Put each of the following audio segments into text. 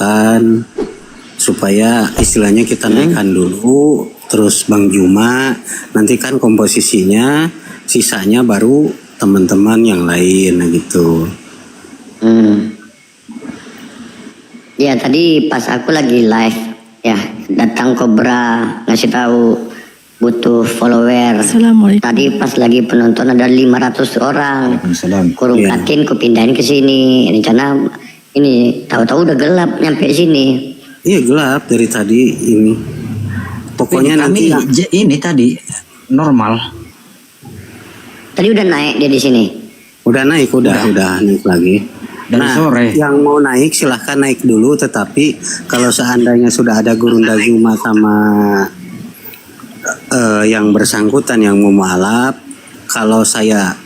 silakan, supaya istilahnya kita naikkan dulu, terus Bang Juma nanti kan komposisinya, sisanya baru teman-teman yang lain gitu. Ya tadi pas aku lagi live ya, datang Cobra ngasih tahu butuh follower. Tadi pas lagi penonton ada 500 orang. Kurung katin ku pindahin ke sini. Rencana ini tahu-tahu udah gelap nyampe sini. Iya gelap dari tadi ini. Pokoknya nanti ini tadi normal. Tadi udah naik dia di sini. Udah naik naik lagi. Dari sore. Yang mau naik silahkan naik dulu, tetapi kalau seandainya sudah ada Gurunda Zuma sama yang bersangkutan yang mau mualaf, kalau saya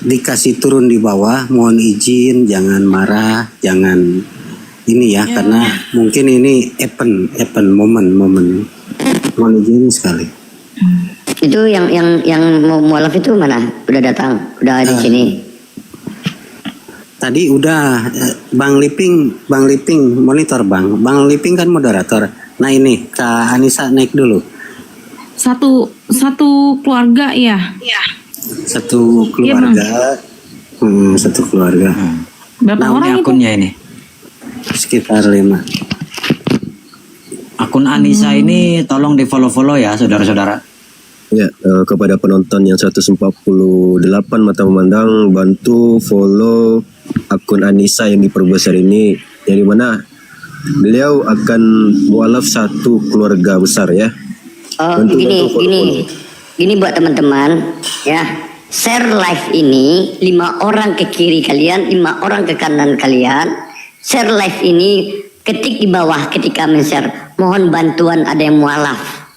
dikasih turun di bawah, mohon izin, jangan marah, jangan ini ya, karena mungkin ini momen mohon izin sekali. Itu yang mau mualaf itu mana? Udah datang, udah di sini. Tadi udah Bang Liping monitor Bang Liping kan moderator. Nah ini Kak Anissa naik dulu. Satu keluarga ya? Iya. Satu keluarga. Satu keluarga. Berapa orang akunnya ini? Sekitar 5. Akun Anissa ini tolong di follow ya saudara-saudara. Ya, kepada penonton yang 148 mata memandang, bantu follow akun Anissa yang diperbesar ini, yang dimana beliau akan mualaf satu keluarga besar ya. Gini buat teman-teman ya, share live ini 5 orang ke kiri kalian, 5 orang ke kanan kalian. Share live ini, ketik di bawah ketika men-share, mohon bantuan ada yang mualaf.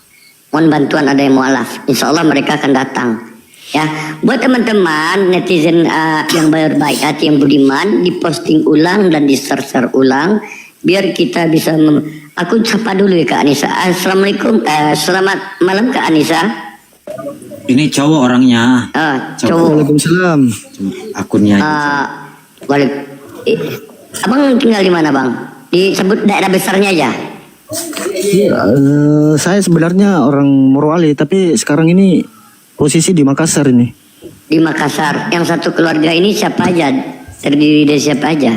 Insya Allah mereka akan datang. Ya, buat teman-teman netizen yang berbaik hati, yang budiman, diposting ulang dan di-share ulang, biar kita bisa. Aku sapa dulu ya Kak Anissa. Assalamualaikum, selamat malam Kak Anissa. Ini cowok orangnya. Cowok. Waalaikumsalam. Akunnya. Abang tinggal di mana Bang? Disebut daerah besarnya aja. Ya, saya sebenarnya orang Morowali, tapi sekarang ini posisi di Makassar ini. Di Makassar. Yang satu keluarga ini siapa aja? Terdiri dari siapa aja?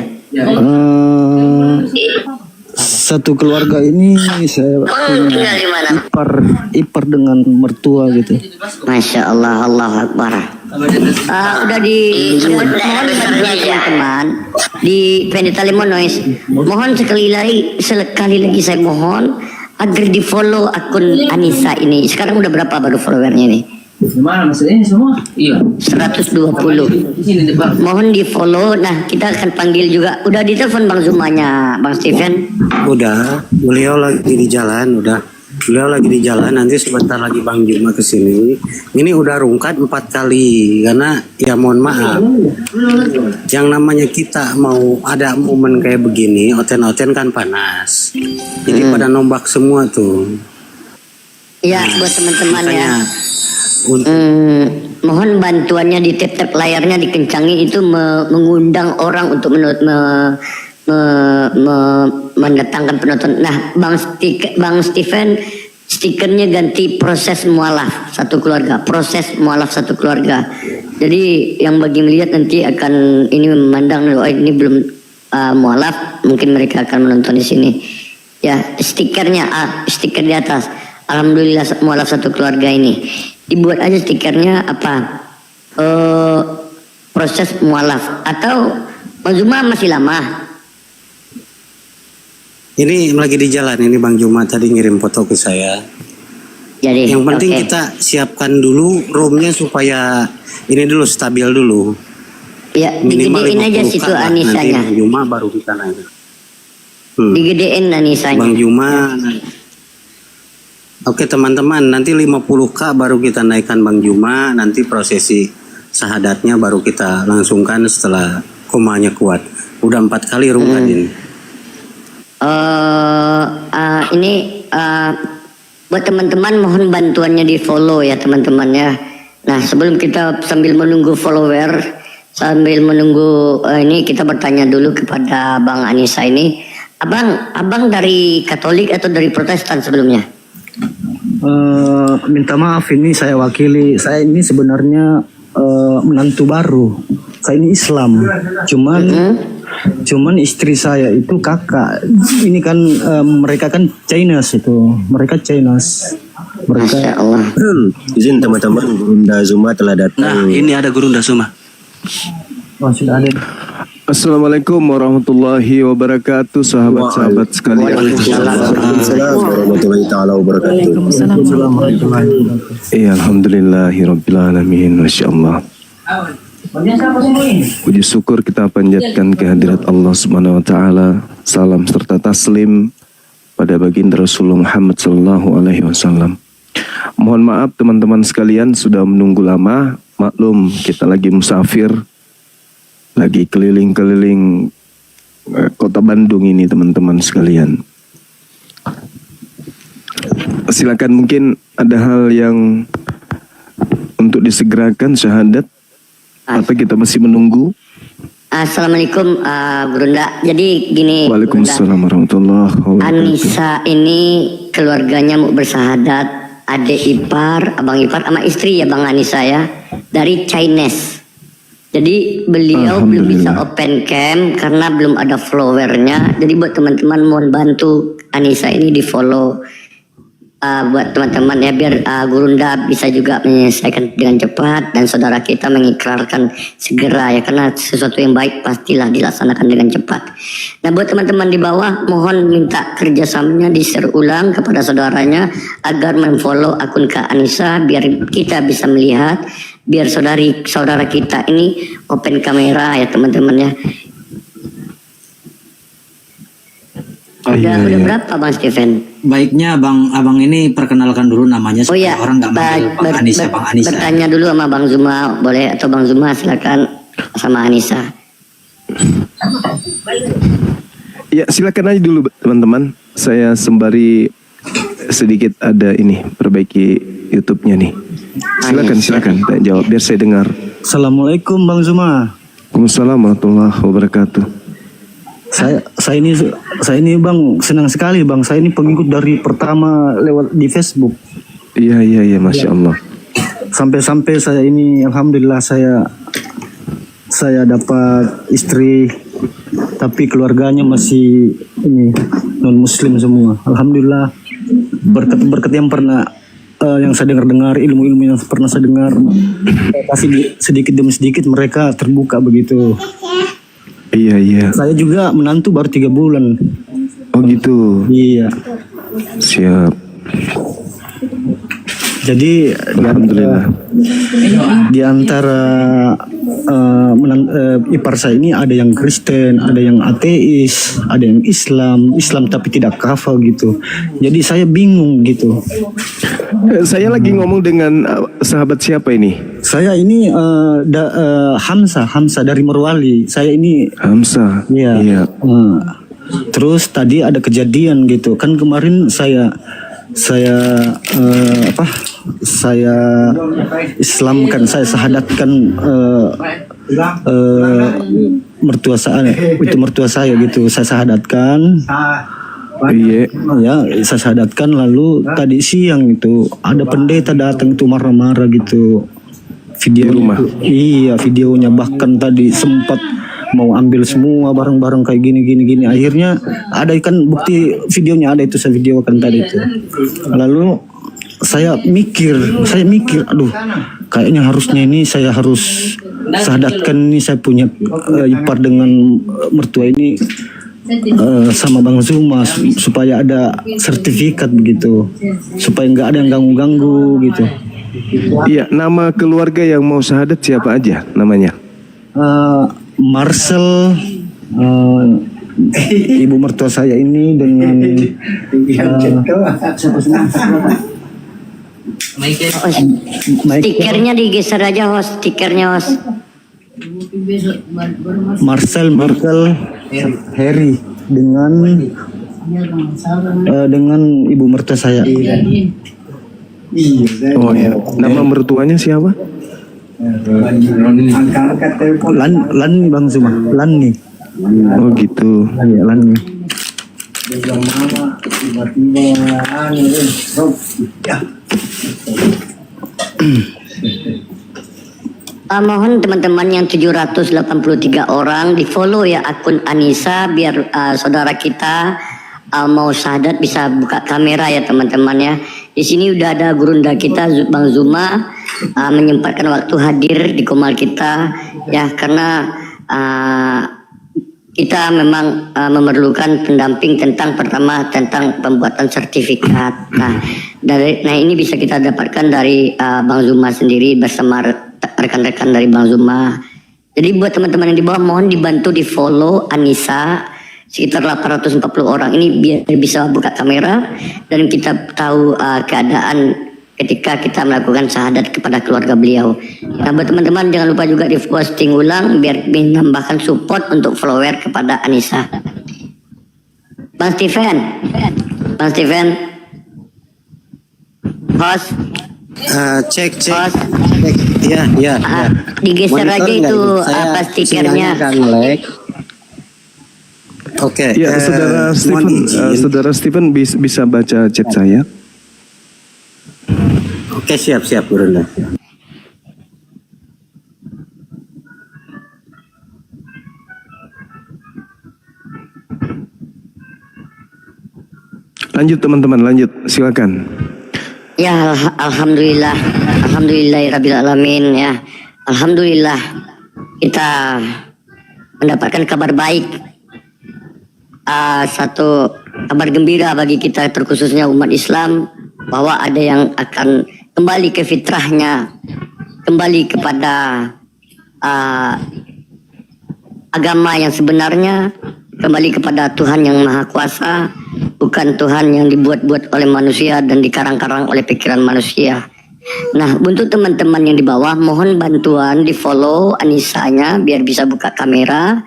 Satu keluarga ini saya tinggal di mana? ipar dengan mertua gitu. Masya Allah, Allahu Akbar. Udah disebut mohon bantuan teman-teman di Pendeta Limonois. Mohon sekali lagi saya mohon agar di follow akun Anissa ini. Sekarang udah berapa baru followernya nih? Gimana maksudnya semua? Iya. 120. Mohon di follow. Nah kita akan panggil juga. Udah ditelepon Bang Zumanya, Bang Steven? Udah, beliau lagi di jalan, nanti sebentar lagi Bang Juma kesini. Ini udah rungkat 4 kali, karena ya mohon maaf, yang namanya kita mau ada momen kayak begini, oten-oten kan panas, jadi pada nombak semua tuh. Ya buat teman-teman ya, mohon bantuannya di tap layarnya dikencangin, itu mengundang orang untuk mendatangkan penonton. Nah, Bang Steven, stikernya ganti proses mualaf satu keluarga. Jadi yang bagi melihat nanti akan ini memandang, oh ini belum mualaf, mungkin mereka akan menonton di sini. Ya, stikernya stiker di atas. Alhamdulillah mualaf satu keluarga ini. Dibuat aja stikernya apa? Proses mualaf atau Bang Zuma masih lama? Ini lagi di jalan, ini Bang Juma tadi ngirim foto ke saya. Jadi, yang penting kita siapkan dulu roomnya supaya ini dulu stabil dulu. Ya, digedein aja situ Anisanya. Nanti Bang Juma baru kita naik. Digedein Anisanya. Bang Juma. Oke teman-teman, nanti 50K baru kita naikkan Bang Juma. Nanti prosesi sahadatnya baru kita langsungkan setelah komanya kuat. Udah 4 kali rungkat ini. Buat teman-teman mohon bantuannya di follow ya teman-teman ya. Nah sebelum kita sambil menunggu follower, sambil menunggu ini kita bertanya dulu kepada Bang Anissa ini, Abang dari Katolik atau dari Protestan sebelumnya? Minta maaf, ini saya wakili. Saya ini sebenarnya menantu baru. Saya ini Islam. Cuman istri saya itu kakak. Ini kan mereka kan Chinese itu. Mereka Chinese. Masya Allah. Izin teman-teman, Gurunda Zuma telah datang. Nah, ini ada Gurunda Zuma. Oh, sudah ada. Assalamualaikum warahmatullahi wabarakatuh, sahabat-sahabat sekalian. Waalaikumsalam warahmatullahi taala wabarakatuh. Alhamdulillahirabbil alamin. Masyaallah. Puji syukur kita panjatkan kehadirat Allah Subhanahu wa taala. Salam serta taslim pada baginda Rasulullah Muhammad sallallahu alaihi wasallam. Mohon maaf teman-teman sekalian sudah menunggu lama. Maklum kita lagi musafir, lagi keliling-keliling kota Bandung ini teman-teman sekalian. Silakan, mungkin ada hal yang untuk disegerakan syahadat atau kita masih menunggu? Assalamualaikum Gurunda. Jadi gini. Waalaikumsalam warahmatullahi wabarakatuh. Anissa ini keluarganya mau bersahadat, adik ipar, abang ipar sama istri ya Bang Anissa ya, dari Chinese. Jadi beliau belum bisa open cam karena belum ada followernya. Jadi buat teman-teman mohon bantu Anissa ini di follow. Buat teman-teman ya, biar Gurunda bisa juga menyelesaikan dengan cepat dan saudara kita mengikrarkan segera ya, karena sesuatu yang baik pastilah dilaksanakan dengan cepat. Nah buat teman-teman di bawah mohon minta kerjasamanya di share ulang kepada saudaranya agar memfollow akun Kak Anissa biar kita bisa melihat, biar saudara kita ini open kamera ya teman-teman ya. Udah berapa Bang Steven? Baiknya abang ini perkenalkan dulu namanya supaya iya, orang nggak manggil Bang Anissa, Bang Anissa. Bertanya dulu sama Bang Zuma boleh, atau Bang Zuma silakan sama Anissa. Ya silakan aja dulu teman-teman. Saya sembari sedikit ada ini perbaiki YouTube-nya nih. Silakan jawab biar saya dengar. Assalamualaikum Bang Zuma. Waalaikumsalam warahmatullahi wabarakatuh. Saya ini Bang senang sekali Bang. Saya ini pengikut dari pertama lewat di Facebook. Iya, Masya Allah. Sampai saya ini alhamdulillah saya dapat istri, tapi keluarganya masih ini non Muslim semua. Alhamdulillah, berkat yang pernah yang saya dengar ilmu-ilmu yang pernah saya dengar, kasih sedikit demi sedikit mereka terbuka begitu. Iya. Saya juga menantu baru 3 bulan. Oh gitu. Iya. Siap. Jadi Alhamdulillah. di antara ipar saya ini ada yang Kristen, ada yang ateis, ada yang Islam tapi tidak kafir gitu. Jadi saya bingung gitu. Saya lagi ngomong dengan sahabat siapa ini? Saya ini Hamzah dari Morowali. Saya ini Hamzah. Iya. Terus tadi ada kejadian gitu. Kan kemarin saya Islamkan, saya sahadatkan mertua saya gitu. Saya sahadatkan. Iya. Ya, saya sahadatkan lalu tadi siang itu ada pendeta datang itu marah-marah gitu. Video rumah. Iya, videonya bahkan tadi sempat mau ambil semua barang-barang kayak gini. Akhirnya ada kan bukti videonya, ada itu saya videokan tadi itu. Lalu saya mikir, aduh, kayaknya harusnya ini saya harus sahadatkan ini saya punya ipar dengan mertua ini sama Bang Zuma supaya ada sertifikat begitu, supaya nggak ada yang ganggu-ganggu gitu. Iya, nama keluarga yang mau syahadat siapa aja namanya? Marcel, ibu mertua saya ini dengan Stikernya digeser aja host, stikernya host. Marcel Harry dengan ibu mertua saya. Oh ya, nama mertuanya siapa? Lani Bang Zuma, Lani. Oh gitu. Lani. Mohon teman-teman yang 783 orang di follow ya akun Anissa biar saudara kita mau syahadat bisa buka kamera ya teman-teman ya. Di sini udah ada gurunda kita Bang Zuma menyempatkan waktu hadir di komal kita ya karena kita memang memerlukan pendamping tentang pembuatan sertifikat. Nah ini bisa kita dapatkan dari Bang Zuma sendiri bersama rekan-rekan dari Bang Zuma. Jadi buat teman-teman yang di bawah mohon dibantu di follow Anissa sekitar 840 orang ini biar bisa buka kamera dan kita tahu keadaan ketika kita melakukan syahadat kepada keluarga beliau. Nah buat teman-teman jangan lupa juga di posting ulang biar menambahkan support untuk follower kepada Anissa. Bang Steven, host. Cek. Host. Ya. Digeser Monitor aja nggak itu ini? Saya apa stikernya. sinyalnya agak nge-lag. Oke. Ya, saudara Stephen bisa baca chat saya. Oke, siap Gurunda. Lanjut teman-teman, lanjut. Silakan. Ya alhamdulillahirabbil alamin ya. Alhamdulillah kita mendapatkan kabar baik. Satu kabar gembira bagi kita terkhususnya umat Islam bahwa ada yang akan kembali ke fitrahnya, kembali kepada agama yang sebenarnya, kembali kepada Tuhan yang Maha Kuasa, bukan Tuhan yang dibuat-buat oleh manusia dan dikarang-karang oleh pikiran manusia. Nah, untuk teman-teman yang di bawah, mohon bantuan di follow Anissanya biar bisa buka kamera,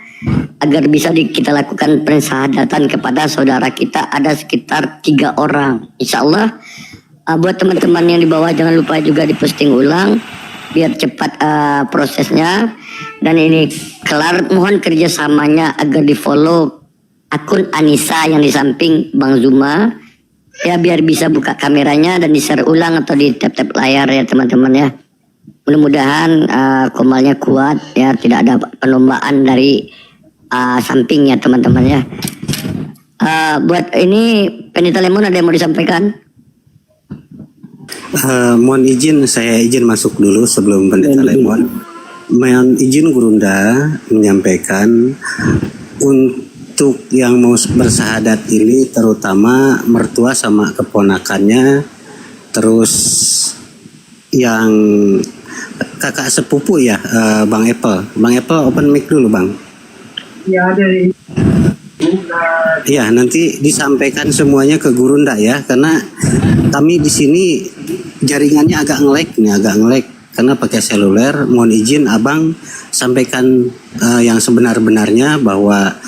agar bisa kita lakukan pensyahadatan kepada saudara kita ada sekitar 3 orang. Insya Allah, buat teman-teman yang di bawah jangan lupa juga diposting ulang biar cepat prosesnya. Dan ini kelar, mohon kerjasamanya agar di follow akun Anissa yang di samping Bang Zuma ya biar bisa buka kameranya dan di-share ulang atau di tap-tap layar ya teman-teman ya. Mudah-mudahan komalnya kuat ya, tidak ada penumbaan dari sampingnya teman-teman ya. Buat ini Pendeta Lemon ada yang mau disampaikan? Mohon izin, saya izin masuk dulu sebelum Pendeta Lemon. Mohon izin Gurunda menyampaikan untuk yang mau bersahadat ini terutama mertua sama keponakannya, terus yang kakak sepupu ya, Bang Apple open mic dulu Bang. Ya dari Iya, nanti disampaikan semuanya ke Gurunda ya, karena kami di sini jaringannya agak nge-lag karena pakai seluler. Mohon izin Abang sampaikan yang sebenar-benarnya bahwa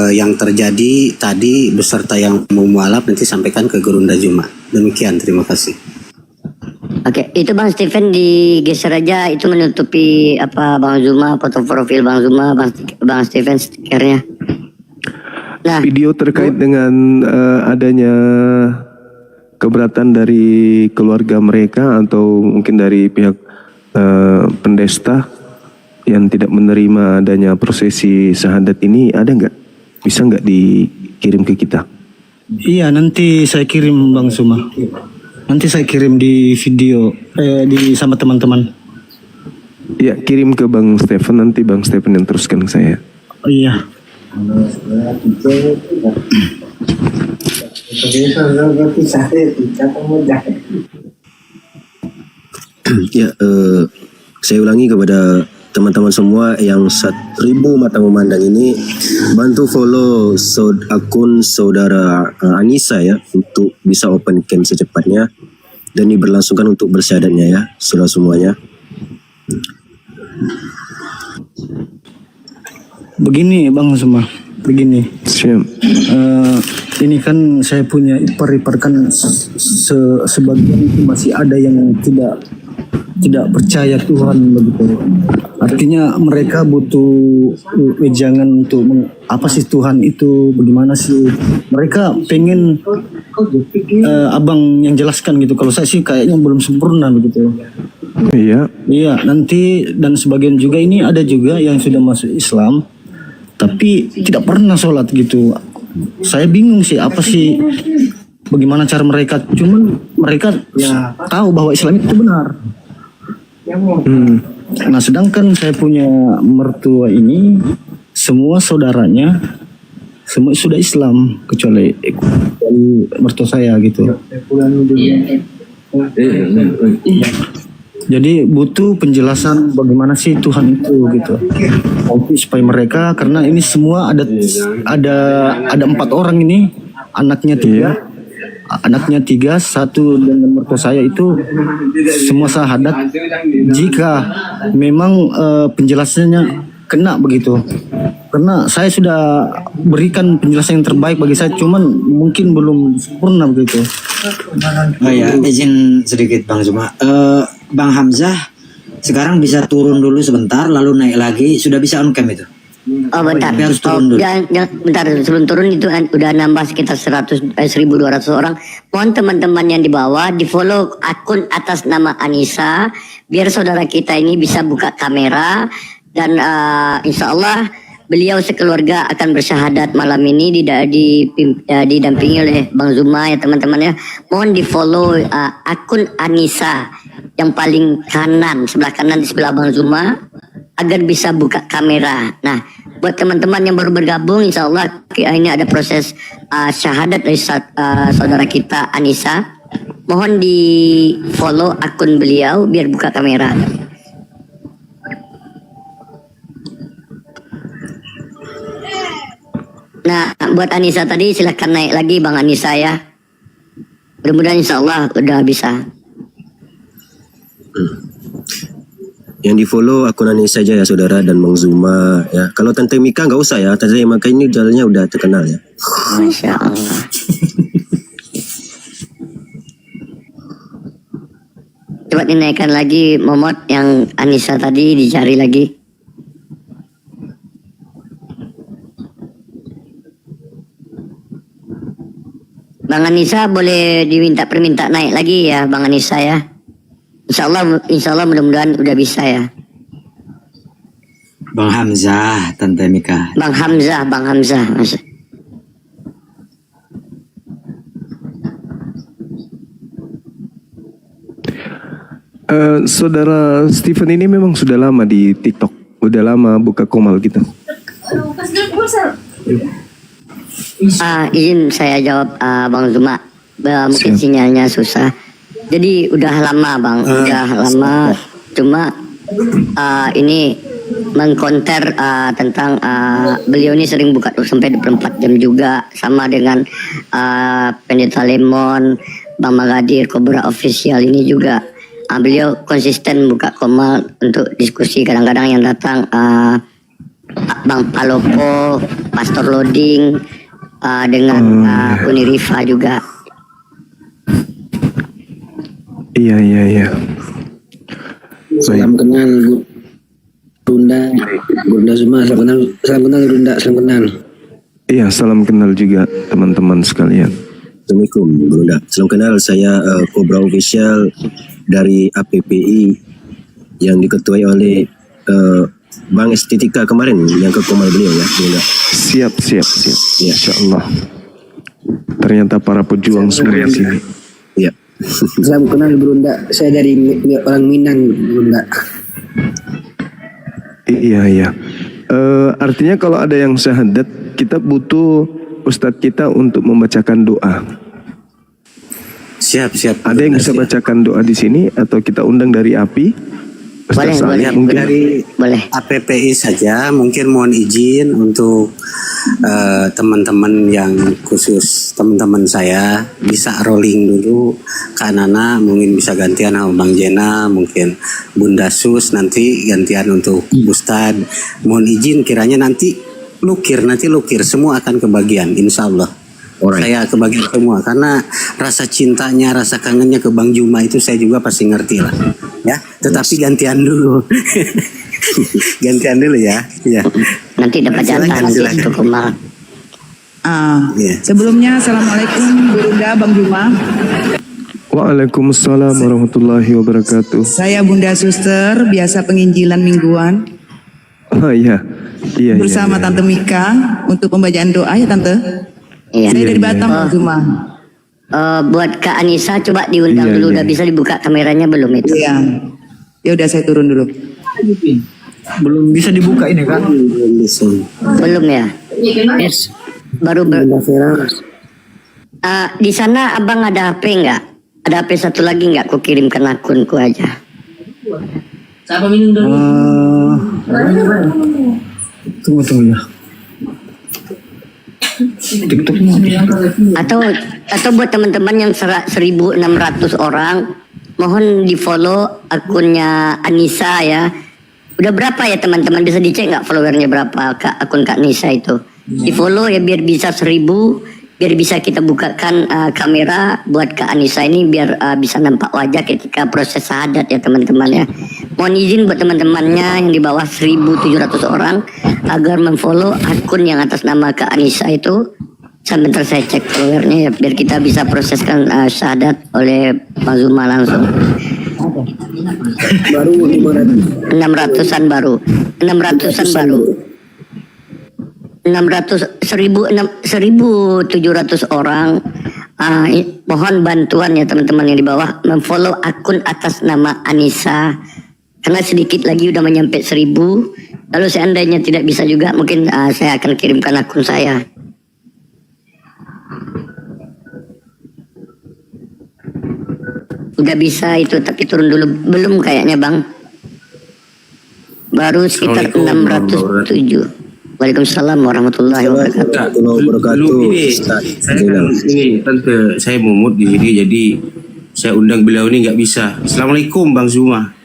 yang terjadi tadi beserta yang mau mualaf nanti sampaikan ke Gurunda Zuma. Demikian, terima kasih. Oke, itu Bang Steven digeser aja, itu menutupi apa Bang Zuma, foto profil Bang Zuma, Bang Steven stikernya. Nah, Video terkait dengan adanya keberatan dari keluarga mereka atau mungkin dari pihak pendesta yang tidak menerima adanya prosesi syahadat ini ada nggak? Bisa nggak dikirim ke kita? Iya, nanti saya kirim Bang Zuma. Nanti saya kirim di video sama teman-teman. Ya, kirim ke Bang Stephen, nanti Bang Stephen yang teruskan ke saya. Oh, iya. Ya, saya ulangi kepada teman-teman semua yang 1.000 mata memandang ini, bantu follow akun saudara Anissa ya untuk bisa open cam secepatnya dan diberlangsungkan untuk bersyahadatnya ya, saudara semuanya. Begini Bang Zuma, begini. Siap. Ini kan saya punya ipar kan sebagian itu masih ada yang tidak tidak percaya Tuhan begitu. Artinya mereka butuh wejangan untuk apa sih Tuhan itu, bagaimana sih. Mereka pengen abang yang jelaskan gitu. Kalau saya sih kayaknya belum sempurna begitu. Iya. Iya, nanti dan sebagian juga ini ada juga yang sudah masuk Islam tapi tidak pernah sholat gitu. Saya bingung sih apa sih bagaimana cara mereka, cuman mereka tahu bahwa Islam itu benar. Nah sedangkan saya punya mertua ini semua saudaranya semua sudah Islam kecuali mertua saya gitu. Jadi butuh penjelasan bagaimana sih Tuhan itu gitu. Supaya mereka, karena ini semua ada 4 orang ini, anaknya 3. Anaknya 3, 1 dengan mertua saya itu semua syahadat. Jika memang penjelasannya kena begitu, karena saya sudah berikan penjelasan yang terbaik bagi saya, cuman mungkin belum sempurna begitu. Oh ya, izin sedikit Bang Zuma. Bang Hamzah sekarang bisa turun dulu sebentar, lalu naik lagi. Sudah bisa on cam itu? Oh bentar, Tapi harus turun dulu. bentar sebelum turun itu udah nambah sekitar 1.200 orang. Mohon teman-teman yang di bawah di follow akun atas nama Anissa, biar saudara kita ini bisa buka kamera dan insya Allah beliau sekeluarga akan bersyahadat malam ini didampingi oleh Bang Zuma ya teman-teman ya. Mohon di follow akun Anissa yang paling kanan, sebelah kanan di sebelah Bang Zuma, agar bisa buka kamera. Nah, buat teman-teman yang baru bergabung, insya Allah ini ada proses syahadat dari saudara kita Anissa. Mohon di follow akun beliau biar buka kamera. Nah, buat Anissa tadi silahkan naik lagi Bang Anissa ya. Mudah-mudahan insya Allah udah bisa. Yang di follow akun Anissa saja ya saudara, dan Bang Zuma ya. Kalau Tante Mika nggak usah ya, Tante Mika ini jalannya udah terkenal ya. Masya Allah. Coba dinaikkan lagi Momot yang Anissa tadi, dicari lagi. Bang Anissa boleh diminta permintaan naik lagi ya Bang Anissa ya. Insya Allah mudah-mudahan udah bisa ya. Bang Hamzah, Tante Mika. Bang Hamzah. Mas. Saudara Stephen ini memang sudah lama di TikTok, udah lama buka komal gitu. Izin saya jawab Bang Zuma. Mungkin sinyalnya susah. Jadi udah lama Bang, udah lama. Cuma ini mengkonter tentang beliau ini sering buka sampai 24 jam juga, sama dengan Pendeta Lemon, Bang Magadir, Cobra Official ini juga. Beliau konsisten buka komal untuk diskusi. Kadang-kadang yang datang Bang Palopo, Pastor Loading, dengan Unirifa juga. Iya. Salam kenal Bunda Zuma, salam kenal Bunda, salam kenal. Iya, salam kenal juga teman-teman sekalian. Assalamualaikum Bunda. Salam kenal, saya Cobra Official dari APPI yang diketuai oleh Bang Estetika kemarin yang ke komal beliau ya Bunda. Siap. Ya. Insyaallah. Ternyata para pejuang semua di sini. Ya. Salam kenal Bunda, saya dari orang Minang Bunda. Iya. Artinya kalau ada yang syahadat, kita butuh ustadz kita untuk membacakan doa. Siap. Ada yang bisa bacakan doa di sini atau kita undang dari API? Ustaz Salih mungkin dari APPI saja. Mungkin mohon izin untuk teman-teman yang khusus, teman-teman saya bisa rolling dulu ke Anana, mungkin bisa gantian sama Bang Jena, mungkin Bunda Sus nanti gantian untuk Ustad. Mohon izin kiranya nanti lukir semua akan kebagian insya Allah. saya kebagian semua karena rasa cintanya, rasa kangennya ke Bang Juma itu saya juga pasti ngerti lah. Ya, tetapi gantian dulu. Gantian dulu ya. Ya. Nanti dapat jatah nanti Silakan. untuk Kemal. Iya. Sebelumnya Assalamualaikum Bunda Bang Juma. Waalaikumsalam warahmatullahi wabarakatuh. Saya Bunda Suster, biasa penginjilan mingguan Oh iya. Iya. bersama Tante Mika untuk pembacaan doa ya Tante. Iya. Saya dari Batam Bang Juma. Buat Kak Anissa coba diundang Iya, dulu, iya. udah bisa dibuka kameranya belum itu? Iya. Ya udah saya turun dulu. Belum bisa dibuka ini kan? Belum ya? Baru di sana abang ada HP nggak? Ada HP satu lagi nggak? Ku kirimkan akunku aja. Tunggu ya. TikToknya. Atau buat teman-teman yang 1.600 orang, mohon di follow akunnya Anissa ya. Udah berapa ya teman-teman, bisa dicek nggak followernya berapa akun Kak Anissa itu? Di follow ya biar bisa 1.000, biar bisa kita bukakan kamera buat Kak Anissa ini biar bisa nampak wajah ketika proses syahadat ya teman-teman ya. Mohon izin buat teman-temannya yang di bawah 1.700 orang agar memfollow akun yang atas nama Kak Anissa itu. Sebentar saya cek followernya ya biar kita bisa proseskan syahadat oleh Bang Zuma langsung. Baru 600-an baru. 600-an baru. 1.700 orang. Mohon bantuan ya teman-teman yang di bawah memfollow akun atas nama Anissa karena sedikit lagi udah menyampai 1.000. Lalu seandainya tidak bisa juga mungkin saya akan kirimkan akun saya. Udah bisa itu tapi turun dulu belum kayaknya Bang. Baru sekitar 607. Waalaikumsalam warahmatullahi wabarakatuh. Wabarakatuh. Ini tante saya mumut di sini jadi saya undang beliau ini nggak bisa. Assalamualaikum Bang Zuma.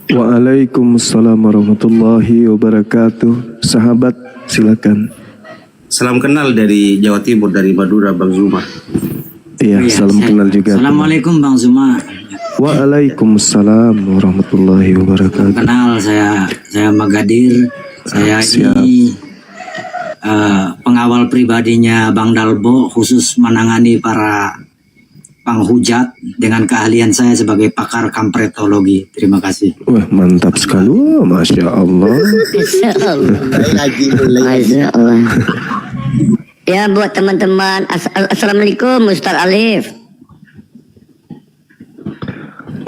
Waalaikumsalam warahmatullahi wabarakatuh. Sahabat, silakan. Salam kenal dari Jawa Timur, dari Madura Bang Zuma. Iya, salam kenal juga. Assalamualaikum Bang Zuma. Waalaikumsalam warahmatullahi wabarakatuh. Kenal saya Magadir. Saya ini pengawal pribadinya Bang Dalbo, khusus menangani para penghujat dengan keahlian saya sebagai pakar kampretologi. Terima kasih. Wah, mantap sekali. Wah, Masya Allah. Masya Allah. Ya buat teman-teman, Assalamualaikum Ustaz Alif.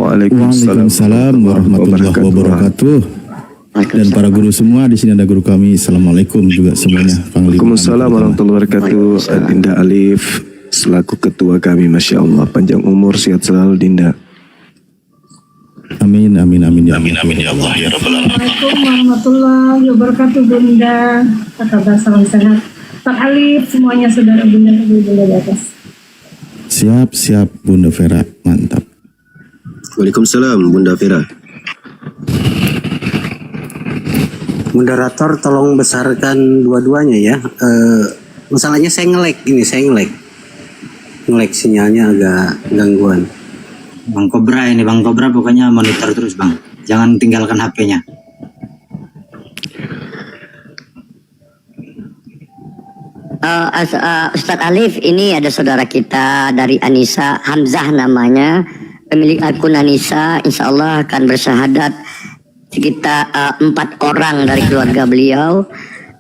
Waalaikumsalam warahmatullahi wabarakatuh. Dan para guru semua, di sini ada guru kami. Assalamualaikum juga semuanya. Waalaikumsalam warahmatullahi wabarakatuh. Dinda Alif selaku ketua kami, Masya Allah, panjang umur, sehat selalu Dinda. Amin amin amin ya amin Amin ya Allah ya Rabbal alamin. Assalamualaikum warahmatullahi wabarakatuh Bunda. Apa kabar, salam sehat. Pak Alif, semuanya saudara Bunda di atas. Siap Bunda Vera, mantap. Waalaikumsalam Bunda Vera. Moderator tolong besarkan dua-duanya ya. Masalahnya saya nge-lag sinyalnya agak gangguan. Bang Kobra pokoknya monitor terus Bang. Jangan tinggalkan HP-nya. Ustadz Alif, ini ada saudara kita dari Anissa, Hamzah namanya, pemilik akun Anissa, insya Allah akan bersyahadat sekitar 4 orang dari keluarga beliau.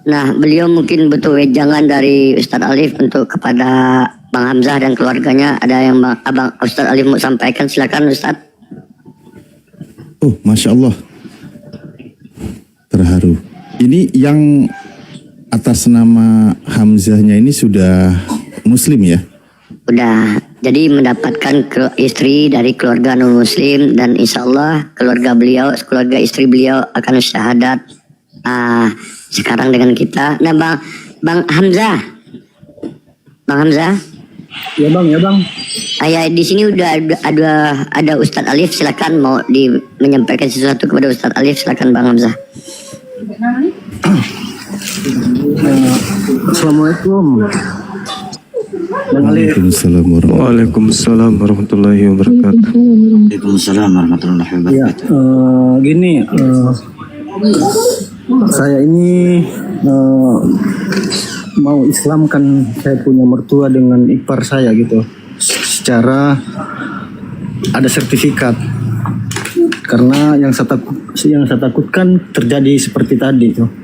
Nah, beliau mungkin butuh wejangan dari Ustadz Alif untuk kepada Bang Hamzah dan keluarganya. Ada yang Abang Ustadz Alif mau sampaikan, silakan Ustadz. Oh, Masya Allah. Terharu. Ini yang atas nama Hamzahnya ini sudah muslim ya? Udah, jadi mendapatkan istri dari keluarga non muslim dan insya Allah keluarga istri beliau akan syahadat sekarang dengan kita. Nah Bang Hamzah. Ya bang. Ya di sini udah ada Ustadz Alif, silakan mau menyampaikan sesuatu kepada Ustadz Alif, silakan Bang Hamzah. Assalamualaikum. Waalaikumsalam warahmatullahi Waalaikumsalam warahmatullahi wabarakatuh. Waalaikumsalam warahmatullahi Ya, wabarakatuh. gini, saya ini mau islamkan saya punya mertua dengan ipar saya gitu, secara ada sertifikat. Karena yang saya takutkan terjadi seperti tadi tuh.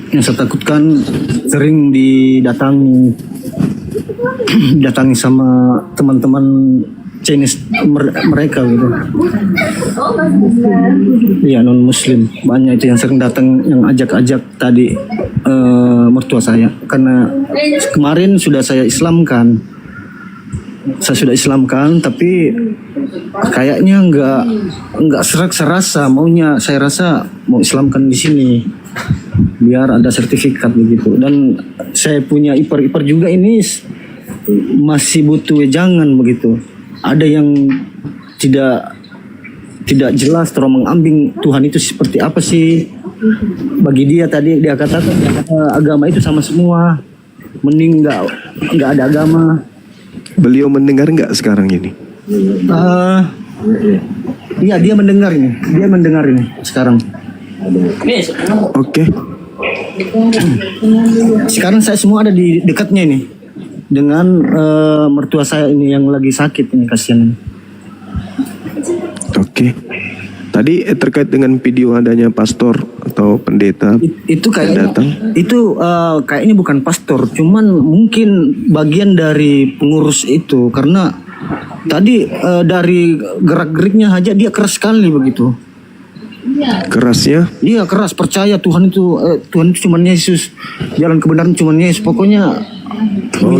Yang saya takutkan sering didatangi sama teman-teman Chinese mereka gitu. Iya, non muslim banyak itu yang sering datang, yang ajak-ajak tadi mertua saya. Karena kemarin sudah saya islamkan, tapi kayaknya nggak serasa maunya. Saya rasa mau islamkan di sini biar ada sertifikat begitu. Dan saya punya ipar juga ini masih butuh wejangan begitu. Ada yang tidak jelas, teromong-ambing Tuhan itu seperti apa sih bagi dia. Tadi dia katakan agama itu sama semua, mending nggak ada agama. Beliau mendengar nggak sekarang ini? Iya, dia mendengar ini sekarang. Oke. Sekarang saya semua ada di dekatnya ini dengan mertua saya ini yang lagi sakit ini, kasihan. Oke. Tadi terkait dengan video adanya pastor atau pendeta Itu kayaknya datang. Kayaknya bukan pastor, cuman mungkin bagian dari pengurus itu. Karena tadi dari gerak-geriknya aja dia keras sekali begitu. Kerasnya? Iya, keras, percaya Tuhan itu cuma Yesus, jalan kebenaran cuma Yesus. Pokoknya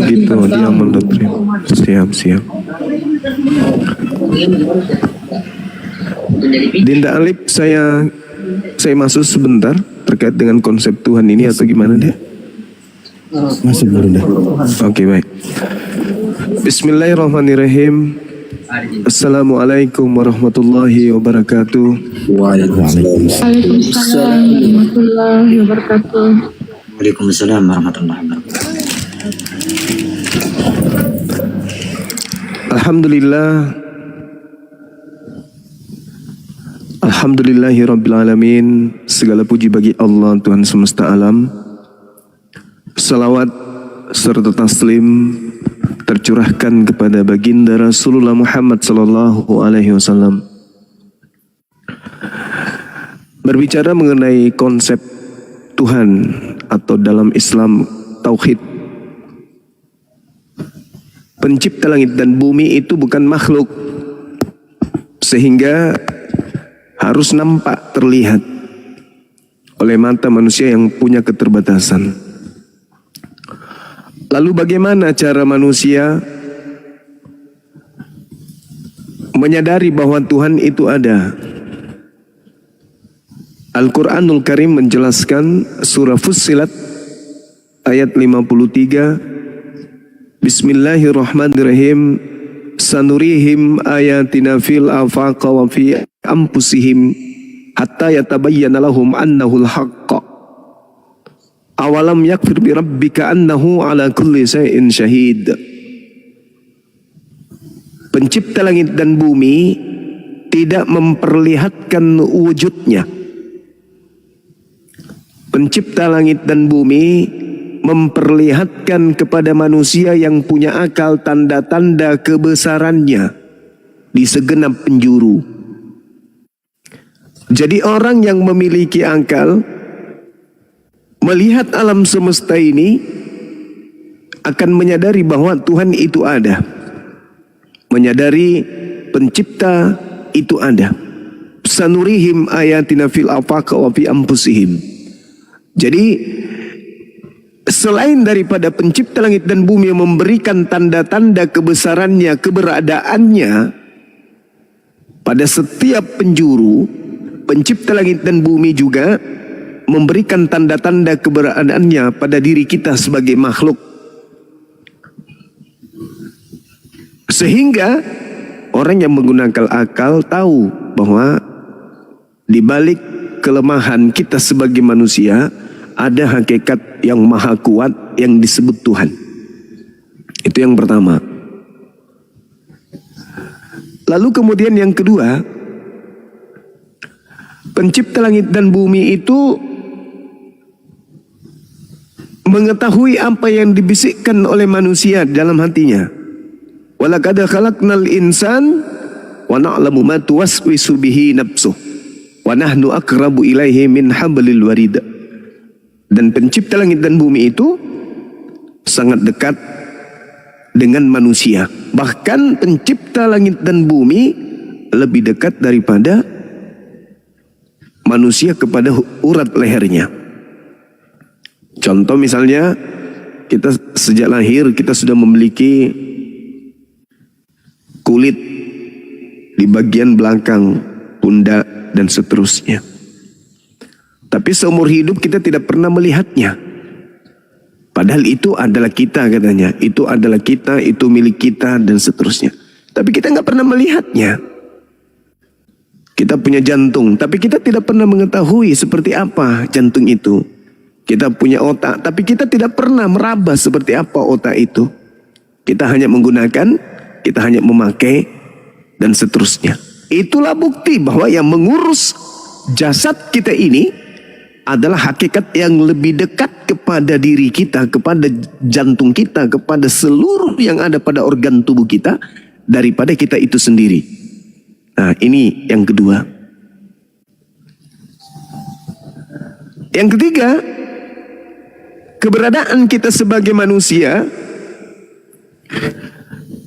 gitu, dia mendoktrin. Siap. Dinda Alip, saya masuk sebentar terkait dengan konsep Tuhan ini atau gimana deh? Masuk Bunda. Oke, baik. Bismillahirrahmanirrahim. Assalamualaikum warahmatullahi wabarakatuh. Waalaikumsalam warahmatullahi wabarakatuh. Waalaikumsalam warahmatullahi wabarakatuh. Alhamdulillahirrabbilalamin. Segala puji bagi Allah, Tuhan semesta alam. Salawat serta taslim tercurahkan kepada baginda Rasulullah Muhammad sallallahu alaihi wasallam. Berbicara mengenai konsep Tuhan atau dalam Islam tauhid, pencipta langit dan bumi itu bukan makhluk sehingga harus nampak, terlihat oleh mata manusia yang punya keterbatasan. Lalu bagaimana cara manusia menyadari bahwa Tuhan itu ada? Al-Quranul Karim menjelaskan surah Fussilat ayat 53. Bismillahirrahmanirrahim. Sanurihim ayatina fil afaqa wa fi anfusihim hatta yatabayyana lahum annahul haqqa. Awalam yakfir bi rabbika annahu ala kulli shay'in syahid. Pencipta langit dan bumi tidak memperlihatkan wujudnya. Pencipta langit dan bumi memperlihatkan kepada manusia yang punya akal tanda-tanda kebesarannya di segenap penjuru. Jadi orang yang memiliki akal melihat alam semesta ini akan menyadari bahwa Tuhan itu ada, menyadari pencipta itu ada. Sanurihim ayatina fil afaqa wa fi anfusihim. Jadi selain daripada pencipta langit dan bumi yang memberikan tanda-tanda kebesarannya, keberadaannya pada setiap penjuru, pencipta langit dan bumi juga memberikan tanda-tanda keberadaannya pada diri kita sebagai makhluk. Sehingga orang yang menggunakan akal tahu bahwa di balik kelemahan kita sebagai manusia ada hakikat yang maha kuat yang disebut Tuhan. Itu yang pertama. Lalu kemudian yang kedua, pencipta langit dan bumi itu mengetahui apa yang dibisikkan oleh manusia dalam hatinya. Walaqad khalaqnal insan wa na'lamu ma tuwaswisu bihi nafsuh wa nahnu aqrabu ilaihi min hablil warid. Dan pencipta langit dan bumi itu sangat dekat dengan manusia. Bahkan pencipta langit dan bumi lebih dekat daripada manusia kepada urat lehernya. Contoh misalnya, kita sejak lahir kita sudah memiliki kulit di bagian belakang, pundak dan seterusnya. Tapi seumur hidup kita tidak pernah melihatnya. Padahal itu adalah kita katanya, itu adalah kita, itu milik kita dan seterusnya. Tapi kita nggak pernah melihatnya. Kita punya jantung, tapi kita tidak pernah mengetahui seperti apa jantung itu. Kita punya otak, tapi kita tidak pernah meraba seperti apa otak itu. Kita hanya menggunakan, kita hanya memakai, dan seterusnya. Itulah bukti bahwa yang mengurus jasad kita ini adalah hakikat yang lebih dekat kepada diri kita, kepada jantung kita, kepada seluruh yang ada pada organ tubuh kita, daripada kita itu sendiri. Nah, ini yang kedua. Yang ketiga, keberadaan kita sebagai manusia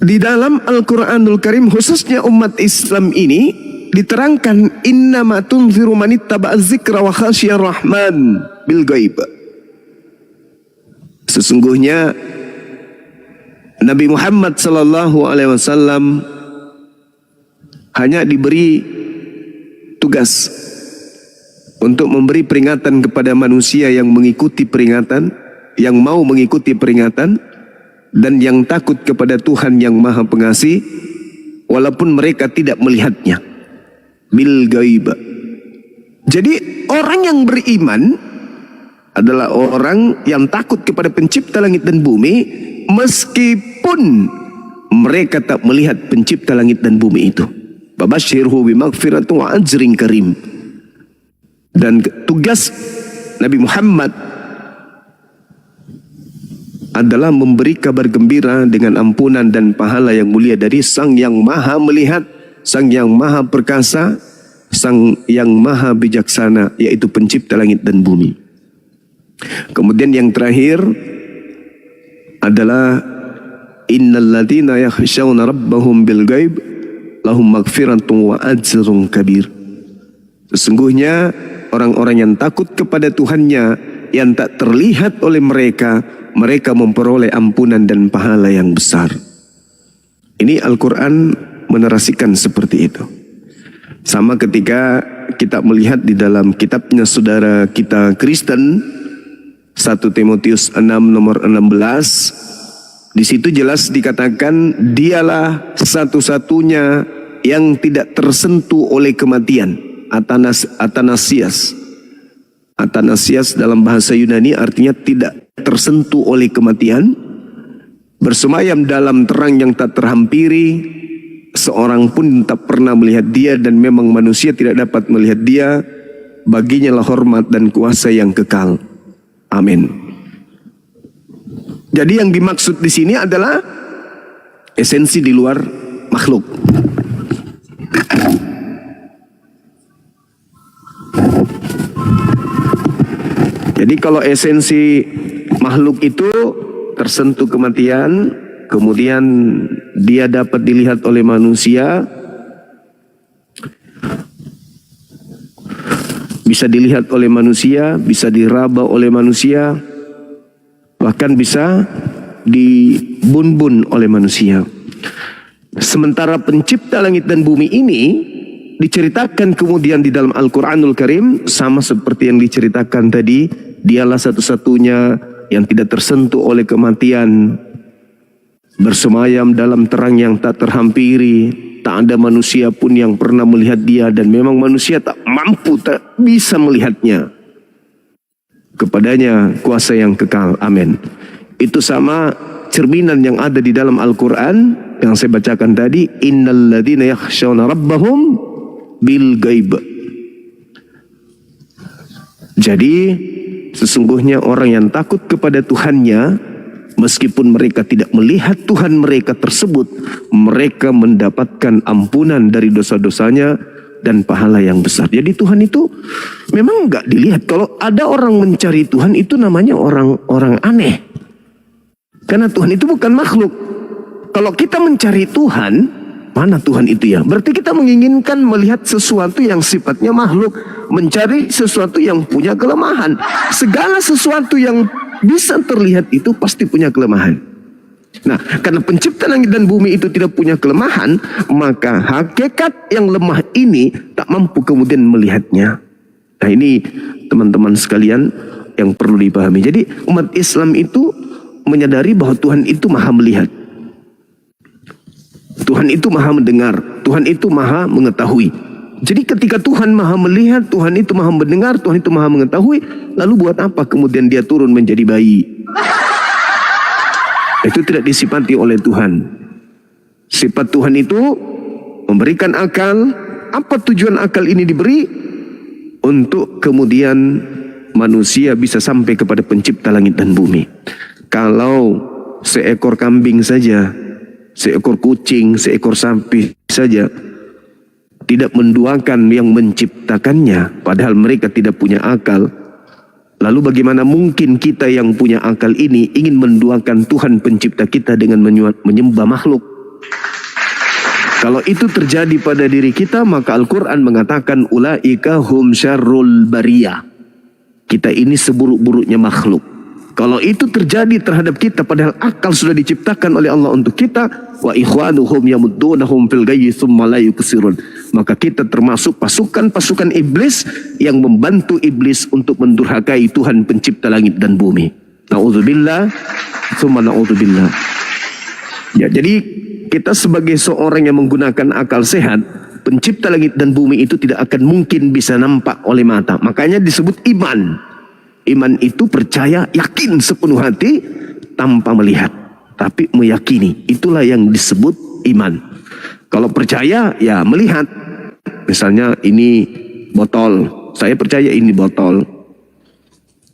di dalam Al-Quranul Karim, khususnya umat Islam ini, diterangkan innama tunziru manittaba'a dzikra wa khasyar rahman bil ghaib. Sesungguhnya Nabi Muhammad sallallahu alaihi wasallam hanya diberi tugas untuk memberi peringatan kepada manusia yang mengikuti peringatan, yang mau mengikuti peringatan, dan yang takut kepada Tuhan yang Maha Pengasih, walaupun mereka tidak melihatnya. Bil ghaib. Jadi orang yang beriman adalah orang yang takut kepada pencipta langit dan bumi, meskipun mereka tak melihat pencipta langit dan bumi itu. Babashirhu bimaghfiratin wa ajrin karim. Dan tugas Nabi Muhammad adalah memberi kabar gembira dengan ampunan dan pahala yang mulia dari Sang yang Maha Melihat, Sang yang Maha Perkasa, Sang yang Maha Bijaksana, yaitu pencipta langit dan bumi. Kemudian yang terakhir adalah innalladzina yakhshawna rabbahum bil ghaib lahum maghfiratun wa ajrun kabir. Sesungguhnya orang-orang yang takut kepada Tuhannya yang tak terlihat oleh mereka, mereka memperoleh ampunan dan pahala yang besar. Ini Al-Quran menarasikan seperti itu. Sama ketika kita melihat di dalam kitabnya saudara kita Kristen, 1 Timotius 6 nomor 16, di situ jelas dikatakan dialah satu-satunya yang tidak tersentuh oleh kematian. Athanasias. Athanasias dalam bahasa Yunani artinya tidak tersentuh oleh kematian, bersemayam dalam terang yang tak terhampiri, seorang pun tak pernah melihat dia, dan memang manusia tidak dapat melihat dia, baginya lah hormat dan kuasa yang kekal. Amin. Jadi yang dimaksud di sini adalah esensi di luar makhluk. Jadi kalau esensi makhluk itu tersentuh kematian, kemudian dia dapat dilihat oleh manusia, bisa dilihat oleh manusia, bisa diraba oleh manusia, bahkan bisa dibun-bun oleh manusia. Sementara pencipta langit dan bumi ini diceritakan kemudian di dalam Al-Quranul Karim sama seperti yang diceritakan tadi, dialah satu-satunya yang tidak tersentuh oleh kematian, bersemayam dalam terang yang tak terhampiri, tak ada manusia pun yang pernah melihat dia, dan memang manusia tak mampu, tak bisa melihatnya. kepadanya kuasa yang kekal. Amin. Itu sama cerminan yang ada di dalam Al-Quran yang saya bacakan tadi. Innal ladzina yakhshawna rabbahum bil ghaib. Jadi sesungguhnya orang yang takut kepada Tuhannya, meskipun mereka tidak melihat Tuhan mereka tersebut, mereka mendapatkan ampunan dari dosa-dosanya dan pahala yang besar. Jadi Tuhan itu memang nggak dilihat. Kalau ada orang mencari Tuhan, itu namanya orang aneh. Karena Tuhan itu bukan makhluk. Kalau kita mencari Tuhan, mana Tuhan itu ya? Berarti kita menginginkan melihat sesuatu yang sifatnya makhluk, mencari sesuatu yang punya kelemahan. Segala sesuatu yang bisa terlihat itu pasti punya kelemahan. Nah, karena pencipta langit dan bumi itu tidak punya kelemahan, maka hakikat yang lemah ini tak mampu kemudian melihatnya. Nah, ini teman-teman sekalian yang perlu dipahami. Jadi umat Islam itu menyadari bahwa Tuhan itu maha melihat, Tuhan itu maha mendengar, Tuhan itu maha mengetahui. Jadi ketika Tuhan maha melihat, Tuhan itu maha mendengar, Tuhan itu maha mengetahui, lalu buat apa kemudian dia turun menjadi bayi? Itu tidak disifati oleh Tuhan. Sifat Tuhan itu memberikan akal. Apa tujuan akal ini diberi? Untuk kemudian manusia bisa sampai kepada pencipta langit dan bumi. Kalau seekor kambing saja, seekor kucing, seekor sapi saja tidak menduakan yang menciptakannya, padahal mereka tidak punya akal, lalu bagaimana mungkin kita yang punya akal ini ingin menduakan Tuhan pencipta kita dengan menyembah makhluk? Kalau itu terjadi pada diri kita, maka Al-Quran mengatakan ulaika hum syarrul bariyah. Kita ini seburuk-buruknya makhluk. Kalau itu terjadi terhadap kita, padahal akal sudah diciptakan oleh Allah untuk kita, wa ikhwanuhum yamuddunahum fil ghayyi tsumma la yuqsirun, maka kita termasuk pasukan-pasukan iblis yang membantu iblis untuk mendurhakai Tuhan pencipta langit dan bumi. Na'udzubillah, tsumma na'udzubillah. Ya, jadi kita sebagai seorang yang menggunakan akal sehat, pencipta langit dan bumi itu tidak akan mungkin bisa nampak oleh mata. Makanya disebut iman. Iman itu percaya, yakin sepenuh hati tanpa melihat, tapi meyakini. Itulah yang disebut iman. Kalau percaya ya melihat. Misalnya ini botol, saya percaya ini botol.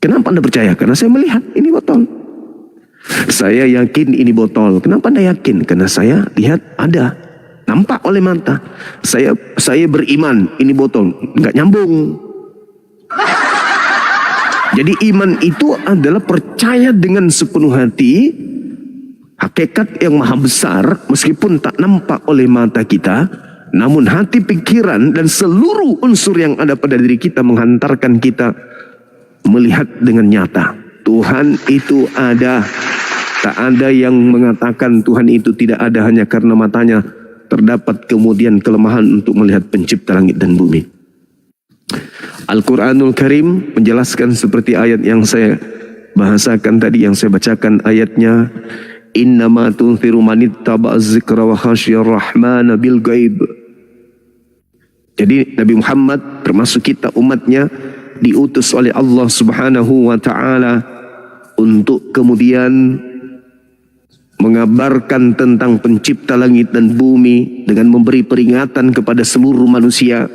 Kenapa Anda percaya? Karena saya melihat ini botol. Saya yakin ini botol. Kenapa Anda yakin? Karena saya lihat ada, nampak oleh mata. Saya beriman ini botol. Nggak nyambung. Jadi iman itu adalah percaya dengan sepenuh hati hakikat yang maha besar, meskipun tak nampak oleh mata kita, namun hati, pikiran, dan seluruh unsur yang ada pada diri kita menghantarkan kita melihat dengan nyata. Tuhan itu ada. Tak ada yang mengatakan Tuhan itu tidak ada hanya karena matanya terdapat kemudian kelemahan untuk melihat pencipta langit dan bumi. Al-Quranul Karim menjelaskan seperti ayat yang saya bahasakan tadi, yang saya bacakan ayatnya, innama tunziru manittaba'az zikra wa khasyar rahmana bil ghaib. Jadi Nabi Muhammad termasuk kita umatnya diutus oleh Allah Subhanahu wa taala untuk kemudian mengabarkan tentang pencipta langit dan bumi dengan memberi peringatan kepada seluruh manusia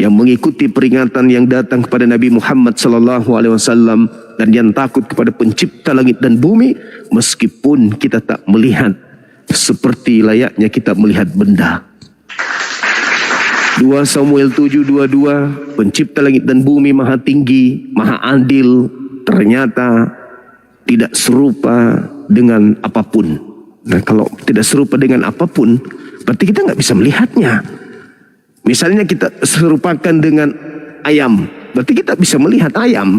yang mengikuti peringatan yang datang kepada Nabi Muhammad SAW dan yang takut kepada pencipta langit dan bumi, meskipun kita tak melihat seperti layaknya kita melihat benda. 2 Samuel 7:22, pencipta langit dan bumi maha tinggi, maha adil, ternyata tidak serupa dengan apapun. Nah, kalau tidak serupa dengan apapun, berarti kita nggak bisa melihatnya. Misalnya kita serupakan dengan ayam, berarti kita bisa melihat ayam.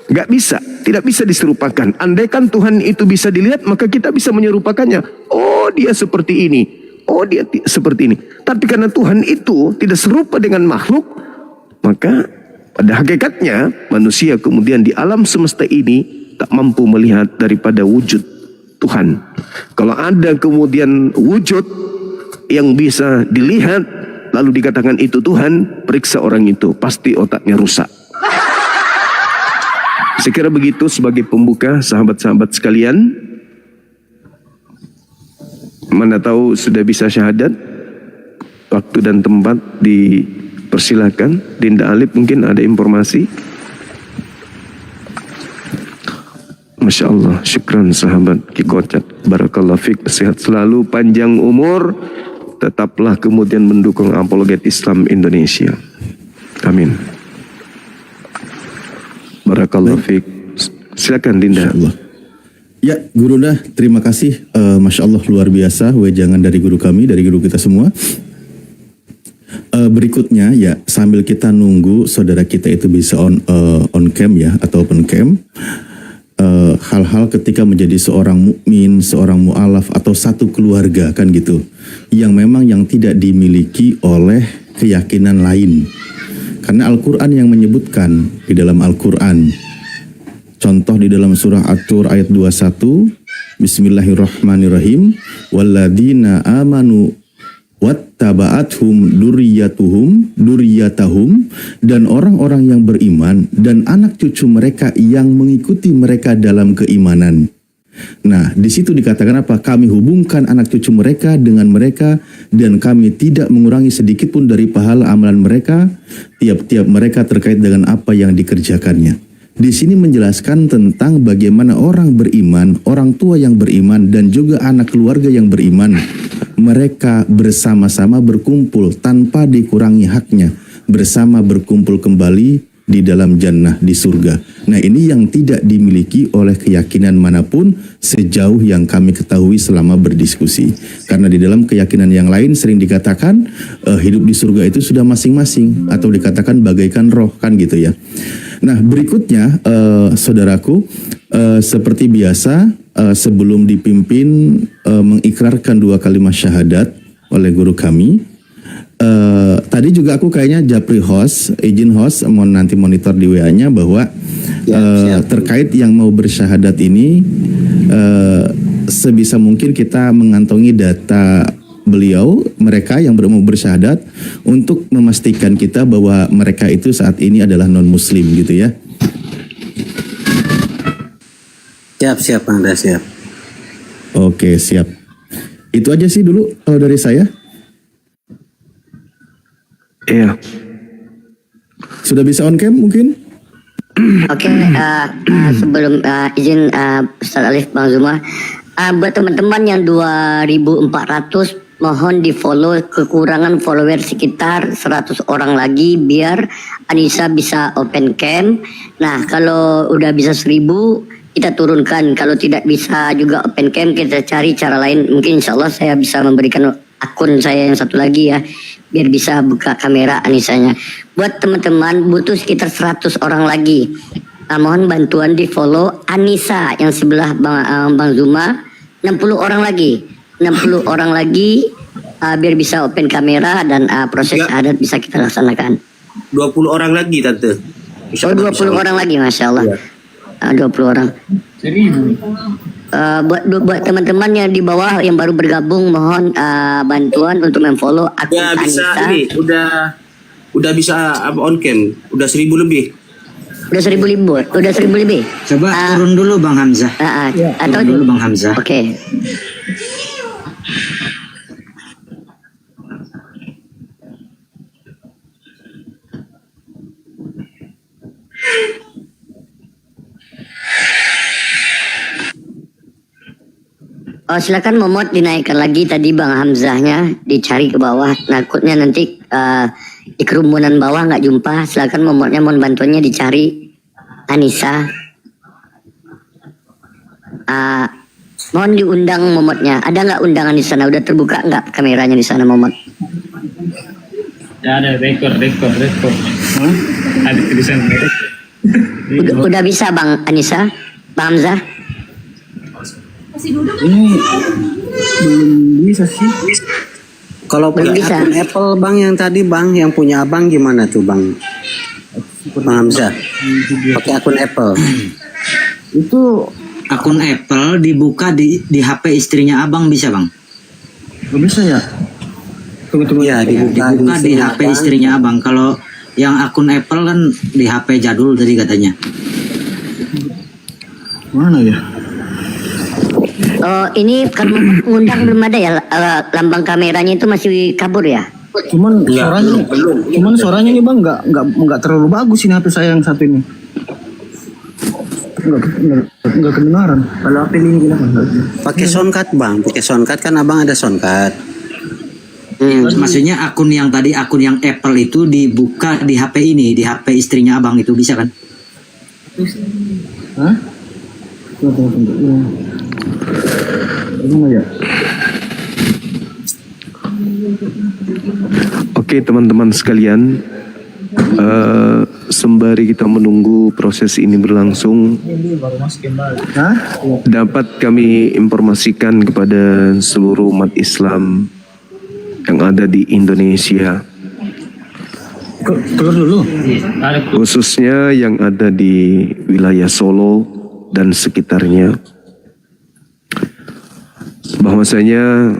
Gak bisa, tidak bisa diserupakan. Andaikan Tuhan itu bisa dilihat, maka kita bisa menyerupakannya. Oh, dia seperti ini. Oh, dia seperti ini. Tapi karena Tuhan itu tidak serupa dengan makhluk, maka pada hakikatnya manusia kemudian di alam semesta ini tak mampu melihat daripada wujud Tuhan. Kalau ada kemudian wujud yang bisa dilihat, lalu dikatakan itu Tuhan, periksa orang itu, pasti otaknya rusak. Saya kira begitu sebagai pembuka, sahabat-sahabat sekalian. Mana tahu sudah bisa syahadat, waktu dan tempat dipersilakan. Dinda Alif mungkin ada informasi. Masya Allah, syukran sahabat Kikocat. Barakallah fiqh, sehat selalu, panjang umur, tetaplah kemudian mendukung apologet Islam Indonesia. Amin. Barakallah fiqh. Silakan Dinda. Ya, Guru Dah, terima kasih. Masya Allah, luar biasa wejangan dari guru kami, dari guru kita semua. Berikutnya ya, sambil kita nunggu saudara kita itu bisa on cam ya, atau open cam. Hal-hal ketika menjadi seorang mukmin, seorang mu'alaf atau satu keluarga kan gitu, yang memang yang tidak dimiliki oleh keyakinan lain. Karena Al-Quran yang menyebutkan di dalam Al-Quran, contoh di dalam surah At-Tur ayat 21, Bismillahirrahmanirrahim, walladzina amanu wattaba'athum duriyatahum, dan orang-orang yang beriman dan anak cucu mereka yang mengikuti mereka dalam keimanan. Nah, di situ dikatakan apa? Kami hubungkan anak cucu mereka dengan mereka dan kami tidak mengurangi sedikit pun dari pahala amalan mereka tiap-tiap mereka terkait dengan apa yang dikerjakannya. Di sini menjelaskan tentang bagaimana orang beriman, orang tua yang beriman dan juga anak keluarga yang beriman, mereka bersama-sama berkumpul tanpa dikurangi haknya, bersama berkumpul kembali di dalam jannah, di surga. Nah, ini yang tidak dimiliki oleh keyakinan manapun sejauh yang kami ketahui selama berdiskusi. Karena di dalam keyakinan yang lain sering dikatakan hidup di surga itu sudah masing-masing, atau dikatakan bagaikan roh kan gitu ya. Nah, berikutnya saudaraku, seperti biasa sebelum dipimpin mengikrarkan 2 kalimat syahadat oleh guru kami, tadi juga aku kayaknya japri host, izin host, mau nanti monitor di WA-nya bahwa terkait yang mau bersyahadat ini, sebisa mungkin kita mengantongi data beliau, mereka yang mau bersyahadat, untuk memastikan kita bahwa mereka itu saat ini adalah non-muslim gitu ya. Siap, Anda siap. Oke, siap. Itu aja sih dulu kalau dari saya. Iya. Sudah bisa on cam mungkin? Oke, sebelum izin Ustaz Alif, Bang Zuma, buat teman-teman yang 2400, mohon di follow, kekurangan follower sekitar 100 orang lagi biar Anissa bisa open cam. Nah, kalau udah bisa 1000 kita turunkan, kalau tidak bisa juga open cam kita cari cara lain. Mungkin insya Allah saya bisa memberikan akun saya yang satu lagi ya, biar bisa buka kamera Anissanya. Buat teman-teman butuh sekitar 100 orang lagi. Mohon bantuan di follow Anissa yang sebelah Bang Zuma, 60 orang lagi. 60 orang lagi biar bisa open kamera dan proses adat bisa kita laksanakan. 20 orang lagi Tante. Oh, 20 orang lagi, Masya Allah. 20 orang. Buat teman-teman yang di bawah yang baru bergabung, mohon bantuan untuk memfollow akun bisa Anissa. ini, udah bisa on cam, udah 1000 lebih. Udah 1000 lebih. Coba turun dulu Bang Hamzah. Atau turun dulu Bang Hamzah. Oke. Oh, silakan Momot dinaikkan lagi tadi Bang Hamzahnya, dicari ke bawah. Takutnya nanti di kerumunan bawah nggak jumpa. Silakan Momotnya, mohon bantuannya dicari Anissa. Mohon diundang Momotnya. Ada nggak undangan di sana? Udah terbuka nggak kameranya di sana Momot? Ya, ada rekor. Ada tulisan rekor. Udah bisa Bang Anissa, Bang Hamzah? Ini belum bisa sih. Kalau Belum pakai bisa. akun Apple Bang yang tadi Bang, yang punya Abang gimana tuh Bang? Bang Hamzah. Pakai akun Apple. Itu akun Apple dibuka di HP istrinya Abang bisa Bang? Gak bisa ya? Tunggu. Ya, dibuka di HP istrinya Abang. Kalau yang akun Apple kan di HP jadul tadi katanya. Mana ya? Oh, ini kan ngundang belum ada ya, lambang kameranya itu masih kabur ya? Cuman suaranya nih bang nggak terlalu bagus ini HP saya yang satu ini. Nggak kedengaran. Kalau HP ini gimana? Pakai soundcard bang, pakai soundcard kan abang ada soundcard. Maksudnya akun yang Apple itu dibuka di HP ini, di HP istrinya abang itu bisa kan? Hah? Gimana ya? Oke teman-teman sekalian, sembari kita menunggu proses ini berlangsung, dapat kami informasikan kepada seluruh umat Islam yang ada di Indonesia, khususnya yang ada di wilayah Solo dan sekitarnya, bahwasanya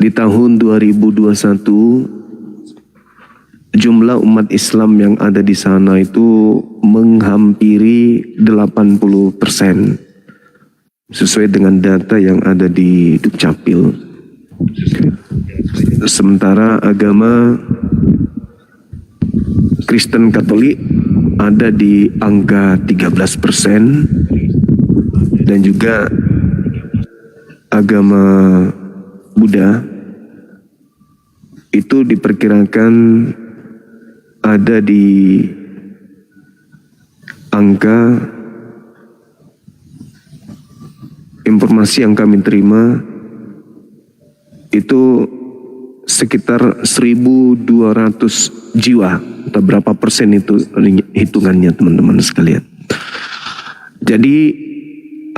di tahun 2021 jumlah umat Islam yang ada di sana itu menghampiri 80% sesuai dengan data yang ada di Dukcapil. Sementara agama Kristen Katolik ada di angka 13% dan juga agama Buddha itu diperkirakan ada di angka, informasi yang kami terima itu sekitar 1.200 jiwa atau berapa persen itu hitungannya teman-teman sekalian. Jadi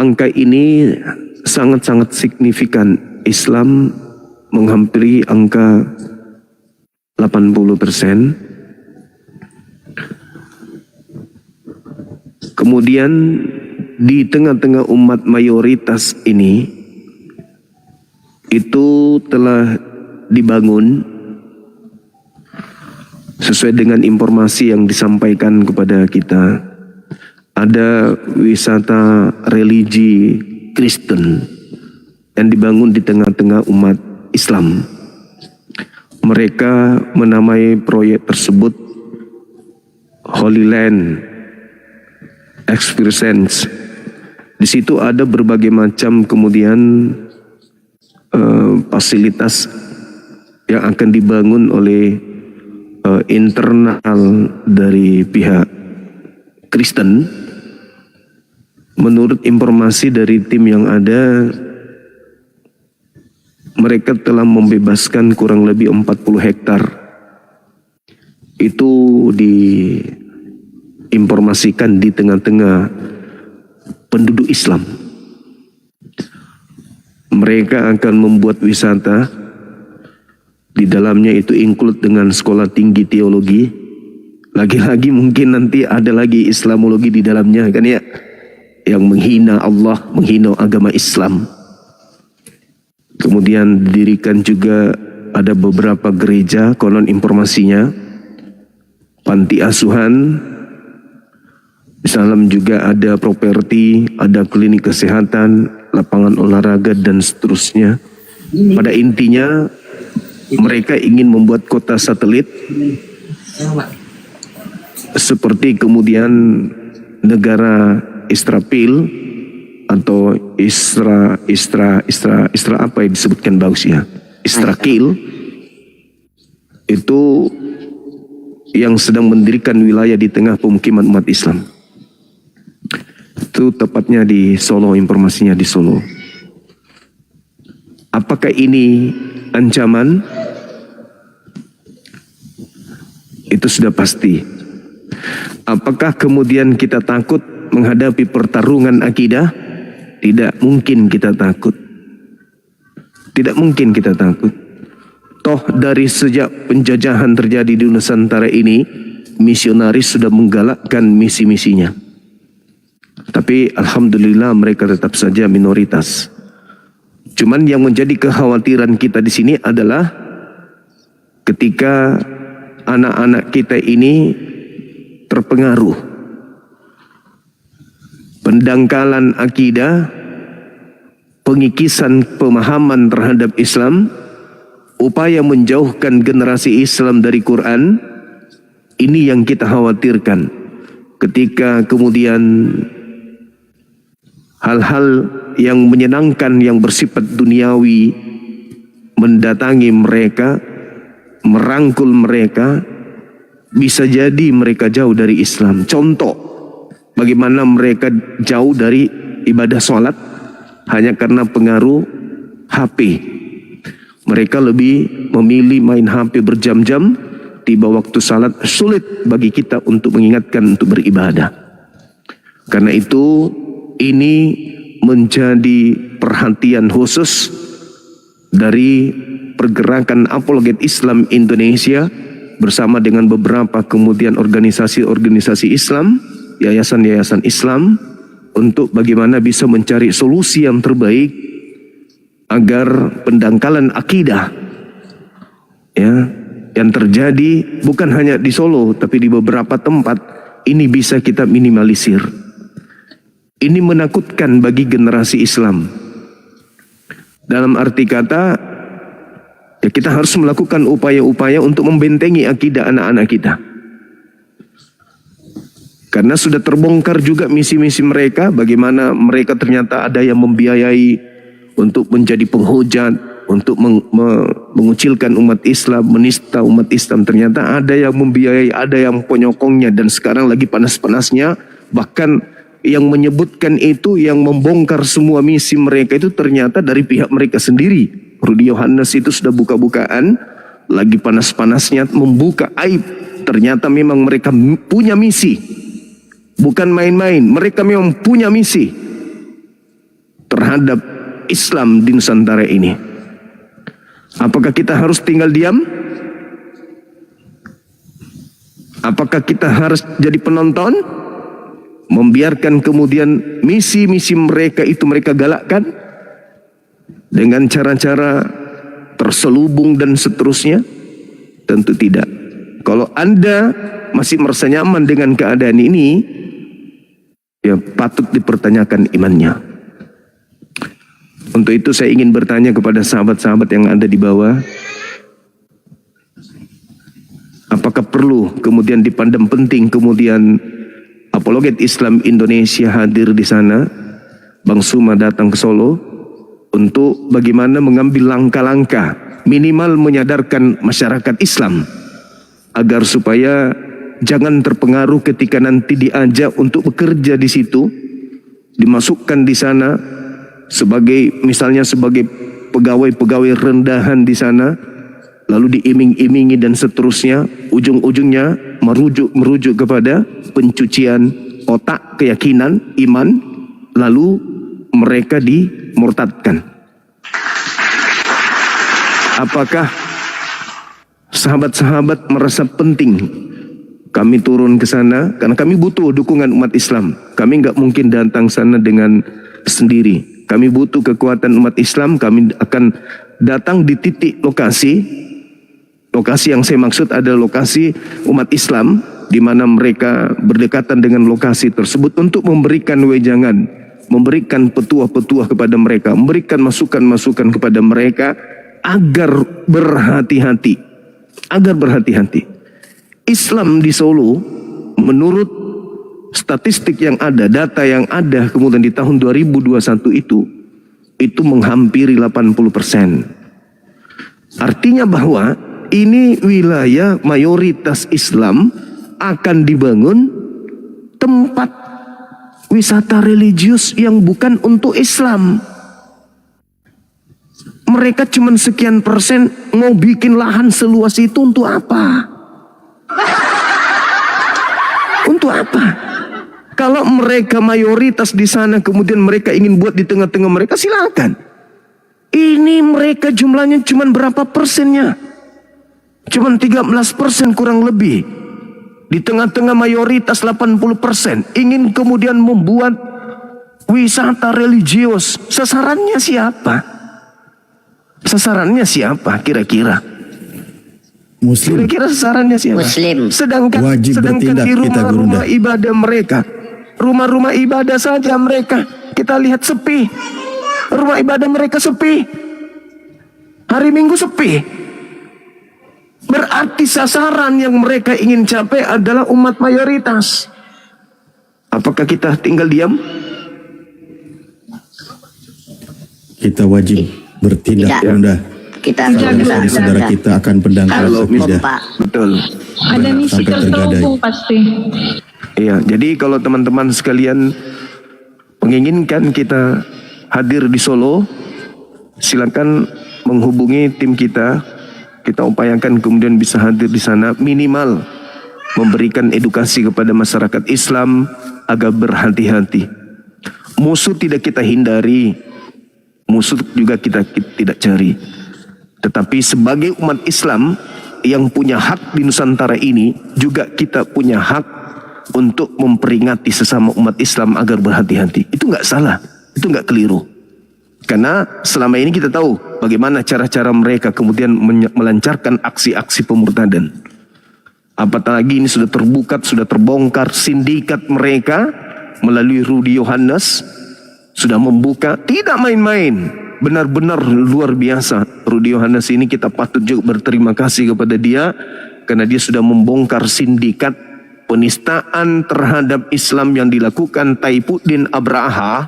angka ini sangat-sangat signifikan. Islam menghampiri angka 80%. Kemudian di tengah-tengah umat mayoritas ini itu telah dibangun sesuai dengan informasi yang disampaikan kepada kita. Ada wisata religi Kristen yang dibangun di tengah-tengah umat Islam. Mereka menamai proyek tersebut Holy Land Experience. Di situ ada berbagai macam kemudian fasilitas yang akan dibangun oleh internal dari pihak Kristen. Menurut informasi dari tim yang ada, mereka telah membebaskan kurang lebih 40 hektar. Itu diinformasikan di tengah-tengah penduduk Islam. Mereka akan membuat wisata, di dalamnya itu include dengan sekolah tinggi teologi. Lagi-lagi mungkin nanti ada lagi Islamologi di dalamnya kan ya, yang menghina Allah, menghina agama Islam. Kemudian didirikan juga ada beberapa gereja, konon informasinya, panti asuhan, di dalam juga ada properti, ada klinik kesehatan, lapangan olahraga dan seterusnya. Pada intinya mereka ingin membuat kota satelit seperti kemudian negara Israfil atau Isra apa yang disebutkan bagus ya, Istrakil, itu yang sedang mendirikan wilayah di tengah pemukiman umat Islam. Itu tepatnya di Solo, informasinya di Solo. Apakah ini ancaman? Itu sudah pasti. Apakah kemudian kita takut menghadapi pertarungan akidah? Tidak mungkin kita takut. Tidak mungkin kita takut. Toh dari sejak penjajahan terjadi di Nusantara ini, misionaris sudah menggalakkan misi-misinya. Tapi alhamdulillah mereka tetap saja minoritas. Cuman yang menjadi kekhawatiran kita di sini adalah ketika anak-anak kita ini terpengaruh pendangkalan akidah, pengikisan pemahaman terhadap Islam, upaya menjauhkan generasi Islam dari Quran. Ini yang kita khawatirkan ketika kemudian hal-hal yang menyenangkan yang bersifat duniawi mendatangi mereka, merangkul mereka, bisa jadi mereka jauh dari Islam. Contoh, bagaimana mereka jauh dari ibadah sholat hanya karena pengaruh HP. Mereka lebih memilih main HP berjam-jam, tiba waktu salat sulit bagi kita untuk mengingatkan untuk beribadah. Karena itu ini menjadi perhatian khusus dari pergerakan apologet Islam Indonesia bersama dengan beberapa kemudian organisasi-organisasi Islam, yayasan-yayasan Islam, untuk bagaimana bisa mencari solusi yang terbaik agar pendangkalan akidah ya yang terjadi bukan hanya di Solo tapi di beberapa tempat ini bisa kita minimalisir. Ini menakutkan bagi generasi Islam. Dalam arti kata, ya kita harus melakukan upaya-upaya untuk membentengi akidah anak-anak kita. Karena sudah terbongkar juga misi-misi mereka, bagaimana mereka ternyata ada yang membiayai untuk menjadi penghujat, untuk mengucilkan umat Islam, menista umat Islam. Ternyata ada yang membiayai, ada yang penyokongnya, dan sekarang lagi panas-panasnya, bahkan yang menyebutkan itu, yang membongkar semua misi mereka itu ternyata dari pihak mereka sendiri. Rudi Yohanes itu sudah buka-bukaan, lagi panas-panasnya membuka aib. Ternyata memang mereka punya misi, bukan main-main. Mereka memang punya misi terhadap Islam di Nusantara ini. Apakah kita harus tinggal diam? Apakah kita harus jadi penonton? Membiarkan kemudian misi-misi mereka itu mereka galakkan dengan cara-cara terselubung dan seterusnya? Tentu tidak. Kalau Anda masih merasa nyaman dengan keadaan ini, ya patut dipertanyakan imannya. Untuk itu saya ingin bertanya kepada sahabat-sahabat yang ada di bawah, apakah perlu kemudian dipandang penting kemudian apologet Islam Indonesia hadir di sana, Bang Suma datang ke Solo untuk bagaimana mengambil langkah-langkah minimal menyadarkan masyarakat Islam agar supaya jangan terpengaruh ketika nanti diajak untuk bekerja di situ, dimasukkan di sana sebagai misalnya sebagai pegawai-pegawai rendahan di sana, lalu diiming-imingi dan seterusnya, ujung-ujungnya merujuk kepada pencucian otak, keyakinan, iman, lalu mereka dimurtadkan. Apakah sahabat-sahabat merasa penting kami turun ke sana? Karena kami butuh dukungan umat Islam. Kami nggak mungkin datang sana dengan sendiri. Kami butuh kekuatan umat Islam. Kami akan datang di titik lokasi. Lokasi yang saya maksud adalah lokasi umat Islam, di mana mereka berdekatan dengan lokasi tersebut untuk memberikan wejangan, memberikan petuah-petuah kepada mereka, memberikan masukan-masukan kepada mereka agar berhati-hati. Agar berhati-hati. Islam di Solo menurut statistik yang ada, data yang ada kemudian di tahun 2021 itu menghampiri 80%. Artinya bahwa ini wilayah mayoritas Islam akan dibangun tempat wisata religius yang bukan untuk Islam. Mereka cuma sekian persen, mau bikin lahan seluas itu untuk apa? Untuk apa? Kalau mereka mayoritas di sana kemudian mereka ingin buat di tengah-tengah mereka, silakan. Ini mereka jumlahnya cuma berapa persennya? Cuma 13% kurang lebih. Di tengah-tengah mayoritas 80%. Ingin kemudian membuat wisata religius. Sasarannya siapa? Sasarannya siapa kira-kira? Muslim. Kira-kira sasarannya siapa? Muslim. Sedangkan Wajib bertindak di kita rumah-rumah ibadah mereka, rumah-rumah ibadah saja mereka kita lihat sepi. Rumah ibadah mereka sepi. Hari Minggu sepi. Berarti sasaran yang mereka ingin capai adalah umat mayoritas. Apakah kita tinggal diam? Kita wajib bertindak, Tidak. Bunda. Kita Saudara kita akan pedang Kalau tidak. betul. Ada misi Sampai terselubung pasti. Iya, jadi kalau teman-teman sekalian menginginkan kita hadir di Solo, silakan menghubungi tim kita. Kita upayakan kemudian bisa hadir di sana, minimal memberikan edukasi kepada masyarakat Islam agar berhati-hati. Musuh tidak kita hindari, musuh juga kita tidak cari. Tetapi sebagai umat Islam yang punya hak di Nusantara ini, juga kita punya hak untuk memperingati sesama umat Islam agar berhati-hati. Itu nggak salah, itu nggak keliru. Karena selama ini kita tahu bagaimana cara-cara mereka kemudian melancarkan aksi-aksi pemurtadan. Apalagi ini sudah terbuka, sudah terbongkar sindikat mereka melalui Rudy Yohannes sudah membuka, tidak main-main. Benar-benar luar biasa. Rudy Yohannes ini kita patut juga berterima kasih kepada dia karena dia sudah membongkar sindikat penistaan terhadap Islam yang dilakukan Taipuddin Abraha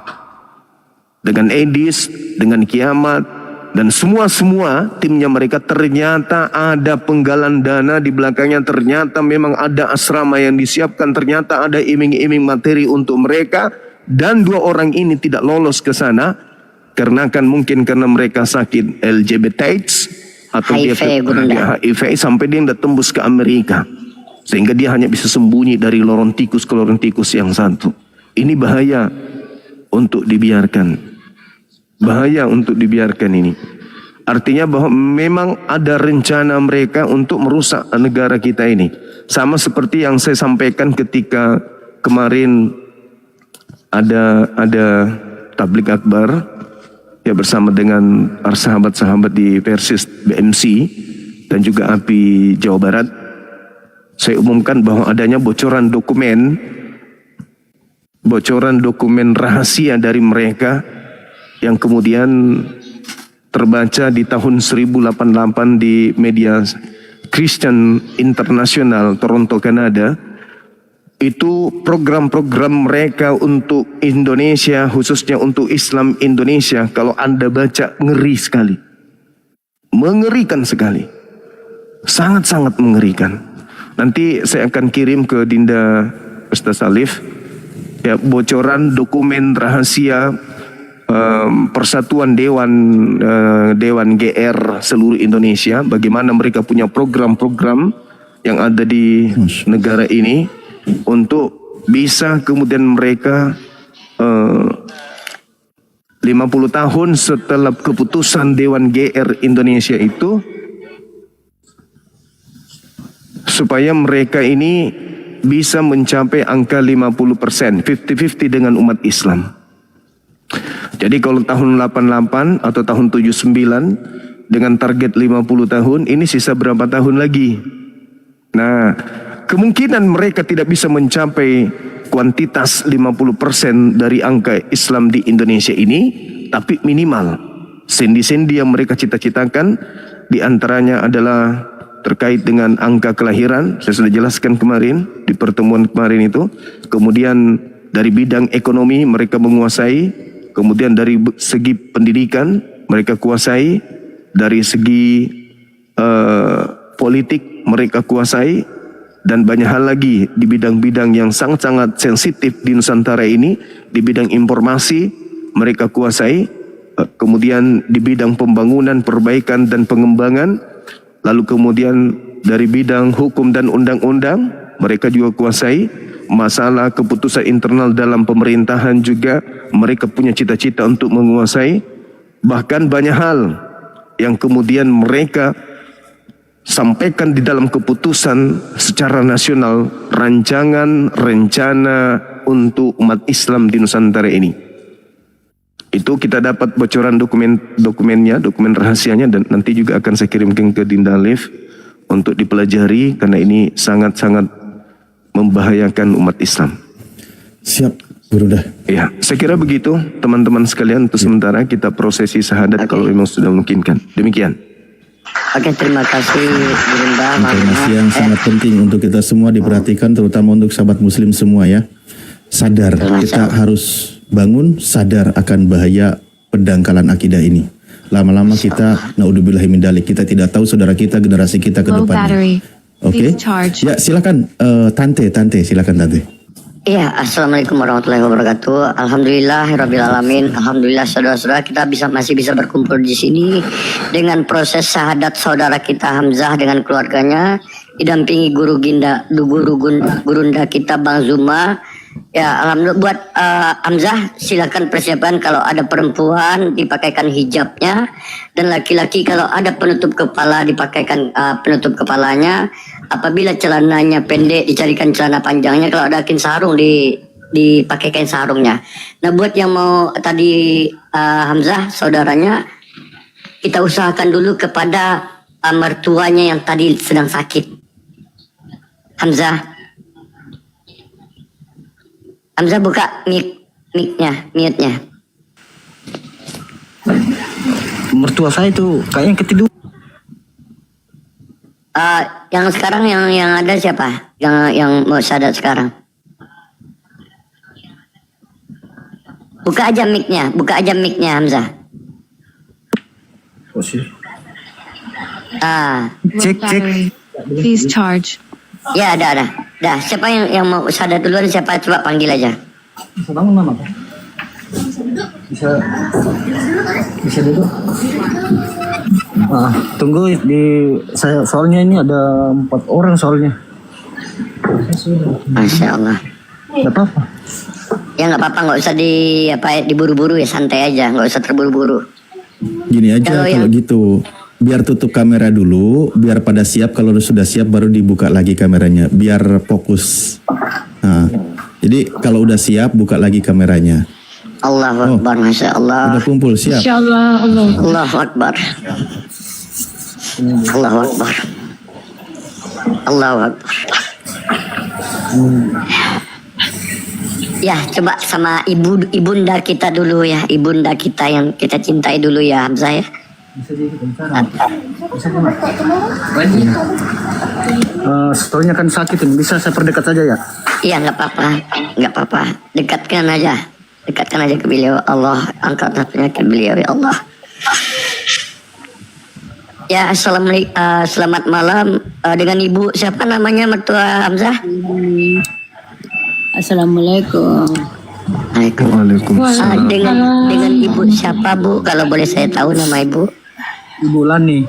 dengan Edis, dengan Kiamat, dan semua timnya mereka. Ternyata ada penggalan dana di belakangnya, ternyata memang ada asrama yang disiapkan, ternyata ada iming-iming materi untuk mereka, dan 2 orang ini tidak lolos ke sana karena karena mereka sakit LGBT atau dia HIV sampai dia tidak tembus ke Amerika, sehingga dia hanya bisa sembunyi dari lorong tikus ke lorong tikus yang satu. Ini bahaya untuk dibiarkan. Bahaya untuk dibiarkan ini. Artinya bahwa memang ada rencana mereka untuk merusak negara kita ini. Sama seperti yang saya sampaikan ketika kemarin ada tablik akbar ya bersama dengan sahabat-sahabat di Persis BMC dan juga API Jawa Barat. Saya umumkan bahwa adanya bocoran dokumen rahasia dari mereka yang kemudian terbaca di tahun 1088 di media Christian International Toronto, Kanada. Itu program-program mereka untuk Indonesia, khususnya untuk Islam Indonesia. Kalau Anda baca, ngeri sekali. Mengerikan sekali. Sangat-sangat mengerikan. Nanti saya akan kirim ke Dinda Ustaz Alif ya, bocoran dokumen rahasia Persatuan Dewan GR seluruh Indonesia, bagaimana mereka punya program-program yang ada di negara ini untuk bisa kemudian mereka 50 tahun setelah keputusan Dewan GR Indonesia itu, supaya mereka ini bisa mencapai angka 50%, 50-50 dengan umat Islam. Jadi kalau tahun 88 atau tahun 79 dengan target 50 tahun, ini sisa berapa tahun lagi? Nah, kemungkinan mereka tidak bisa mencapai kuantitas 50% dari angka Islam di Indonesia ini, tapi minimal sendi-sendi yang mereka cita-citakan diantaranya adalah terkait dengan angka kelahiran. Saya sudah jelaskan kemarin di pertemuan kemarin itu. Kemudian dari bidang ekonomi mereka menguasai. Kemudian dari segi pendidikan mereka kuasai, dari segi politik mereka kuasai, dan banyak hal lagi di bidang-bidang yang sangat-sangat sensitif di Nusantara ini. Di bidang informasi mereka kuasai, kemudian di bidang pembangunan, perbaikan dan pengembangan, lalu kemudian dari bidang hukum dan undang-undang mereka juga kuasai. Masalah keputusan internal dalam pemerintahan juga mereka punya cita-cita untuk menguasai. Bahkan banyak hal yang kemudian mereka sampaikan di dalam keputusan secara nasional, rancangan rencana untuk umat Islam di Nusantara ini. Itu kita dapat bocoran dokumen rahasianya, dan nanti juga akan saya kirimkan ke Dinda Alif untuk dipelajari karena ini sangat-sangat membahayakan umat Islam. Siap, Guru dah. Ya, saya kira begitu teman-teman sekalian. Untuk sementara kita prosesi syahadat kalau memang sudah memungkinkan. Demikian. Oke, terima kasih Bunda. Informasi yang sangat penting untuk kita semua diperhatikan, terutama untuk sahabat muslim semua ya. Sadar, kita harus bangun sadar akan bahaya pendangkalan akidah ini. Lama-lama kita, naudzubillahi min dzalik, kita tidak tahu saudara kita, generasi kita ke depannya. Oke. Ya, silakan Tante, silakan Tante. Iya, assalamualaikum warahmatullahi wabarakatuh. Alhamdulillahirabbil alamin. Alhamdulillah saudara-saudara kita masih bisa berkumpul di sini dengan proses syahadat saudara kita Hamzah dengan keluarganya, didampingi gurunda kita Bang Zuma. Ya, alhamdulillah buat Hamzah silakan persiapan kalau ada perempuan dipakaikan hijabnya, dan laki-laki kalau ada penutup kepala dipakaikan penutup kepalanya. Apabila celananya pendek dicarikan celana panjangnya, kalau ada kain sarung dipakaikan sarungnya. Nah, buat yang mau tadi Hamzah saudaranya, kita usahakan dulu kepada mertuanya yang tadi sedang sakit. Hamzah buka mute-nya. Mertua saya itu kayaknya ketidur. Yang sekarang yang ada siapa? Yang mau syahadat sekarang? Buka aja mic-nya Hamzah. Cek. Please charge. Ya, ada. Dah, siapa yang mau syahadat duluan, siapa coba panggil aja. Bisa bangun Mama? Bisa duduk. Tunggu saya soalnya ini ada 4 orang soalnya. Masya Allah. Gak apa-apa. Ya nggak apa-apa, nggak usah diburu-buru ya, santai aja, nggak usah terburu-buru. Gini aja kalau gitu. Biar tutup kamera dulu, biar pada siap, kalau sudah siap baru dibuka lagi kameranya, biar fokus. Nah, jadi kalau udah siap buka lagi kameranya. Allahu Akbar, Masya Allah. Udah kumpul, siap. Insya Allah. Allahu Akbar. Allahu Akbar. Allahu Akbar. Ya, coba sama ibunda kita dulu ya, ibunda kita yang kita cintai dulu ya Hamzah ya. Soalnya kan sakit ini, bisa saya perdekat saja ya? Iya, nggak apa-apa, dekatkan aja ke beliau. Allah angkat penyakit beliau ya Allah. Ya, assalamualaikum, selamat malam dengan ibu siapa namanya mertua Hamzah? Assalamualaikum. Waalaikumsalam. Dengan ibu siapa Bu? Kalau boleh saya tahu nama ibu? Ibu Lani.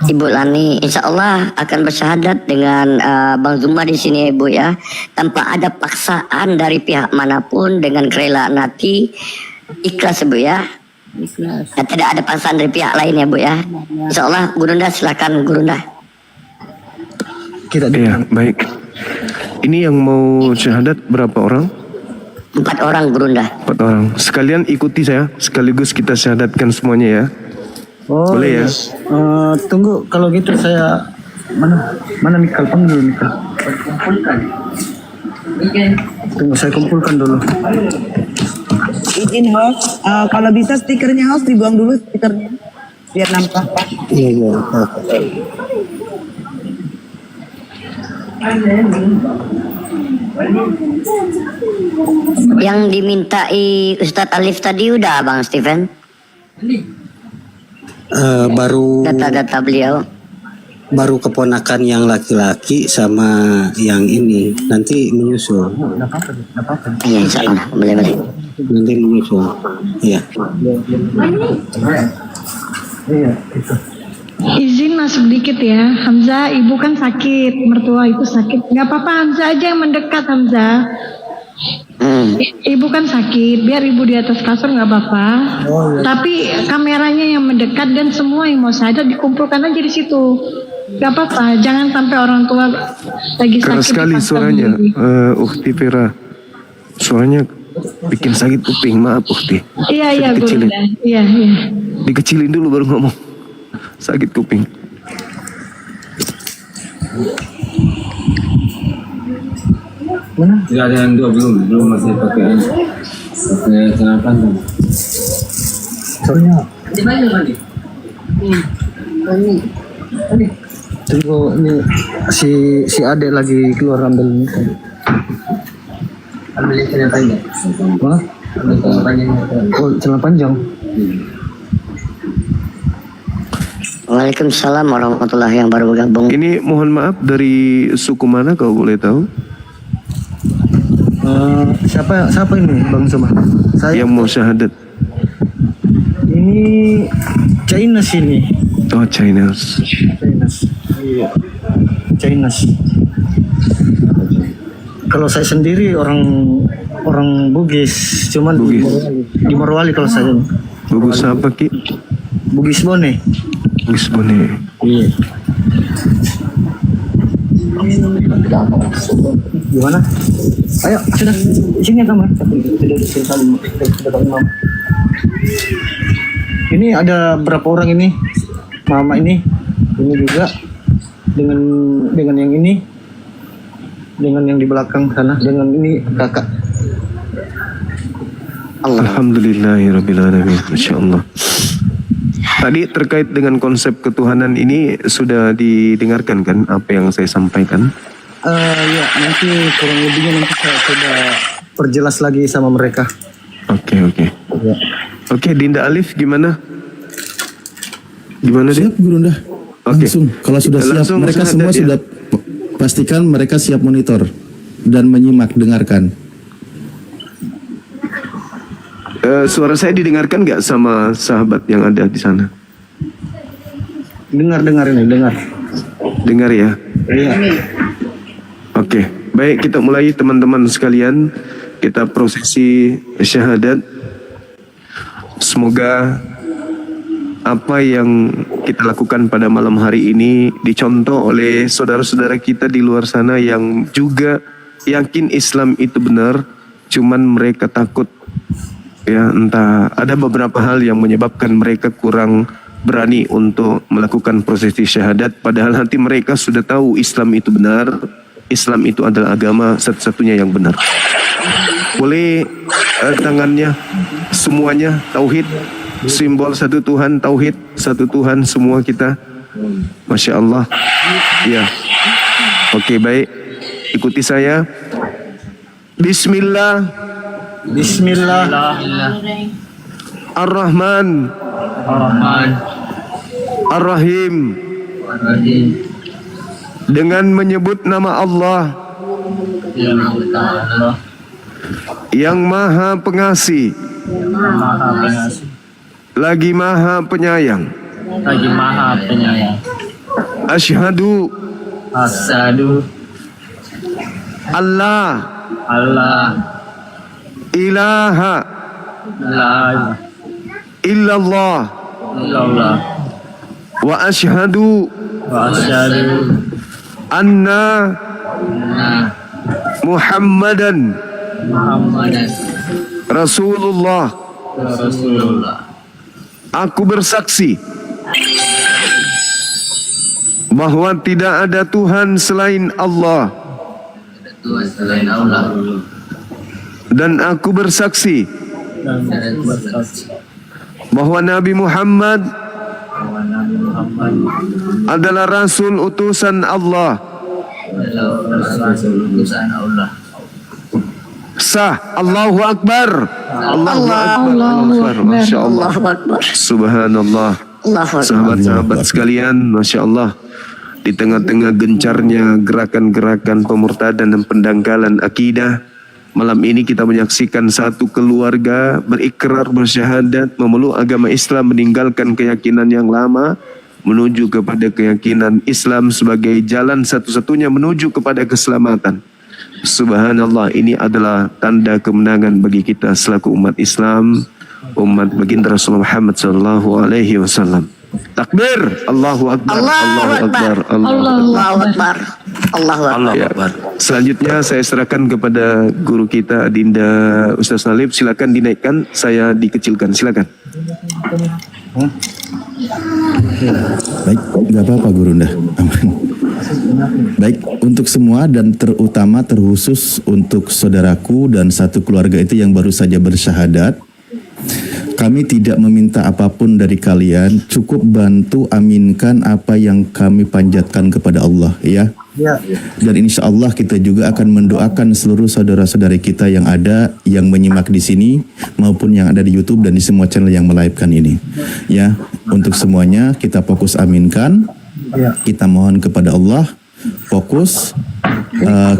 Ibu Lani, insya Allah akan bersyahadat dengan Bang Zuma di sini Ibu ya, tanpa ada paksaan dari pihak manapun, dengan kerelaan hati, ikhlas Ibu ya. Ikhlas. Nah, tidak ada paksaan dari pihak lain ya Bu ya. Insya Allah Gurunda silakan Gurunda. Iya, baik. Ini yang mau syahadat berapa orang? 4 orang Gurunda. 4 orang. Sekalian ikuti saya, sekaligus kita syahadatkan semuanya ya. Oh, boleh ya? Tunggu, kalau gitu saya mana Nikal, panggil Nikal. Tunggu saya kumpulkan dulu. Izin host, kalau bisa stikernya host dibuang dulu stikernya biar nampak. Iya. Yang dimintai Ustadz Alif tadi udah Bang Steven? Baru data-data beliau. Baru keponakan yang laki-laki sama yang ini nanti menyusul. Iya, insya Allah boleh. Nanti menyusul. Iya. Iya, itu. Izin masuk dikit ya, Hamzah, ibu kan sakit, mertua itu sakit. Nggak apa-apa, Hamzah aja yang mendekat Hamzah. Ibu kan sakit, biar ibu di atas kasur nggak apa-apa. Tapi kameranya yang mendekat dan semua yang mau syahadat dikumpulkan aja di situ. Nggak apa-apa, jangan sampai orang tua lagi sakit. Keras sekali suaranya, Ukti Vera. Suaranya bikin sakit kuping, maaf Ukti. Iya, Guru. Iya. Dikecilin dulu baru ngomong. Sakit kuping. Mana? Tidak ada yang dua, belum masih pakai celana panjang. Soalnya tunggu ini si adek lagi keluar ambil ini. Ambil celana panjang. Mana? Ambil celana panjang. Oh, celana panjang. Waalaikumsalam warahmatullahi yang baru bergabung. Ini mohon maaf dari suku mana kalau boleh tahu? Siapa ini Bang Suma? Saya Yang mau syahadat. ini Chinese ini. Oh, Chinese. Iya. Chinese. Kalau saya sendiri orang Bugis, cuman Bugis. di Morowali kalau saya. Bugis apa Ki? Bugis Bone. Bugis Bone. Iya. Gimana? Ayo, sudah sini kamu. Sudah. Ini ada berapa orang ini? Mama ini juga dengan yang ini, dengan yang di belakang sana, dengan ini kakak. Alhamdulillahirrabbilalamin. Masya Allah. Tadi terkait dengan konsep ketuhanan ini sudah didengarkan kan apa yang saya sampaikan? Ya, nanti kurang lebihnya nanti saya coba perjelas lagi sama mereka. Oke. Ya. Oke, Dinda Alif gimana? Gimana Siap Din? Gurunda. Oke. Langsung. Kalau sudah siap, Langsung mereka syahadat, semua ya. sudah pastikan mereka siap monitor dan menyimak, dengarkan. Suara saya didengarkan nggak sama sahabat yang ada di sana? Dengar ini, dengar. Dengar ya? Iya. Oke, baik kita mulai teman-teman sekalian. Kita prosesi syahadat. Semoga apa yang kita lakukan pada malam hari ini dicontoh oleh saudara-saudara kita di luar sana yang juga yakin Islam itu benar, cuman mereka takut. Ya, entah ada beberapa hal yang menyebabkan mereka kurang berani untuk melakukan prosesi syahadat, padahal hati mereka sudah tahu Islam itu benar, Islam itu adalah agama satu-satunya yang benar. Boleh tangannya semuanya tauhid, simbol satu Tuhan, tauhid satu Tuhan semua kita. Masya Allah. Ya. Oke, baik. Ikuti saya. Bismillah. Ar-Rahman Ar-Rahim. Dengan menyebut nama Allah yang Maha Pengasih lagi Maha Penyayang. Asyhadu Allah ilaha illallah wa asyhadu anna Muhammadan Rasulullah. Aku bersaksi bahwa tidak ada Tuhan selain Allah. Dan aku bersaksi bahwa Nabi Muhammad adalah Rasul utusan Allah. Sah. Allahu Akbar. Allahu Akbar. Masya Allah. Subhanallah. Sahabat-sahabat sekalian, Masya Allah. Di tengah-tengah gencarnya gerakan-gerakan pemurtadan dan pendangkalan akidah, malam ini kita menyaksikan satu keluarga berikrar bersyahadat memeluk agama Islam, meninggalkan keyakinan yang lama menuju kepada keyakinan Islam sebagai jalan satu-satunya menuju kepada keselamatan. Subhanallah, ini adalah tanda kemenangan bagi kita selaku umat Islam, umat baginda Rasulullah Muhammad sallallahu alaihi wasallam. Takbir, Allahu Akbar, Allahu Akbar, Allahu Akbar, Allahu Akbar. Selanjutnya saya serahkan kepada guru kita Dinda Ustaz Nalib. Silakan dinaikkan, saya dikecilkan. Silakan. Baik, nggak apa-apa Gurunda, aman. Baik, untuk semua dan terutama terkhusus untuk saudaraku dan satu keluarga itu yang baru saja bersyahadat, kami tidak meminta apapun dari kalian, cukup bantu aminkan apa yang kami panjatkan kepada Allah, ya. Dan insya Allah kita juga akan mendoakan seluruh saudara-saudari kita yang ada, yang menyimak di sini maupun yang ada di YouTube dan di semua channel yang melive-kan ini. Ya, untuk semuanya kita fokus aminkan. Kita mohon kepada Allah, fokus.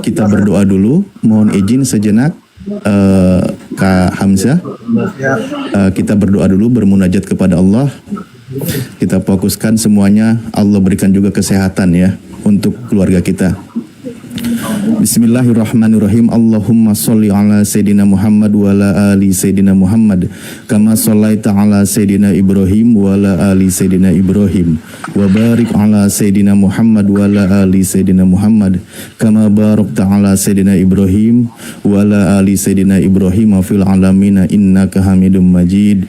Kita berdoa dulu. Mohon izin sejenak, Kak Hamzah. Kita berdoa dulu, bermunajat kepada Allah. Kita fokuskan semuanya. Allah berikan juga kesehatan ya untuk keluarga kita. Bismillahirrahmanirrahim. Allahumma sholli ala Sayyidina Muhammad wa ala ali Sayyidina Muhammad kama shollaita ala Sayyidina Ibrahim wa ala ali Sayyidina Ibrahim wa barik ala Sayyidina Muhammad wa ala ali Sayyidina Muhammad kama barakta ala Sayyidina Ibrahim wa ala ali Sayyidina Ibrahim fil alamina innaka Hamidum Majid.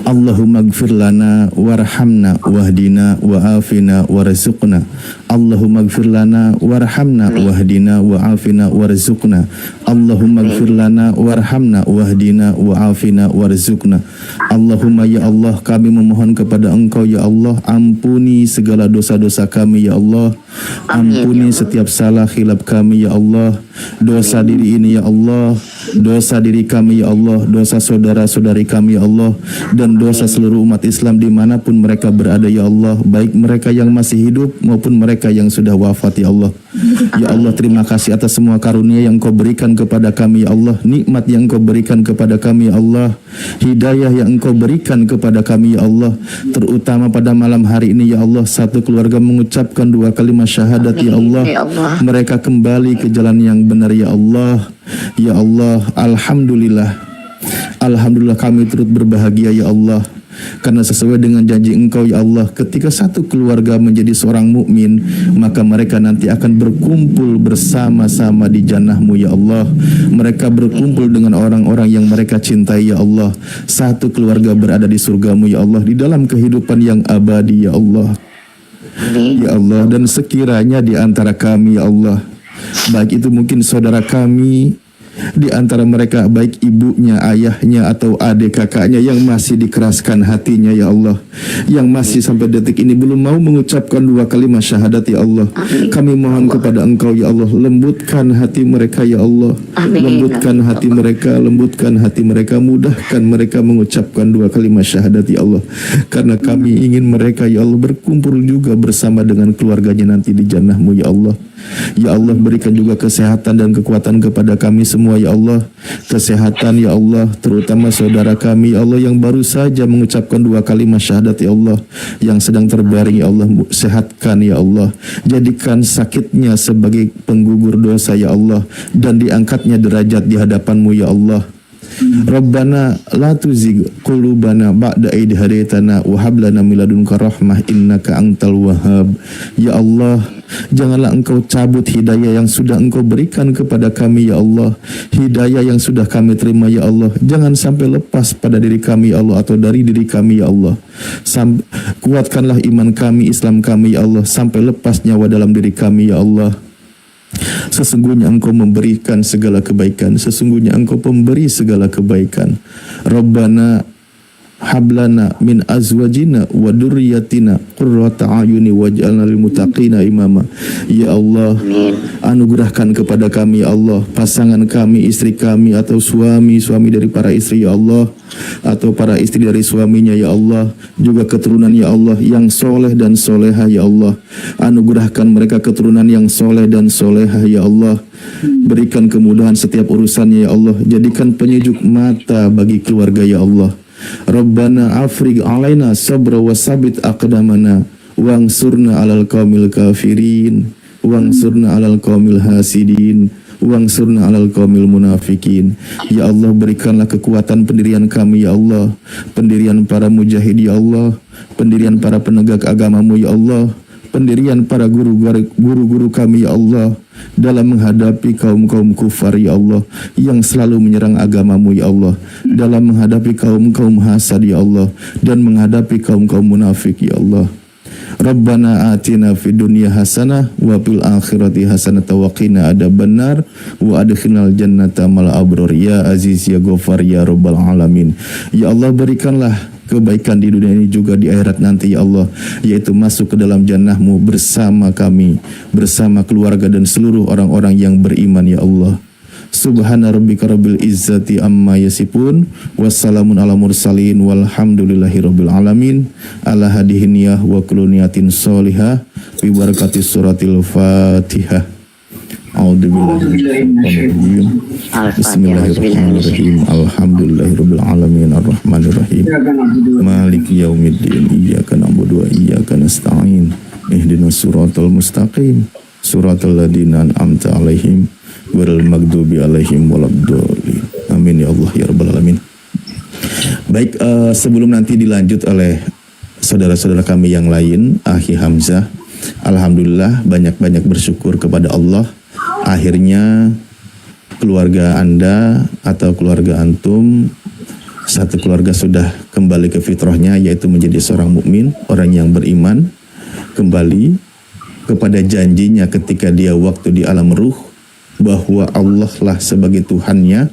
Allahumma gfir lana warhamna wahdina wa'afina warzuqna. Allahumma gfir lana warhamna wahdina wa'afina warzuqna. Allahumma gfir lana warhamna wahdina wa'afina warzuqna. Allahumma ya Allah, kami memohon kepada Engkau ya Allah, ampuni segala dosa-dosa kami ya Allah. Ampuni setiap salah khilaf kami ya Allah. Dosa diri ini ya Allah, dosa diri kami ya Allah, dosa saudara-saudari kami ya Allah, dan dosa seluruh umat Islam dimanapun mereka berada ya Allah, baik mereka yang masih hidup maupun mereka yang sudah wafat ya Allah. Ya Allah, terima kasih atas semua karunia yang Kau berikan kepada kami ya Allah, nikmat yang Kau berikan kepada kami ya Allah, hidayah yang Engkau berikan kepada kami ya Allah, terutama pada malam hari ini ya Allah, satu keluarga mengucapkan 2 kalimat syahadat ya Allah, mereka kembali ke jalan yang benar ya Allah. Ya Allah, alhamdulillah, alhamdulillah kami turut berbahagia ya Allah, karena sesuai dengan janji Engkau ya Allah, ketika satu keluarga menjadi seorang mukmin, maka mereka nanti akan berkumpul bersama-sama di jannah-Mu ya Allah. Mereka berkumpul dengan orang-orang yang mereka cintai ya Allah. Satu keluarga berada di surga-Mu ya Allah, di dalam kehidupan yang abadi ya Allah. Ya Allah, dan sekiranya di antara kami ya Allah, baik itu mungkin saudara kami, di antara mereka baik ibunya, ayahnya atau adik kakaknya yang masih dikeraskan hatinya ya Allah, yang masih sampai detik ini belum mau mengucapkan 2 kalimat syahadat ya Allah, kami mohon kepada Engkau ya Allah, lembutkan hati mereka ya Allah, lembutkan hati mereka, lembutkan hati mereka, mudahkan mereka mengucapkan 2 kalimat syahadat ya Allah, karena kami ingin mereka ya Allah berkumpul juga bersama dengan keluarganya nanti di jannah-Mu ya Allah. Ya Allah, berikan juga kesehatan dan kekuatan kepada kami semua ya Allah, kesehatan ya Allah, terutama saudara kami ya Allah yang baru saja mengucapkan 2 kalimat syahadat ya Allah, yang sedang terbaring ya Allah, sehatkan ya Allah, jadikan sakitnya sebagai penggugur dosa ya Allah, dan diangkatnya derajat di hadapan-Mu ya Allah. Rabbana la tuzigh qulubana ba'da idh hadaitana wa hab lana min ladunka rahmah innaka antal wahhab. Ya Allah, janganlah Engkau cabut hidayah yang sudah Engkau berikan kepada kami ya Allah, hidayah yang sudah kami terima ya Allah, jangan sampai lepas pada diri kami ya Allah, atau dari diri kami ya Allah. Kuatkanlah iman kami, Islam kami ya Allah, sampai lepas nyawa dalam diri kami ya Allah. Sesungguhnya Engkau memberikan segala kebaikan, sesungguhnya Engkau pemberi segala kebaikan. Rabbana hablana min azwajina wa durriyatina qurrata ayuni waj'alna lil muttaqina imama. Ya Allah, anugerahkan kepada kami ya Allah, pasangan kami, istri kami atau suami dari para istri ya Allah, atau para istri dari suaminya ya Allah, juga keturunan ya Allah yang soleh dan soleha ya Allah. Anugerahkan mereka keturunan yang soleh dan soleha ya Allah. Berikan kemudahan setiap urusannya ya Allah, jadikan penyejuk mata bagi keluarga ya Allah. Rabbana afriq alaina sabra wa sabit aqdamana wangsurna alal qaumil kafirin wangsurna alal qaumil hasidin wangsurna alal qaumil munafikin. Ya Allah, berikanlah kekuatan pendirian kami ya Allah, pendirian para mujahid ya Allah, pendirian para penegak agama-Mu ya Allah, pendirian para guru-guru kami ya Allah dalam menghadapi kaum-kaum kufar ya Allah yang selalu menyerang agamamu ya Allah, dalam menghadapi kaum-kaum hasad ya Allah, dan menghadapi kaum-kaum munafik ya Allah. Rabbana atina fid dunya hasanah wa fil akhirati hasanah wa qina adzabannar wa adkhilnal jannata mal abrar ya aziz ya ghafar ya rabbal alamin. Ya Allah, berikanlah kebaikan di dunia ini juga di akhirat nanti ya Allah, yaitu masuk ke dalam jannah-Mu bersama kami, bersama keluarga dan seluruh orang-orang yang beriman ya Allah. Subhana rabbika rabbil izzati amma yasifun, wassalamun ala mursalin, walhamdulillahi rabbil alamin. Ala hadihiniyah wa kuluniyatin solihah bi barakati suratil Fatihah. A'udzubillahi Bismillahirrahmanirrahim. Alhamdulillahi rabbil alamin arrahmanirrahim. Maliki yaumiddin. Iyyaka na'budu wa iyyaka nasta'in. Ihdinas siratal mustaqim. Siratal ladzina an'amta 'alaihim ghairil maghdubi 'alaihim waladdallin. Amin ya Allah ya rabbal alamin. Baik, sebelum nanti dilanjut oleh saudara-saudara kami yang lain, Akhi Hamzah, alhamdulillah banyak-banyak bersyukur kepada Allah. Akhirnya keluarga Anda atau keluarga antum, satu keluarga sudah kembali ke fitrahnya, yaitu menjadi seorang mukmin, orang yang beriman, kembali kepada janjinya ketika dia waktu di alam ruh, bahwa Allah lah sebagai Tuhannya.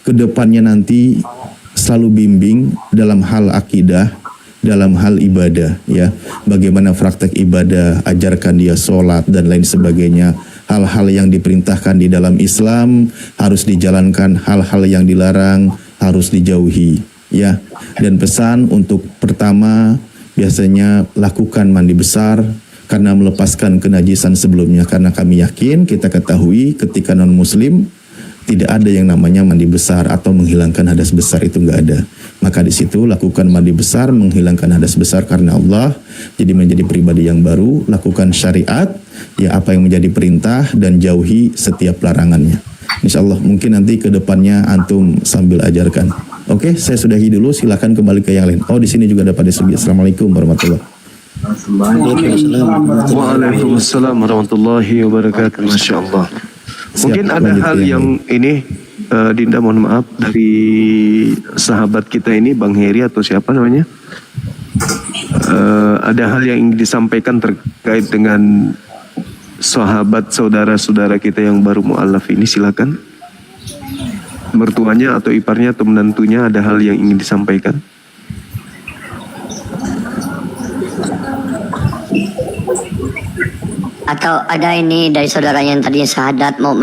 Kedepannya nanti selalu bimbing dalam hal akidah, dalam hal ibadah, ya, bagaimana praktek ibadah, ajarkan dia sholat dan lain sebagainya. Hal-hal yang diperintahkan di dalam Islam harus dijalankan, hal-hal yang dilarang harus dijauhi, ya. Dan pesan untuk pertama, biasanya lakukan mandi besar karena melepaskan kenajisan sebelumnya, karena kami yakin, kita ketahui ketika non muslim tidak ada yang namanya mandi besar atau menghilangkan hadas besar, itu nggak ada. Maka di situ lakukan mandi besar, menghilangkan hadas besar karena Allah, jadi menjadi pribadi yang baru, lakukan syariat, ya apa yang menjadi perintah dan jauhi setiap larangannya. Insya Allah mungkin nanti ke depannya antum sambil ajarkan. Oke, saya sudahi dulu, silakan kembali ke yang lain. Oh, di sini juga ada Pak Desugi. Assalamualaikum warahmatullahi wabarakatuh. Waalaikumsalam warahmatullahi wabarakatuh. Masya Allah. Mungkin ada hal yang ini, Dinda mohon maaf, dari sahabat kita ini, Bang Heri atau siapa namanya, ada hal yang ingin disampaikan terkait dengan sahabat saudara-saudara kita yang baru mu'alaf ini, silakan. Mertuanya atau iparnya atau menantunya ada hal yang ingin disampaikan. Atau ada ini dari saudara yang tadi syahadat mau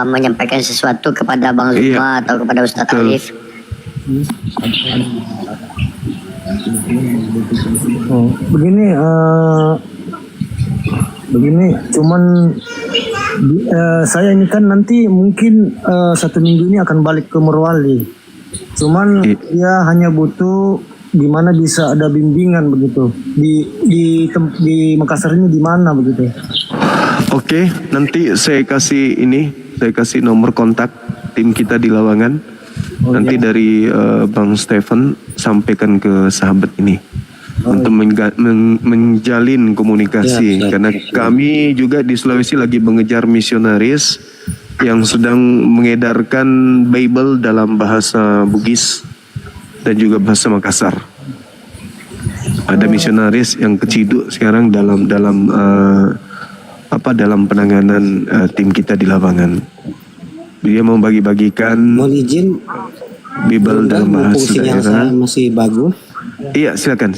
menyampaikan sesuatu kepada Bang Zuma atau kepada Ustadz Alif. Oh, begini, cuman saya ini kan nanti mungkin 1 minggu ini akan balik ke Morowali. Cuman ya hanya butuh gimana bisa ada bimbingan begitu di Makassar ini, di mana begitu. Oke, nanti saya kasih nomor kontak tim kita di Lawangan. Nanti dari Bang Stephen sampaikan ke sahabat ini untuk menjalin komunikasi, karena kami juga di Sulawesi lagi mengejar misionaris yang sedang mengedarkan Bible dalam bahasa Bugis dan juga bahasa Makassar. Ada misionaris yang keciduk sekarang dalam penanganan tim kita di lapangan. Dia mau bagi-bagikan. Mohon izin, Bible dalam bahasa daerah. Masih bagus. Iya, silakan.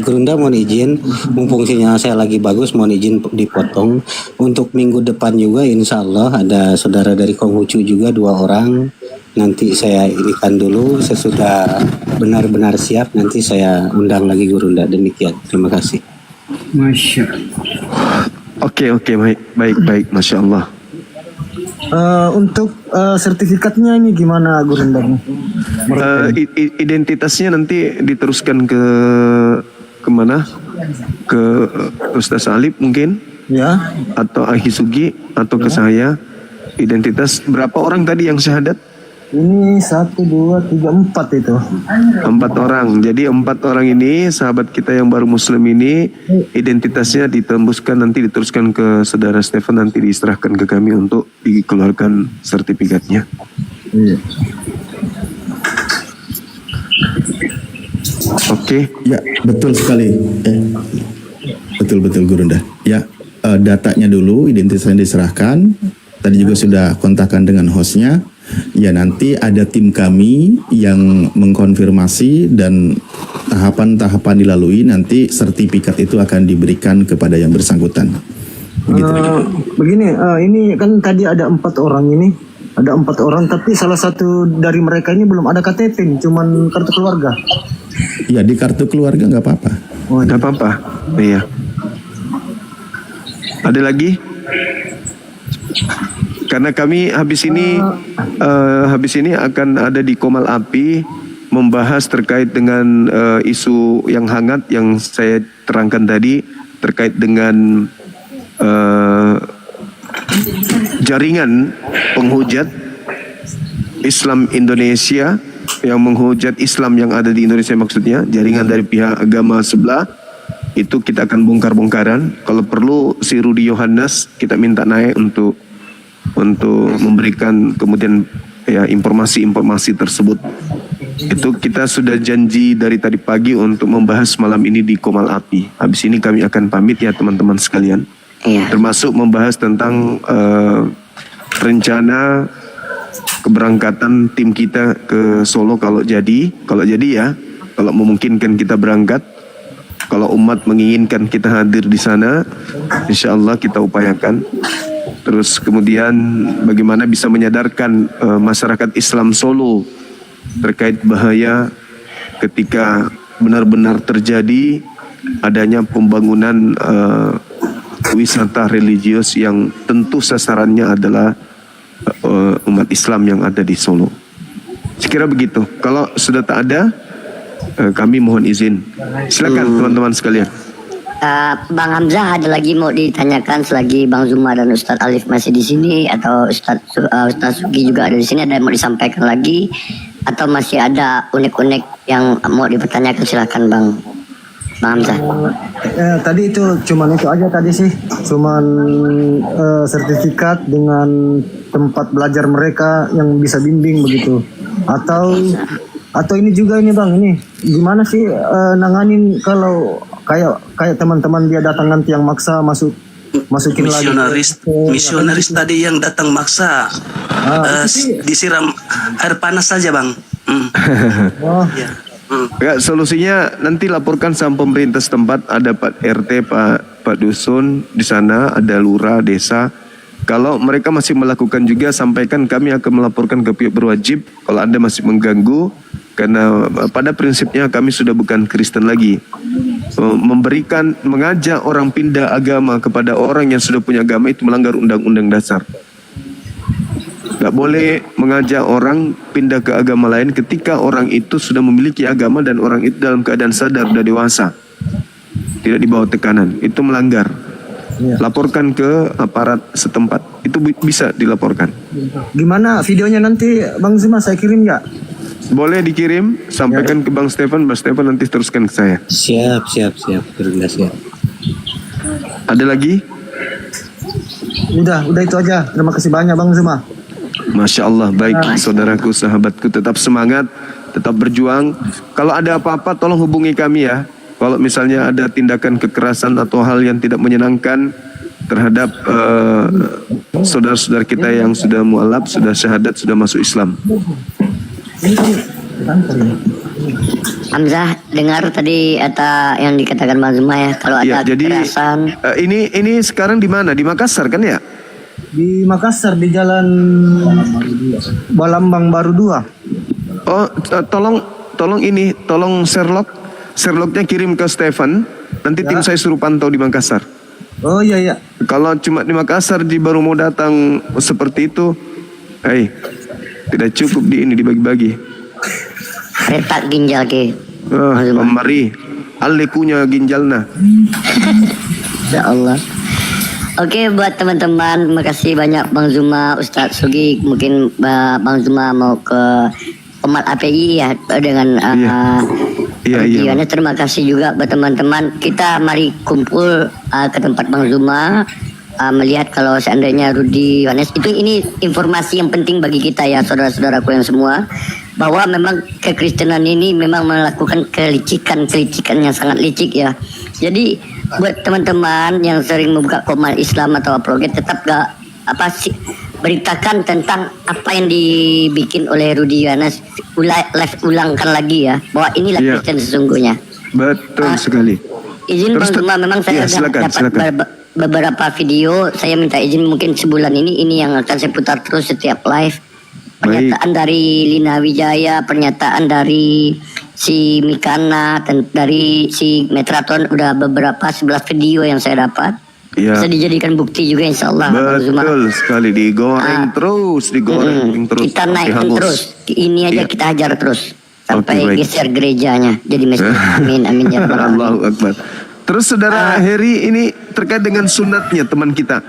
Gerunda mohon izin, mumpung sinyal saya lagi bagus, mohon izin dipotong. Untuk minggu depan juga insya Allah ada saudara dari Konghucu juga 2 orang. Nanti saya inikan dulu, sesudah benar-benar siap nanti saya undang lagi Gerunda. Demikian, terima kasih. Masya Allah. Oke, baik, Masya Allah. Untuk sertifikatnya ini gimana Gerunda? Identitasnya nanti diteruskan ke mana? Ke Ustaz Alif mungkin? Ya. Atau Akhi Sugi atau ke saya. Identitas berapa orang tadi yang syahadat? Ini 1, 2, 3, 4 itu. 4 orang. Jadi 4 orang ini sahabat kita yang baru muslim ini identitasnya ditembuskan, nanti diteruskan ke saudara Stefan, nanti diserahkan ke kami untuk dikeluarkan sertifikatnya. Iya. Oke. Ya, betul sekali. Betul Gurunda. Ya, datanya dulu, identitasnya diserahkan. Tadi juga sudah kontakkan dengan hostnya. Ya, nanti ada tim kami yang mengkonfirmasi dan tahapan-tahapan dilalui, nanti sertifikat itu akan diberikan kepada yang bersangkutan. Begitu. Begini, ini kan tadi ada 4 orang ini. Ada 4 orang, tapi salah satu dari mereka ini belum ada KTP, cuman kartu keluarga. Ya, di kartu keluarga nggak apa-apa. Nggak apa-apa. Iya. Ada lagi? Karena kami habis ini akan ada di Komal Api membahas terkait dengan isu yang hangat yang saya terangkan tadi terkait dengan jaringan penghujat Islam Indonesia yang menghujat Islam yang ada di Indonesia, maksudnya jaringan dari pihak agama sebelah. Itu kita akan bongkar-bongkaran. Kalau perlu si Rudi Yohanes kita minta naik untuk memberikan kemudian ya informasi-informasi tersebut. Itu kita sudah janji dari tadi pagi untuk membahas malam ini di Komal Api. Habis ini kami akan pamit ya teman-teman sekalian. Iya. Termasuk membahas tentang rencana keberangkatan tim kita ke Solo kalau jadi ya, kalau memungkinkan kita berangkat. Kalau umat menginginkan kita hadir di sana, insya Allah kita upayakan. Terus kemudian bagaimana bisa menyadarkan masyarakat Islam Solo terkait bahaya ketika benar-benar terjadi adanya pembangunan wisata religius yang tentu sasarannya adalah umat Islam yang ada di Solo. Sekira begitu. Kalau sudah tak ada, kami mohon izin. Silakan teman-teman sekalian. Bang Hamzah, ada lagi mau ditanyakan selagi Bang Zuma dan Ustadz Alif masih di sini, atau Ustadz Sugi juga ada di sini, ada yang mau disampaikan lagi, atau masih ada unik-unik yang mau dipertanyakan? Silakan Bang Hamzah. Tadi itu cuman itu aja tadi sih, cuman sertifikat dengan tempat belajar mereka yang bisa bimbing begitu, atau ini juga ini Bang, ini gimana sih nanganin kalau kayak teman-teman dia datang nanti yang maksa masukin misionaris tadi yang datang maksa disiram air panas saja Bang. Ya, solusinya nanti laporkan sama pemerintah setempat, ada Pak RT, Pak Dusun di sana, ada lurah desa. Kalau mereka masih melakukan juga, sampaikan, kami akan melaporkan ke pihak berwajib kalau Anda masih mengganggu. Karena pada prinsipnya kami sudah bukan Kristen lagi. Mengajak orang pindah agama kepada orang yang sudah punya agama itu melanggar undang-undang dasar. Gak boleh mengajak orang pindah ke agama lain ketika orang itu sudah memiliki agama dan orang itu dalam keadaan sadar dan dewasa, tidak dibawa tekanan. Itu melanggar. Laporkan ke aparat setempat. Itu bisa dilaporkan. Gimana videonya nanti Bang Zuma saya kirim ya? Boleh dikirim, sampaikan ke Bang Stefan nanti teruskan ke saya. Siap. Terima kasih. Ada lagi? Udah itu aja. Terima kasih banyak Bang Zuma. Masya Allah, baik saudaraku, sahabatku, tetap semangat, tetap berjuang. Kalau ada apa-apa tolong hubungi kami ya. Kalau misalnya ada tindakan kekerasan atau hal yang tidak menyenangkan terhadap saudara-saudara kita yang sudah mualaf, sudah syahadat, sudah masuk Islam. Hamzah, dengar tadi yang dikatakan Bang Zuma ya, kalau ada kekerasan. Ini sekarang di mana? Di Makassar kan ya? Di Makassar, di Jalan Balambang Baru 2. Oh, tolong Sherlocknya kirim ke Stefan. Nanti tim saya suruh pantau di Makassar. Oh iya. Kalau cuma di Makassar baru mau datang seperti itu, tidak cukup dibagi-bagi. Retak ginjal ke. Mari, alekunya ginjalna. Ya Allah. Oke, buat teman-teman, terima kasih banyak Bang Zuma, Ustadz Sugi. Mungkin Bang Zuma mau ke Umat API ya dengan Iya. Terima kasih juga buat teman-teman. Kita mari kumpul ke tempat Bang Zuma, melihat kalau seandainya Rudi Yohanes ini informasi yang penting bagi kita ya, saudara-saudaraku yang semua, bahwa memang kekristenan ini memang melakukan kelicikan yang sangat licik ya. Jadi buat teman-teman yang sering membuka komal Islam atau apologet, tetap beritakan tentang apa yang dibikin oleh Rudi Yohanes, ulangkan lagi ya, bahwa inilah Kristen sesungguhnya. Betul sekali. Izin Bang Zuma, memang saya dapat beberapa video. Saya minta izin mungkin sebulan ini yang akan saya putar terus setiap live. Pernyataan dari Lina Wijaya, pernyataan dari si Mikana, dan dari si Metraton, udah beberapa 11 video yang saya dapat. Bisa dijadikan bukti juga insya Allah. Betul sekali, digoreng terus. Kita naikkan terus. Ini aja kita hajar terus sampai geser gerejanya jadi masjid. Amin ya Rabbal Alamin. Allahu Akbar. Terus saudara Heri, ini terkait dengan sunatnya teman kita.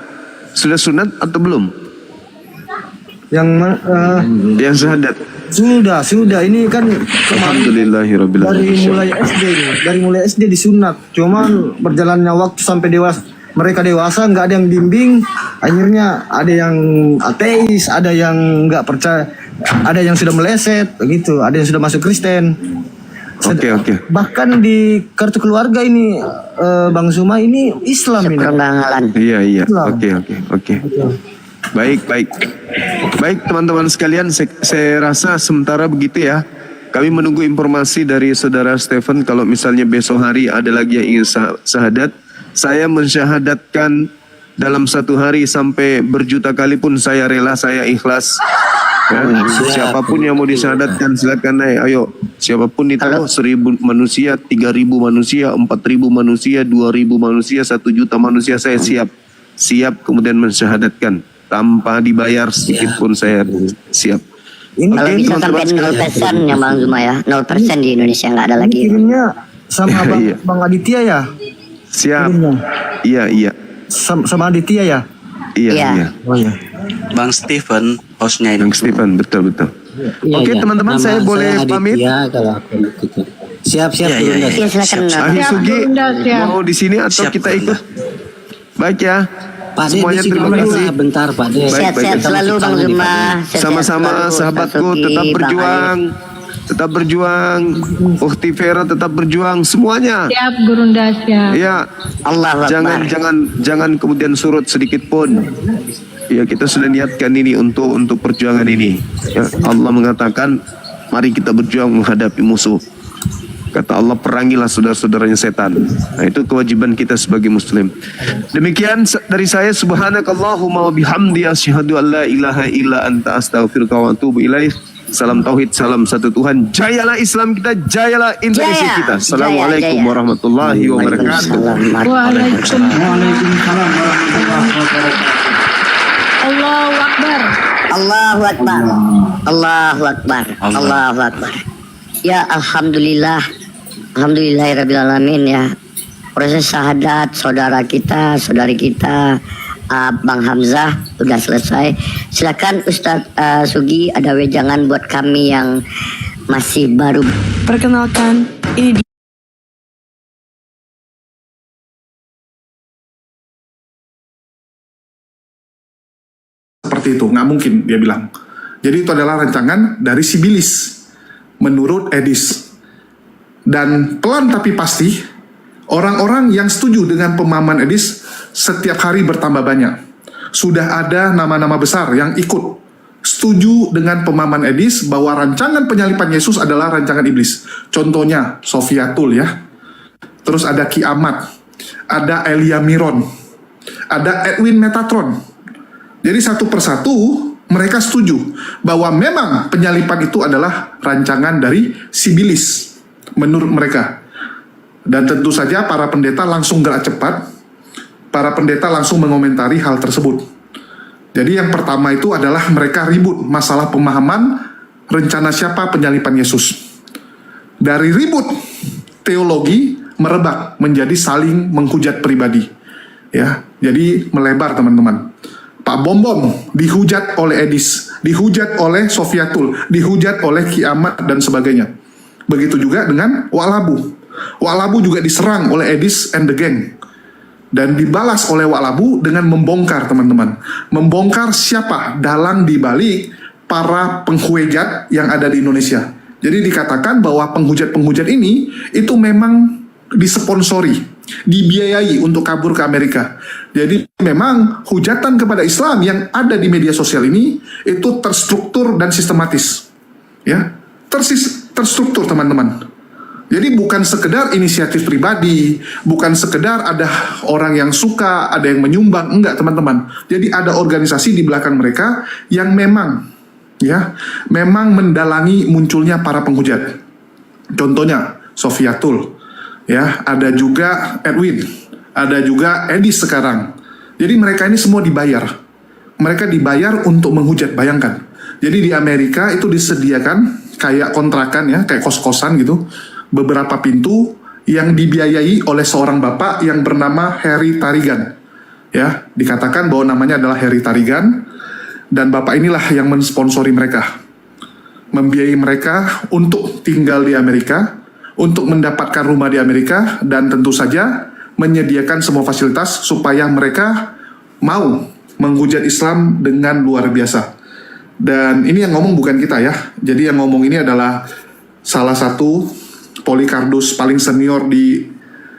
Sudah sunat atau belum? Yang syahadat. Sudah. Ini kan Alhamdulillahirabbil alamin. dari mulai SD disunat. Cuman berjalannya waktu sampai mereka dewasa nggak ada yang bimbing. Akhirnya ada yang ateis, ada yang nggak percaya, ada yang sudah meleset, begitu. Ada yang sudah masuk Kristen. Oke. Bahkan di kartu keluarga ini Bang Zuma ini Islam ini. Iya. Oke. Baik teman-teman sekalian, saya rasa sementara begitu ya. Kami menunggu informasi dari saudara Stephen kalau misalnya besok hari ada lagi yang ingin syahadat. Saya mensyahadatkan dalam satu hari sampai berjuta kali pun saya rela, saya ikhlas. Ya, siapapun yang mau disyahadatkan silakan naik. Ayo, siapapun itu, 1.000 manusia, 3.000 manusia, 4.000 manusia, 2.000 manusia, 1 juta manusia, saya siap kemudian mensyahadatkan tanpa dibayar sedikit pun, saya siap. Kalau bisa sampai 0% yang Bang Zuma ya, 0% di Indonesia nggak ada lagi. Kirimnya sama Bang Aditya ya? Siap. Iya. Sama Aditya ya? Iya. Oh iya. Bang Stephen hostnya ini. Bang Stephen, betul. Oke teman-teman, saya boleh pamit. Kalau aku gitu. Siap. Iya, silakan. Ahli Sugi mau di sini atau kita ikut? Baik ya. Pak semuanya terima kasih. Bentar Pak De. Sehat-sehat selalu Bang Zuma. Sama-sama sahabatku, tetap berjuang. Ukhti Vera tetap berjuang, semuanya. Siap Gurunda, siap. Ya. Allah Jangan kemudian surut sedikit pun. Ya, kita sudah niatkan ini untuk perjuangan ini. Ya, Allah mengatakan, mari kita berjuang menghadapi musuh. Kata Allah, perangilah saudara-saudaranya setan. Nah, itu kewajiban kita sebagai muslim. Demikian dari saya, subhanakallahumma wa bihamdi asyhadu an la ilaha illa anta astaghfiruka wa atubu ilaik. Salam tauhid, salam satu Tuhan. Jayalah Islam kita, jayalah Indonesia kita. Assalamualaikum warahmatullahi wabarakatuh. Waalaikumsalam warahmatullahi wabarakatuh. Allahu Akbar. Allahu Akbar. Allahu Akbar. Allahu Akbar. Ya Alhamdulillahirabbil alamin ya. Proses syahadat saudari kita Bang Hamzah udah selesai. Silakan Ustadz Sugi, ada wejangan buat kami yang masih baru. Perkenalkan, ini seperti itu, nggak mungkin dia bilang. Jadi itu adalah rancangan dari Sibilis menurut Edis. Dan pelan tapi pasti, orang-orang yang setuju dengan pemahaman Edis setiap hari bertambah banyak. Sudah ada nama-nama besar yang ikut setuju dengan pemahaman Edis bahwa rancangan penyalipan Yesus adalah rancangan iblis. Contohnya Sofiatul ya. Terus ada Ki Ahmad, ada Elia Miron, ada Edwin Metatron. Jadi satu persatu mereka setuju bahwa memang penyalipan itu adalah rancangan dari Sibilis menurut mereka. Dan tentu saja para pendeta langsung gerak cepat. Para pendeta langsung mengomentari hal tersebut. Jadi yang pertama itu adalah mereka ribut masalah pemahaman rencana siapa penyalipan Yesus. Dari ribut teologi merebak menjadi saling menghujat pribadi. Ya, jadi melebar teman-teman. Pak Bom Bom dihujat oleh Edis, dihujat oleh Sofiatul, dihujat oleh Kiamat dan sebagainya. Begitu juga dengan Wa'labu. Wa'labu juga diserang oleh Edis and the gang. Dan dibalas oleh Wa'labu dengan membongkar teman-teman. Membongkar siapa dalang dibalik para penghujat yang ada di Indonesia. Jadi dikatakan bahwa penghujat-penghujat ini itu memang disponsori, dibiayai untuk kabur ke Amerika. Jadi memang hujatan kepada Islam yang ada di media sosial ini itu terstruktur dan sistematis. Ya, terstruktur teman-teman. Jadi bukan sekedar inisiatif pribadi, bukan sekedar ada orang yang suka, ada yang menyumbang, enggak teman-teman. Jadi ada organisasi di belakang mereka yang memang mendalangi munculnya para penghujat. Contohnya Sofiatul, ya, ada juga Edwin, ada juga Edis sekarang. Jadi mereka ini semua dibayar. Mereka dibayar untuk menghujat, bayangkan. Jadi di Amerika itu disediakan kayak kontrakan ya, kayak kos-kosan gitu. Beberapa pintu yang dibiayai oleh seorang bapak yang bernama Harry Tarigan. Ya, dikatakan bahwa namanya adalah Harry Tarigan, dan bapak inilah yang mensponsori mereka. Membiayai mereka untuk tinggal di Amerika, untuk mendapatkan rumah di Amerika, dan tentu saja menyediakan semua fasilitas supaya mereka mau menghujat Islam dengan luar biasa. Dan ini yang ngomong bukan kita ya. Jadi yang ngomong ini adalah salah satu Polikardus paling senior di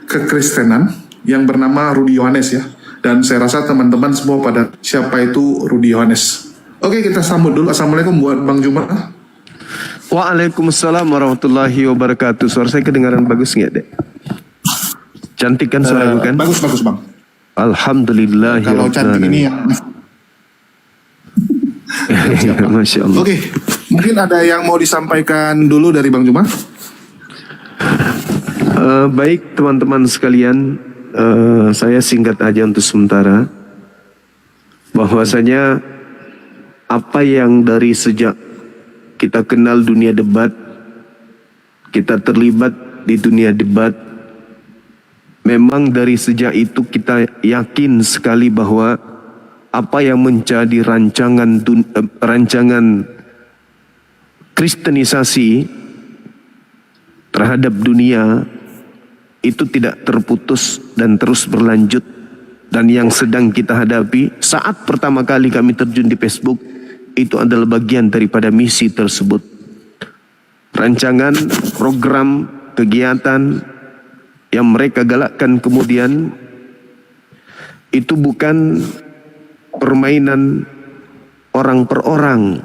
kekristenan yang bernama Rudi Yohanes ya. Dan saya rasa teman-teman semua pada siapa itu Rudi Yohanes. Oke, kita sambut dulu. Assalamualaikum buat Bang Juma. Waalaikumsalam warahmatullahi wabarakatuh. Suara saya kedengaran bagus nggak, Dek? Cantik kan suara bukan? Bagus Bang. Alhamdulillah. Kalau cantik ini yang Masya Allah. Oke, mungkin ada yang mau disampaikan dulu dari Bang Juma? Baik teman-teman sekalian, saya singkat aja untuk sementara. Bahwasanya apa yang dari sejak kita kenal dunia debat, kita terlibat di dunia debat, memang dari sejak itu kita yakin sekali bahwa apa yang menjadi rancangan kristenisasi terhadap dunia itu tidak terputus dan terus berlanjut. Dan yang sedang kita hadapi saat pertama kali kami terjun di Facebook itu adalah bagian daripada misi tersebut. Rancangan, program, kegiatan yang mereka galakkan kemudian itu bukan permainan orang per orang,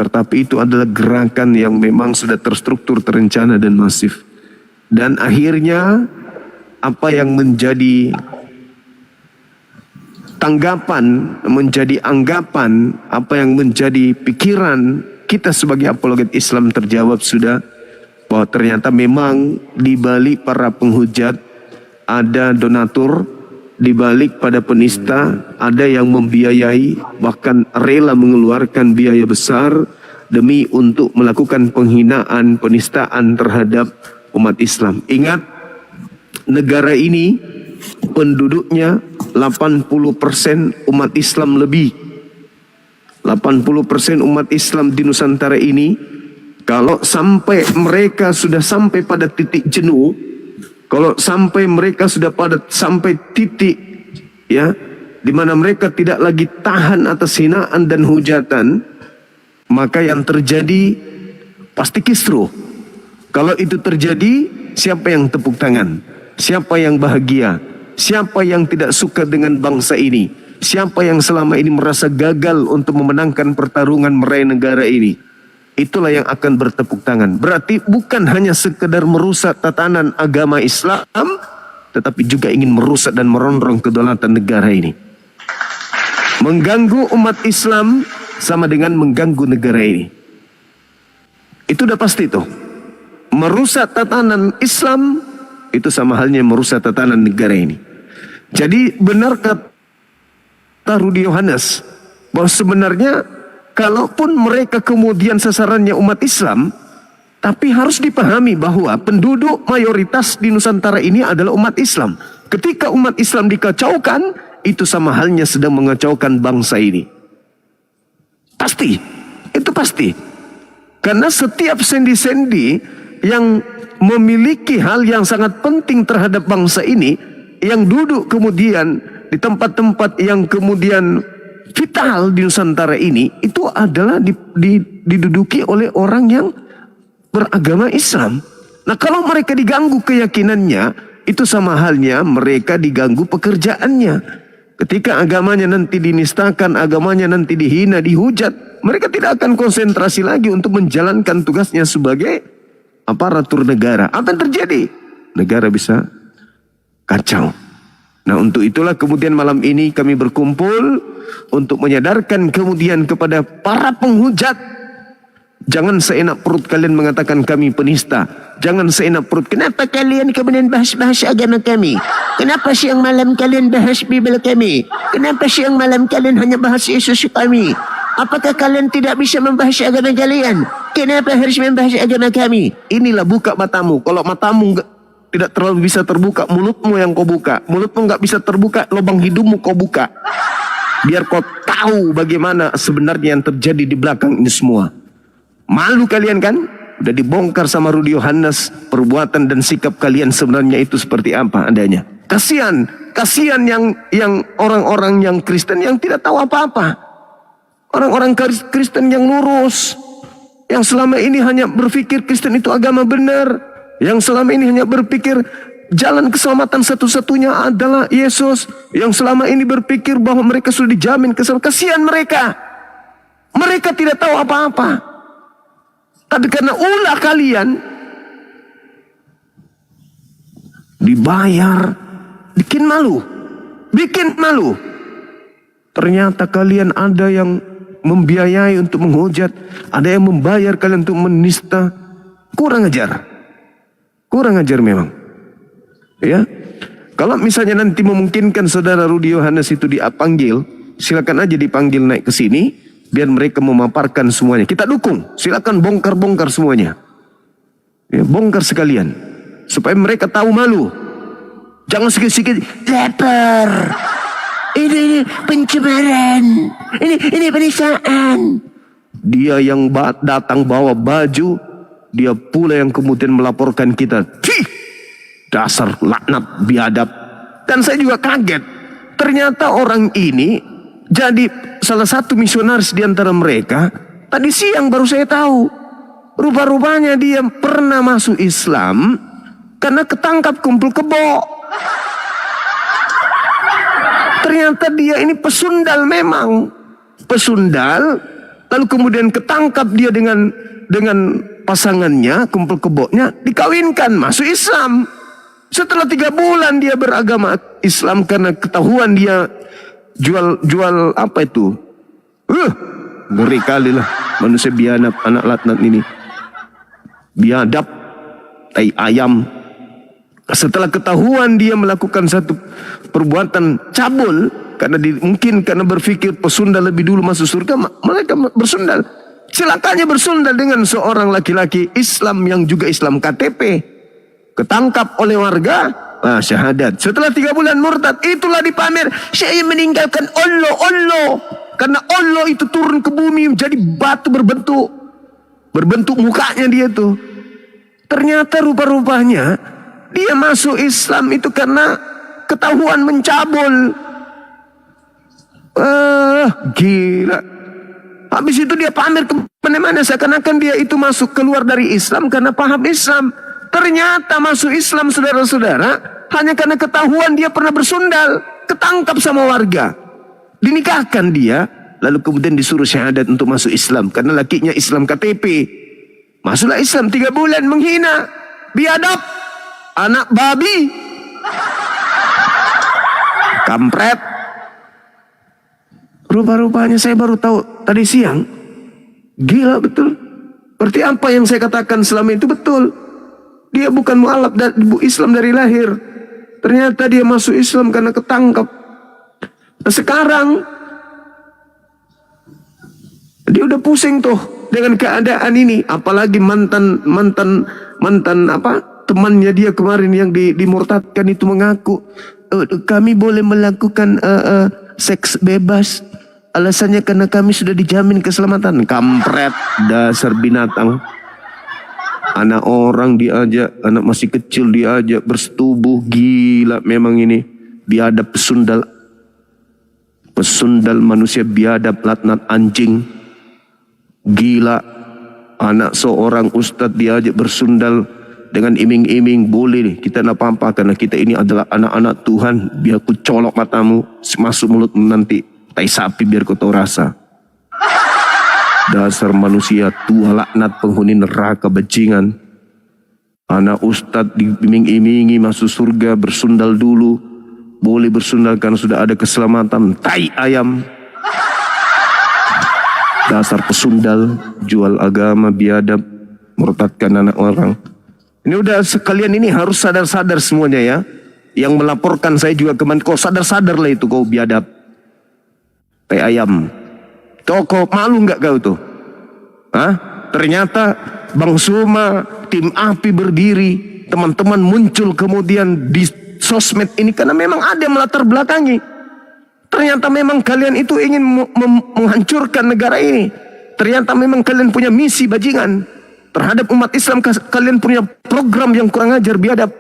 tetapi itu adalah gerakan yang memang sudah terstruktur, terencana dan masif. Dan akhirnya apa yang menjadi tanggapan, menjadi anggapan, apa yang menjadi pikiran kita sebagai apologet Islam terjawab sudah, bahwa ternyata memang di balik para penghujat ada donatur, di balik pada penista ada yang membiayai, bahkan rela mengeluarkan biaya besar demi untuk melakukan penghinaan, penistaan terhadap umat Islam. Ingat, negara ini penduduknya 80% umat Islam lebih. 80% umat Islam di Nusantara ini, kalau sampai mereka sudah sampai pada titik jenuh, kalau sampai mereka sudah sampai titik ya di mana mereka tidak lagi tahan atas hinaan dan hujatan, maka yang terjadi pasti kisruh. Kalau itu terjadi, siapa yang tepuk tangan? Siapa yang bahagia? Siapa yang tidak suka dengan bangsa ini? Siapa yang selama ini merasa gagal untuk memenangkan pertarungan meraih negara ini? Itulah yang akan bertepuk tangan. Berarti bukan hanya sekedar merusak tatanan agama Islam, tetapi juga ingin merusak dan merongrong kedaulatan negara ini. Mengganggu umat Islam sama dengan mengganggu negara ini. Itu udah pasti tuh. Merusak tatanan Islam itu sama halnya merusak tatanan negara ini. Jadi benar kata Rudi Yohanes bahwa sebenarnya kalaupun mereka kemudian sasarannya umat Islam, tapi harus dipahami bahwa penduduk mayoritas di Nusantara ini adalah umat Islam. Ketika umat Islam dikacaukan, itu sama halnya sedang mengacaukan bangsa ini. Pasti, itu pasti. Karena setiap sendi-sendi yang memiliki hal yang sangat penting terhadap bangsa ini, yang duduk kemudian di tempat-tempat yang kemudian vital di Nusantara ini, itu adalah diduduki oleh orang yang beragama Islam. Nah, kalau mereka diganggu keyakinannya, itu sama halnya mereka diganggu pekerjaannya. Ketika agamanya nanti dinistakan, agamanya nanti dihina, dihujat, mereka tidak akan konsentrasi lagi untuk menjalankan tugasnya sebagai aparatur negara. Apa yang terjadi? Negara bisa kacau. Nah, untuk itulah kemudian malam ini kami berkumpul untuk menyadarkan kemudian kepada para penghujat. Jangan seenak perut kalian mengatakan kami penista. Jangan seenak perut. Kenapa kalian kemudian bahas-bahas agama kami? Kenapa siang malam kalian bahas Bible kami? Kenapa siang malam kalian hanya bahas Yesus kami? Apakah kalian tidak bisa membahas agama kalian? Kenapa harus membahas agama kami? Inilah buka matamu. Kalau matamu tidak terlalu bisa terbuka, mulutmu yang kau buka. Mulutmu nggak bisa terbuka, lubang hidungmu kau buka. Biar kau tahu bagaimana sebenarnya yang terjadi di belakang ini semua. Malu kalian kan? Udah dibongkar sama Rudi Yohanes perbuatan dan sikap kalian sebenarnya itu seperti apa adanya. Kasihan yang orang-orang yang Kristen yang tidak tahu apa-apa. Orang-orang Kristen yang lurus, yang selama ini hanya berpikir Kristen itu agama benar, yang selama ini hanya berpikir jalan keselamatan satu-satunya adalah Yesus, yang selama ini berpikir bahwa mereka sudah dijamin keselamatan. Kasihan mereka. Mereka tidak tahu apa-apa. Tapi karena ulah kalian dibayar, bikin malu. Ternyata kalian ada yang membiayai untuk menghujat, ada yang membayar kalian untuk menista. Kurang ajar memang. Ya, kalau misalnya nanti memungkinkan saudara Rudi Yohanes itu dipanggil, silakan aja dipanggil naik ke sini. Biar mereka memaparkan semuanya. Kita dukung. Silakan bongkar-bongkar semuanya. Ya, bongkar sekalian. Supaya mereka tahu malu. Jangan sikit-sikit lapar. Ini pencemaran. Ini penistaan. Dia yang datang bawa baju, dia pula yang kemudian melaporkan kita. Dasar laknat biadab. Dan saya juga kaget. Ternyata orang ini jadi salah satu misionaris di antara mereka. Tadi siang baru saya tahu. Rupa-rupanya dia pernah masuk Islam karena ketangkap kumpul kebo. Ternyata dia ini pesundal memang. Pesundal. Lalu kemudian ketangkap dia dengan pasangannya, kumpul kebonya, dikawinkan, masuk Islam. Setelah 3 bulan dia beragama Islam karena ketahuan dia jual apa itu? Ngeri kali lah manusia biadab, anak laknat ini. Biadab, tai ayam. Setelah ketahuan dia melakukan satu perbuatan cabul, mungkin karena berpikir pesundal lebih dulu masuk surga, mereka bersundal. Celakanya bersundal dengan seorang laki-laki Islam yang juga Islam KTP. Ketangkap oleh warga. Syahadat. Setelah 3 bulan murtad, itulah dipamer. Saya meninggalkan Allah. Karena Allah itu turun ke bumi menjadi batu berbentuk mukanya dia tuh. Ternyata rupa-rupanya dia masuk Islam itu karena ketahuan mencabul. Gila. Habis itu dia pamer kemana-mana seakan-akan dia itu keluar dari Islam karena paham Islam. Ternyata masuk Islam saudara-saudara hanya karena ketahuan dia pernah bersundal, ketangkap sama warga, dinikahkan dia, lalu kemudian disuruh syahadat untuk masuk Islam karena lakinya Islam KTP. Masuklah Islam 3 bulan menghina, biadab, anak babi, kampret. Rupa-rupanya saya baru tahu tadi siang. Gila betul. Berarti apa yang saya katakan selama itu betul. Dia bukan mu'alaf Islam dari lahir. Ternyata dia masuk Islam karena ketangkap. Nah, sekarang dia udah pusing tuh dengan keadaan ini. Apalagi mantan temannya dia kemarin yang dimurtadkan itu mengaku kami boleh melakukan seks bebas. Alasannya karena kami sudah dijamin keselamatan. Kampret, dasar binatang. Anak orang diajak, anak masih kecil diajak bersetubuh. Gila memang ini. Biadab pesundal. Pesundal manusia biadab, laknat anjing. Gila. Anak seorang ustadz diajak bersundal dengan iming-iming. Boleh nih, kita nak apa-apa karena kita ini adalah anak-anak Tuhan. Biar ku colok matamu, masuk mulutmu nanti. Tai sapi biar kau tahu rasa. Dasar manusia tua laknat penghuni neraka bajingan. Anak ustadz diiming-imingi masuk surga bersundal dulu. Boleh bersundal karena sudah ada keselamatan. Tai ayam. Dasar pesundal, jual agama, biadab, murtadkan anak orang. Ini udah sekalian ini harus sadar-sadar semuanya ya. Yang melaporkan saya juga kemarin, kau sadar-sadar lah itu kau biadab. Tai ayam. Kau malu nggak kau tuh? Hah? Ternyata Bang Suma, tim api berdiri, teman-teman muncul kemudian di sosmed ini karena memang ada melatar belakangi. Ternyata memang kalian itu ingin menghancurkan negara ini. Ternyata memang kalian punya misi bajingan terhadap umat Islam. Kalian punya program yang kurang ajar, biadab.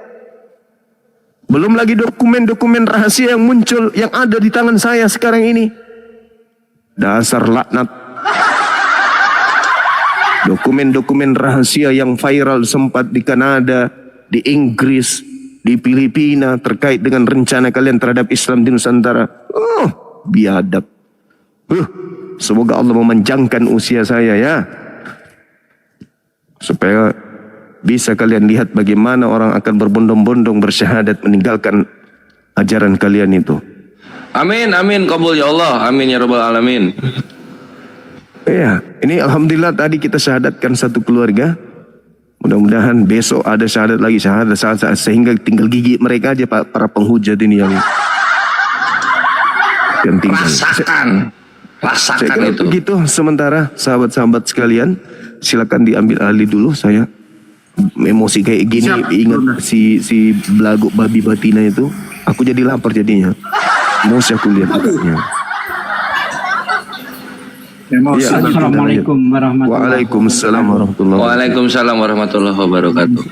Belum lagi dokumen-dokumen rahasia yang muncul, yang ada di tangan saya sekarang ini. Dasar laknat. Dokumen-dokumen rahasia yang viral sempat di Kanada, di Inggris, di Filipina terkait dengan rencana kalian terhadap Islam di Nusantara. Biadab. Semoga Allah memanjangkan usia saya ya. Supaya bisa kalian lihat bagaimana orang akan berbondong-bondong bersyahadat meninggalkan ajaran kalian itu. Amin, amin, kabul ya Allah, amin ya rabbal alamin. Ya, ini alhamdulillah tadi kita syahadatkan satu keluarga. Mudah-mudahan besok ada syahadat lagi, syahadat sehingga tinggal gigi mereka aja para penghujat ini yang tinggal. Rasakan itu. Begitu sementara sahabat-sahabat sekalian, silakan diambil alih dulu. Saya emosi kayak gini ingat si belagu babi batina itu, aku jadi lapar jadinya. Emosi aku lihat anaknya. Ya, Assalamualaikum warahmatullahi wabarakatuh. Waalaikumsalam warahmatullahi wabarakatuh.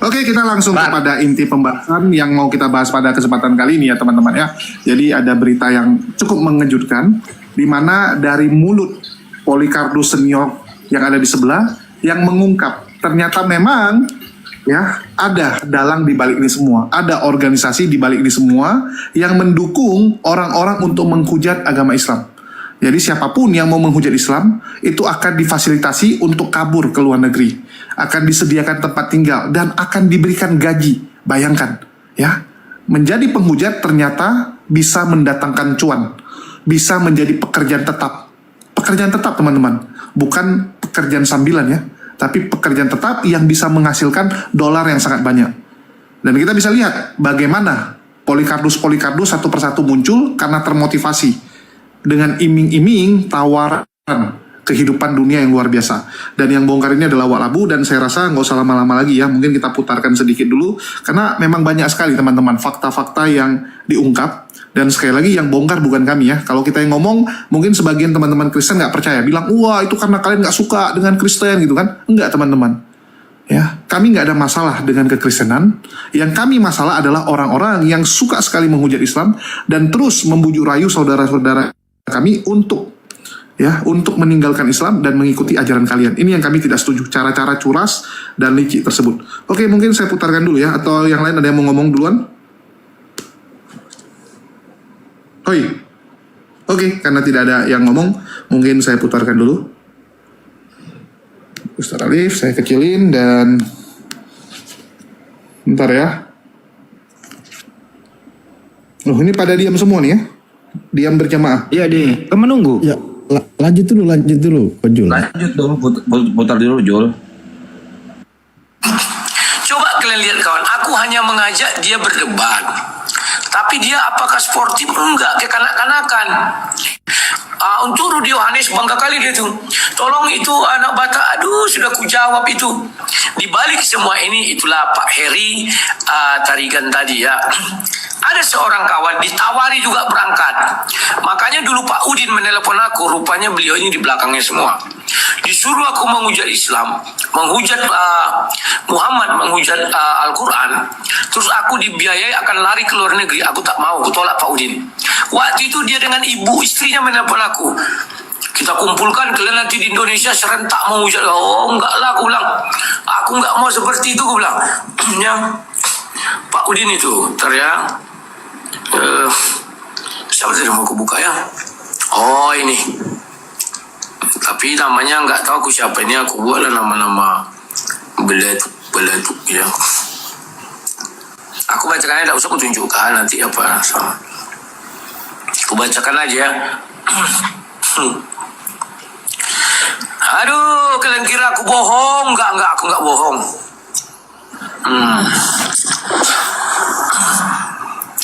Oke, kita langsung kepada inti pembahasan yang mau kita bahas pada kesempatan kali ini ya teman-teman ya. Jadi ada berita yang cukup mengejutkan, di mana dari mulut Polycarpus senior yang ada di sebelah yang mengungkap ternyata memang ya ada dalang di balik ini semua, ada organisasi di balik ini semua yang mendukung orang-orang untuk menghujat agama Islam. Jadi siapapun yang mau menghujat Islam itu akan difasilitasi untuk kabur ke luar negeri, akan disediakan tempat tinggal dan akan diberikan gaji. Bayangkan ya, menjadi penghujat ternyata bisa mendatangkan cuan, bisa menjadi pekerjaan tetap. Pekerjaan tetap teman-teman, bukan pekerjaan sambilan ya, tapi pekerjaan tetap yang bisa menghasilkan dolar yang sangat banyak. Dan kita bisa lihat bagaimana Polycarpus satu persatu muncul karena termotivasi dengan iming-iming tawaran kehidupan dunia yang luar biasa. Dan yang bongkar ini adalah Wak Labu, dan saya rasa nggak usah lama-lama lagi ya, mungkin kita putarkan sedikit dulu karena memang banyak sekali teman-teman fakta-fakta yang diungkap. Dan sekali lagi yang bongkar bukan kami ya. Kalau kita yang ngomong, mungkin sebagian teman-teman Kristen nggak percaya, bilang wah itu karena kalian nggak suka dengan Kristen gitu kan. Enggak teman-teman ya, kami nggak ada masalah dengan kekristenan. Yang kami masalah adalah orang-orang yang suka sekali menghujat Islam dan terus membujuk rayu saudara-saudara kami untuk meninggalkan Islam dan mengikuti ajaran kalian. Ini yang kami tidak setuju, cara-cara curas dan licik tersebut. Oke, mungkin saya putarkan dulu ya, atau yang lain ada yang mau ngomong duluan? Oke, karena tidak ada yang ngomong, mungkin saya putarkan dulu. Ustaz Alif, saya kecilin dan bentar ya. Ini pada diam semua nih ya. Diam berjamaah. Iya deh, kan menunggu. Ya, lanjut dulu, Ko Jul. Lanjut dulu, putar dulu Jul. Coba kalian lihat kawan, aku hanya mengajak dia berdebat. Tapi dia apakah sportif? Enggak, kayak kanak-kanakan. Untuk Rudi Yohanes bangga kali dia tuh. Tolong itu anak Batak, aduh sudah ku jawab itu. Di balik semua ini itulah Pak Heri Tarigan tadi ya. Ada seorang kawan ditawari juga berangkat. Makanya dulu Pak Udin menelpon aku, rupanya beliau ini di belakangnya semua. Disuruh aku menghujat Islam, menghujat Muhammad, menghujat Al-Quran. Terus aku dibiayai akan lari ke luar negeri. Aku tak mau, aku tolak Pak Udin. Waktu itu dia dengan ibu istrinya menelpon aku. Kita kumpulkan kalian nanti di Indonesia serentak menghujat. Oh enggak lah, aku bilang. Aku enggak mau seperti itu, aku bilang. Ya, Pak Udin itu, teriak. Siapa tadi mau aku buka ya? Oh ini. Tapi namanya nggak tahu aku siapa ini. Aku buatlah nama-nama beletuk ya. Aku bacakannya, tidak usah aku tunjukkan nanti apa sama. Aku bacakan aja ya. Aduh, kalian kira aku bohong? Enggak, aku nggak bohong.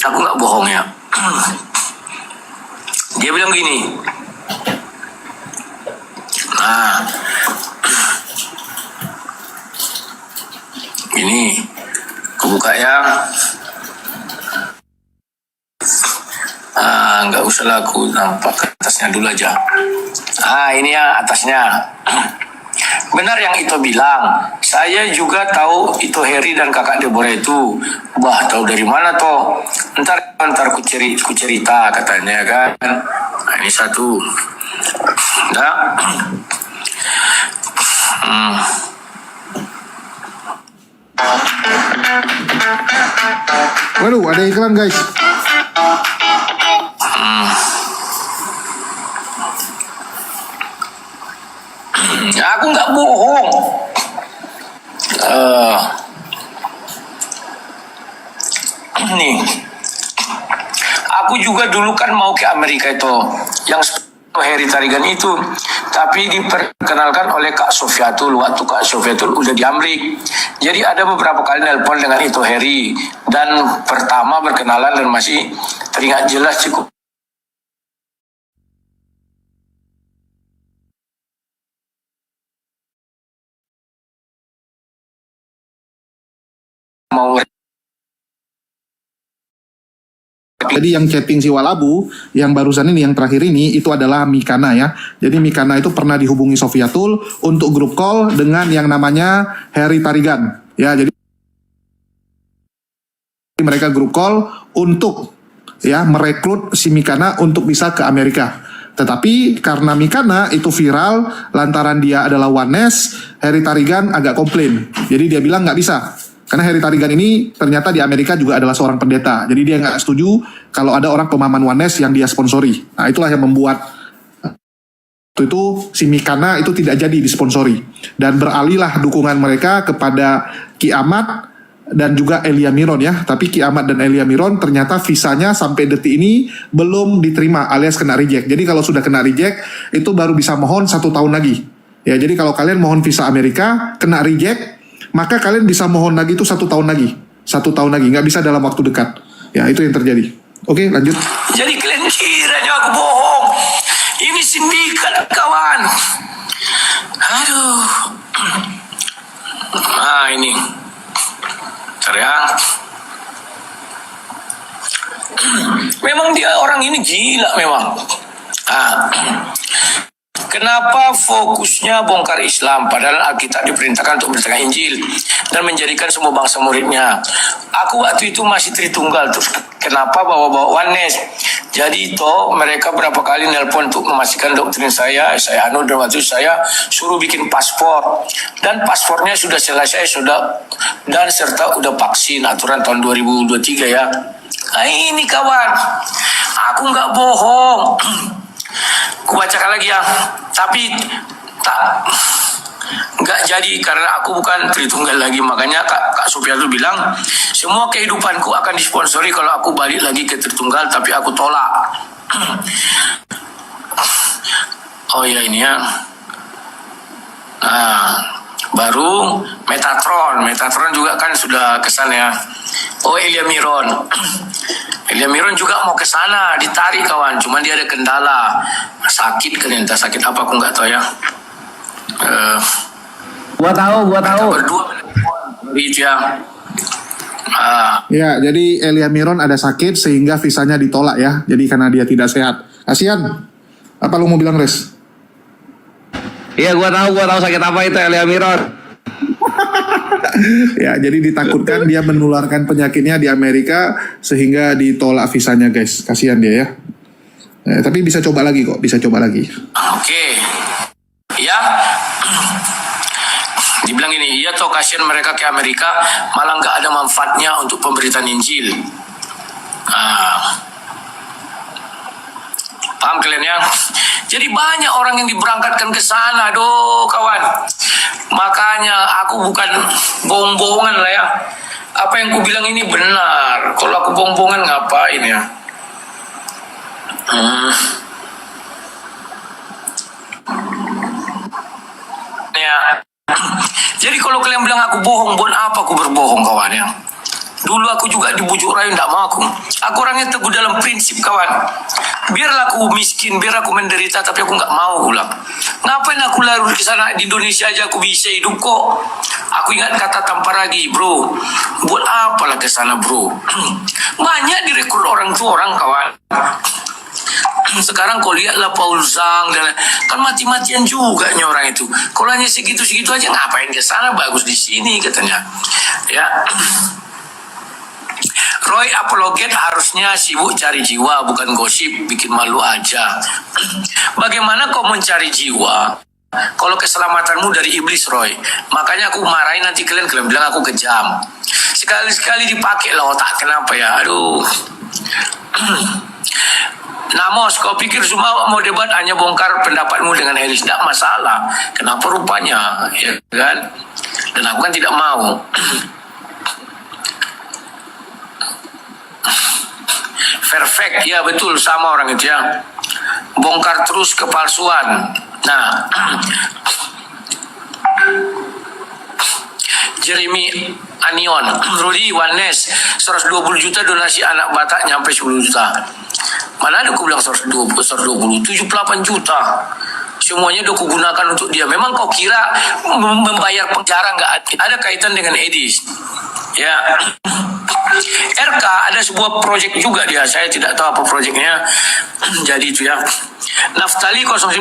Aku nggak bohong ya. Dia bilang gini. Nah, ini aku buka ya. Nggak usah lah, aku nampak atasnya dulu aja. Ini ya atasnya. Benar yang itu bilang. Saya juga tahu itu Heri dan kakak Deborah itu. Wah, tahu dari mana toh? Ntar ku cerita katanya kan. Nah, ini satu. Nah. Waduh, ada iklan guys. Aku nggak bohong. Nih, aku juga dulu kan mau ke Amerika itu, yang Heri Tarigan itu, tapi diperkenalkan oleh Kak Sofiatul. Waktu Kak Sofiatul udah di Amrik, jadi ada beberapa kali nelpon dengan itu Heri, dan pertama berkenalan dan masih teringat jelas cukup. Jadi yang chatting si Walabu, yang barusan ini, yang terakhir ini, itu adalah Mikana ya. Jadi Mikana itu pernah dihubungi Sofiatul untuk grup call dengan yang namanya Heri Tarigan. Ya, jadi mereka grup call untuk ya merekrut si Mikana untuk bisa ke Amerika. Tetapi karena Mikana itu viral, lantaran dia adalah Oneness, Heri Tarigan agak komplain. Jadi dia bilang nggak bisa. Karena Heri Tarigan ini ternyata di Amerika juga adalah seorang pendeta. Jadi dia nggak setuju kalau ada orang pemahaman Oneness yang dia sponsori. Nah itulah yang membuat itu si Mikana itu tidak jadi disponsori. Dan beralihlah dukungan mereka kepada Ki Ahmad dan juga Elia Miron ya. Tapi Ki Ahmad dan Elia Miron ternyata visanya sampai detik ini belum diterima alias kena reject. Jadi kalau sudah kena reject itu baru bisa mohon 1 tahun lagi. Ya jadi kalau kalian mohon visa Amerika kena reject, maka kalian bisa mohon lagi itu 1 tahun lagi. 1 tahun lagi, nggak bisa dalam waktu dekat. Ya itu yang terjadi. Oke lanjut. Jadi kalian kiranya aku bohong. Ini sindikat kawan. Aduh. Nah ini. Teriak. Memang dia orang ini gila memang. Kenapa fokusnya bongkar Islam padahal Alkitab diperintahkan untuk beritakan Injil dan menjadikan semua bangsa muridnya. Aku waktu itu masih Tritunggal, terus kenapa bawa-bawa Oneness? Jadi toh mereka berapa kali nelpon untuk memastikan doktrin saya anut, dan waktu saya suruh bikin paspor dan paspornya sudah selesai dan serta udah vaksin aturan tahun 2023 ya. Nah, ini kawan, aku nggak bohong. Aku bacakan lagi ya, tapi nggak jadi karena aku bukan Tritunggal lagi. Makanya Kak Sofiatul bilang semua kehidupanku akan disponsori kalau aku balik lagi ke Tritunggal, tapi aku tolak. Oh ya ini ya. Nah baru Metatron juga kan sudah kesan ya. Oh, Elia Miron. Elia Miron juga mau ke sana, ditarik kawan. Cuman dia ada kendala. Sakit kan, entah sakit apa aku nggak tahu ya. Gua tahu. Berdua itu ya. Ya, jadi Elia Miron ada sakit sehingga visanya ditolak ya. Jadi karena dia tidak sehat. Kasihan. Apa lu mau bilang, Res? Iya, gua tahu sakit apa itu Elia Miron. Ya, jadi ditakutkan dia menularkan penyakitnya di Amerika sehingga ditolak visanya, guys. Kasihan dia ya. Tapi bisa coba lagi kok, bisa coba lagi. Oke. Ya. Dibilang ini, iya toh kasihan mereka ke Amerika, malah nggak ada manfaatnya untuk pemberitaan Injil. Paham kalian ya? Jadi banyak orang yang diberangkatkan ke sana, doh kawan. Makanya aku bukan bohong-bohongan lah ya. Apa yang ku bilang ini benar. Kalau aku bohong-bohongan ngapain ya? Ya. Jadi kalau kalian bilang aku bohong, buat apa aku berbohong kawan ya? Dulu aku juga dibujuk rayu, tidak mau aku. Aku orangnya teguh dalam prinsip kawan. Biarlah aku miskin, biar aku menderita, tapi aku nggak mau ulang. Ngapain aku lari ke sana? Di Indonesia aja aku bisa hidup kok. Aku ingat kata Tamparagi, bro. Buat apalah ke sana bro? Banyak direkrut orang tuh orang kawan. Sekarang kau lihatlah Paul Zhang dan kan mati-matian juga nih orang itu. Kalau hanya segitu-segitu aja ngapain ke sana? Bagus di sini katanya. Ya. Roy apologet harusnya sibuk cari jiwa, bukan gosip, bikin malu aja. Bagaimana kau mencari jiwa kalau keselamatanmu dari iblis, Roy? Makanya aku marahin nanti kalian bilang aku kejam. Sekali-sekali dipakai lah otak, kenapa ya? Aduh. Namos, kau pikir semua mau debat hanya bongkar pendapatmu dengan Elis? Tidak masalah. Kenapa rupanya? Ya kan? Dan aku kan tidak mau. Perfect, ya betul, sama orang itu ya. Bongkar terus kepalsuan. Nah, Jeremy Anion, Rudy Wanes, 120 juta donasi anak Batak nyampe 10 juta. Mana ada aku bilang 120, 78 juta. Semuanya udah kugunakan untuk dia. Memang kau kira membayar penjara nggak ada kaitan dengan Edis? Ya. RK ada sebuah proyek juga dia. Saya tidak tahu apa proyeknya. Jadi itu ya. Naftali 09,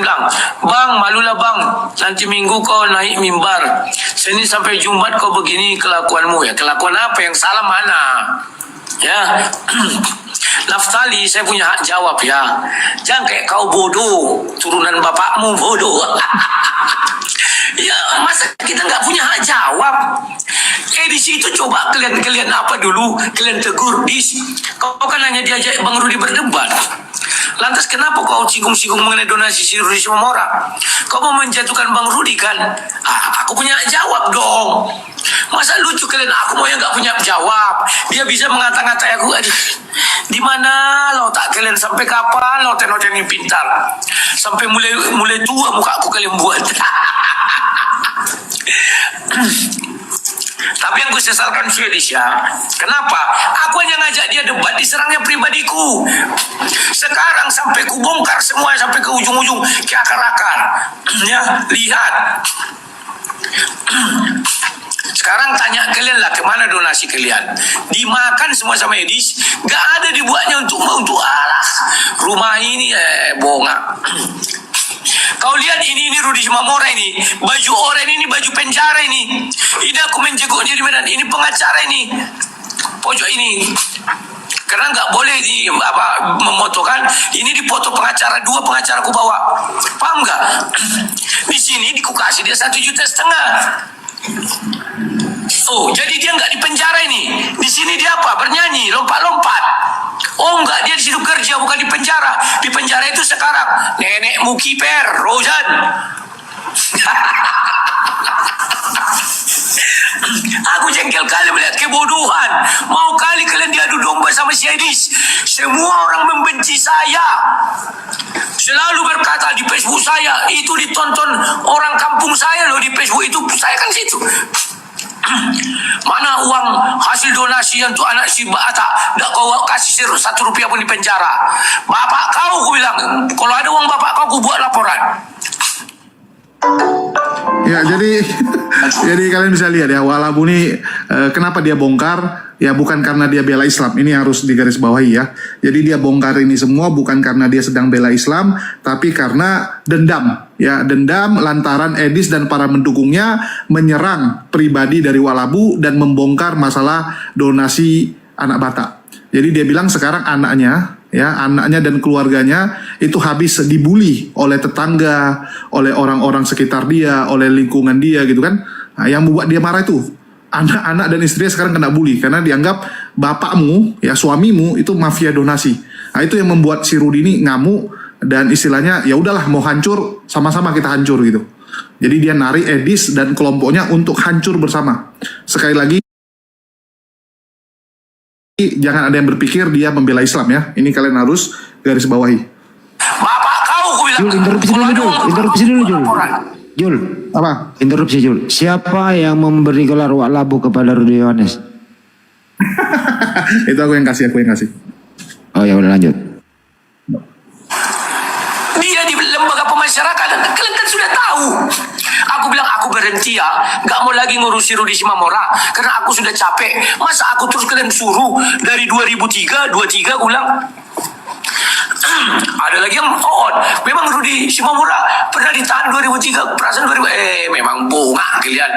Bang, malulah bang. Nanti minggu kau naik mimbar. Senin sampai Jumat kau begini kelakuanmu ya. Kelakuan apa yang salah mana? Ya. Naftali, saya punya hak jawab ya. Jangan kayak kau bodoh, turunan bapakmu bodoh. Ya masa kita nggak punya hak jawab? Di situ coba kalian apa dulu? Kalian tegur dis. Kau kan hanya diajak Bang Rudi berdebat. Lantas kenapa kau singgung-singgung mengenai donasi si Rudi Simamora? Kau mau menjatuhkan Bang Rudi kan? Aku punya hak jawab dong. Masa lucu kalian? Aku mau yang nggak punya jawab. Dia bisa mengata-ngatai aku. Aduh, di mana lo tak kalian sampai kapan lo ten-ten ini pintar? Sampai mulai tua muka aku kalian buat. Tapi yang gue sesalkan Swedish ya. Kenapa? Aku hanya ngajak dia debat, diserangnya pribadiku. Sekarang sampai ku bongkar semua sampai ke ujung-ujung, ke akar-akar. Ya, lihat. Sekarang tanya kalian lah, kemana donasi kalian? Dimakan semua sama Edis, gak ada dibuatnya untuk alah rumah ini bonga. Kau lihat ini Rudi Simamora ini, baju oranye ini, baju penjara ini. Ini aku menjenguk dia di Medan, ini pengacara ini, pojok ini. Karena nggak boleh memotokan, ini dipoto pengacara, 2 pengacara aku bawa, paham nggak? Di sini dikasih dia 1,5 juta. Oh, jadi dia nggak di penjara ini. Di sini dia apa? Bernyanyi, lompat-lompat. Oh enggak, dia di situ kerja, bukan di penjara. Di penjara itu sekarang nenekmu kiper, Rozan. Aku jengkel kali melihat kebodohan. Mau kali kalian diadu domba sama si Edis. Semua orang membenci saya. Selalu berkata di Facebook saya, itu ditonton orang kampung saya loh di Facebook itu. Saya kan situ. Mana uang hasil donasi untuk anak si Bata? Tak kau kasih 1 rupiah pun di penjara. Bapak kau, aku bilang, kalau ada uang bapak kau, aku buat laporan. Ya, jadi kalian bisa lihat ya, Walabu ini kenapa dia bongkar? Ya bukan karena dia bela Islam, ini harus digarisbawahi ya. Jadi dia bongkar ini semua bukan karena dia sedang bela Islam, tapi karena dendam. Ya, dendam lantaran Edis dan para mendukungnya menyerang pribadi dari Walabu dan membongkar masalah donasi anak Batak. Jadi dia bilang sekarang anaknya dan keluarganya itu habis dibully oleh tetangga, oleh orang-orang sekitar dia, oleh lingkungan dia gitu kan. Nah, yang membuat dia marah itu anak-anak dan istrinya sekarang kena bully karena dianggap bapakmu, ya suamimu itu mafia donasi. Nah, itu yang membuat si Rudi ini ngamuk dan istilahnya ya udahlah mau hancur sama-sama kita hancur gitu. Jadi dia narik Edis dan kelompoknya untuk hancur bersama. Sekali lagi, jangan ada yang berpikir dia membela Islam ya. Ini kalian harus garis bawahi. Bapak kau, aku bilang. Jul, interupsi dulu Jul. Jul, apa? Interupsi Jul. Siapa yang memberi gelar Walabu kepada Rudi Yohanes? Itu aku yang kasih. Oh ya udah lanjut. Dia di lembaga pemasyarakatan, kalian kan sudah tahu. Aku bilang aku berhenti ya, gak mau lagi ngurusi Rudi Simamora karena aku sudah capek. Masa aku terus kalian suruh dari 2003, 23 ulang. Ada lagi yang on. Memang Rudi Simamora pernah ditahan 2003, perasaan 2000 memang bunga kalian.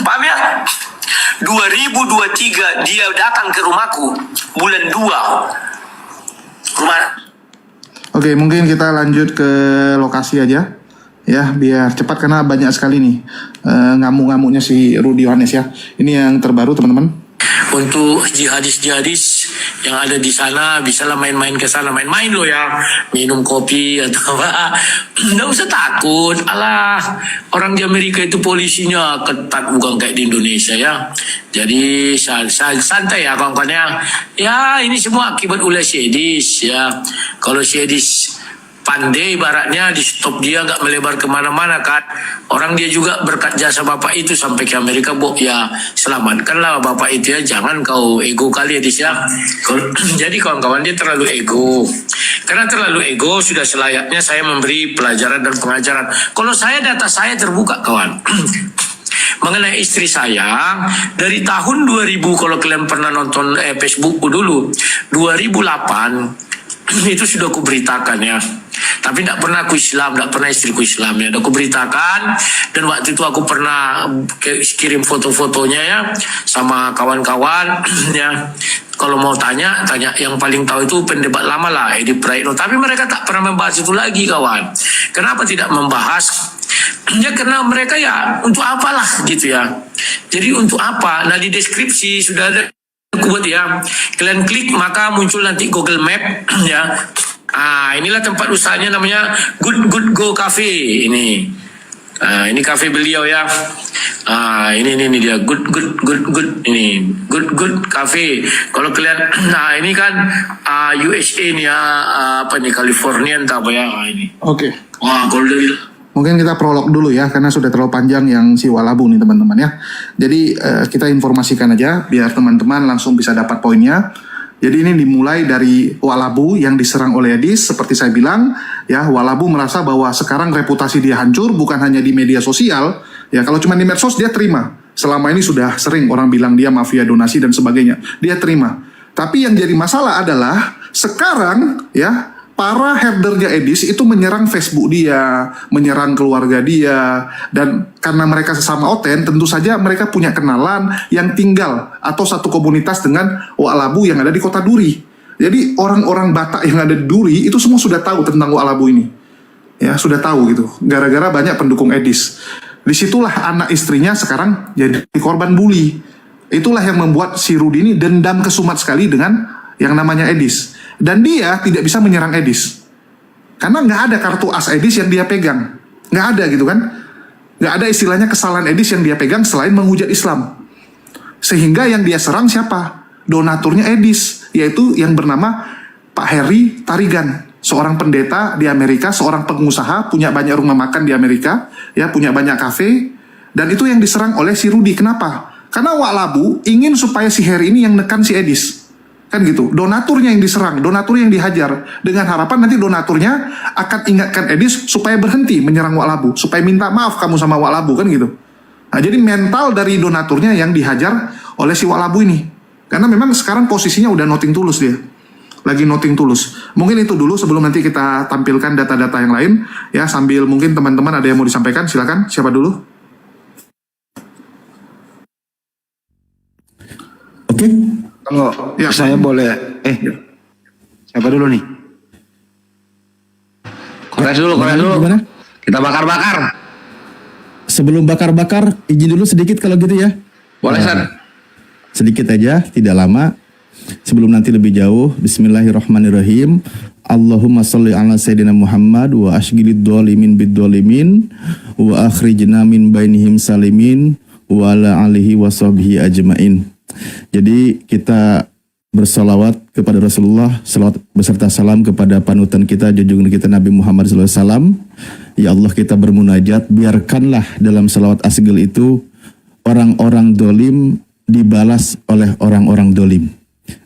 Paham ya? 2023 dia datang ke rumahku bulan 2. Rumah. Oke, mungkin kita lanjut ke lokasi aja ya, biar cepat karena banyak sekali nih ngamuk-ngamuknya si Rudi Yohanes ya. Ini yang terbaru teman-teman. Untuk jihadis-jihadis yang ada di sana, bisalah main-main ke sana, main-main lo ya, minum kopi atau apa, nggak usah takut. Alah, orang di Amerika itu polisinya ketat, bukan kayak di Indonesia ya. Jadi santai ya kawan-kawannya. Ya ini semua akibat ulah Syedis ya. Kalau Syedis pandai ibaratnya di stop dia nggak melebar kemana-mana kan, orang dia juga berkat jasa bapak itu sampai ke Amerika, ya selamatkanlah bapak itu ya, jangan kau ego kali ya Dis ya. Jadi kawan-kawan dia terlalu ego, karena terlalu ego sudah selayaknya saya memberi pelajaran dan pengajaran. Kalau saya data saya terbuka kawan. Mengenai istri saya dari tahun 2000, kalau kalian pernah nonton Facebookku dulu 2008 itu sudah aku beritakan ya. Tapi tidak pernah aku Islam, tidak pernah istriku Islam ya. Aku beritakan, dan waktu itu aku pernah kirim foto-fotonya ya sama kawan-kawan ya. Kalau mau tanya yang paling tahu itu pendebat lama lah, Edi Praitno. Tapi mereka tak pernah membahas itu lagi kawan. Kenapa tidak membahas? Ya karena mereka ya untuk apalah gitu ya. Jadi untuk apa? Nah di deskripsi sudah ada aku buat ya. Kalian klik maka muncul nanti Google Map ya. Inilah tempat usahanya, namanya Good Go Cafe ini. Ini kafe beliau ya. Ini dia Good ini Good Cafe. Kalau kalian, ini kan USA nih ya, apa nih California entah apa ya ini. Oke. Wah kalau dari mungkin kita prolog dulu ya, karena sudah terlalu panjang yang si Walabu nih teman-teman ya. Jadi kita informasikan aja biar teman-teman langsung bisa dapat poinnya. Jadi ini dimulai dari Walabu yang diserang oleh Edis. Seperti saya bilang ya, Walabu merasa bahwa sekarang reputasi dia hancur bukan hanya di media sosial ya. Kalau cuma di medsos dia terima. Selama ini sudah sering orang bilang dia mafia donasi dan sebagainya, dia terima. Tapi yang jadi masalah adalah sekarang ya, para herdernya Edis itu menyerang Facebook dia, menyerang keluarga dia, dan karena mereka sesama Oten, tentu saja mereka punya kenalan yang tinggal atau satu komunitas dengan Walabu yang ada di kota Duri. Jadi orang-orang Batak yang ada di Duri itu semua sudah tahu tentang Walabu ini, ya sudah tahu gitu. Gara-gara banyak pendukung Edis. Disitulah anak istrinya sekarang jadi korban bully. Itulah yang membuat si Rudi ini dendam kesumat sekali dengan yang namanya Edis. Dan dia tidak bisa menyerang Edis. Karena nggak ada kartu as Edis yang dia pegang. Nggak ada gitu kan. Nggak ada istilahnya kesalahan Edis yang dia pegang selain menghujat Islam. Sehingga yang dia serang siapa? Donaturnya Edis. Yaitu yang bernama Pak Heri Tarigan. Seorang pendeta di Amerika, seorang pengusaha, punya banyak rumah makan di Amerika, ya punya banyak kafe. Dan itu yang diserang oleh si Rudi. Kenapa? Karena Wak Labu ingin supaya si Heri ini yang nekan si Edis. Kan gitu. Donaturnya yang diserang, donatur yang dihajar. Dengan harapan nanti donaturnya akan ingatkan Edis supaya berhenti menyerang Wak Labu. Supaya minta maaf kamu sama Wak Labu, kan gitu. Nah, jadi mental dari donaturnya yang dihajar oleh si Wak Labu ini. Karena memang sekarang posisinya udah nothing tulus dia. Lagi nothing tulus. Mungkin itu dulu sebelum nanti kita tampilkan data-data yang lain. Ya, sambil mungkin teman-teman ada yang mau disampaikan, silakan. Siapa dulu? Oke, kalau ya, saya boleh, siapa dulu nih? Kores dulu. Gimana? Kita bakar-bakar. Sebelum bakar-bakar, izin dulu sedikit kalau gitu ya. Boleh, San. Sedikit aja, tidak lama. Sebelum nanti lebih jauh, bismillahirrahmanirrahim. Allahumma salli ala sayyidina Muhammad wa ashghilid dhalimin bid dhalimin wa akhrijna min bainihim salimin wa ala alihi wa sahbihi ajmain. Jadi kita bersolawat kepada Rasulullah, salawat beserta salam kepada panutan kita, junjungan kita Nabi Muhammad SAW. Ya Allah, kita bermunajat, biarkanlah dalam salawat asgil itu orang-orang dolim dibalas oleh orang-orang dolim.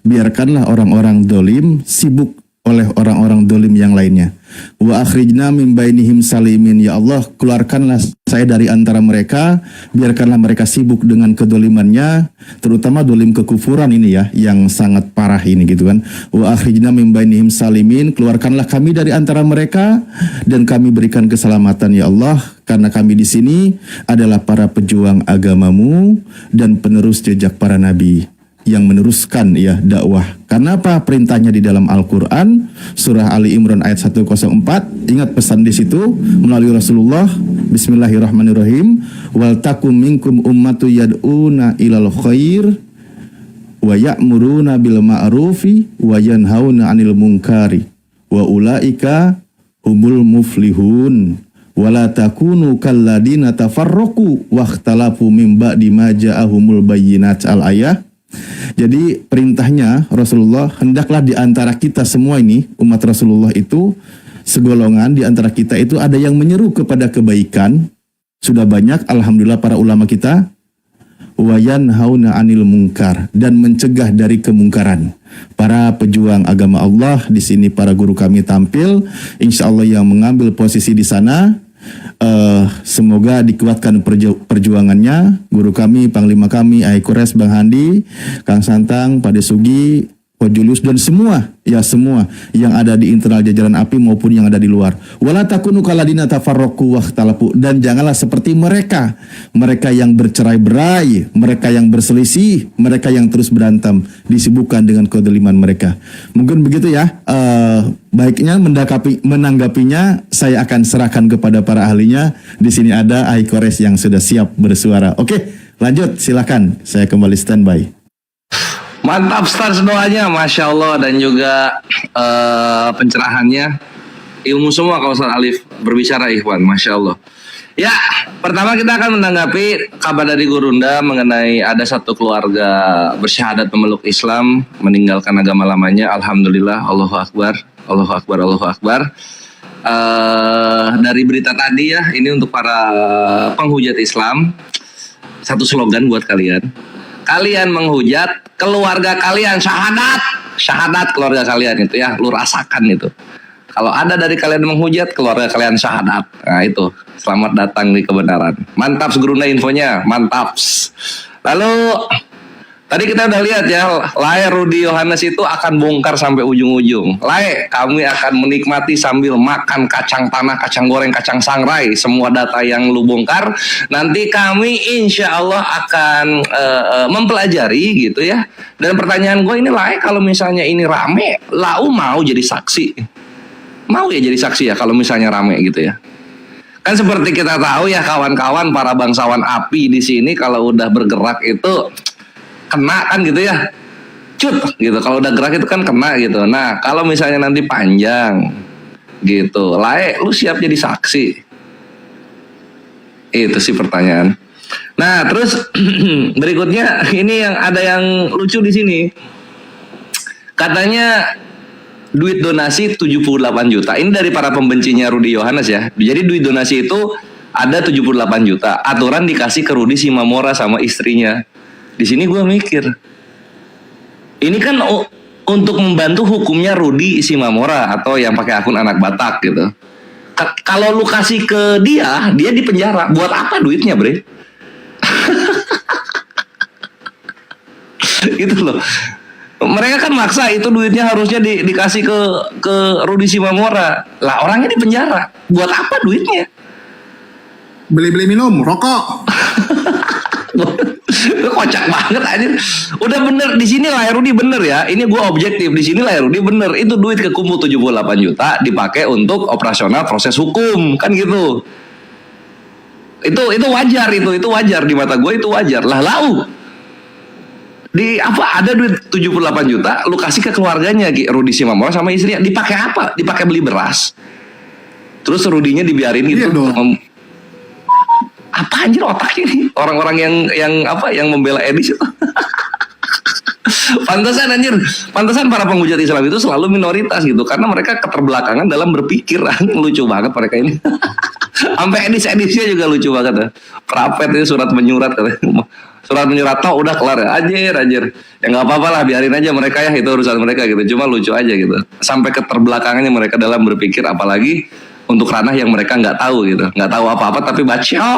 Biarkanlah orang-orang dolim sibuk oleh orang-orang dolim yang lainnya. Wa akhrijna min bainihim salimin. Ya Allah, keluarkanlah saya dari antara mereka, biarkanlah mereka sibuk dengan kedolimannya, terutama dolim kekufuran ini ya, yang sangat parah ini gitu kan. Wa akhrijna min bainihim salimin, keluarkanlah kami dari antara mereka dan kami berikan keselamatan ya Allah, karena kami di sini adalah para pejuang agamamu dan penerus jejak para nabi yang meneruskan ya dakwah. Karena apa? Perintahnya di dalam Al-Quran surah Ali Imran ayat 104. Ingat pesan di situ melalui Rasulullah. Bismillahirrahmanirrahim. Wal takum minkum ummatu yad'una ilal khair wa ya'muruna bil ma'rufi wa yanhauna 'anil munkari wa ulaika humul muflihun. Wala takunu kalladina tafarraqu wakhtalafu min ba'di ma ja'ahumul bayyinat al-ayah. Jadi perintahnya Rasulullah, hendaklah di antara kita semua ini umat Rasulullah itu segolongan, di antara kita itu ada yang menyeru kepada kebaikan. Sudah banyak alhamdulillah para ulama kita, wa yanhauna 'anil munkar, dan mencegah dari kemungkaran. Para pejuang agama Allah di sini, para guru kami tampil, insya Allah yang mengambil posisi di sana. Semoga dikuatkan perjuangannya. Guru kami, panglima kami, Aikores, Bang Handi, Kang Santang, Pak Desugi, Ko Julius, dan semua yang ada di internal jajaran API maupun yang ada di luar. Wala takunu kaladina tafarraqu wakhtalafu, dan janganlah seperti mereka yang bercerai-berai, mereka yang berselisih, mereka yang terus berantem, disibukkan dengan kedoliman mereka. Mungkin begitu ya. Baiknya menanggapinya saya akan serahkan kepada para ahlinya. Di sini ada Aikores yang sudah siap bersuara. Oke, lanjut silakan. Saya kembali standby. Mantap stars doanya, Masya Allah, dan juga pencerahannya. Ilmu semua kalau Ustaz Alif berbicara, Ikhwan, Masya Allah. Ya, pertama kita akan menanggapi kabar dari Gurunda mengenai ada satu keluarga bersyahadat memeluk Islam, meninggalkan agama lamanya. Alhamdulillah, Allahu Akbar, Allahu Akbar, Allahu Akbar. Dari berita tadi ya, ini untuk para penghujat Islam, satu slogan buat kalian. Kalian menghujat, keluarga kalian syahadat keluarga kalian itu ya, lu rasakan itu. Kalau ada dari kalian menghujat, keluarga kalian syahadat. Nah itu, selamat datang di kebenaran. Mantap Gurunda infonya, mantap. Lalu tadi kita udah lihat ya, Lae Rudi Yohanes itu akan bongkar sampai ujung-ujung. Lae, kami akan menikmati sambil makan kacang tanah, kacang goreng, kacang sangrai, semua data yang lu bongkar. Nanti kami insya Allah akan mempelajari gitu ya. Dan pertanyaan gue ini, Lae, kalau misalnya ini rame, lau mau jadi saksi? Mau ya jadi saksi ya kalau misalnya rame gitu ya? Kan seperti kita tahu ya kawan-kawan, para bangsawan api di sini kalau udah bergerak itu kena kan gitu ya, cut gitu. Kalau udah gerak itu kan kena gitu. Nah kalau misalnya nanti panjang gitu, Lae, lu siap jadi saksi? Itu sih pertanyaan. Nah terus berikutnya ini yang ada yang lucu di sini. Katanya duit donasi 78 juta. Ini dari para pembencinya Rudi Yohanes ya. Jadi duit donasi itu ada 78 juta. Aturan dikasih ke Rudi Simamora sama istrinya. Di sini gue mikir, ini kan untuk membantu hukumnya Rudy Simamora atau yang pakai akun anak Batak gitu. Kalau lu kasih ke dia di penjara. Buat apa duitnya, bre? Gitu loh. Mereka kan maksa itu duitnya harusnya dikasih ke Rudy Simamora. Lah orangnya di penjara. Buat apa duitnya? Beli-beli minum, rokok. Kocak banget aja. Udah bener di sini lah Rudy bener ya. Ini gue objektif, di sini lah Rudy bener. Itu duit kekumpul 78 juta dipakai untuk operasional proses hukum, kan gitu. Itu wajar, itu wajar di mata gue, itu wajar. Lah lau. Di apa ada duit 78 juta lu kasih ke keluarganya Rudy Simamora sama istrinya, dipakai apa? Dipakai beli beras. Terus Rudinya dibiarin gitu. Apa anjir otak ini? Orang-orang yang membela Edis itu. Pantesan para penghujat Islam itu selalu minoritas gitu, karena mereka keterbelakangan dalam berpikir. Lucu banget mereka ini. Sampai edisnya juga lucu banget ya. Prapet itu surat menyurat katanya. Surat menyurat toh udah kelar ya. Anjir. Ya nggak apa-apa lah, biarin aja mereka ya, itu urusan mereka gitu. Cuma lucu aja gitu. Sampai keterbelakangannya mereka dalam berpikir, apalagi untuk ranah yang mereka nggak tahu gitu, nggak tahu apa-apa tapi bacot.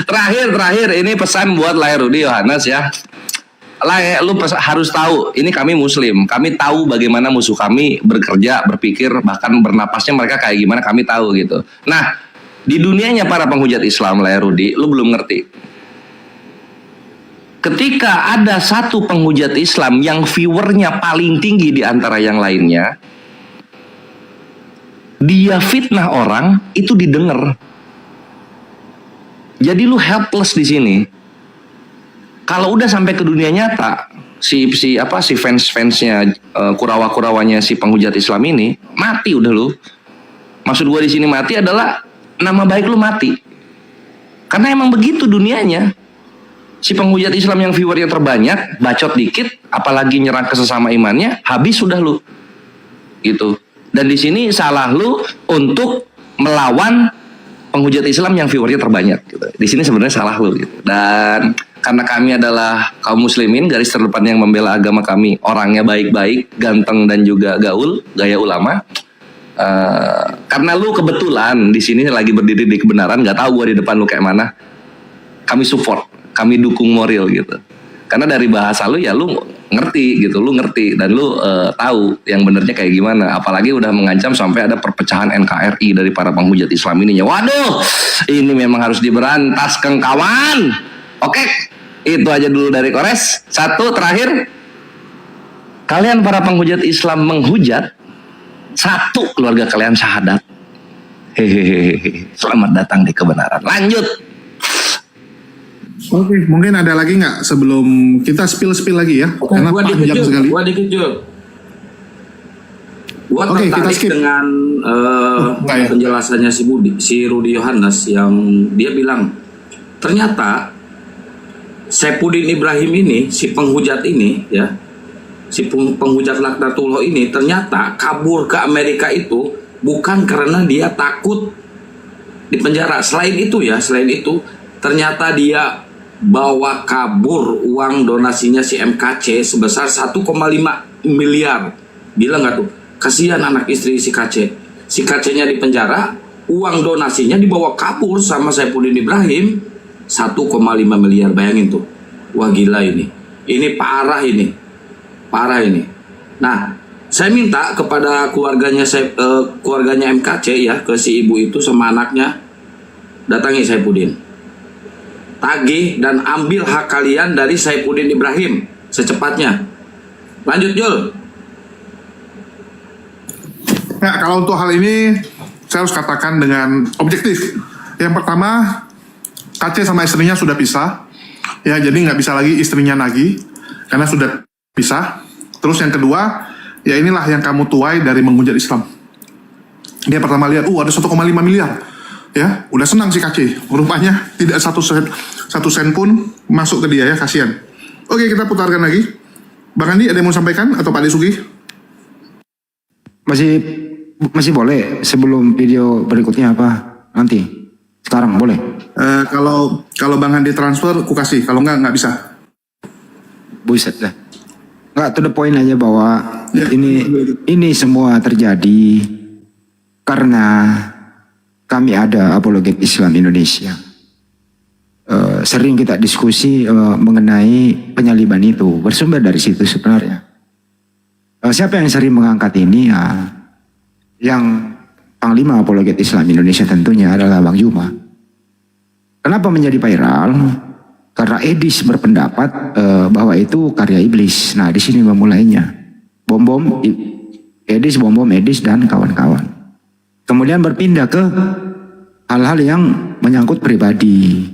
Terakhir ini pesan buat Lai Rudy Yohanes ya. Lai, lu harus tahu, ini kami Muslim, kami tahu bagaimana musuh kami bekerja, berpikir, bahkan bernapasnya mereka kayak gimana, kami tahu gitu. Nah, di dunianya para penghujat Islam, Lai Rudy, lu belum ngerti. Ketika ada satu penghujat Islam yang viewernya paling tinggi di antara yang lainnya, dia fitnah orang, itu didengar. Jadi lu helpless di sini. Kalau udah sampai ke dunia nyata, si fans-fansnya, kurawa-kurawanya si penghujat Islam ini mati udah lu. Maksud gua di sini mati adalah nama baik lu mati. Karena emang begitu dunianya. Si penghujat Islam yang viewernya terbanyak, bacot dikit, apalagi nyerang ke sesama imannya, habis sudah lu. Gitu. Dan di sini salah lu untuk melawan penghujat Islam yang viewernya terbanyak gitu. Di sini sebenarnya salah lu gitu. Dan karena kami adalah kaum muslimin garis terdepan yang membela agama kami, orangnya baik-baik, ganteng dan juga gaul, gaya ulama. Karena lu kebetulan di sini lagi berdiri di kebenaran, nggak tahu gua di depan lu kayak mana. Kami support, kami dukung moral gitu. Karena dari bahasa lu ya lu ngerti gitu, lu ngerti dan lu tahu yang benernya kayak gimana. Apalagi udah mengancam sampai ada perpecahan NKRI dari para penghujat Islam ininya. Waduh, ini memang harus diberantas kawan. Oke, itu aja dulu dari Kores. Satu terakhir, kalian para penghujat Islam menghujat, satu keluarga kalian syahadat. Hehehe, selamat datang di kebenaran. Lanjut. Oke, mungkin ada lagi nggak sebelum kita spill lagi ya? Karena panjang sekali. Gua dikit Jul. Gua tertarik dengan penjelasannya si Rudy Yohanes yang dia bilang ternyata Saifuddin Ibrahim ini, si penghujat ini ya, si penghujat laknatullah ini ternyata kabur ke Amerika itu bukan karena dia takut di penjara. Selain itu ternyata dia bawa kabur uang donasinya si MKC sebesar 1,5 miliar. Gila nggak tuh? Kasihan anak istri si KC. Si KC-nya di penjara, uang donasinya dibawa kabur sama Saifuddin Ibrahim 1,5 miliar. Bayangin tuh. Wah gila ini. Ini parah ini. Nah, saya minta kepada keluarganya MKC ya, ke si ibu itu sama anaknya, datangi Saifuddin. Tagih dan ambil hak kalian dari Saifuddin Ibrahim secepatnya. Lanjut Jul. Ya, kalau untuk hal ini saya harus katakan dengan objektif. Yang pertama, KC sama istrinya sudah pisah. Ya, jadi nggak bisa lagi istrinya nagih karena sudah pisah. Terus yang kedua, ya inilah yang kamu tuai dari menghujat Islam. Dia pertama lihat, ada 1,5 miliar. Ya, udah senang si KC. Rupanya tidak satu sen pun masuk ke dia ya, kasihan. Oke, kita putarkan lagi. Bang Andi, ada yang mau sampaikan atau Pak Desugi? Masih boleh sebelum video berikutnya apa? Nanti. Sekarang boleh. Kalau Bang Handi transfer, ku kasih. Kalau nggak bisa. Buset dah. Nggak, to the point aja bahwa ini semua terjadi karena kami ada Apologet Islam Indonesia. Sering kita diskusi mengenai penyaliban itu, bersumber dari situ sebenarnya. Siapa yang sering mengangkat ini? Yang Panglima Apologet Islam Indonesia tentunya adalah Bang Juma. Kenapa menjadi viral? Karena Edis berpendapat bahwa itu karya iblis. Nah, di sini memulainya. Edis, dan kawan-kawan. Kemudian berpindah ke hal-hal yang menyangkut pribadi.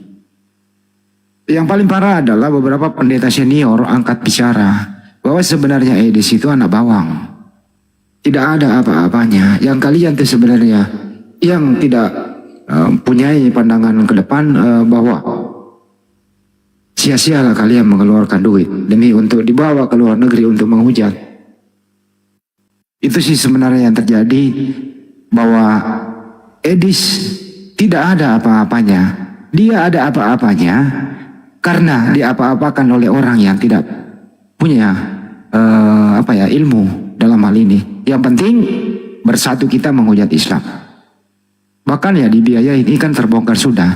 Yang paling parah adalah beberapa pendeta senior angkat bicara bahwa sebenarnya Edis itu anak bawang. Tidak ada apa-apanya. Yang kalian itu sebenarnya yang tidak punyai pandangan ke depan bahwa sia-sialah kalian mengeluarkan duit demi untuk dibawa ke luar negeri untuk menghujat. Itu sih sebenarnya yang terjadi, bahwa Edis tidak ada apa-apanya. Dia ada apa-apanya karena diapa-apakan oleh orang yang tidak punya ilmu dalam hal ini. Yang penting bersatu kita menghujat Islam. Bahkan ya dibiayai, ini kan terbongkar sudah.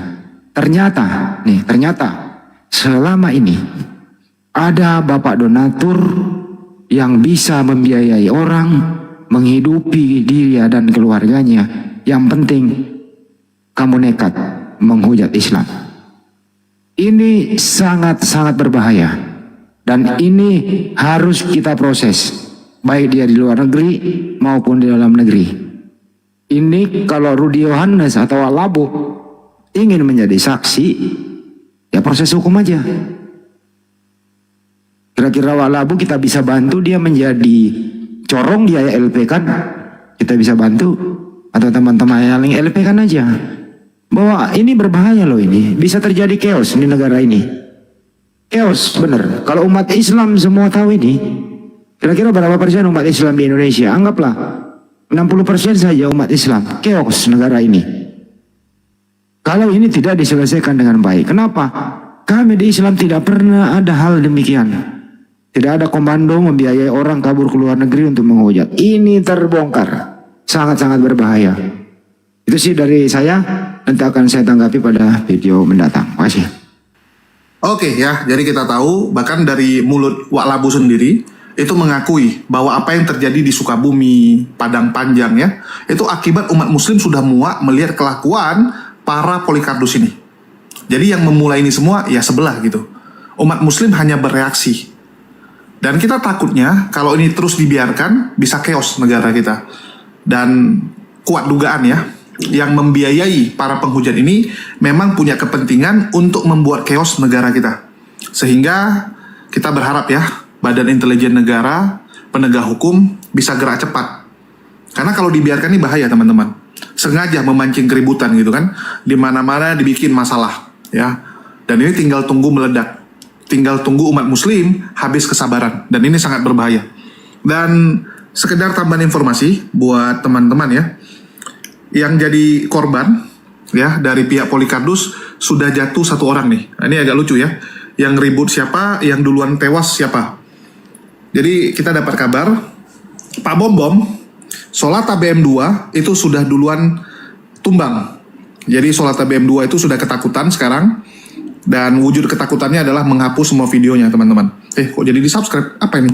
Ternyata selama ini ada bapak donatur yang bisa membiayai orang, menghidupi dia dan keluarganya. Yang penting kamu nekat menghujat Islam. Ini sangat-sangat berbahaya dan ini harus kita proses, baik dia di luar negeri maupun di dalam negeri. Ini kalau Rudy Yohanes atau Walabu ingin menjadi saksi, ya proses hukum aja. Kira-kira Walabu kita bisa bantu dia menjadi corong dia LP kan? Kita bisa bantu, atau teman-teman yang LP kan aja. Bahwa ini berbahaya loh, ini bisa terjadi chaos di negara ini. Chaos bener. Kalau umat Islam semua tahu ini, kira-kira berapa persen umat Islam di Indonesia? Anggaplah 60% saja umat Islam. Chaos negara ini. Kalau ini tidak diselesaikan dengan baik. Kenapa? Kami di Islam tidak pernah ada hal demikian. Tidak ada komando membiayai orang kabur ke luar negeri untuk menghujat. Ini terbongkar. Sangat-sangat berbahaya. Itu sih dari saya. Nanti akan saya tanggapi pada video mendatang. Terima kasih. Oke ya, jadi kita tahu bahkan dari mulut Wak Labu sendiri itu mengakui bahwa apa yang terjadi di Sukabumi, Padang Panjang ya, itu akibat umat muslim sudah muak melihat kelakuan para Polikardus ini. Jadi yang memulai ini semua ya sebelah gitu. Umat muslim hanya bereaksi. Dan kita takutnya kalau ini terus dibiarkan bisa chaos negara kita. Dan kuat dugaan ya, yang membiayai para penghujat ini memang punya kepentingan untuk membuat chaos negara kita. Sehingga kita berharap ya, Badan Intelijen Negara, penegak hukum bisa gerak cepat. Karena kalau dibiarkan ini bahaya teman-teman. Sengaja memancing keributan gitu kan. Di mana-mana dibikin masalah ya. Dan ini tinggal tunggu meledak. Tinggal tunggu umat muslim habis kesabaran. Dan ini sangat berbahaya. Dan sekedar tambahan informasi buat teman-teman ya. Yang jadi korban ya dari pihak Polikardus sudah jatuh satu orang nih. Ini agak lucu ya. Yang ribut siapa, yang duluan tewas siapa. Jadi kita dapat kabar Pak Bom Solata BM2 itu sudah duluan tumbang. Jadi Solata BM2 itu sudah ketakutan sekarang. Dan wujud ketakutannya adalah menghapus semua videonya teman-teman. Kok jadi di subscribe? Apa ini?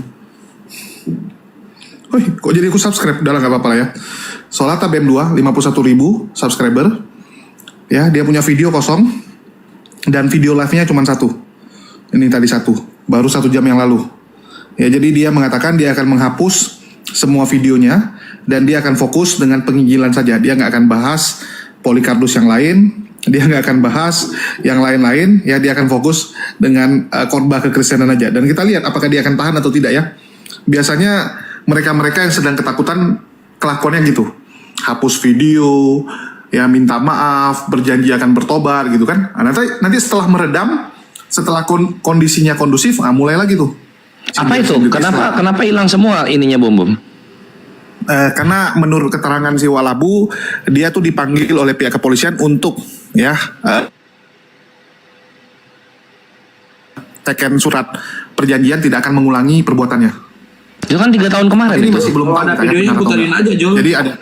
Kok jadi aku subscribe? Udah lah gak apa-apa lah ya. Solata BM2 51.000 subscriber. Ya, dia punya video kosong dan video live-nya cuma satu. Ini tadi satu, baru 1 jam yang lalu. Ya, jadi dia mengatakan dia akan menghapus semua videonya dan dia akan fokus dengan penginjilan saja. Dia nggak akan bahas Polikardus yang lain, dia nggak akan bahas yang lain-lain. Ya, dia akan fokus dengan khotbah kekristenan aja. Dan kita lihat apakah dia akan tahan atau tidak ya. Biasanya mereka-mereka yang sedang ketakutan kelakuannya gitu, hapus video, ya minta maaf, berjanji akan bertobat gitu kan. Nah, nanti setelah meredam, setelah kondisinya kondusif, mulai lagi tuh. Apa itu? Kenapa hilang semua ininya Bom? Karena menurut keterangan si Walabu, dia tuh dipanggil oleh pihak kepolisian untuk ya, teken surat perjanjian tidak akan mengulangi perbuatannya. Itu kan 3 tahun kemarin. Ini itu. masih belum tahu. Ada kita videonya benar atau puterin enggak. aja, Jul. Jadi ada,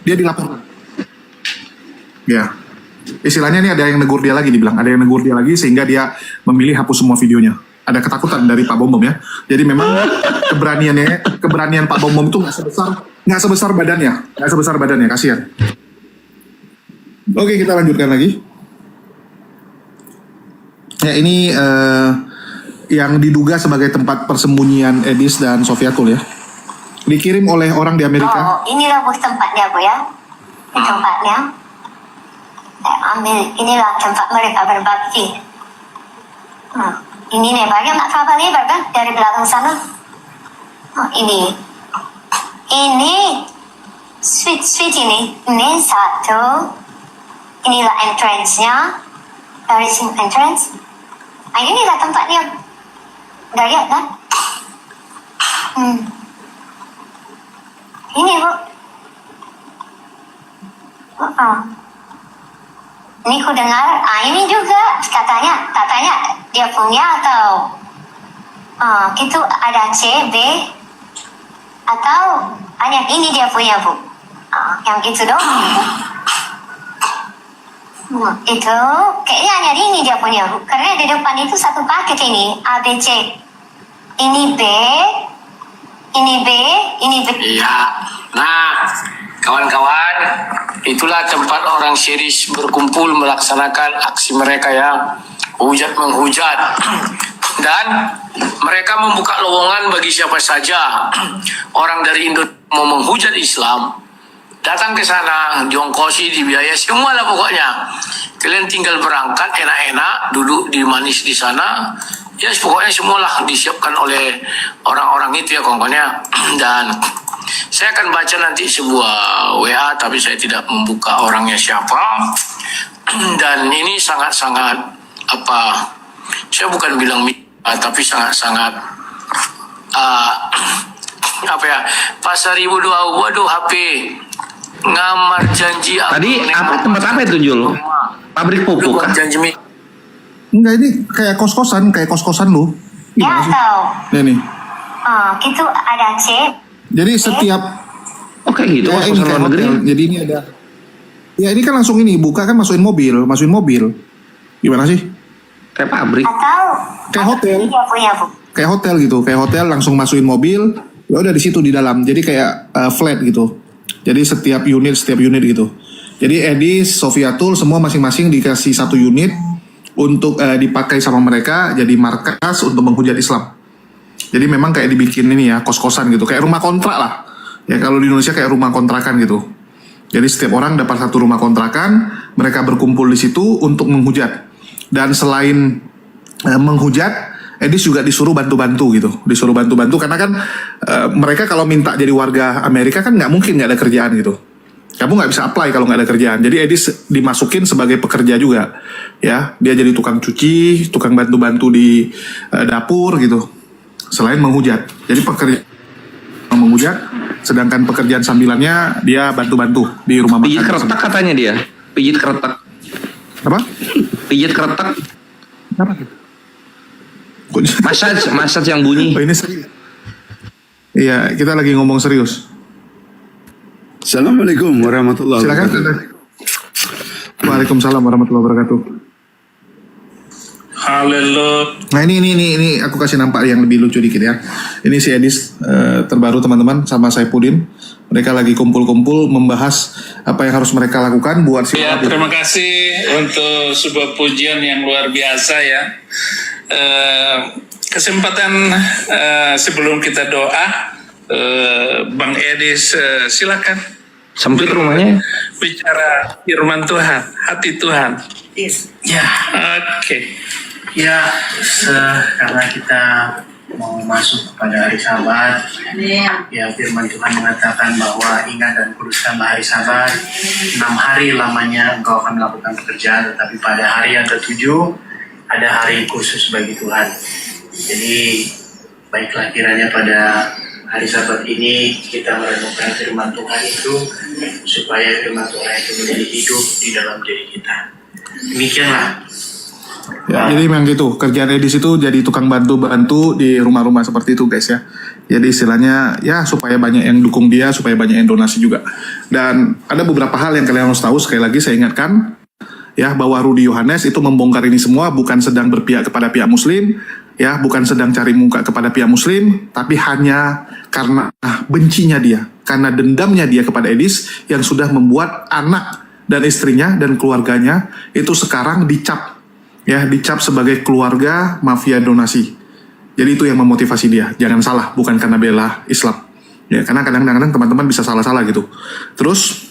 dia dilaporkan. Ya, istilahnya nih ada yang negur dia lagi, dibilang ada yang negur dia lagi sehingga dia memilih hapus semua videonya. Ada ketakutan dari Pak Bom Bom ya. Jadi memang keberanian Pak Bom Bom itu nggak sebesar badannya, kasihan. Oke, kita lanjutkan lagi. Ya, ini yang diduga sebagai tempat persembunyian Edis dan Sofiatul ya. Dikirim oleh orang di Amerika. Oh, inilah tempatnya Bu ya. Ini tempatnya. Ambil, inilah tempat mereka berbakti. Ini nih, banyak nak kapal lebar kan dari belakang sana. Ini suite ini satu. Inilah entrance-nya. Dari sini entrance. Inilah tempatnya. Udah lihat kan? Ini Bu. Ini ku dengar, ini juga katanya dia punya atau gitu ada C, B atau hanya ini dia punya Bu. Yang itu dong. Itu kayaknya hanya ini dia punya Bu. Karena di depan itu satu paket ini A, B, C. Ini B, ini B, ini B. Iya. Nah, kawan-kawan, itulah tempat orang Syris berkumpul melaksanakan aksi mereka yang hujat menghujat. Dan mereka membuka lowongan bagi siapa saja orang dari Indonesia mau menghujat Islam, datang ke sana, diongkosi, dibiayai, semualah pokoknya. Kalian tinggal berangkat enak-enak, duduk di manis di sana, ya pokoknya semualah disiapkan oleh orang-orang itu ya kawan-kawannya. Dan saya akan baca nanti sebuah WA, tapi saya tidak membuka orangnya siapa. Dan ini sangat-sangat saya bukan bilang tapi sangat-sangat pasar ibu doa waduh HP ngamar janji Tadi apa tempat apa itu Jul? Pabrik pupuk kah? Janji Enggak, ini kayak kos-kosan lu. Ya tahu. Nih. Gitu ada C. Jadi setiap Oke gitu, ya, ini kayak hotel. Jadi ini ada. Ya ini kan langsung ini buka kan masukin mobil. Gimana sih? Kayak pabrik. Atau kayak hotel. Dia punya Bu. Kayak hotel gitu, kayak hotel langsung masukin mobil. Ya udah di situ di dalam. Jadi kayak flat gitu. Jadi setiap unit gitu. Jadi Edis, Sofiatul semua masing-masing dikasih satu unit untuk dipakai sama mereka jadi markas untuk menghujat Islam. Jadi memang kayak dibikin ini ya kos-kosan gitu, kayak rumah kontrak lah. Ya kalau di Indonesia kayak rumah kontrakan gitu. Jadi setiap orang dapat satu rumah kontrakan, mereka berkumpul di situ untuk menghujat. Dan selain menghujat, Edis juga disuruh bantu-bantu gitu. Disuruh bantu-bantu karena kan mereka kalau minta jadi warga Amerika kan nggak mungkin nggak ada kerjaan gitu. Kamu nggak bisa apply kalau nggak ada kerjaan. Jadi Edis dimasukin sebagai pekerja juga. Ya, dia jadi tukang cuci, tukang bantu-bantu di dapur gitu. Selain menghujat. Jadi pekerja menghujat, sedangkan pekerjaan sambilannya dia bantu-bantu di rumah makan. Pijit keretak katanya dia. Pijit keretak. Apa? Pijit keretak. Apa? Massage yang bunyi. Oh, ini serius. Iya, kita lagi ngomong serius. Assalamualaikum warahmatullahi wabarakatuh. Silakan. Waalaikumsalam warahmatullahi wabarakatuh. Haleluya. Nah ini aku kasih nampak yang lebih lucu dikit ya. Ini si Edis terbaru teman-teman sama Saipudin. Mereka lagi kumpul-kumpul membahas apa yang harus mereka lakukan buat si. Ya, terima kasih untuk sebuah pujian yang luar biasa ya. Kesempatan sebelum kita doa, Bang Edis silakan. Sempit rumahnya. Bicara firman Tuhan, hati Tuhan. Ya, Oke. ya, karena kita mau masuk kepada hari Sabat, ya firman Tuhan mengatakan bahwa ingat dan kuduskanlah hari Sabat. 6 hari lamanya engkau akan melakukan pekerjaan, tetapi pada hari yang ke-7 ada hari khusus bagi Tuhan. Jadi baiklah kiranya pada hari Sabat ini kita merenungkan firman Tuhan itu supaya firman Tuhan itu menjadi hidup di dalam diri kita. Demikianlah. Ya, jadi memang gitu. Kerjaan Edis itu jadi tukang bantu-bantu di rumah-rumah seperti itu guys ya. Jadi istilahnya ya supaya banyak yang dukung dia, supaya banyak yang donasi juga. Dan ada beberapa hal yang kalian harus tahu. Sekali lagi saya ingatkan ya bahwa Rudy Yohanes itu membongkar ini semua bukan sedang berpihak kepada pihak Muslim, ya bukan sedang cari muka kepada pihak Muslim, tapi hanya karena bencinya dia, karena dendamnya dia kepada Edis yang sudah membuat anak dan istrinya dan keluarganya itu sekarang dicap sebagai keluarga mafia donasi. Jadi itu yang memotivasi dia. Jangan salah, bukan karena bela Islam. Ya, karena kadang-kadang teman-teman bisa salah-salah gitu. Terus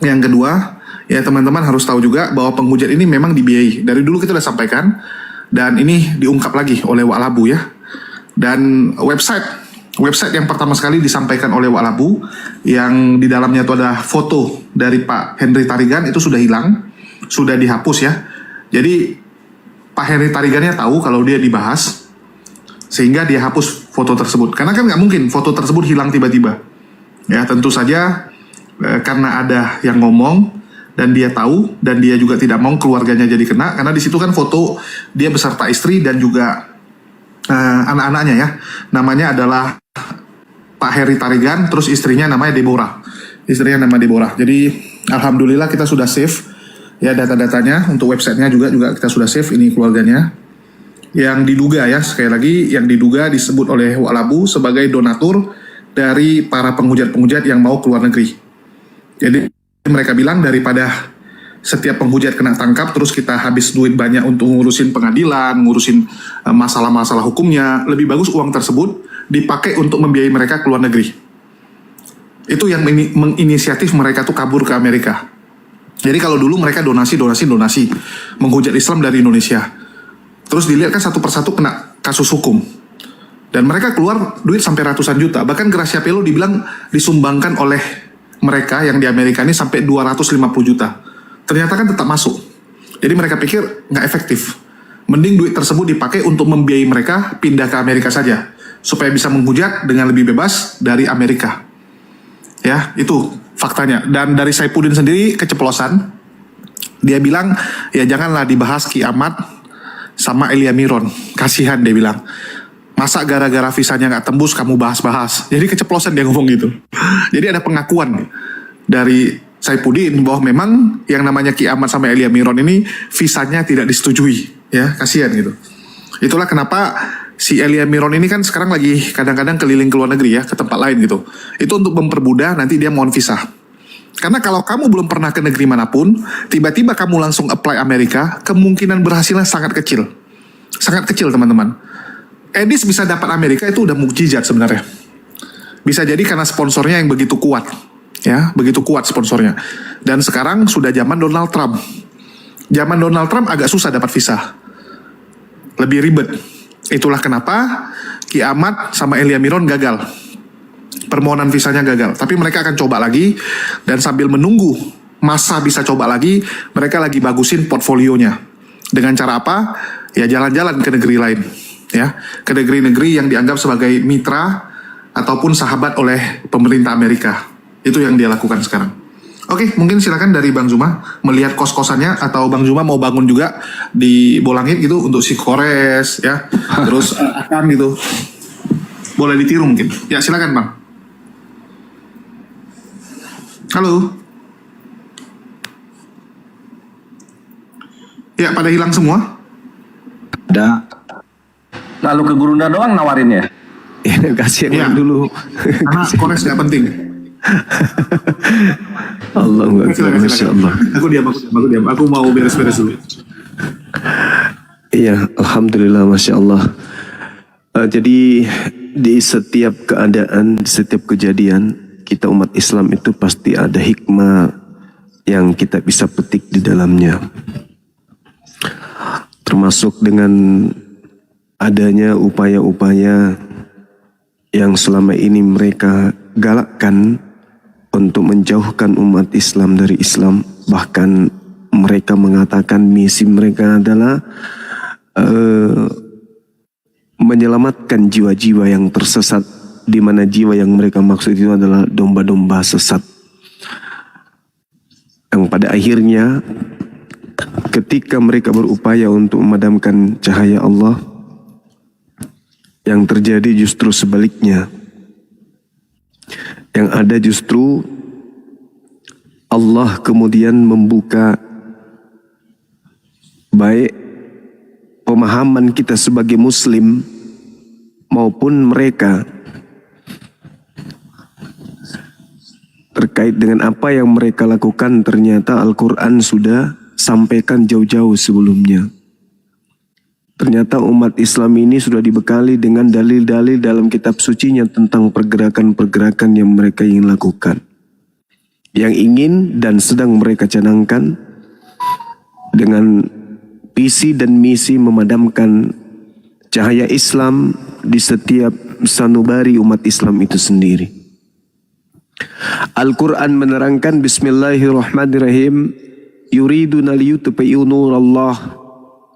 yang kedua, ya teman-teman harus tahu juga bahwa penghujat ini memang dibiayai. Dari dulu kita udah sampaikan dan ini diungkap lagi oleh Wak Labu ya. Dan website yang pertama sekali disampaikan oleh Wak Labu yang di dalamnya itu ada foto dari Pak Henry Tarigan itu sudah hilang, sudah dihapus ya. Jadi Pak Henry Tarigannya tahu kalau dia dibahas, sehingga dia hapus foto tersebut. Karena kan nggak mungkin foto tersebut hilang tiba-tiba. Ya tentu saja karena ada yang ngomong dan dia tahu dan dia juga tidak mau keluarganya jadi kena. Karena di situ kan foto dia beserta istri dan juga anak-anaknya ya. Namanya adalah Pak Henry Tarigan, terus istrinya namanya Deborah. Istrinya nama Deborah. Jadi alhamdulillah kita sudah save ya data-datanya, untuk websitenya juga kita sudah save ini keluarganya. Yang diduga ya, sekali lagi yang diduga disebut oleh Wak Labu sebagai donatur dari para penghujat-penghujat yang mau keluar negeri. Jadi mereka bilang daripada setiap penghujat kena tangkap terus kita habis duit banyak untuk ngurusin pengadilan, ngurusin masalah-masalah hukumnya, lebih bagus uang tersebut dipakai untuk membiayai mereka keluar negeri. Itu yang menginisiatif mereka tuh kabur ke Amerika. Jadi kalau dulu mereka donasi, menghujat Islam dari Indonesia. Terus dilihat kan satu persatu kena kasus hukum. Dan mereka keluar duit sampai ratusan juta. Bahkan Gracia Pelo dibilang disumbangkan oleh mereka yang di Amerika ini sampai 250 juta. Ternyata kan tetap masuk. Jadi mereka pikir nggak efektif. Mending duit tersebut dipakai untuk membiayai mereka pindah ke Amerika saja. Supaya bisa menghujat dengan lebih bebas dari Amerika. Ya, itu faktanya. Dan dari Saifuddin sendiri keceplosan. Dia bilang, ya janganlah dibahas Ki Ahmad sama Elia Miron. Kasihan dia bilang. Masa gara-gara visanya nggak tembus kamu bahas-bahas. Jadi keceplosan dia ngomong gitu. Jadi ada pengakuan dari Saifuddin bahwa memang yang namanya Ki Ahmad sama Elia Miron ini visanya tidak disetujui. Ya, kasihan gitu. Itulah kenapa si Elia Miron ini kan sekarang lagi kadang-kadang keliling ke luar negeri ya, ke tempat lain gitu. Itu untuk mempermudah nanti dia mohon visa. Karena kalau kamu belum pernah ke negeri manapun, tiba-tiba kamu langsung apply Amerika, kemungkinan berhasilnya sangat kecil. Sangat kecil teman-teman. Edis bisa dapat Amerika itu udah mukjizat sebenarnya. Bisa jadi karena sponsornya yang begitu kuat. Ya, begitu kuat sponsornya. Dan sekarang sudah zaman Donald Trump. Zaman Donald Trump agak susah dapat visa. Lebih ribet. Itulah kenapa Ki Ahmad sama Elia Miron gagal. Permohonan visanya gagal. Tapi mereka akan coba lagi. Dan sambil menunggu masa bisa coba lagi, mereka lagi bagusin portfolionya. Dengan cara apa? Ya jalan-jalan ke negeri lain. Ya, ke negeri-negeri yang dianggap sebagai mitra ataupun sahabat oleh pemerintah Amerika. Itu yang dia lakukan sekarang. Oke, mungkin silakan dari Bang Zuma melihat kos-kosannya, atau Bang Zuma mau bangun juga di Bolangit gitu untuk si Kores ya. Terus akan gitu. Boleh ditiru mungkin. Ya, silakan Bang. Halo. Ya, pada hilang semua? Ada. Lalu ke Gurunda doang nawarinnya. Kasih yang dulu. Karena Kores gak penting. Allah Akbar, Masya Allah. Aku diam. Aku mau beres-beres dulu. Iya, Alhamdulillah, Masya Allah. Jadi di setiap keadaan, di setiap kejadian, kita umat Islam itu pasti ada hikmah yang kita bisa petik di dalamnya. Termasuk dengan adanya upaya-upaya yang selama ini mereka galakkan untuk menjauhkan umat Islam dari Islam. Bahkan mereka mengatakan misi mereka adalah menyelamatkan jiwa-jiwa yang tersesat, di mana jiwa yang mereka maksud itu adalah domba-domba sesat, yang pada akhirnya ketika mereka berupaya untuk memadamkan cahaya Allah, yang terjadi justru sebaliknya. Yang ada justru Allah kemudian membuka baik pemahaman kita sebagai muslim maupun mereka terkait dengan apa yang mereka lakukan. Ternyata Al-Quran sudah sampaikan jauh-jauh sebelumnya. Ternyata umat Islam ini sudah dibekali dengan dalil-dalil dalam kitab sucinya tentang pergerakan-pergerakan yang mereka ingin lakukan, yang ingin dan sedang mereka canangkan dengan visi dan misi memadamkan cahaya Islam di setiap sanubari umat Islam itu sendiri. Al-Quran menerangkan, Bismillahirrahmanirrahim, yuriduna liyutfi'u nurallah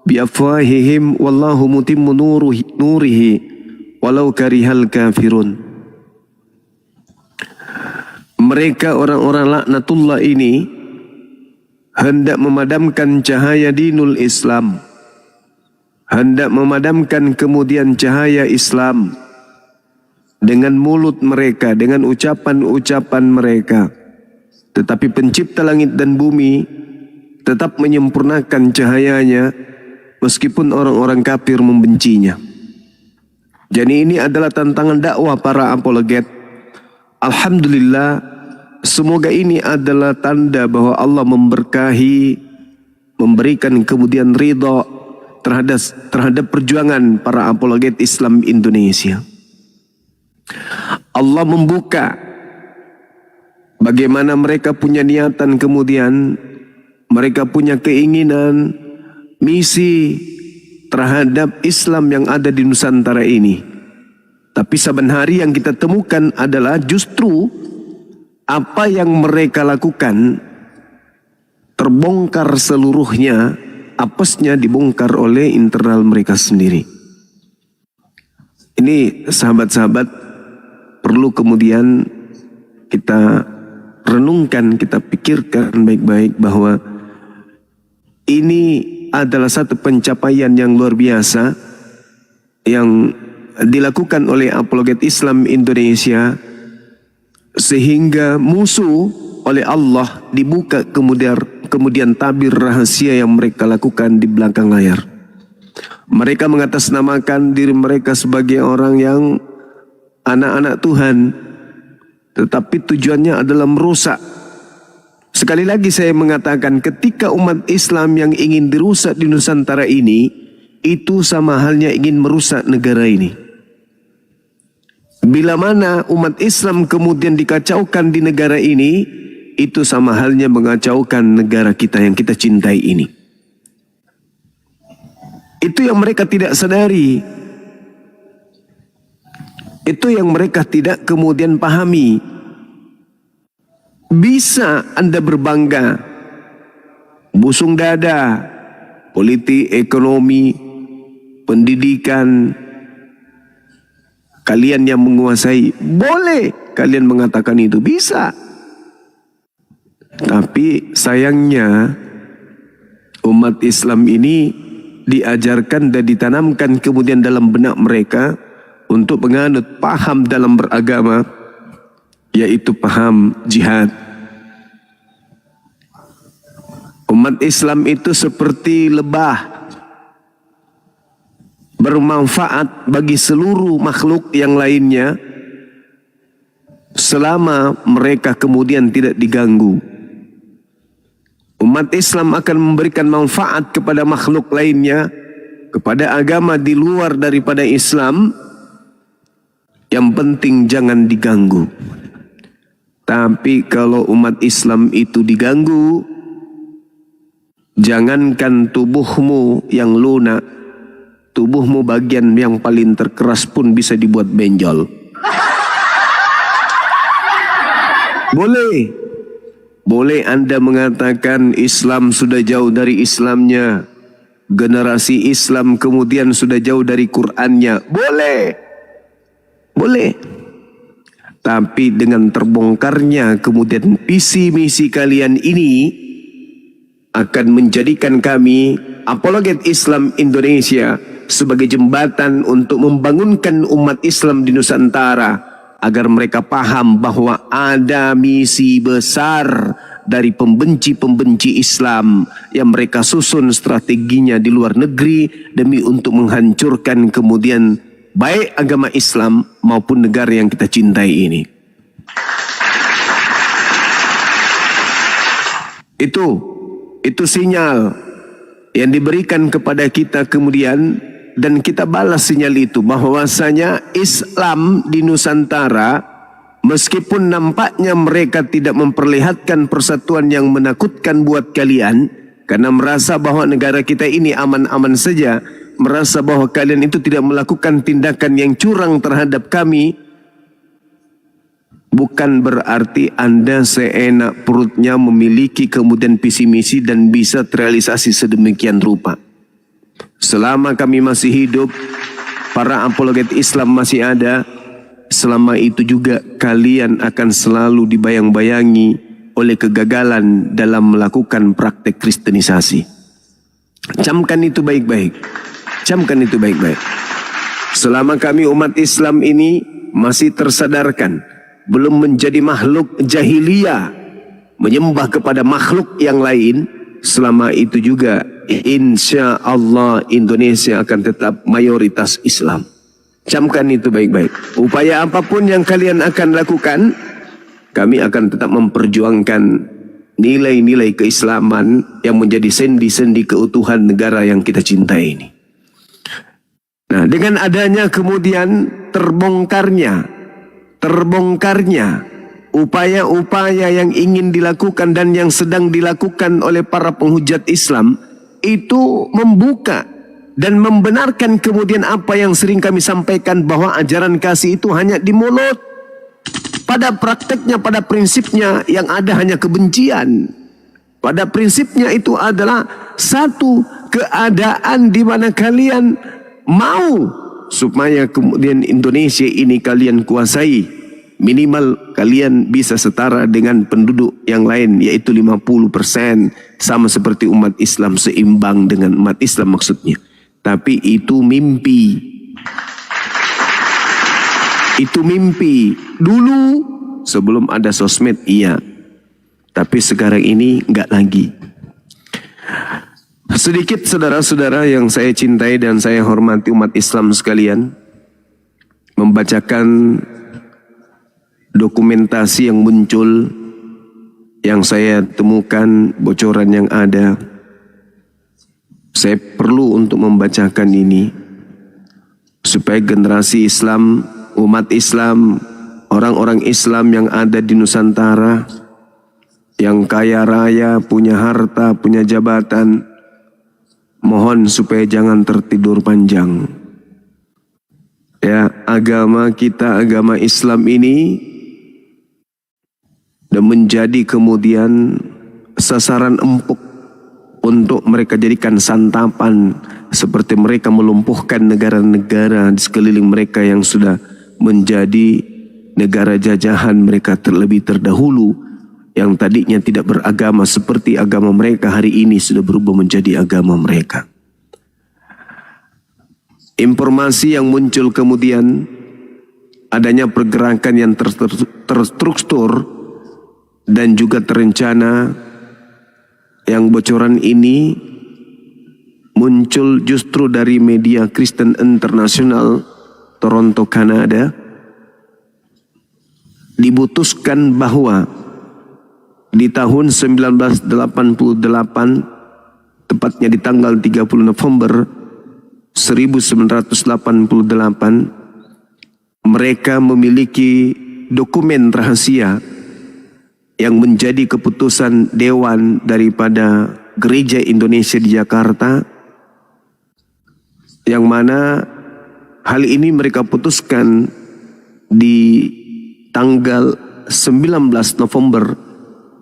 biafwahihim wallahu mutimmu nurihi walau karihal kafirun. Mereka orang-orang laknatullah ini hendak memadamkan cahaya dinul Islam, hendak memadamkan kemudian cahaya Islam dengan mulut mereka, dengan ucapan-ucapan mereka. Tetapi pencipta langit dan bumi tetap menyempurnakan cahayanya meskipun orang-orang kafir membencinya. Jadi ini adalah tantangan dakwah para apologet. Alhamdulillah, semoga ini adalah tanda bahwa Allah memberkahi, memberikan kemudian ridha terhadap perjuangan para apologet Islam Indonesia. Allah membuka bagaimana mereka punya niatan, kemudian mereka punya keinginan, misi terhadap Islam yang ada di Nusantara ini. Tapi saban hari yang kita temukan adalah justru apa yang mereka lakukan terbongkar seluruhnya, apesnya dibongkar oleh internal mereka sendiri. Ini sahabat-sahabat perlu kemudian kita renungkan, kita pikirkan baik-baik bahwa ini adalah satu pencapaian yang luar biasa yang dilakukan oleh apologet Islam Indonesia, sehingga musuh oleh Allah dibuka kemudian tabir rahasia yang mereka lakukan di belakang layar. Mereka mengatasnamakan diri mereka sebagai orang yang anak-anak Tuhan, tetapi tujuannya adalah merusak. Sekali lagi saya mengatakan, ketika umat Islam yang ingin dirusak di Nusantara ini, itu sama halnya ingin merusak negara ini. Bila mana umat Islam kemudian dikacaukan di negara ini, itu sama halnya mengacaukan negara kita yang kita cintai ini. Itu yang mereka tidak sadari. Itu yang mereka tidak kemudian pahami. Bisa Anda berbangga, busung dada, politik, ekonomi, pendidikan, kalian yang menguasai, boleh kalian mengatakan itu, bisa. Tapi sayangnya umat Islam ini diajarkan dan ditanamkan kemudian dalam benak mereka untuk menganut paham dalam beragama, yaitu paham jihad. Umat Islam itu seperti lebah, bermanfaat bagi seluruh makhluk yang lainnya selama mereka kemudian tidak diganggu. Umat Islam akan memberikan manfaat kepada makhluk lainnya, kepada agama di luar daripada Islam, yang penting jangan diganggu. Tapi kalau umat Islam itu diganggu, jangankan tubuhmu yang lunak, tubuhmu bagian yang paling terkeras pun bisa dibuat benjol. Boleh Anda mengatakan Islam sudah jauh dari Islamnya, generasi Islam kemudian sudah jauh dari Qur'annya. Boleh. Tapi dengan terbongkarnya kemudian visi misi kalian ini, akan menjadikan kami Apologet Islam Indonesia sebagai jembatan untuk membangunkan umat Islam di Nusantara agar mereka paham bahwa ada misi besar dari pembenci-pembenci Islam yang mereka susun strateginya di luar negeri demi untuk menghancurkan kemudian baik agama Islam maupun negara yang kita cintai ini. Itu sinyal yang diberikan kepada kita kemudian, dan kita balas sinyal itu bahwasanya Islam di Nusantara, meskipun nampaknya mereka tidak memperlihatkan persatuan yang menakutkan buat kalian karena merasa bahwa negara kita ini aman-aman saja, merasa bahwa kalian itu tidak melakukan tindakan yang curang terhadap kami, bukan berarti Anda seenak perutnya memiliki kemudian visi misi dan bisa terrealisasi sedemikian rupa. Selama kami masih hidup, para apologet Islam masih ada, selama itu juga kalian akan selalu dibayang-bayangi oleh kegagalan dalam melakukan praktek kristenisasi. Camkan itu baik-baik. Camkan itu baik-baik. Selama kami umat Islam ini masih tersadarkan, belum menjadi makhluk jahiliyah, menyembah kepada makhluk yang lain, selama itu juga insya Allah Indonesia akan tetap mayoritas Islam. Camkan itu baik-baik. Upaya apapun yang kalian akan lakukan, kami akan tetap memperjuangkan nilai-nilai keislaman yang menjadi sendi-sendi keutuhan negara yang kita cintai ini. Nah, dengan adanya kemudian terbongkarnya upaya-upaya yang ingin dilakukan dan yang sedang dilakukan oleh para penghujat Islam, itu membuka dan membenarkan kemudian apa yang sering kami sampaikan, bahwa ajaran kasih itu hanya di mulut. Pada prakteknya, pada prinsipnya yang ada hanya kebencian. Pada prinsipnya itu adalah satu keadaan di mana kalian mau supaya kemudian Indonesia ini kalian kuasai. Minimal kalian bisa setara dengan penduduk yang lain, yaitu 50%, sama seperti umat Islam, seimbang dengan umat Islam maksudnya. Tapi itu mimpi. Itu mimpi. Dulu sebelum ada sosmed iya. Tapi sekarang ini enggak lagi. Sedikit saudara-saudara yang saya cintai dan saya hormati umat Islam sekalian, membacakan dokumentasi yang muncul, yang saya temukan, bocoran yang ada. Saya perlu untuk membacakan ini supaya generasi Islam, umat Islam, orang-orang Islam yang ada di Nusantara, yang kaya raya, punya harta, punya jabatan, mohon supaya jangan tertidur panjang. Ya, agama kita, agama Islam ini dan menjadi kemudian sasaran empuk untuk mereka jadikan santapan, seperti mereka melumpuhkan negara-negara di sekeliling mereka yang sudah menjadi negara jajahan mereka terlebih terdahulu, yang tadinya tidak beragama seperti agama mereka, hari ini sudah berubah menjadi agama mereka. Informasi yang muncul kemudian adanya pergerakan yang terstruktur dan juga terencana, yang bocoran ini muncul justru dari media Kristen Internasional Toronto, Kanada. Diputuskan bahwa di tahun 1988, tepatnya di tanggal 30 November 1988, mereka memiliki dokumen rahasia yang menjadi keputusan Dewan daripada Gereja Indonesia di Jakarta, yang mana hal ini mereka putuskan di tanggal 19 November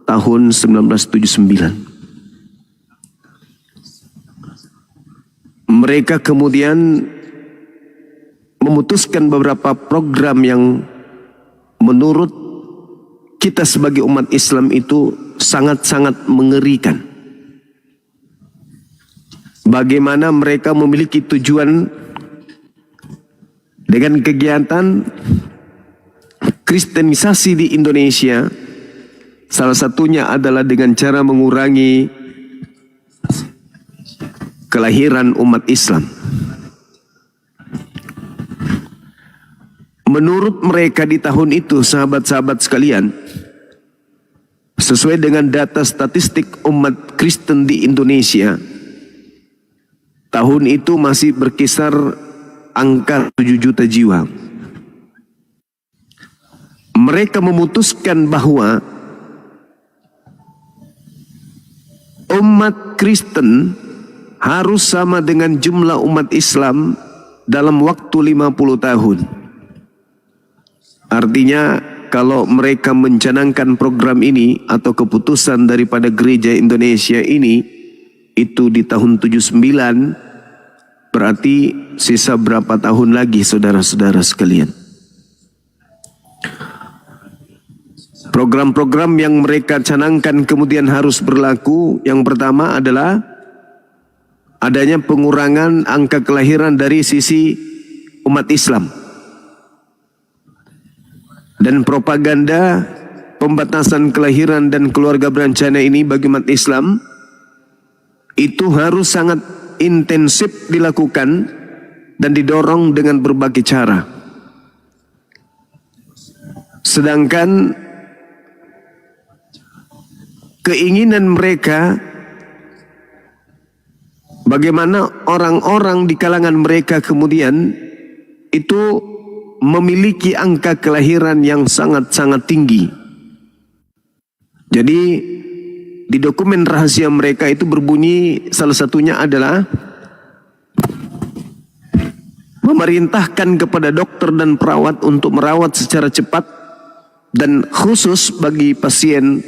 tahun 1979. Mereka kemudian memutuskan beberapa program yang menurut kita sebagai umat Islam itu sangat-sangat mengerikan. bagaimana mereka memiliki tujuan dengan kegiatan kristenisasi di Indonesia. Salah satunya adalah dengan cara mengurangi kelahiran umat Islam. Menurut mereka di tahun itu, sahabat-sahabat sekalian, sesuai dengan data statistik umat Kristen di Indonesia, tahun itu masih berkisar angka 7 juta jiwa. Mereka memutuskan bahwa umat Kristen harus sama dengan jumlah umat Islam dalam waktu 50 tahun. Artinya kalau mereka mencanangkan program ini atau keputusan daripada gereja Indonesia ini itu di tahun 79, berarti sisa berapa tahun lagi saudara-saudara sekalian. Program-program yang mereka canangkan kemudian harus berlaku. Yang pertama adalah adanya pengurangan angka kelahiran dari sisi umat Islam. Dan propaganda pembatasan kelahiran dan keluarga berencana ini bagi umat Islam itu harus sangat intensif dilakukan dan didorong dengan berbagai cara. Sedangkan keinginan mereka bagaimana orang-orang di kalangan mereka kemudian itu memiliki angka kelahiran yang sangat-sangat tinggi. Jadi di dokumen rahasia mereka itu berbunyi, salah satunya adalah memerintahkan kepada dokter dan perawat untuk merawat secara cepat dan khusus bagi pasien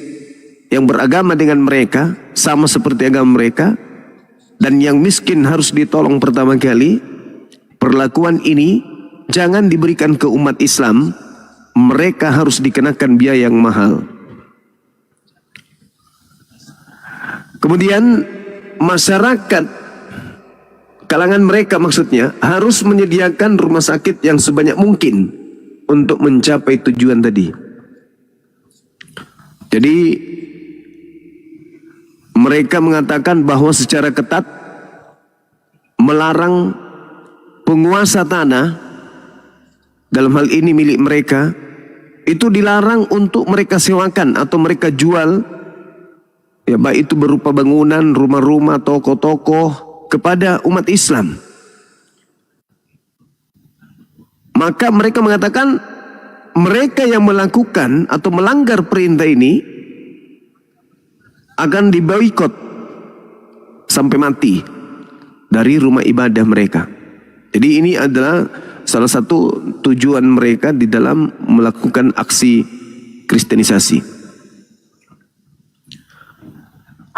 yang beragama dengan mereka, sama seperti agama mereka, dan yang miskin harus ditolong pertama kali. Perlakuan ini jangan diberikan ke umat Islam, mereka harus dikenakan biaya yang mahal. Kemudian masyarakat, kalangan mereka maksudnya, harus menyediakan rumah sakit yang sebanyak mungkin untuk mencapai tujuan tadi. Jadi mereka mengatakan bahwa secara ketat melarang penguasa tanah, dalam hal ini milik mereka, itu dilarang untuk mereka sewakan atau mereka jual, ya baik itu berupa bangunan, rumah-rumah, toko-toko kepada umat Islam. Maka mereka mengatakan mereka yang melakukan atau melanggar perintah ini akan diboikot sampai mati dari rumah ibadah mereka. Jadi ini adalah salah satu tujuan mereka di dalam melakukan aksi kristenisasi.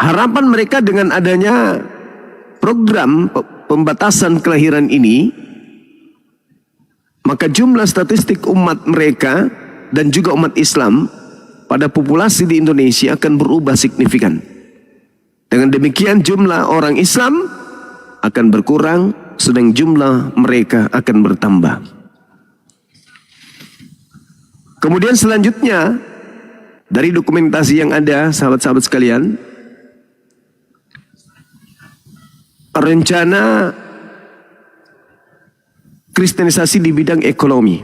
Harapan mereka dengan adanya program pembatasan kelahiran ini, maka jumlah statistik umat mereka dan juga umat Islam pada populasi di Indonesia akan berubah signifikan. Dengan demikian jumlah orang Islam akan berkurang, sedang jumlah mereka akan bertambah. Kemudian selanjutnya, dari dokumentasi yang ada, sahabat-sahabat sekalian, rencana kristenisasi di bidang ekonomi.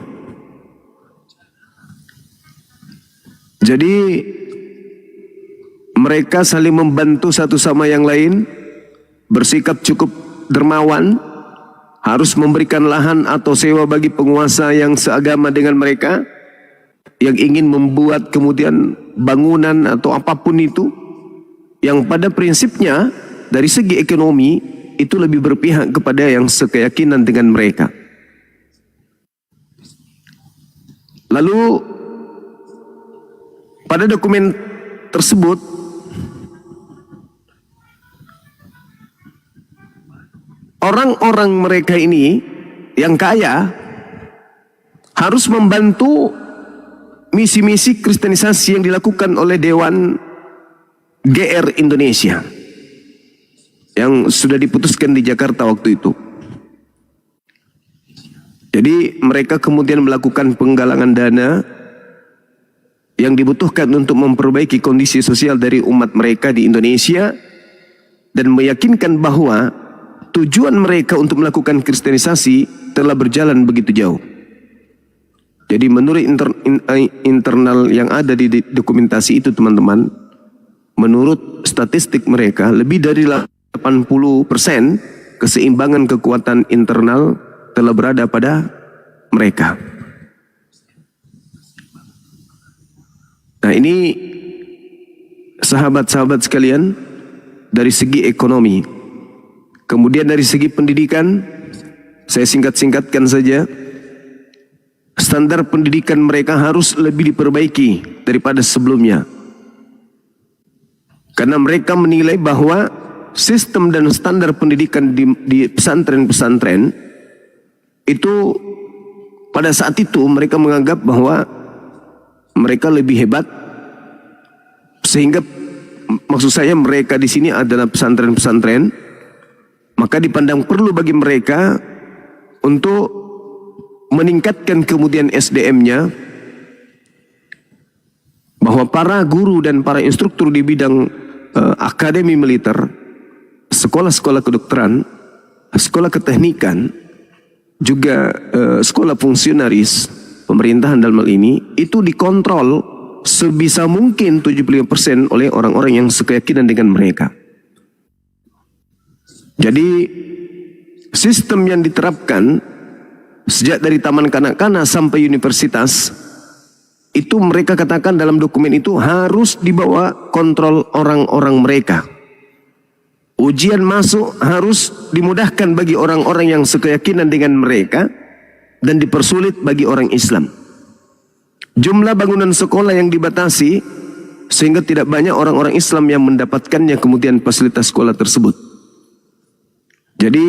Jadi mereka saling membantu satu sama yang lain, bersikap cukup dermawan, harus memberikan lahan atau sewa bagi penguasa yang seagama dengan mereka, yang ingin membuat kemudian bangunan atau apapun itu, yang pada prinsipnya dari segi ekonomi itu lebih berpihak kepada yang sekeyakinan dengan mereka. Lalu pada dokumen tersebut orang-orang mereka ini yang kaya harus membantu misi-misi kristenisasi yang dilakukan oleh Dewan GR Indonesia. yang sudah diputuskan di Jakarta waktu itu. Jadi mereka kemudian melakukan penggalangan dana yang dibutuhkan untuk memperbaiki kondisi sosial dari umat mereka di Indonesia dan meyakinkan bahwa tujuan mereka untuk melakukan kristenisasi telah berjalan begitu jauh. Jadi menurut internal yang ada di dokumentasi itu teman-teman, menurut statistik mereka lebih dari 80% keseimbangan kekuatan internal telah berada pada mereka. Nah ini sahabat-sahabat sekalian dari segi ekonomi. Kemudian dari segi pendidikan, saya singkat-singkatkan saja, standar pendidikan mereka harus lebih diperbaiki daripada sebelumnya. Karena mereka menilai bahwa sistem dan standar pendidikan di pesantren-pesantren itu pada saat itu mereka menganggap bahwa mereka lebih hebat, sehingga maksud saya mereka di sini adalah pesantren-pesantren, maka dipandang perlu bagi mereka untuk meningkatkan kemudian SDM-nya, bahwa para guru dan para instruktur di bidang akademi militer, sekolah-sekolah kedokteran, sekolah keteknikan, juga sekolah fungsionaris pemerintahan dalam hal ini, itu dikontrol sebisa mungkin 75% oleh orang-orang yang sekeyakinan dengan mereka. Jadi sistem yang diterapkan sejak dari taman kanak-kanak sampai universitas, itu mereka katakan dalam dokumen itu harus dibawa kontrol orang-orang mereka. Ujian masuk harus dimudahkan bagi orang-orang yang sekeyakinan dengan mereka dan dipersulit bagi orang Islam. Jumlah bangunan sekolah yang dibatasi sehingga tidak banyak orang-orang Islam yang mendapatkannya kemudian fasilitas sekolah tersebut. Jadi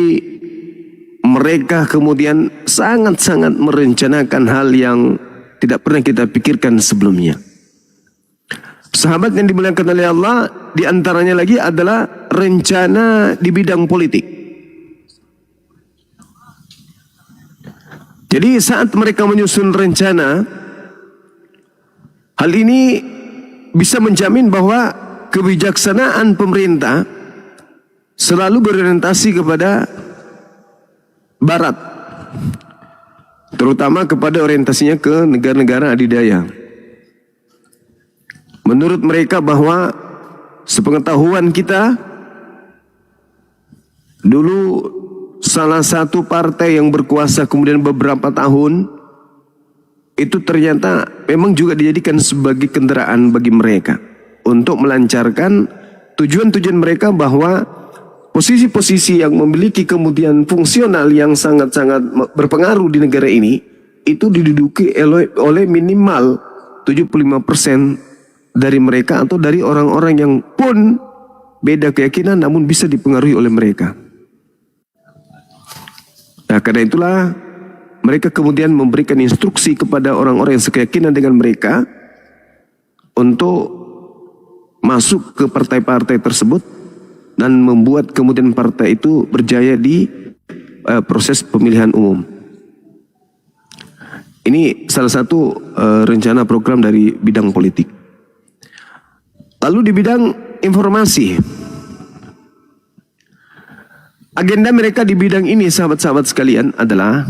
mereka kemudian sangat-sangat merencanakan hal yang tidak pernah kita pikirkan sebelumnya. Sahabat yang dimuliakan oleh Allah, di antaranya lagi adalah rencana di bidang politik. Jadi saat mereka menyusun rencana, hal ini bisa menjamin bahwa kebijaksanaan pemerintah selalu berorientasi kepada Barat, terutama kepada orientasinya ke negara-negara adidaya. Menurut mereka bahwa sepengetahuan kita, dulu salah satu partai yang berkuasa kemudian beberapa tahun, itu ternyata memang juga dijadikan sebagai kendaraan bagi mereka untuk melancarkan tujuan-tujuan mereka, bahwa posisi-posisi yang memiliki kemudian fungsional yang sangat-sangat berpengaruh di negara ini, itu diduduki oleh minimal 75% dari mereka atau dari orang-orang yang pun beda keyakinan namun bisa dipengaruhi oleh mereka. Nah, karena itulah mereka kemudian memberikan instruksi kepada orang-orang yang sekeyakinan dengan mereka untuk masuk ke partai-partai tersebut dan membuat kemudian partai itu berjaya di proses pemilihan umum. Ini salah satu rencana program dari bidang politik. Lalu di bidang informasi, agenda mereka di bidang ini sahabat-sahabat sekalian adalah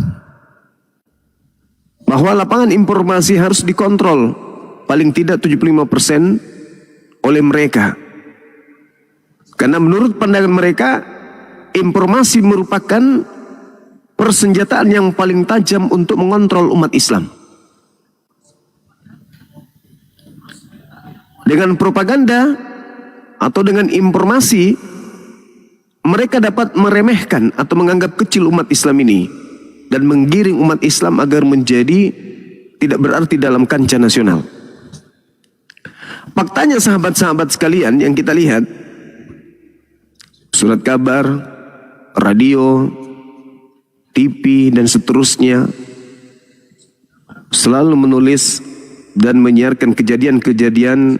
bahwa lapangan informasi harus dikontrol paling tidak 75% oleh mereka. Karena menurut pandangan mereka, informasi merupakan persenjataan yang paling tajam untuk mengontrol umat Islam. Dengan propaganda atau dengan informasi, mereka dapat meremehkan atau menganggap kecil umat Islam ini dan menggiring umat Islam agar menjadi tidak berarti dalam kancah nasional. Faktanya sahabat-sahabat sekalian yang kita lihat, surat kabar, radio, TV dan seterusnya selalu menulis dan menyiarkan kejadian-kejadian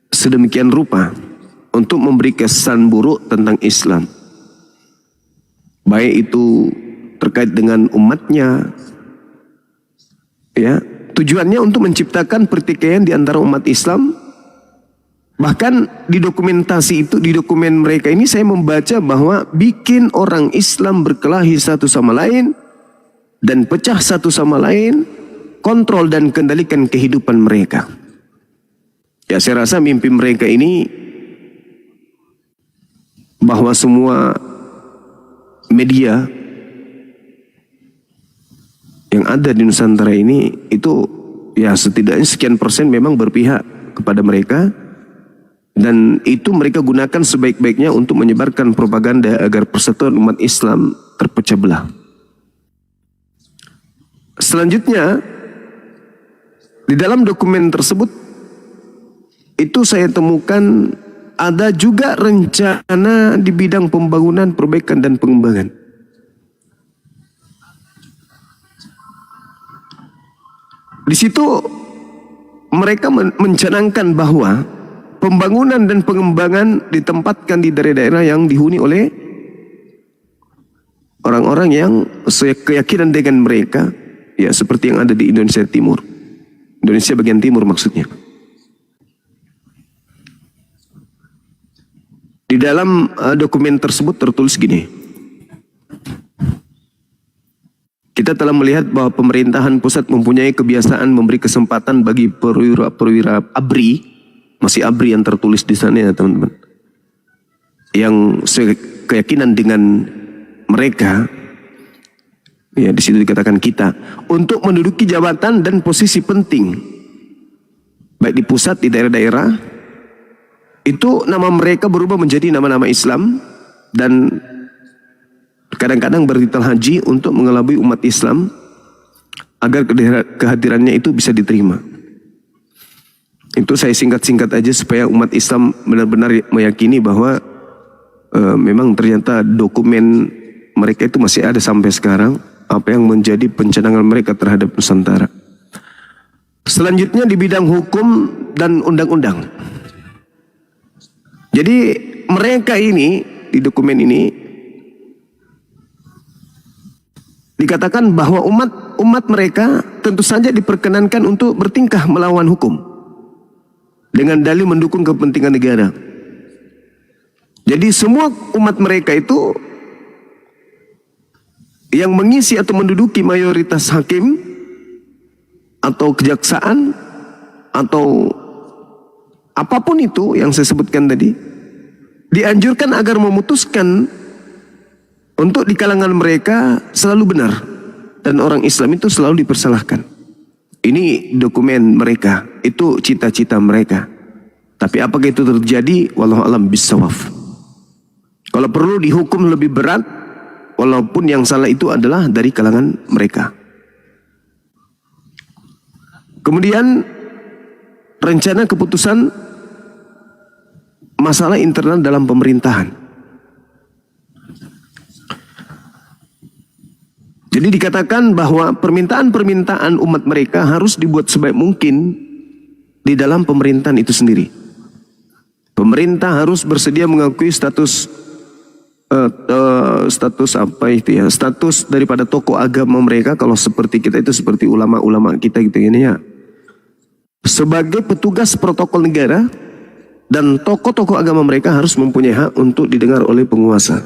sedemikian rupa untuk memberi kesan buruk tentang Islam. Baik itu terkait dengan umatnya, ya, tujuannya untuk menciptakan pertikaian di antara umat Islam. Bahkan di dokumentasi itu, di dokumen mereka ini saya membaca bahwa bikin orang Islam berkelahi satu sama lain dan pecah satu sama lain, kontrol dan kendalikan kehidupan mereka. Ya, saya rasa mimpi mereka ini bahwa semua media yang ada di Nusantara ini itu ya setidaknya sekian persen memang berpihak kepada mereka, dan itu mereka gunakan sebaik-baiknya untuk menyebarkan propaganda agar persatuan umat Islam terpecah belah. Selanjutnya, di dalam dokumen tersebut itu saya temukan ada juga rencana di bidang pembangunan, perbaikan dan pengembangan. Di situ mereka mencanangkan bahwa pembangunan dan pengembangan ditempatkan di daerah-daerah yang dihuni oleh orang-orang yang sekeyakinan dengan mereka, ya seperti yang ada di Indonesia Timur, Indonesia bagian timur maksudnya. Di dalam dokumen tersebut tertulis gini, kita telah melihat bahwa pemerintahan pusat mempunyai kebiasaan memberi kesempatan bagi perwira ABRI, masih ABRI yang tertulis di sana ya teman-teman, yang sekeyakinan dengan mereka, ya di situ dikatakan kita, untuk menduduki jabatan dan posisi penting, baik di pusat, di daerah-daerah. Itu nama mereka berubah menjadi nama-nama Islam, dan kadang-kadang bertitel haji untuk mengelabui umat Islam agar kehadirannya itu bisa diterima. Itu saya singkat-singkat aja supaya umat Islam benar-benar meyakini bahwa memang ternyata dokumen mereka itu masih ada sampai sekarang, apa yang menjadi pencanangan mereka terhadap Nusantara. Selanjutnya di bidang hukum dan undang-undang. Jadi mereka ini di dokumen ini dikatakan bahwa umat mereka tentu saja diperkenankan untuk bertingkah melawan hukum dengan dalih mendukung kepentingan negara. Jadi semua umat mereka itu yang mengisi atau menduduki mayoritas hakim atau kejaksaan atau apapun itu yang saya sebutkan tadi, dianjurkan agar memutuskan untuk di kalangan mereka selalu benar dan orang Islam itu selalu dipersalahkan. Ini dokumen mereka, itu cita-cita mereka. Tapi apakah itu terjadi? Wallahu a'lam bishawab. Kalau perlu dihukum lebih berat, walaupun yang salah itu adalah dari kalangan mereka. Kemudian rencana keputusan masalah internal dalam pemerintahan. Jadi dikatakan bahwa permintaan-permintaan umat mereka harus dibuat sebaik mungkin di dalam pemerintahan itu sendiri. Pemerintah harus bersedia mengakui status apa itu ya, status daripada tokoh agama mereka, kalau seperti kita itu seperti ulama-ulama kita gitu ini ya, sebagai petugas protokol negara, dan tokoh-tokoh agama mereka harus mempunyai hak untuk didengar oleh penguasa.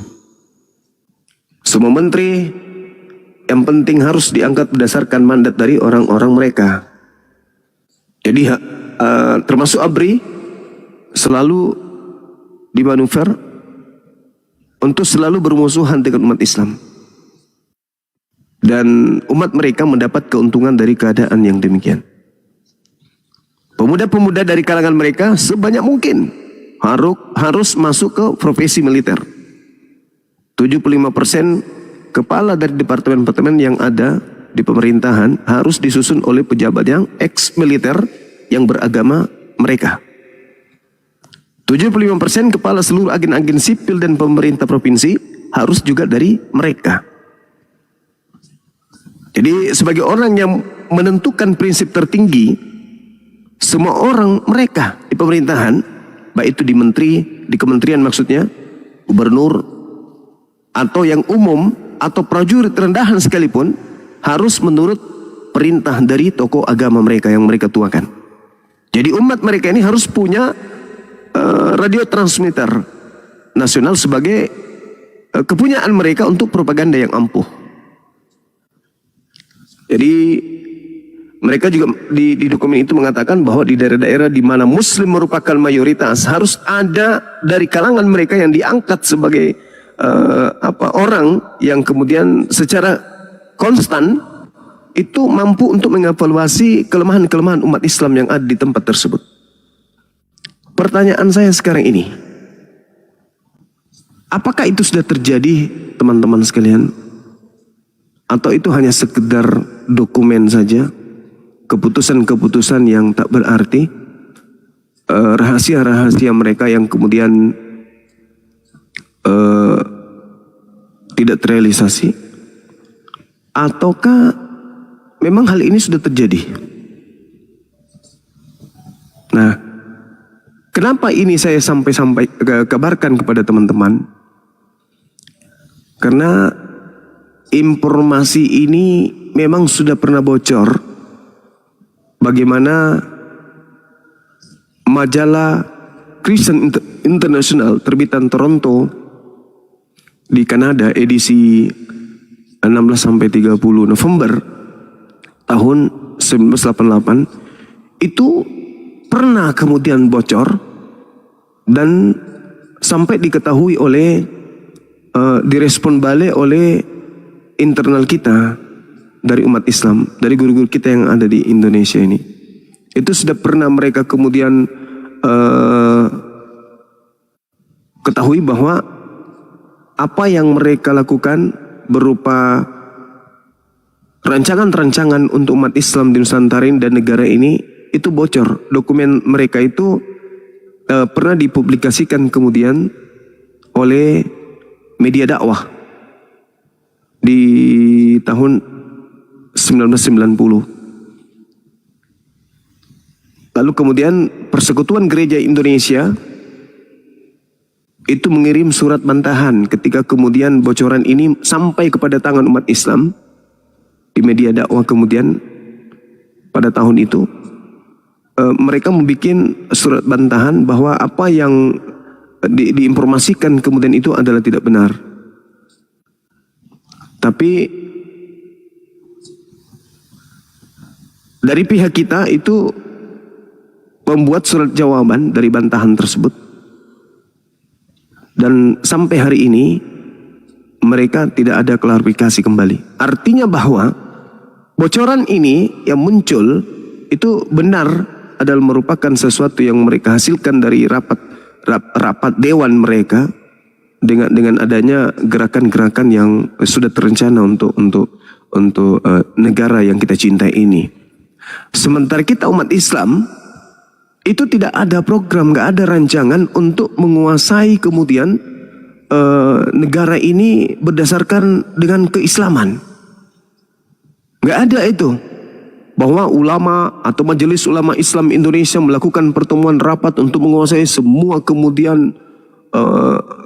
Semua menteri yang penting harus diangkat berdasarkan mandat dari orang-orang mereka. Jadi termasuk ABRI selalu dimanuver untuk selalu bermusuhan dengan umat Islam. Dan umat mereka mendapat keuntungan dari keadaan yang demikian. Pemuda-pemuda dari kalangan mereka sebanyak mungkin harus masuk ke profesi militer. 75% kepala dari departemen-departemen yang ada di pemerintahan harus disusun oleh pejabat yang ex-militer yang beragama mereka. 75% kepala seluruh agen-agen sipil dan pemerintah provinsi harus juga dari mereka. Jadi sebagai orang yang menentukan prinsip tertinggi, semua orang mereka di pemerintahan, baik itu di menteri, di kementerian maksudnya, gubernur, atau yang umum, atau prajurit rendahan sekalipun, harus menurut perintah dari tokoh agama mereka yang mereka tuakan. Jadi umat mereka ini harus punya radio transmitter nasional sebagai kepunyaan mereka untuk propaganda yang ampuh. Jadi mereka juga di dokumen itu mengatakan bahwa di daerah-daerah di mana Muslim merupakan mayoritas harus ada dari kalangan mereka yang diangkat sebagai orang yang kemudian secara konstan itu mampu untuk mengevaluasi kelemahan-kelemahan umat Islam yang ada di tempat tersebut. Pertanyaan saya sekarang ini, apakah itu sudah terjadi teman-teman sekalian? Atau itu hanya sekedar dokumen saja? Keputusan-keputusan yang tak berarti, rahasia-rahasia mereka yang kemudian tidak terrealisasi, ataukah memang hal ini sudah terjadi? Nah, kenapa ini saya sampai kabarkan kepada teman-teman? Karena informasi ini memang sudah pernah bocor. Bagaimana majalah Christian International terbitan Toronto di Kanada edisi 16-30 November tahun 1988 itu pernah kemudian bocor dan sampai diketahui oleh direspon balik oleh internal kita dari umat Islam, dari guru-guru kita yang ada di Indonesia ini. Itu sudah pernah mereka kemudian ketahui bahwa apa yang mereka lakukan berupa rancangan-rancangan untuk umat Islam di Nusantara dan negara ini itu bocor. Dokumen mereka itu pernah dipublikasikan kemudian oleh media dakwah di tahun 1990. Lalu kemudian Persekutuan Gereja Indonesia itu mengirim surat bantahan ketika kemudian bocoran ini sampai kepada tangan umat Islam di media dakwah. Kemudian pada tahun itu mereka membuat surat bantahan bahwa apa yang diinformasikan kemudian itu adalah tidak benar. Tapi dari pihak kita itu membuat surat jawaban dari bantahan tersebut. Dan sampai hari ini mereka tidak ada klarifikasi kembali. Artinya bahwa bocoran ini yang muncul itu benar adalah merupakan sesuatu yang mereka hasilkan dari rapat dewan mereka dengan adanya gerakan-gerakan yang sudah terencana untuk negara yang kita cintai ini. Sementara kita umat Islam itu tidak ada program, nggak ada rancangan untuk menguasai kemudian negara ini berdasarkan dengan keislaman. Nggak ada itu. Bahwa ulama atau Majelis Ulama Islam Indonesia melakukan pertemuan rapat untuk menguasai semua kemudian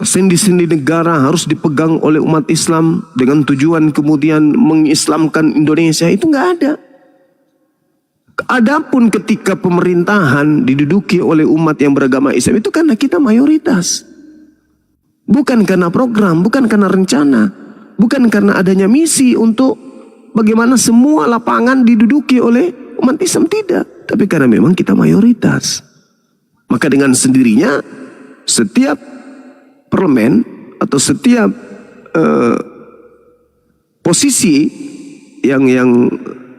sendi-sendi negara harus dipegang oleh umat Islam dengan tujuan kemudian mengislamkan Indonesia, itu nggak ada. Adapun ketika pemerintahan diduduki oleh umat yang beragama Islam itu karena kita mayoritas. Bukan karena program, bukan karena rencana, bukan karena adanya misi untuk bagaimana semua lapangan diduduki oleh umat Islam, tidak. Tapi karena memang kita mayoritas. Maka dengan sendirinya setiap parlemen atau setiap posisi yang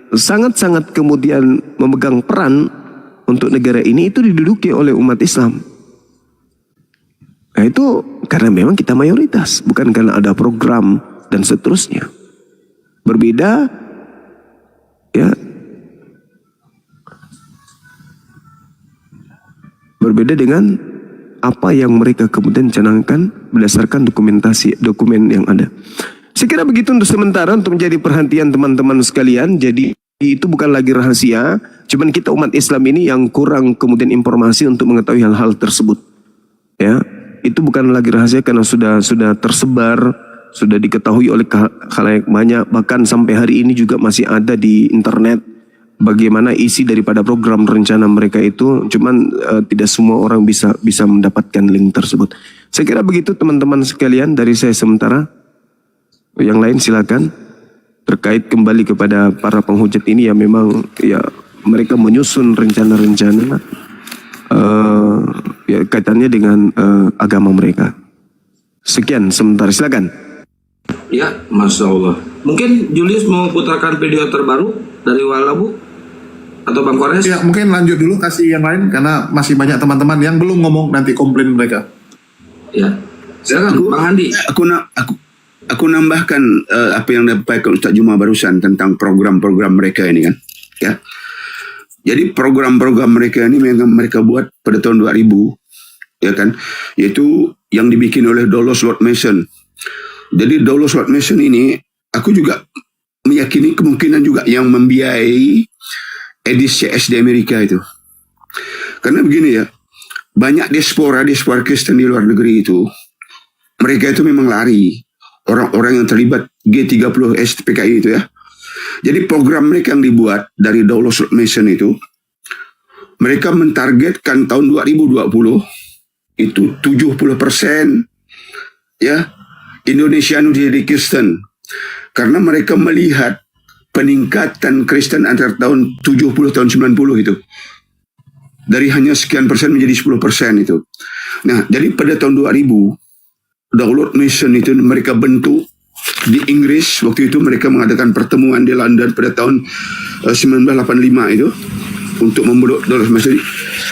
sangat-sangat kemudian memegang peran untuk negara ini itu diduduki oleh umat Islam. Nah itu karena memang kita mayoritas, bukan karena ada program dan seterusnya. Berbeda ya, berbeda dengan apa yang mereka kemudian canangkan berdasarkan dokumen yang ada. Saya kira begitu untuk sementara, untuk menjadi perhatian teman-teman sekalian. Jadi itu bukan lagi rahasia, cuman kita umat Islam ini yang kurang kemudian informasi untuk mengetahui hal-hal tersebut. Ya, itu bukan lagi rahasia karena sudah tersebar, sudah diketahui oleh khalayak banyak, bahkan sampai hari ini juga masih ada di internet bagaimana isi daripada program rencana mereka itu, cuman tidak semua orang bisa mendapatkan link tersebut. Saya kira begitu teman-teman sekalian dari saya sementara. Yang lain silakan. Terkait kembali kepada para penghujat ini, ya memang ya mereka menyusun rencana-rencana ya kaitannya dengan agama mereka. Sekian sementara, silakan. Ya, Masya Allah. Mungkin Julius mau putarkan video terbaru dari Walabu atau Bang Kores? Ya, mungkin lanjut dulu kasih yang lain karena masih banyak teman-teman yang belum ngomong, nanti komplain mereka. Ya, silakan Bang Handi. Aku nambahkan apa yang disampaikan Ustaz Juma barusan tentang program-program mereka ini kan. Ya. Jadi program-program mereka ini memang mereka buat pada tahun 2000, ya kan, yaitu yang dibikin oleh Dulles World Mission. Jadi Dulles World Mission ini aku juga meyakini kemungkinan juga yang membiayai Edis CS di Amerika itu. Karena begini ya, banyak diaspora Kristen di luar negeri itu, mereka itu memang lari. Orang-orang yang terlibat G30 SPKI itu ya. Jadi program mereka yang dibuat dari Dulles World Mission itu, mereka mentargetkan tahun 2020 itu 70% ya Indonesia menjadi Kristen. Karena mereka melihat peningkatan Kristen antara tahun 70 tahun 90 itu. Dari hanya sekian persen menjadi 10% itu. Nah, jadi pada tahun 2000 Dulles Mission itu mereka bentuk di Inggris. Waktu itu mereka mengadakan pertemuan di London pada tahun 1985 itu untuk membentuk Dulles Mission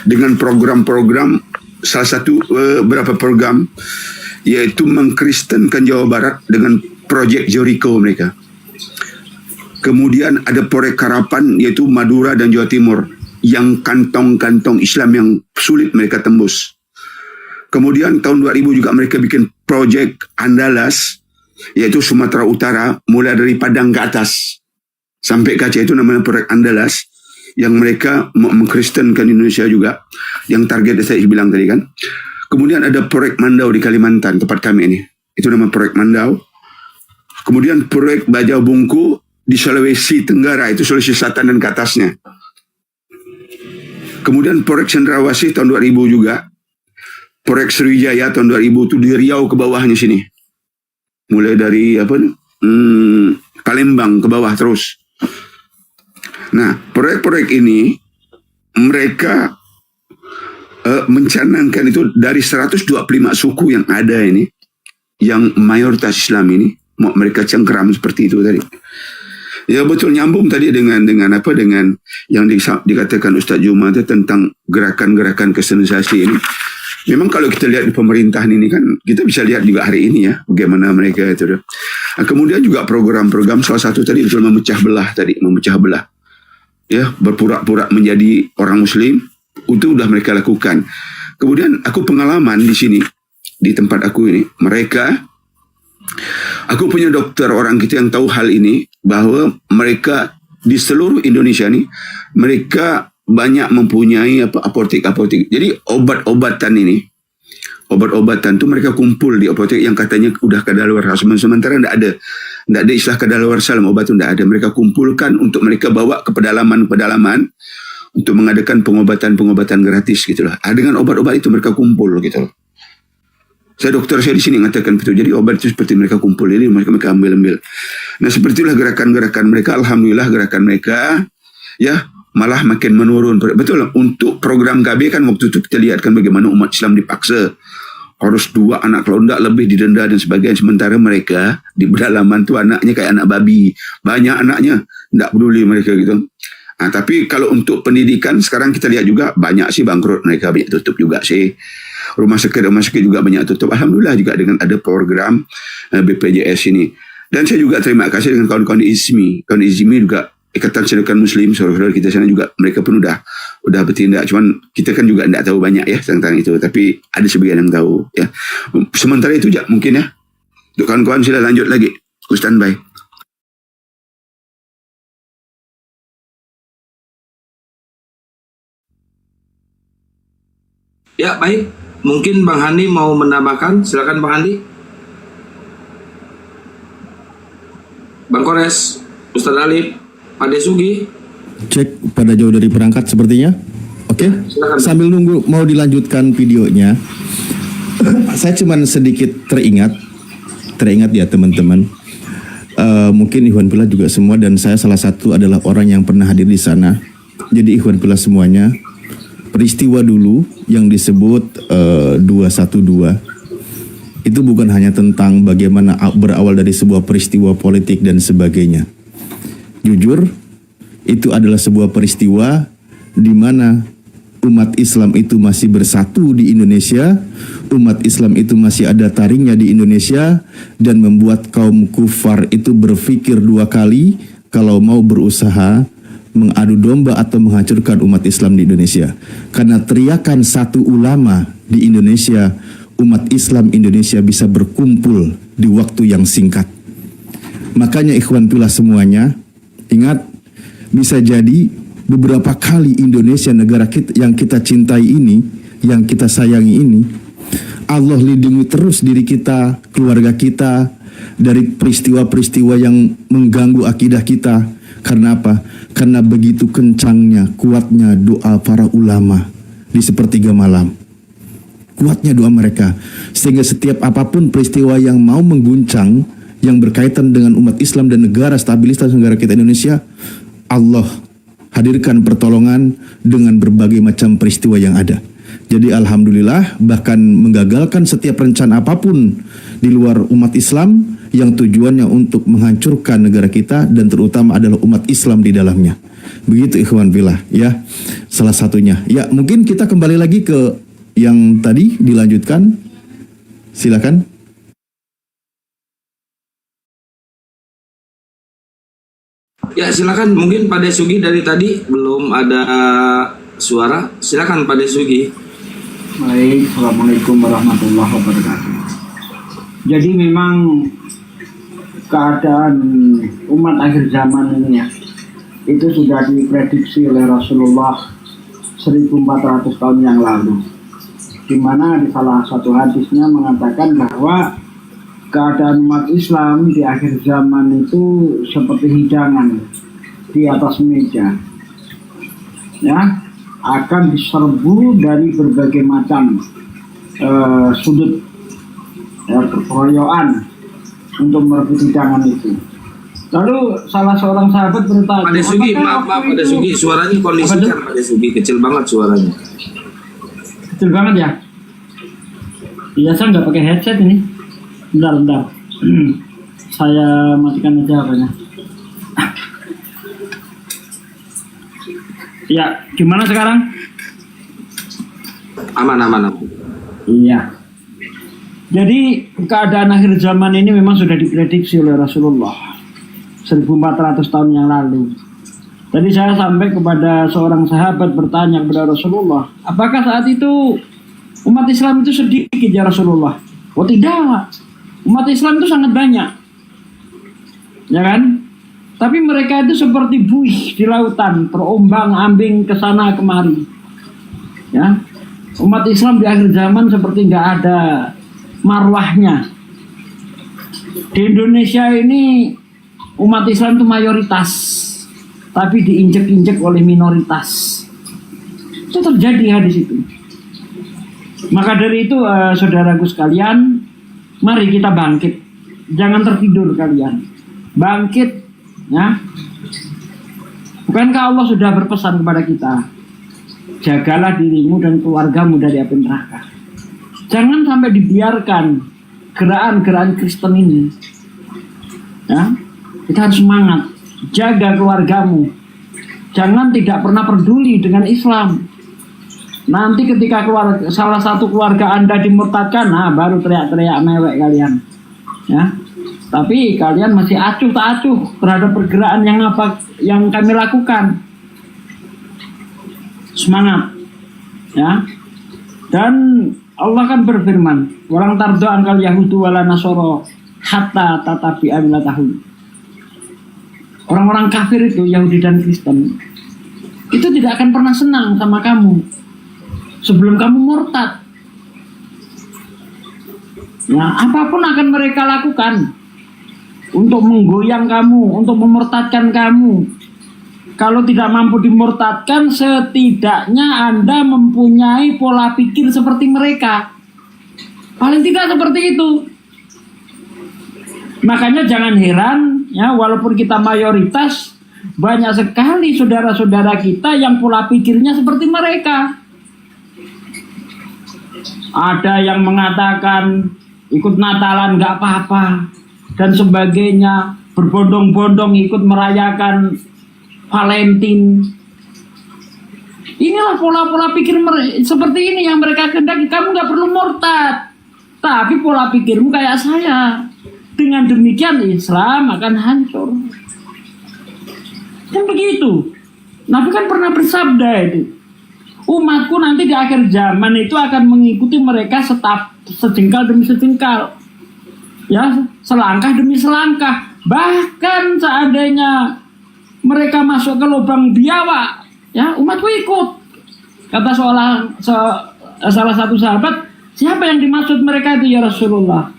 dengan program-program, salah satu beberapa program yaitu mengkristenkan Jawa Barat dengan Project Jericho mereka. Kemudian ada proyek Harapan yaitu Madura dan Jawa Timur yang kantong-kantong Islam yang sulit mereka tembus. Kemudian tahun 2000 juga mereka bikin project Andalas, yaitu Sumatera Utara, mulai dari Padang ke atas sampai ke Aceh, itu namanya proyek Andalas, yang mereka mengkristenkan Indonesia juga, yang target saya bilang tadi kan. Kemudian ada proyek Mandau di Kalimantan, tempat kami ini, itu nama proyek Mandau. Kemudian proyek Bajau Bungku di Sulawesi Tenggara, itu Sulawesi Selatan dan ke atasnya. Kemudian proyek Cendrawasih tahun 2000 juga. Proyek Sriwijaya tahun 2000 itu di Riau ke bawahnya sini. Mulai dari Palembang ke bawah terus. Nah, proyek-proyek ini mereka mencanangkan itu dari 125 suku yang ada ini, yang mayoritas Islam ini, mereka cengkeram seperti itu tadi. Ya betul, nyambung tadi dengan yang dikatakan Ustaz Juma tentang gerakan-gerakan kristenisasi ini. Memang kalau kita lihat di pemerintahan ini kan, kita bisa lihat juga hari ini ya, bagaimana mereka itu. Nah, kemudian juga program-program, salah satu tadi betul memecah belah. Ya, berpura-pura menjadi orang Muslim, itu sudah mereka lakukan. Kemudian aku pengalaman di sini, di tempat aku ini, aku punya dokter orang kita yang tahu hal ini, bahwa mereka di seluruh Indonesia ini, mereka banyak mempunyai apotek. Jadi obat-obatan itu mereka kumpul di apotek yang katanya udah kadaluarsa. Sementara tidak ada istilah kadaluarsa dalam obat itu, tidak ada. Mereka kumpulkan untuk mereka bawa ke pedalaman untuk mengadakan pengobatan gratis gitu loh. Dengan obat-obat itu mereka kumpul gitu loh. Dokter saya di sini mengatakan begitu. Jadi obat itu seperti mereka kumpul, jadi mereka ambil. Nah, seperti itulah gerakan-gerakan mereka. Alhamdulillah gerakan mereka ya malah makin menurun. Betul, untuk program KB kan waktu itu kita lihat kan bagaimana umat Islam dipaksa harus 2 anak, kalau enggak lebih didenda dan sebagainya. Sementara mereka di pedalaman tuh anaknya kayak anak babi, banyak anaknya, enggak peduli mereka gitu. Nah, tapi kalau untuk pendidikan sekarang kita lihat juga banyak sih bangkrut, mereka banyak tutup juga sih. Rumah sakit juga banyak tutup. Alhamdulillah juga dengan ada program BPJS ini. Dan saya juga terima kasih dengan kawan-kawan di IZMI. Kawan IZMI juga Ikatan Sedekah Muslim, saudara-saudara kita sana juga, mereka pun udah bertindak. Cuman kita kan juga tidak tahu banyak ya tentang itu, tapi ada sebagian yang tahu ya. Sementara itu ya mungkin ya. Untuk kawan-kawan sila lanjut lagi. Standby. Ya baik, mungkin Bang Handi mau menambahkan, silakan Bang Handi. Bang Kores, Ustadz Alif, Pak Desugi. Cek pada jauh dari perangkat sepertinya. Oke, sambil nunggu mau dilanjutkan videonya, saya cuman sedikit teringat ya teman-teman. Mungkin Ikhwan Fillah juga semua, dan saya salah satu adalah orang yang pernah hadir di sana. Jadi Ikhwan Fillah semuanya, peristiwa dulu yang disebut 212 itu bukan hanya tentang bagaimana berawal dari sebuah peristiwa politik dan sebagainya. Jujur, itu adalah sebuah peristiwa di mana umat Islam itu masih bersatu di Indonesia, umat Islam itu masih ada taringnya di Indonesia, dan membuat kaum kufar itu berpikir dua kali kalau mau berusaha mengadu domba atau menghancurkan umat Islam di Indonesia. Karena teriakan satu ulama di Indonesia, umat Islam Indonesia bisa berkumpul di waktu yang singkat. Makanya Ikhwan Fillah semuanya, ingat, bisa jadi beberapa kali Indonesia, negara kita yang kita cintai ini, yang kita sayangi ini, Allah lindungi terus diri kita, keluarga kita dari peristiwa-peristiwa yang mengganggu akidah kita. Karena apa? Karena begitu kencangnya, kuatnya doa para ulama di sepertiga malam. Kuatnya doa mereka, sehingga setiap apapun peristiwa yang mau mengguncang, yang berkaitan dengan umat Islam dan negara, stabilitas negara kita Indonesia, Allah hadirkan pertolongan dengan berbagai macam peristiwa yang ada. Jadi alhamdulillah, bahkan menggagalkan setiap rencana apapun di luar umat Islam yang tujuannya untuk menghancurkan negara kita, dan terutama adalah umat Islam di dalamnya. Begitu Ikhwan Fillah ya, salah satunya. Ya, mungkin kita kembali lagi ke yang tadi dilanjutkan. Silakan. Ya silakan, mungkin Pak Desugi dari tadi belum ada suara. Silakan Pak Desugi. Baik, Assalamualaikum warahmatullahi wabarakatuh. Jadi memang keadaan umat akhir zaman ini ya, itu sudah diprediksi oleh Rasulullah 1400 tahun yang lalu, di mana di salah satu hadisnya mengatakan bahwa keadaan umat Islam di akhir zaman itu seperti hidangan di atas meja, ya, akan diserbu dari berbagai macam sudut, ya, keroyokan untuk merebut hidangan itu. Lalu salah seorang sahabat bertanya, Pak Desugi, maaf Pak Desugi, suaranya kondisikan Pak Desugi, kecil banget suaranya. Kecil banget ya? Iya, saya nggak pakai headset ini. Bentar. Saya matikan aja apanya. Ya, gimana sekarang? Aman. Iya. Jadi keadaan akhir zaman ini memang sudah diprediksi oleh Rasulullah 1400 tahun yang lalu. Tadi saya sampai kepada seorang sahabat bertanya kepada Rasulullah, apakah saat itu umat Islam itu sedikit ya Rasulullah? Oh tidak, umat Islam itu sangat banyak, ya kan? Tapi mereka itu seperti buih di lautan, terombang-ambing ke sana kemari. Ya, umat Islam di akhir zaman seperti nggak ada marwahnya. Di Indonesia ini umat Islam itu mayoritas, tapi diinjek-injek oleh minoritas. Itu terjadi di situ. Maka dari itu, saudaraku sekalian, mari kita bangkit. Jangan tertidur kalian. Bangkit, ya. Bukankah Allah sudah berpesan kepada kita, jagalah dirimu dan keluargamu dari api neraka. Jangan sampai dibiarkan gerakan-gerakan Kristen ini. Ya, kita harus semangat, jaga keluargamu. Jangan tidak pernah peduli dengan Islam. Nanti ketika salah satu keluarga Anda dimurtadkan, nah baru teriak-teriak mewek kalian. Ya. Tapi kalian masih acuh tak acuh terhadap pergerakan yang kami lakukan. Semangat. Ya. Dan Allah kan berfirman, "Walang tardo angkal yahudu wala nasoro hatta tatabi amilatahu." Orang-orang kafir itu, Yahudi dan Kristen, itu tidak akan pernah senang sama kamu sebelum kamu murtad. Ya, apapun akan mereka lakukan untuk menggoyang kamu, untuk memurtadkan kamu. Kalau tidak mampu dimurtadkan, setidaknya Anda mempunyai pola pikir seperti mereka. Paling tidak seperti itu. Makanya jangan heran, ya, walaupun kita mayoritas, banyak sekali saudara-saudara kita yang pola pikirnya seperti mereka. Ada yang mengatakan ikut Natalan nggak apa-apa dan sebagainya, berbondong-bondong ikut merayakan Valentine. Inilah pola-pola pikir seperti ini yang mereka kehendaki. Kamu nggak perlu murtad, tapi pola pikirmu kayak saya. Dengan demikian Islam akan hancur. Kan begitu. Nabi kan pernah bersabda itu, umatku nanti di akhir zaman itu akan mengikuti mereka sejengkal demi sejengkal, ya, selangkah demi selangkah. Bahkan seandainya mereka masuk ke lubang biawak, ya, umatku ikut. Kata salah satu sahabat, siapa yang dimaksud mereka itu ya Rasulullah?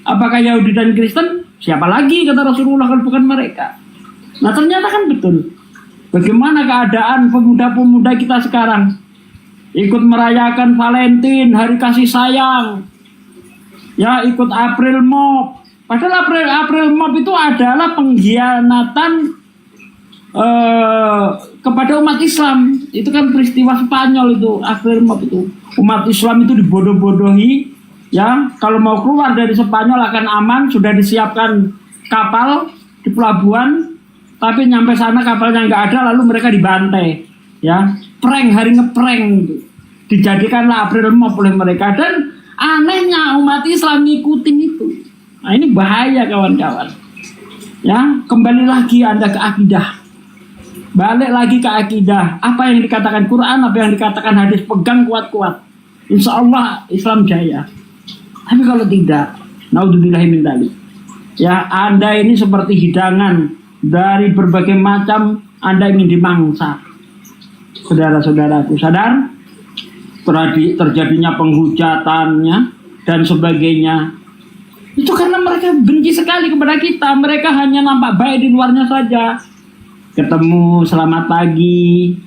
Apakah Yahudi dan Kristen? Siapa lagi, kata Rasulullah, kalau bukan mereka. Nah ternyata kan betul. Bagaimana keadaan pemuda-pemuda kita sekarang? Ikut merayakan Valentine, hari kasih sayang, ya, ikut April Mop. Padahal April Mop itu adalah pengkhianatan kepada umat Islam. Itu kan peristiwa Spanyol itu, April Mop itu. Umat Islam itu dibodoh-bodohi, ya, kalau mau keluar dari Spanyol akan aman, sudah disiapkan kapal di pelabuhan, tapi nyampe sana kapalnya nggak ada, lalu mereka dibantai, ya, prank, hari ngeprank gitu. Dijadikanlah April Mop oleh mereka, dan anehnya umat Islam ngikutin itu. Nah ini bahaya kawan-kawan, ya. Kembali lagi Anda ke akidah, balik lagi ke akidah. Apa yang dikatakan Quran, apa yang dikatakan hadis, pegang kuat-kuat, insya Allah Islam jaya. Tapi kalau tidak, naudzubillahi min dzalik, ya, Anda ini seperti hidangan dari berbagai macam, Anda ingin dimangsa. Saudara-saudaraku, sadar terjadinya penghujatannya dan sebagainya, itu karena mereka benci sekali kepada kita. Mereka hanya nampak baik di luarnya saja. Ketemu selamat pagi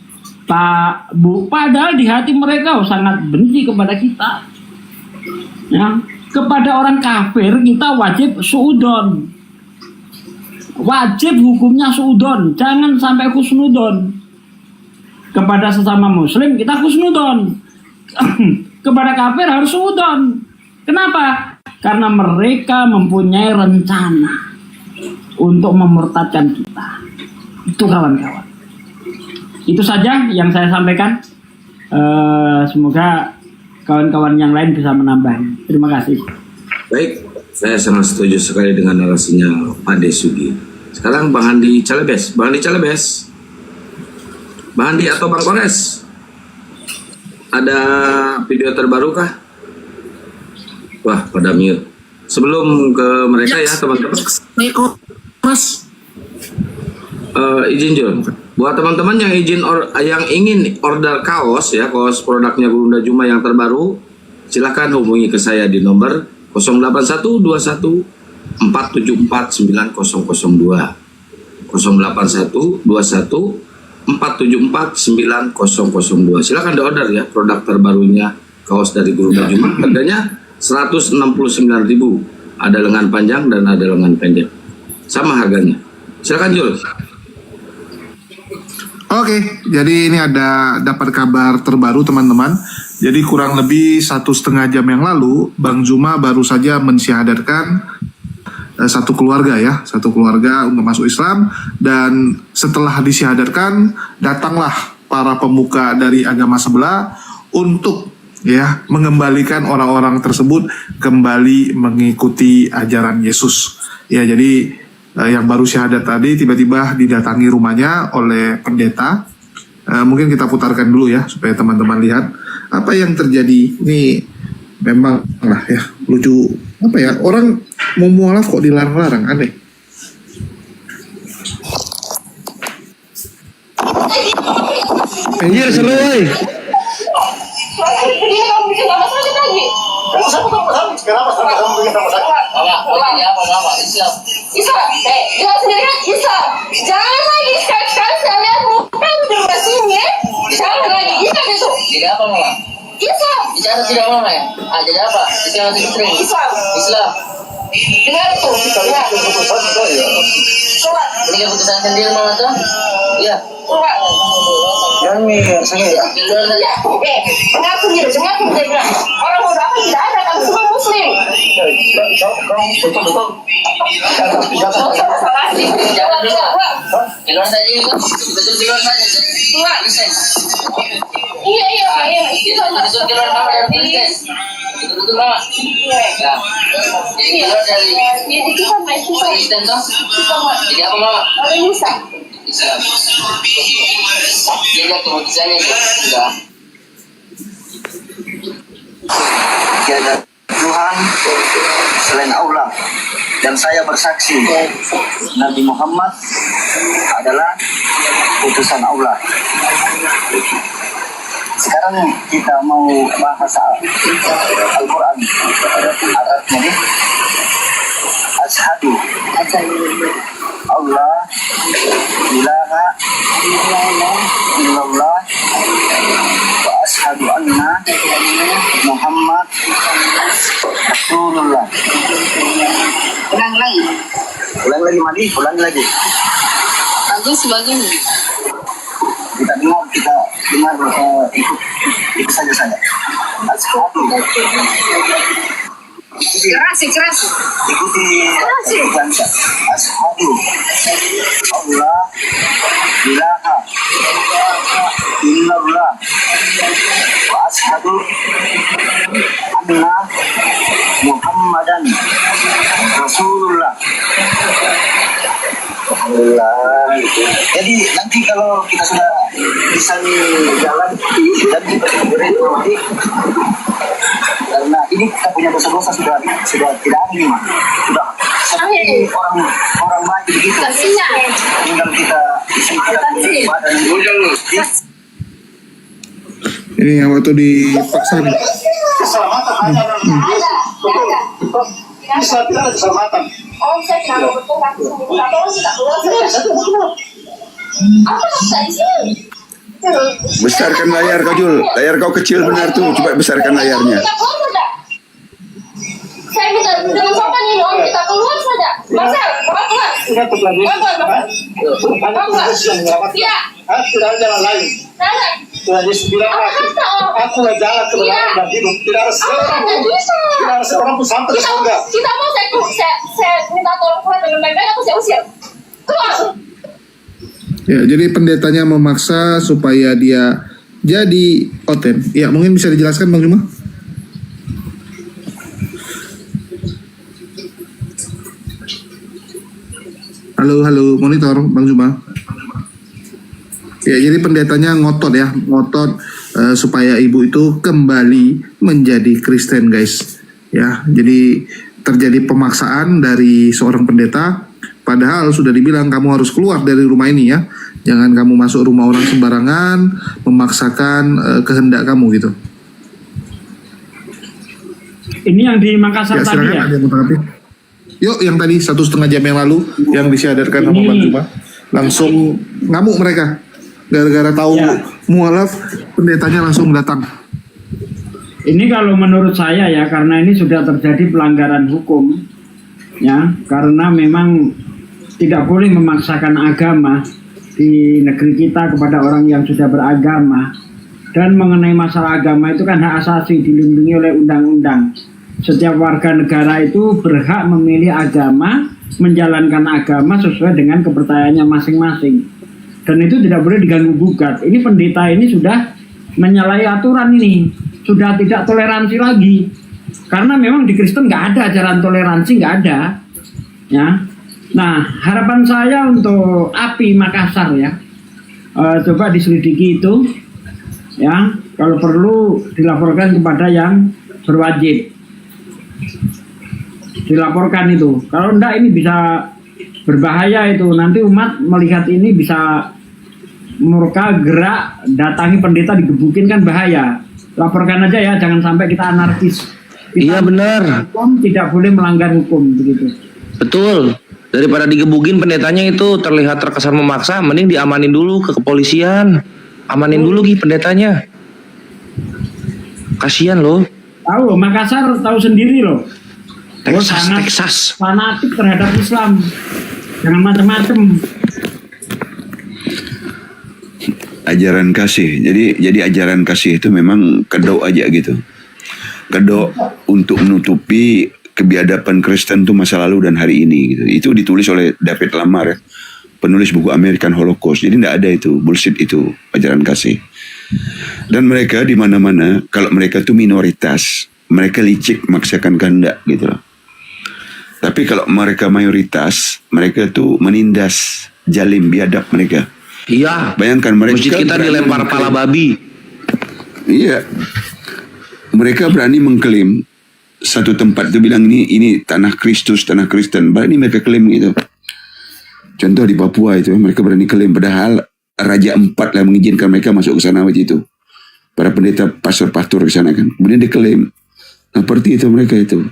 Pak, Bu, padahal di hati mereka sangat benci kepada kita, ya. Kepada orang kafir kita wajib suudon, wajib hukumnya suudon, jangan sampai husnudon. Kepada sesama muslim kita husnudon, kepada kafir harus suudon. Kenapa? Karena mereka mempunyai rencana untuk memurtadkan kita. Itu kawan-kawan. Itu saja yang saya sampaikan. Semoga kawan-kawan yang lain bisa menambah. Terima kasih. Baik, saya sangat setuju sekali dengan narasinya Pak Desugi. Sekarang Bang Handi Calebes. Bang Handi Calebes. Bang Handi atau Bang Kores? Ada video terbaru kah? Wah, pada mute. Sebelum ke mereka ya teman-teman. Mas. Izin Jul. Buat teman-teman yang yang ingin order kaos, ya, kaos produknya Gurunda Juma yang terbaru, silahkan hubungi ke saya di nomor 08121 474 9002 08121 474 9002. Silahkan di-order ya produk terbarunya kaos dari Gurunda Juma. Harganya 169.000. Ada lengan panjang dan ada lengan pendek. Sama harganya. Silakan Jul. Oke, jadi ini ada dapat kabar terbaru teman-teman. Jadi kurang lebih 1,5 jam yang lalu, Bang Zuma baru saja mensyahadatkan satu keluarga ya, satu keluarga untuk masuk Islam. Dan setelah disyahadatkan, datanglah para pemuka dari agama sebelah untuk ya mengembalikan orang-orang tersebut kembali mengikuti ajaran Yesus. Ya, jadi yang baru syahadat tadi tiba-tiba didatangi rumahnya oleh pendeta. Mungkin kita putarkan dulu ya supaya teman-teman lihat apa yang terjadi. Ini memang lah ya lucu, apa ya, orang mau mualaf kok dilarang-larang, aneh. Anjir seru woy. Kenapa kamu bikin sama saya? Islam, dia sendiri kan Islam. Jangan lagi sekali-sekali saya lihat muka di rumah sini, jangan lagi Islam itu. Jadi apa mama? Islam. Bicara tidak mama ya? Jadi apa? Islam atau Islam? Islam. Dengar itu. Ya. Sholat. Ini keputusan sendiri mama tuh? Iya. Sholat. Jangan Ya. Mengaku dia bilang orang muda apa tidak ada, kami semua Muslim. Di luar saja itu, betul di luar saja. Iya. Itu masuk di luar mama dan Kristen. Betul mama. Ya. Jadi di luar dari Kristen tuh. Jadi apa mama? Islam. Jadi keputusannya itu sudah. Tiada Tuhan selain Allah, dan saya bersaksi Nabi Muhammad adalah utusan Allah. Sekarang kita mau bahas Al-Quran. Arabnya nih, Ashadu Allah ilaha illallah wa ashadu anna Muhammad Rasulullah. Ulang lagi Madi, ulang lagi. bagus Kita dengar ikut saja saya. Ashadu. keras Ikuti bangsa. Ashadu Allah ilaha illallah wa ashadu anna Muhammadan Rasulullah. Alhamdulillah. Jadi nanti kalau kita sudah bisa jalan dan kita berhenti, karena ini kita punya dosa-dosa sudah tidak ada nih, sudah seperti orang mati begitu. Tinggal kita badan Ini yang waktu dipaksa nih. Keselamatan hanya Bisa tidak ada keselamatan. Oh, saya tidak betul aku tidak keluar. Apa di sini? Besarkan layar kau Jul. Layar kau kecil benar tuh. Coba besarkan layarnya. Saya minta dengan sopan ini om, kita keluar saja. Marcel, bapak keluar. Bapak keluar. Tidak. Tidak ada jalan lain. Sudah dibilang aku jalan kebenaran dan hidup. Tidak ada seorang pun sampai ke surga. Kita mau saya minta tolong keluar dengan baik-baik atau saya usir. Keluar. Ya, jadi pendetanya memaksa supaya dia jadi oten. Ya, mungkin bisa dijelaskan Bang Juma? Halo, monitor Bang Juma. Ya, jadi pendetanya ngotot supaya ibu itu kembali menjadi Kristen, guys. Ya, jadi terjadi pemaksaan dari seorang pendeta. Padahal sudah dibilang kamu harus keluar dari rumah ini ya. Jangan kamu masuk rumah orang sembarangan, memaksakan kehendak kamu gitu. Ini yang di Makassar ya, tadi ya? Ada yang mau tanggapi? Yuk, yang tadi 1,5 jam yang lalu yang disyadarkan sama Bang Juma. Langsung ngamuk mereka. Gara-gara tahu mualaf, pendetanya langsung datang. Ini kalau menurut saya ya, karena ini sudah terjadi pelanggaran hukum. Ya, karena memang tidak boleh memaksakan agama di negeri kita kepada orang yang sudah beragama. Dan mengenai masalah agama itu kan hak asasi, dilindungi oleh undang-undang. Setiap warga negara itu berhak memilih agama, menjalankan agama sesuai dengan kepercayaannya masing-masing. Dan itu tidak boleh diganggu-gugat. Ini pendeta ini sudah menyalahi aturan ini. Sudah tidak toleransi lagi. Karena memang di Kristen nggak ada ajaran toleransi, nggak ada. Ya. Nah, harapan saya untuk API Makassar ya, coba diselidiki itu. Ya, kalau perlu dilaporkan kepada yang berwajib. Dilaporkan itu. Kalau enggak ini bisa berbahaya itu. Nanti umat melihat ini bisa murka, gerak, datangi pendeta digebukin kan bahaya. Laporkan aja ya, jangan sampai kita anarkis. Iya benar. Hukum tidak boleh melanggar hukum begitu. Betul. Daripada digebukin pendetanya itu terlihat terkesan memaksa, mending diamanin dulu ke kepolisian. Amanin dulu pendetanya. Kasihan loh. Tahu, Makassar tahu sendiri loh. Texas. Fanatik terhadap Islam. Jangan macam-macam. Ajaran kasih. Jadi ajaran kasih itu memang kedok aja gitu. Kedok untuk menutupi kebiadaban Kristen itu masa lalu dan hari ini gitu. Itu ditulis oleh David Lamar ya, penulis buku American Holocaust. Jadi tidak ada itu bullshit itu ajaran kasih. Dan mereka di mana-mana kalau mereka itu minoritas, mereka licik memaksakan kehendak gitu loh. Tapi kalau mereka mayoritas, mereka tuh menindas, jalim, biadab mereka. Iya. Bayangkan mereka masjid kita dilempar pala babi. Iya. Mereka berani mengklaim satu tempat itu bilang ini tanah Kristus, tanah Kristen. Berani mereka klaim gitu. Contoh di Papua itu mereka berani klaim, padahal Raja Empat lah mengizinkan mereka masuk ke sana waktu itu. Para pendeta pastor-pastor ke sana kan. Kemudian diklaim. Nah, seperti itu mereka itu.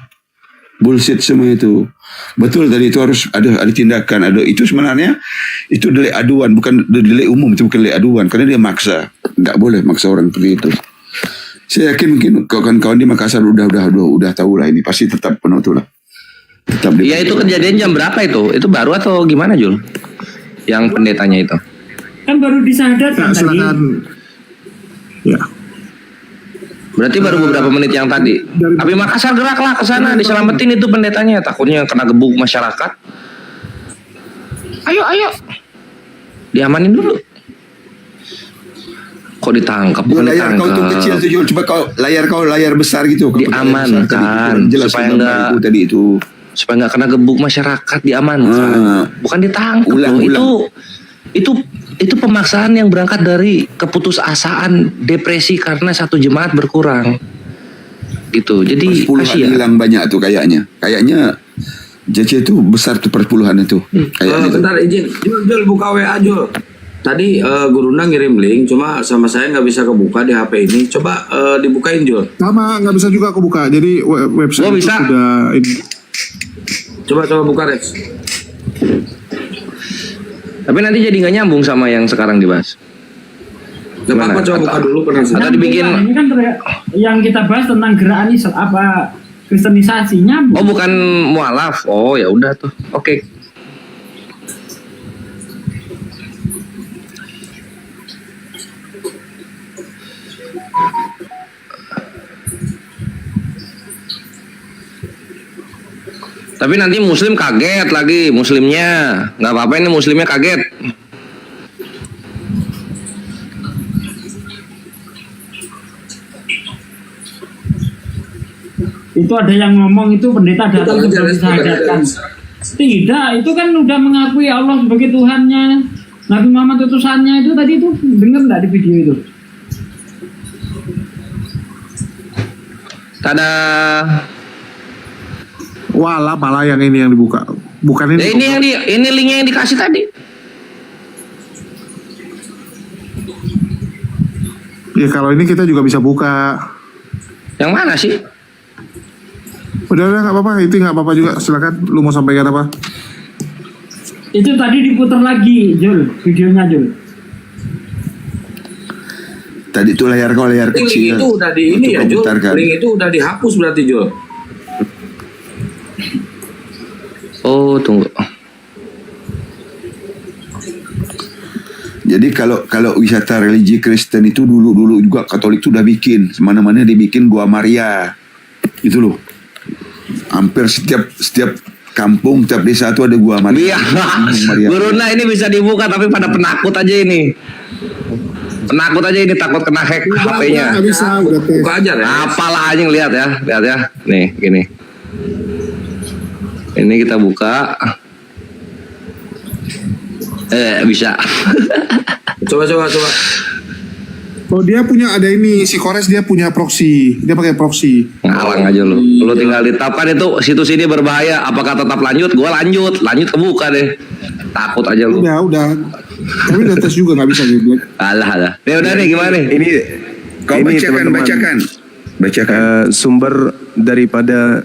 Bullshit semua itu. Betul tadi itu harus ada tindakan, ada itu sebenarnya itu delik aduan, bukan delik umum, itu bukan delik aduan karena dia maksa. Enggak boleh maksa orang seperti itu. Saya yakin mungkin kawan-kawan di Makassar udah tahu lah ini, pasti tetap penuh lah. Tetap. Iya, itu kejadian jam berapa itu? Itu baru atau gimana, Jul? Yang pendetanya itu? Kan baru disadarkan tadi. Ya. Berarti baru beberapa menit yang tadi. Tapi Makassar geraklah ke sana, diselamatin itu pendetanya. Takutnya kena gebuk masyarakat. Ayo. Diamanin dulu. Kok ditangkap? Bukan layar ditangkap. kau tuh kecil tuh Jul. Coba kau layar besar gitu. Diamankan. Supaya nggak kena gebuk masyarakat, diamankan. Bukan ditangkap loh. Itu pemaksaan yang berangkat dari keputusasaan, depresi karena satu jemaat berkurang. Gitu. Jadi kasihan. Hilang banyak tuh kayaknya. Kayaknya JC itu besar tuh perpuluhan itu. Bentar izin. Jul buka WA Jul. Tadi Guruna ngirim link, cuma sama saya nggak bisa kebuka di HP ini. Coba dibukain Jul. Sama nggak bisa juga aku buka. Jadi website itu sudah ini. Coba buka Rex. Tapi nanti jadi nggak nyambung sama yang sekarang dibahas. Gak apa-apa, coba buka dulu penasaran. Atau dibikin. Ini kan yang kita bahas tentang gerakan Islam apa kristenisasinya. Oh, bukan mualaf. Oh, ya udah tuh. Oke. Tapi nanti muslim kaget lagi, muslimnya. Nggak apa-apa ini muslimnya kaget. Itu ada yang ngomong itu pendeta datang sudah disadarkan. Tidak, itu kan udah mengakui Allah sebagai Tuhannya. Nabi Muhammad utusannya itu tadi itu dengar nggak di video itu? Tada. Walah malah yang ini yang dibuka. Bukan ini. Ini linknya yang dikasih tadi. Ya kalau ini kita juga bisa buka. Yang mana sih? Udah nggak apa-apa, itu nggak apa-apa juga. Silakan, lu mau sampaikan apa? Itu tadi diputar lagi, Jul, videonya Jul. Tadi itu layar kecil. Link itu udah di ini ya Jul. Link itu udah dihapus berarti Jul. Oh, tunggu. Jadi kalau wisata religi Kristen itu dulu juga Katolik itu udah bikin, semana-mana dibikin Gua Maria. Itu loh. Hampir setiap kampung, setiap desa itu ada Gua Maria. Iya. Guruna ini bisa dibuka tapi pada penakut aja ini. Penakut aja ini, takut kena hack HP-nya. Nggak bisa, udah tes. Buka aja ya. Apalah anjing, lihat ya. Nih, gini. Ini kita buka. Bisa. Coba. Oh dia punya ada ini, si Kores dia punya proxy. Dia pakai proxy. Ngalang aja lu. Lu tinggal ditapkan itu situs ini berbahaya. Apakah tetap lanjut? Gua lanjut kebuka deh. Takut aja lu. Udah. Tapi udah tes juga nggak bisa gitu. Alah. Ya udah nih, gimana nih? Ini kau bacakan. Bacakan. Sumber daripada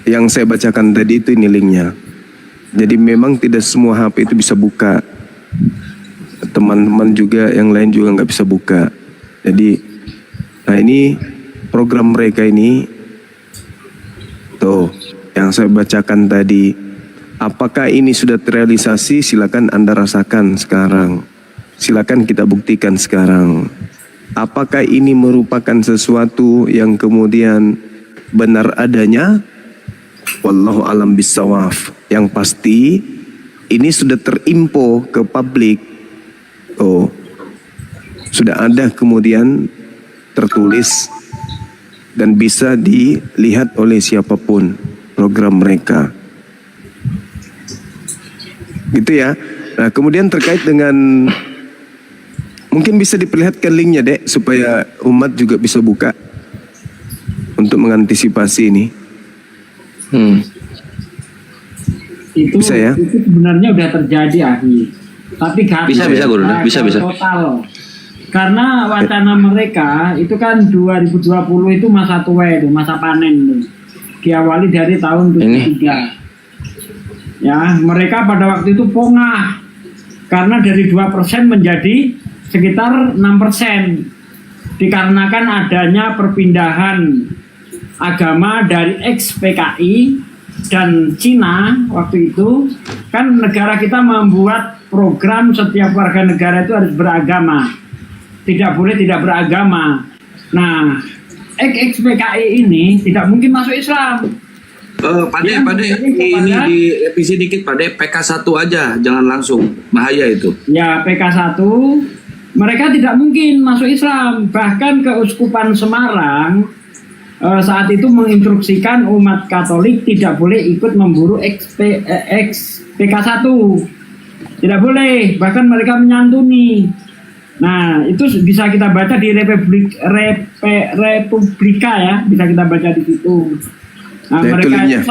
yang saya bacakan tadi itu ini linknya. Jadi memang tidak semua HP itu bisa buka. Teman-teman juga yang lain juga nggak bisa buka. Jadi, nah ini program mereka ini, tuh yang saya bacakan tadi. Apakah ini sudah terrealisasi? Silakan Anda rasakan sekarang. Silakan kita buktikan sekarang. Apakah ini merupakan sesuatu yang kemudian benar adanya? Wallahu alam bisawab. Yang pasti ini sudah terimpo ke publik. Oh, sudah ada kemudian tertulis dan bisa dilihat oleh siapapun program mereka. Gitu ya. Nah, kemudian terkait dengan, mungkin bisa diperlihatkan linknya, Dek, supaya umat juga bisa buka untuk mengantisipasi ini. Itu, bisa ya? Itu sebenarnya udah terjadi, Ahi. Tapi Bisa Guru, bisa. Total. Karena wacana mereka itu kan 2020 itu masa tuai itu, masa panen itu. Diawali dari tahun 73. Ya, mereka pada waktu itu pongah. Karena dari 2% menjadi sekitar 6%. Dikarenakan adanya perpindahan agama dari ex-PKI dan Cina waktu itu, kan negara kita membuat program setiap warga negara itu harus beragama, tidak boleh tidak beragama. Nah, ex-PKI ini tidak mungkin masuk Islam. Pade, ini direvisi dikit, Pade. PK1 aja, jangan langsung, bahaya itu. Ya, PK1 mereka tidak mungkin masuk Islam. Bahkan Keuskupan Semarang saat itu menginstruksikan umat Katolik tidak boleh ikut memburu PK1. Tidak boleh, bahkan mereka menyantuni. Nah, itu bisa kita baca di Republika ya, bisa kita baca di situ. Nah, mereka itu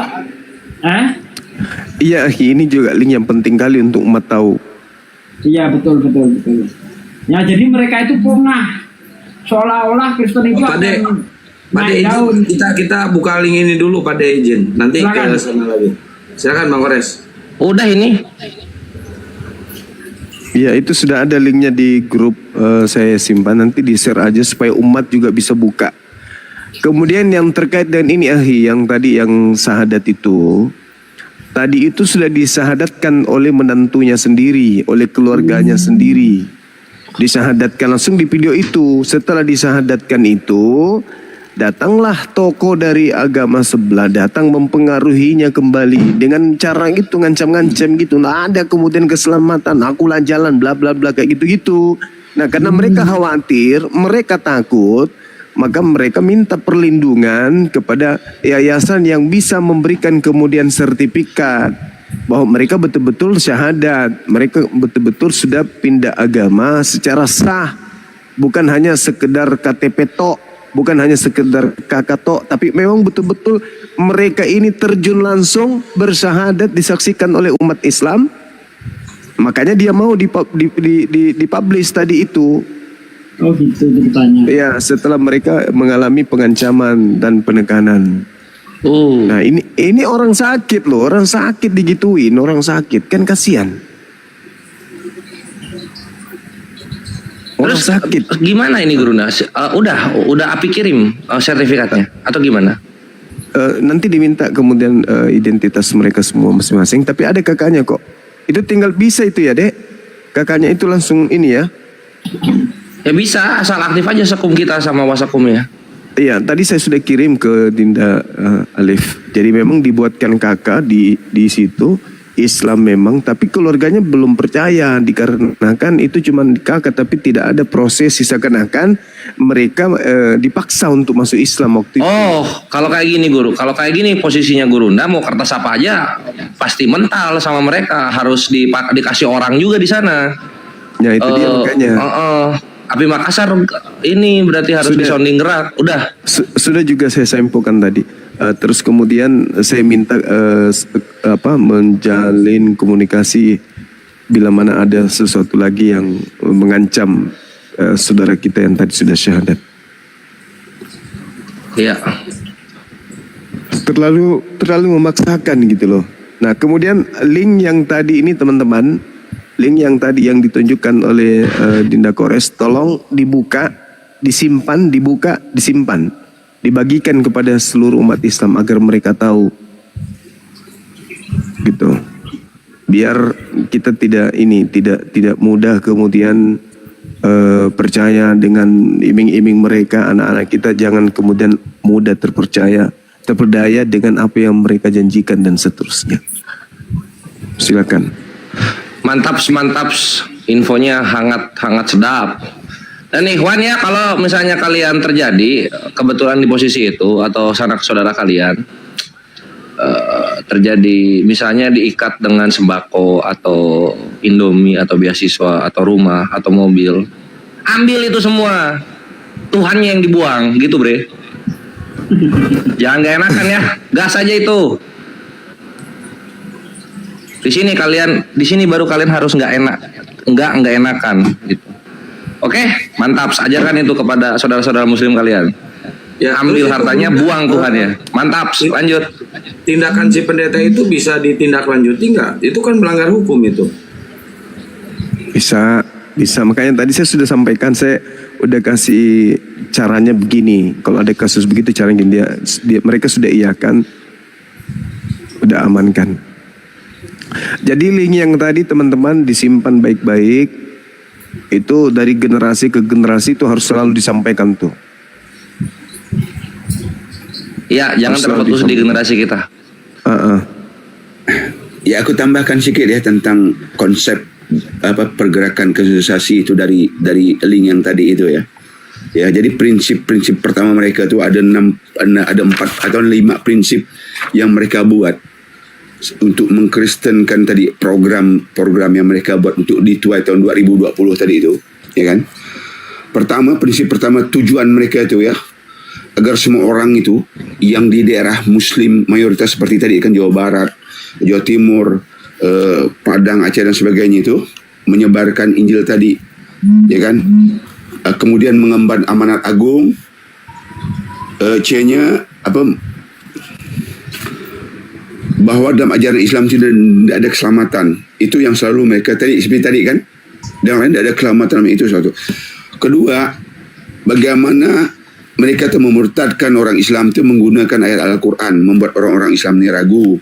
iya, ini juga link yang penting kali untuk umat tahu. Iya, betul. Ya, jadi mereka itu pongah. Seolah-olah Kristen itu Pade, kita buka link ini dulu, Pade, izin. Nanti ke sana lagi. Silakan Bang Kores. Udah ini. Ya, itu sudah ada linknya di grup, saya simpan, nanti di share aja supaya umat juga bisa buka. Kemudian yang terkait dengan ini, Ahi, yang tadi yang syahadat itu, tadi itu sudah disahadatkan oleh menantunya sendiri, oleh keluarganya sendiri. Disyahadatkan langsung di video itu. Setelah disahadatkan itu, datanglah tokoh dari agama sebelah, datang mempengaruhinya kembali dengan cara itu, ngancam-ngancam gitu. Nah, ada kemudian keselamatan, akulah jalan, bla bla bla, kayak gitu-gitu. Nah, karena mereka khawatir, mereka takut, maka mereka minta perlindungan kepada yayasan yang bisa memberikan kemudian sertifikat bahwa mereka betul-betul syahadat, mereka betul-betul sudah pindah agama secara sah, bukan hanya sekedar KTP tok, bukan hanya sekedar kakak tok, tapi memang betul-betul mereka ini terjun langsung bersyahadat, disaksikan oleh umat Islam. Makanya dia mau dipublish tadi itu. Oh gitu ceritanya. Ya, setelah mereka mengalami pengancaman dan penekanan. Nah, ini orang sakit loh, orang sakit digituin, orang sakit kan kasihan. Terus sakit. Gimana ini Guru? Udah Api kirim sertifikatnya atau gimana? Nanti diminta kemudian identitas mereka semua masing-masing, tapi ada kakaknya kok. Itu tinggal bisa itu ya, Dek. Kakaknya itu langsung ini ya. Ya bisa, asal aktif aja Sekum kita sama Wasakum ya. Iya, tadi saya sudah kirim ke Dinda Alif. Jadi memang dibuatkan kakak di situ, Islam memang, tapi keluarganya belum percaya dikarenakan itu cuma kakak, tapi tidak ada proses, seakan-akan mereka dipaksa untuk masuk Islam waktu itu. Oh, kalau kayak gini Guru, kalau kayak gini posisinya Guru, mau kertas apa aja pasti mental sama mereka, harus dikasih orang juga di sana. Ya itu dia makanya. Api Makassar ini berarti harus disounding gerak. Udah. Sudah juga saya sampaikan tadi. Terus kemudian saya minta menjalin komunikasi bila mana ada sesuatu lagi yang mengancam saudara kita yang tadi sudah syahadat. Iya. Terlalu memaksakan gitu loh. Nah, kemudian link yang tadi ini teman-teman, link yang tadi yang ditunjukkan oleh Dinda Kores, tolong dibuka, disimpan, dibuka, disimpan, dibagikan kepada seluruh umat Islam agar mereka tahu, gitu. Biar kita tidak mudah kemudian percaya dengan iming-iming mereka. Anak-anak kita jangan kemudian mudah terperdaya dengan apa yang mereka janjikan dan seterusnya. Silakan. Mantaps, infonya hangat sedap. Dan ikhwan ya, kalau misalnya kalian terjadi kebetulan di posisi itu atau sanak saudara kalian terjadi misalnya diikat dengan sembako atau Indomie atau beasiswa atau rumah atau mobil, ambil itu semua, Tuhannya yang dibuang gitu bre. Jangan gak enakan ya, gas aja itu. Di sini baru kalian harus nggak enakan gitu. Oke, mantap. Ajarkan itu kepada saudara-saudara muslim kalian. Ya, ambil hartanya, buang Tuhannya. Mantap. Lanjut. Tindakan si pendeta itu bisa ditindaklanjuti nggak? Itu kan melanggar hukum itu. Bisa. Makanya tadi saya sudah sampaikan, saya udah kasih caranya begini. Kalau ada kasus begitu caranya dia mereka sudah iyakan, udah amankan. Jadi link yang tadi teman-teman disimpan baik-baik, itu dari generasi ke generasi itu harus selalu disampaikan tuh. Ya, jangan terputus di generasi kita. Ya, aku tambahkan sedikit ya tentang konsep pergerakan kaderisasi itu dari link yang tadi itu ya. Ya, jadi prinsip pertama mereka itu ada 4 atau 5 prinsip yang mereka buat untuk mengkristenkan tadi program yang mereka buat untuk dituai tahun 2020 tadi itu, ya kan? Prinsip pertama tujuan mereka itu ya, agar semua orang itu yang di daerah muslim mayoritas seperti tadi kan, Jawa Barat, Jawa Timur, Padang, Aceh dan sebagainya itu menyebarkan Injil tadi, ya kan? Kemudian mengemban amanat agung, C-nya bahwa dalam ajaran Islam tidak ada keselamatan. Itu yang selalu mereka seperti tadi kan, dan lain tidak ada keselamatan itu satu. Kedua, bagaimana mereka itu memurtadkan orang Islam itu menggunakan ayat Al-Quran, membuat orang-orang Islam ini ragu.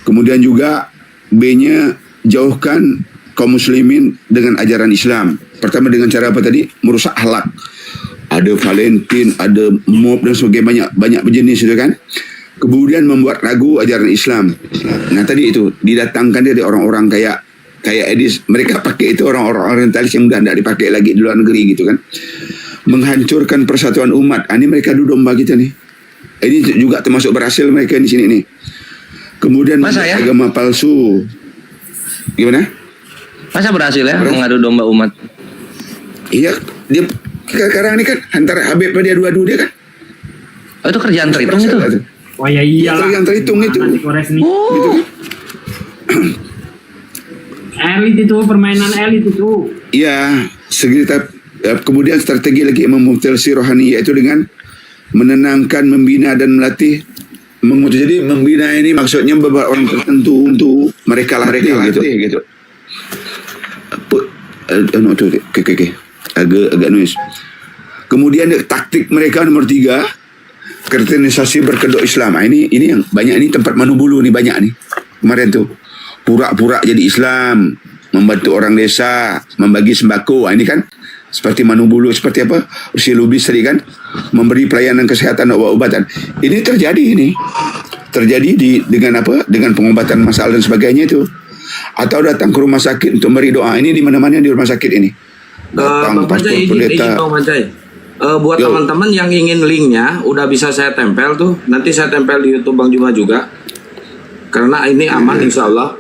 Kemudian juga B-nya, jauhkan kaum muslimin dengan ajaran Islam. Pertama dengan cara apa tadi? Merusak akhlak. Ada Valentine, ada mob dan sebagainya, banyak berjenis itu kan. Kemudian membuat ragu ajaran Islam. Nah tadi itu didatangkan dia dari orang-orang kayak Edis. Mereka pakai itu orang-orang orientalis yang udah tidak dipakai lagi di luar negeri gitu kan. Menghancurkan persatuan umat. Ini mereka adu domba kita nih. Ini juga termasuk berhasil mereka di sini nih. Kemudian agama palsu. Gimana? Masa berhasil ya mengadu domba umat? Iya, dia sekarang ini kan antara Habib dia dua-dua dia kan. Oh, itu kerjaan terhitung itu. Oh ya iyalah. Yang terhitung itu. Gitu kan. Elit itu, permainan elit itu. Iya, kemudian strategi lagi memutasi rohani, yaitu dengan menenangkan, membina dan melatih. Jadi membina ini maksudnya beberapa orang tertentu untuk mereka latih gitu. Oke. Agak noise. Kemudian taktik mereka nomor 3, kristenisasi berkedok Islam. Ini yang banyak, ini tempat Manubulu nih banyak nih. Kemarin tuh pura-pura jadi Islam, membantu orang desa, membagi sembako. Ini kan seperti Manubulu, seperti apa? Usia Lubis tadi kan, memberi pelayanan kesehatan, obat-obatan. Ini terjadi dengan apa? Dengan pengobatan masalah dan sebagainya itu. Atau datang ke rumah sakit untuk memberi doa. Ini di mana-mana di rumah sakit ini. Datang pastor pendeta. Buat teman-teman yang ingin linknya udah bisa saya tempel tuh, nanti saya tempel di YouTube Bang Juma juga, karena ini aman insya Allah.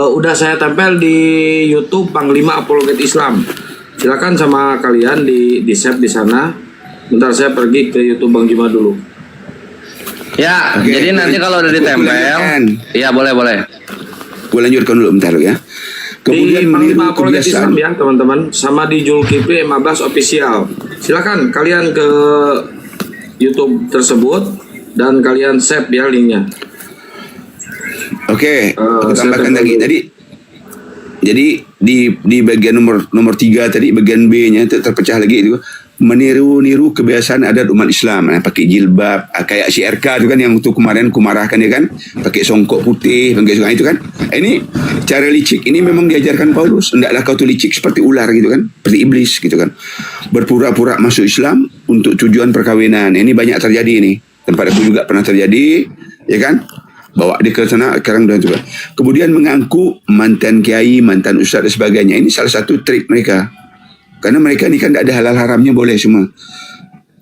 Udah saya tempel di YouTube Panglima Apologet Islam. Silakan sama kalian di save di sana. Bentar saya pergi ke YouTube Bang Juma dulu. Ya, jadi nanti kalau udah ditempel, ya boleh. Gue lanjutkan dulu bentar ya. Kemudian di Panglima Apologet Islam ya teman-teman, sama di Julkipli 15 official. Silakan kalian ke YouTube tersebut dan kalian save ya linknya. Oke, aku tambahkan lagi. Jadi di bagian nomor 3 tadi, bagian B-nya itu terpecah lagi itu, meniru-niru kebiasaan adat umat Islam, pakai jilbab, kayak si RK itu kan yang waktu kemarin kumarahkan dia kan, pakai songkok putih, pakai itu kan. Ini cara licik ini memang diajarkan Paulus. Hendaklah kau tuh licik seperti ular gitu kan, seperti iblis gitu kan. Berpura-pura masuk Islam untuk tujuan perkawinan. Ini banyak terjadi ini. Tempat aku juga pernah terjadi, ya kan? Bawa dia ke sana sekarang dan juga. Kemudian mengaku mantan kiai, mantan ustaz dan sebagainya. Ini salah satu trik mereka. Karena mereka ni kan tak ada halal haramnya boleh semua.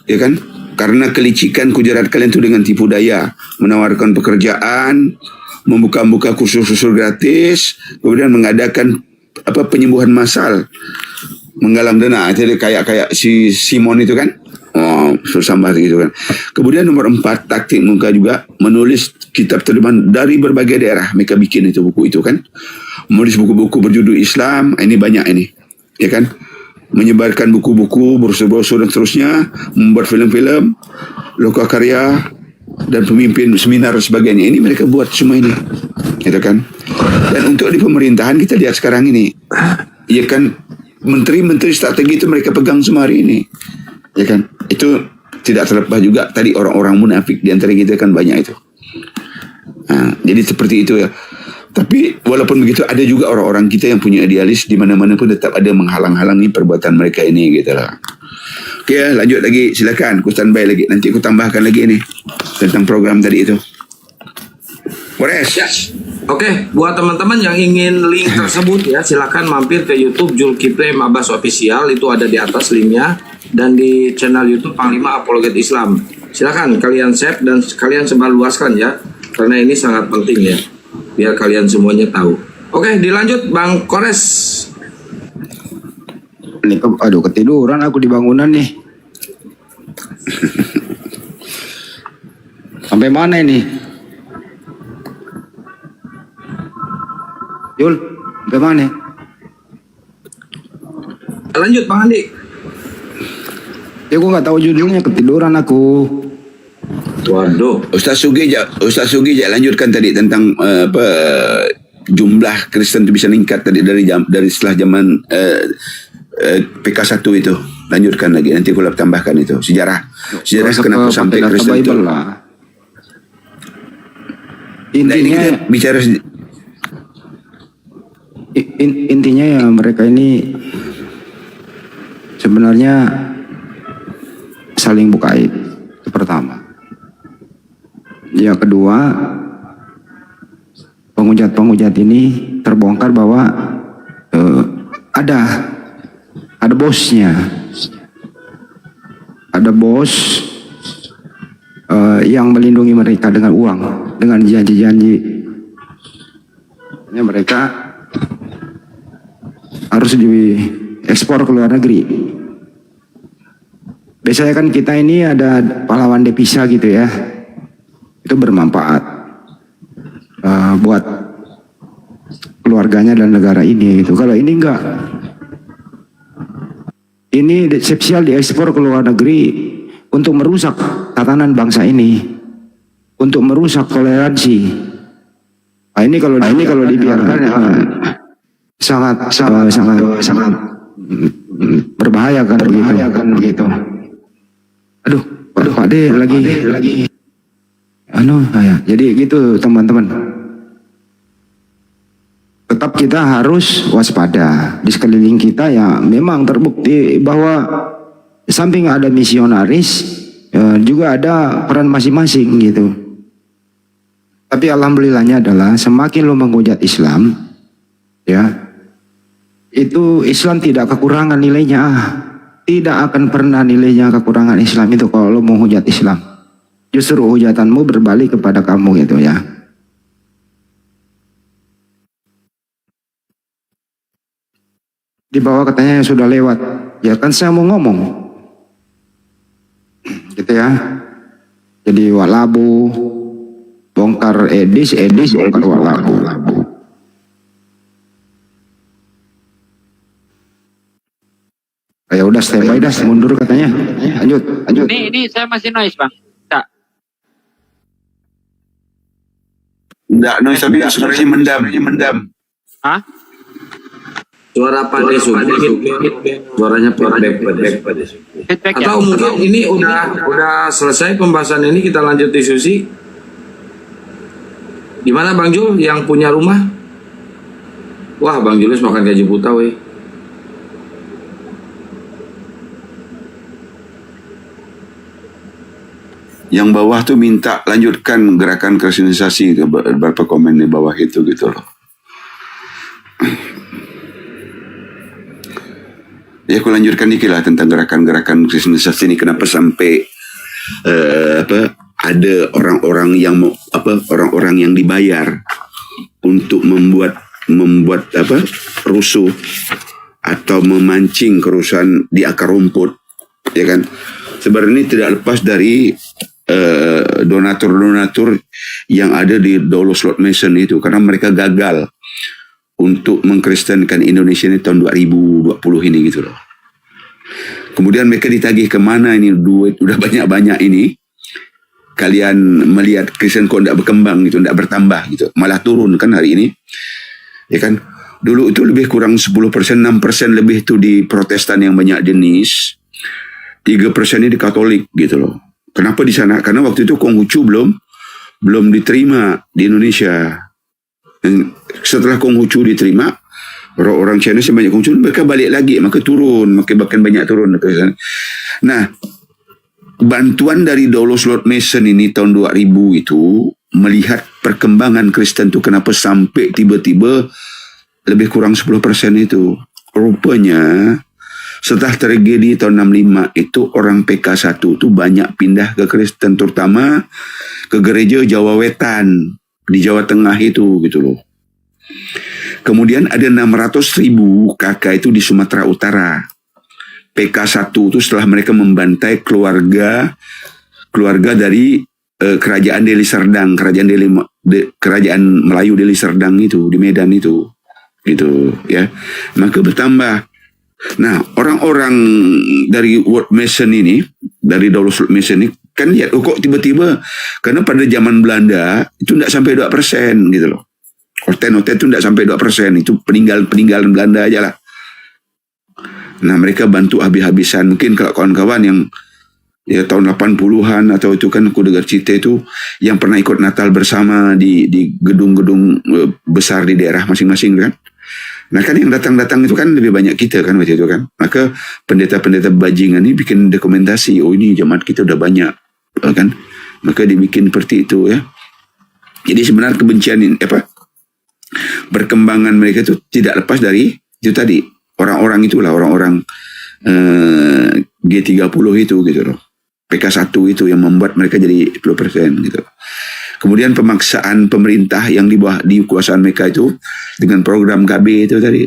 Ya kan? Karena kelicikan kujarat kalian tu dengan tipu daya, menawarkan pekerjaan, membuka-buka kursus-kursus gratis, kemudian mengadakan penyembuhan massal, menggalang dana. Jadi kayak si Simon itu kan. Sambar gitu kan. Kemudian nomor 4, taktik muka juga menulis kitab terjemahan dari berbagai daerah. Mereka bikin itu buku itu kan. Menulis buku-buku berjudul Islam, ini banyak ini. Ya kan? Menyebarkan buku-buku, brosur-brosur dan seterusnya, membuat film-film, lokakarya dan pemimpin seminar dan sebagainya. Ini mereka buat semua ini. Gitu kan? Dan untuk di pemerintahan kita lihat sekarang ini. Ya kan? Menteri-menteri strategi itu mereka pegang semua hari ini. Ya kan? Itu tidak terlepas juga tadi orang-orang munafik di antara kita kan banyak itu. Nah, jadi seperti itu ya. Tapi walaupun begitu ada juga orang-orang kita yang punya idealis di mana-mana pun tetap ada menghalang-halangi perbuatan mereka ini gitu lah. Oke, lanjut lagi, silakan. Aku standby lagi. Nanti aku tambahkan lagi ini tentang program tadi itu. Wores. Ya. Oke, buat teman-teman yang ingin link tersebut ya, silakan mampir ke YouTube Zulkifli M. Abbas Official, itu ada di atas linknya, dan di channel YouTube Panglima Apologet Islam. Silakan kalian save dan kalian sebarluaskan ya, karena ini sangat penting ya, biar kalian semuanya tahu. Oke, dilanjut Bang Kores. Ini aduh ketiduran aku di bangunan nih. Sampai mana ini? Yul, sampai mana? Lanjut Bang Andi. Ya gue nggak tahu judulnya, ketiduran aku. Waduh. Ustaz Sugi lanjutkan tadi tentang jumlah Kristen itu bisa meningkat tadi dari setelah zaman PK1 itu. Lanjutkan lagi, nanti aku tambahkan itu sejarah kenapa sampai Kristen itu. Intinya bicara intinya ya mereka ini sebenarnya saling buka aib, itu pertama. Yang kedua, penghujat ini terbongkar bahwa ada bosnya, ada bos yang melindungi mereka dengan uang, dengan janji-janji. Mereka harus diekspor ke luar negeri. Biasanya kan kita ini ada pahlawan devisa gitu ya, itu bermanfaat buat keluarganya dan negara ini gitu. Kalau ini enggak, ini spesial diekspor ke luar negeri untuk merusak tatanan bangsa ini, untuk merusak toleransi. Nah, ini kalau dibiarkan sangat berbahaya kan begitu. Aduh Pak De lagi. Jadi gitu teman-teman. Tetap kita harus waspada di sekeliling kita ya. Memang terbukti bahwa samping ada misionaris juga ada peran masing-masing gitu. Tapi alhamdulillahnya adalah semakin lo menghujat Islam ya, itu Islam tidak kekurangan nilainya. Tidak akan pernah nilainya kekurangan Islam itu kalau lo menghujat Islam. Justru hujatanmu berbalik kepada kamu gitu ya. Di bawah katanya yang sudah lewat. Ya kan saya mau ngomong. Gitu ya. Jadi walabu, bongkar edis, bongkar walabu. Kayak udah standby dah, mundur katanya. Lanjut. Ini saya masih noise bang. Enggak, noise tapi suaranya mendam. Hah? Suara Pak Desu, suaranya feedback. Atau mungkin ini udah selesai pembahasan ini, kita lanjut diskusi. Gimana Bang Jul yang punya rumah? Wah, Bang Julius makan gaji buta weh. Yang bawah tuh minta lanjutkan gerakan kristenisasi, beberapa komen di bawah itu gitu loh. Ya aku lanjutkan dikit lah tentang gerakan-gerakan kristenisasi ini, kenapa sampai ada orang-orang yang dibayar untuk membuat rusuh atau memancing kerusuhan di akar rumput, ya kan? Sebenarnya ini tidak lepas dari donatur-donatur yang ada di Dolo Slot Mason itu, karena mereka gagal untuk mengkristenkan Indonesia ini tahun 2020 ini gitu loh. Kemudian mereka ditagih kemana ini duit udah banyak-banyak ini, kalian melihat Kristen kok tidak berkembang gitu, tidak bertambah gitu, malah turun kan hari ini, ya kan? Dulu itu lebih kurang 10%, 6% lebih itu di Protestan yang banyak jenis, 3% ini di Katolik gitu loh. Kenapa di sana? Karena waktu itu Konghucu belum diterima di Indonesia. Dan setelah Konghucu diterima, orang-orang China sebanyak Konghucu, mereka balik lagi, maka turun, bahkan banyak turun ke sana. Nah, bantuan dari Dolo Slot Mason ini tahun 2000 itu melihat perkembangan Kristen itu kenapa sampai tiba-tiba lebih kurang 10% itu. Rupanya setelah tragedi tahun 65 itu orang PK1 itu banyak pindah ke Kristen, terutama ke gereja Jawa Wetan di Jawa Tengah itu gitu loh. Kemudian ada 600.000 kakak itu di Sumatera Utara. PK1 itu setelah mereka membantai keluarga dari kerajaan Deli Serdang, kerajaan Melayu Deli Serdang itu di Medan itu gitu ya. Maka bertambah. Nah, orang-orang dari World Mason ini, dari Dolo Slot Mason ini, kan lihat, kok tiba-tiba, karena pada zaman Belanda, itu tidak sampai 2% gitu loh. Orten-orten itu tidak sampai 2%, itu peninggalan Belanda aja lah. Nah, mereka bantu habis-habisan. Mungkin kalau kawan-kawan yang ya tahun 80-an, atau itu kan aku dengar cerita itu, yang pernah ikut Natal bersama di gedung-gedung besar di daerah masing-masing kan. Nah kan yang datang-datang itu kan lebih banyak kita kan waktu itu kan. Maka pendeta-pendeta bajingan ini bikin dokumentasi, oh ini jemaat kita udah banyak kan. Maka dibikin seperti itu ya. Jadi sebenarnya kebencian ini perkembangan mereka itu tidak lepas dari itu tadi. Orang-orang itulah, orang-orang G30 itu gitu loh. PK1 itu yang membuat mereka jadi 10% gitu. Kemudian pemaksaan pemerintah yang di bawah di kekuasaan mereka itu dengan program KB itu tadi,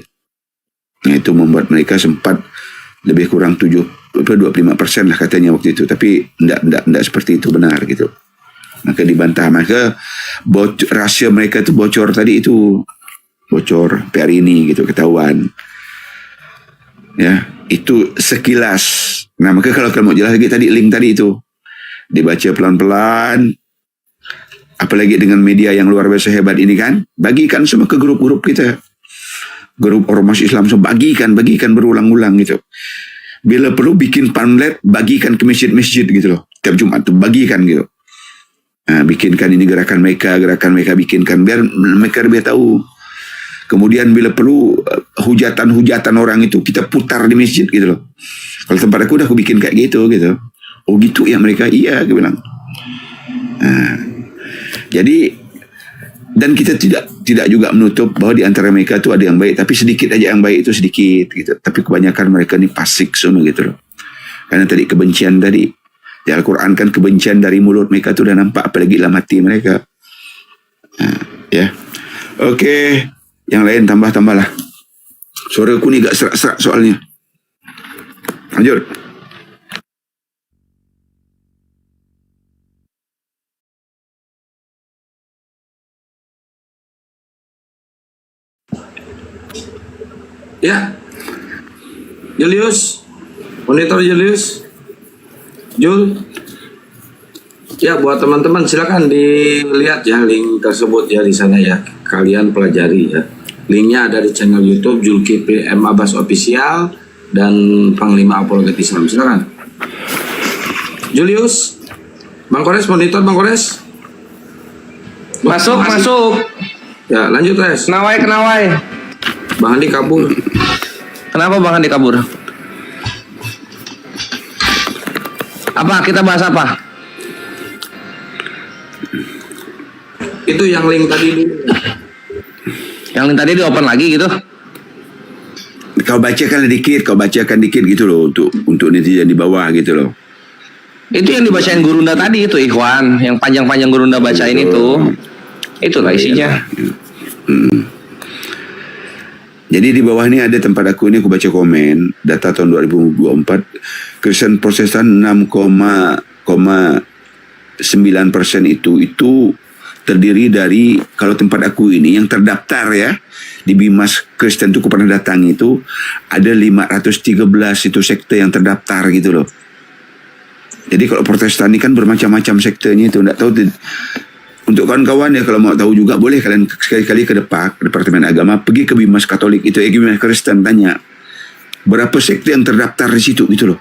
nah, itu membuat mereka sempat lebih kurang 25% lah katanya waktu itu, tapi tidak seperti itu benar gitu. Maka dibantah, maka rahasia mereka itu bocor tadi itu, bocor hari ini gitu, ketahuan ya, itu sekilas. Nah maka kalau kamu mau jelas lagi tadi, link tadi itu dibaca pelan-pelan. Apalagi dengan media yang luar biasa hebat ini kan, bagikan semua ke grup-grup kita, grup ormas Islam, so bagikan berulang-ulang gitu. Bila perlu bikin pamflet, bagikan ke masjid-masjid gitu loh, tiap Jumat tuh bagikan gitu. Nah, bikinkan ini gerakan mereka bikinkan biar mereka lebih tahu. Kemudian bila perlu hujatan-hujatan orang itu kita putar di masjid gitu loh. Kalau tempat aku udah aku bikin kayak gitu. Oh gitu ya mereka, iya aku bilang. Nah, jadi dan kita tidak juga menutup bahwa di antara mereka itu ada yang baik, tapi sedikit aja yang baik itu sedikit gitu. Tapi kebanyakan mereka ini fasik semua gitu loh. Karena tadi kebencian tadi di Al-Quran kan kebencian dari mulut mereka itu udah nampak, apalagi dalam hati mereka. Nah, ya. Oke, yang lain tambah-tambahlah. Suara aku nih gak serak-serak soalnya. Lanjut. Ya, Julius, Monitor Julius. Jul. Ya, buat teman-teman silakan dilihat ya link tersebut ya di sana ya. Kalian pelajari ya. Linknya ada di channel YouTube Zulkifli M. Abbas Official dan Panglima Apologet Islam. Silakan. Julius. Bang Kores, monitor Bang Kores. Masuk. Ya, lanjut Res. Kenawai. Bang Andi kabur. Kenapa Bang Andi kabur? Apa? Kita bahas apa? Itu yang link tadi dulu. Yang link tadi di open lagi gitu? Kau bacakan dikit gitu loh untuk netizen di bawah gitu loh. Itu yang dibacain Gurunda tadi itu Ikhwan, yang panjang-panjang Gurunda bacain itu. Itulah isinya. Jadi di bawah ini ada tempat aku baca komen data tahun 2024 Kristen Protestan 6,9% itu terdiri dari, kalau tempat aku ini yang terdaftar ya di Bimas Kristen itu aku pernah datang itu ada 513 itu sekte yang terdaftar gitu loh. Jadi kalau Protestan ini kan bermacam-macam sektenya itu, enggak tahu. Untuk kawan-kawan ya kalau mau tahu juga boleh kalian sekali-kali ke Departemen Agama, pergi ke Bimas Katolik itu, Bimas Kristen, tanya berapa sekte yang terdaftar di situ gitu loh.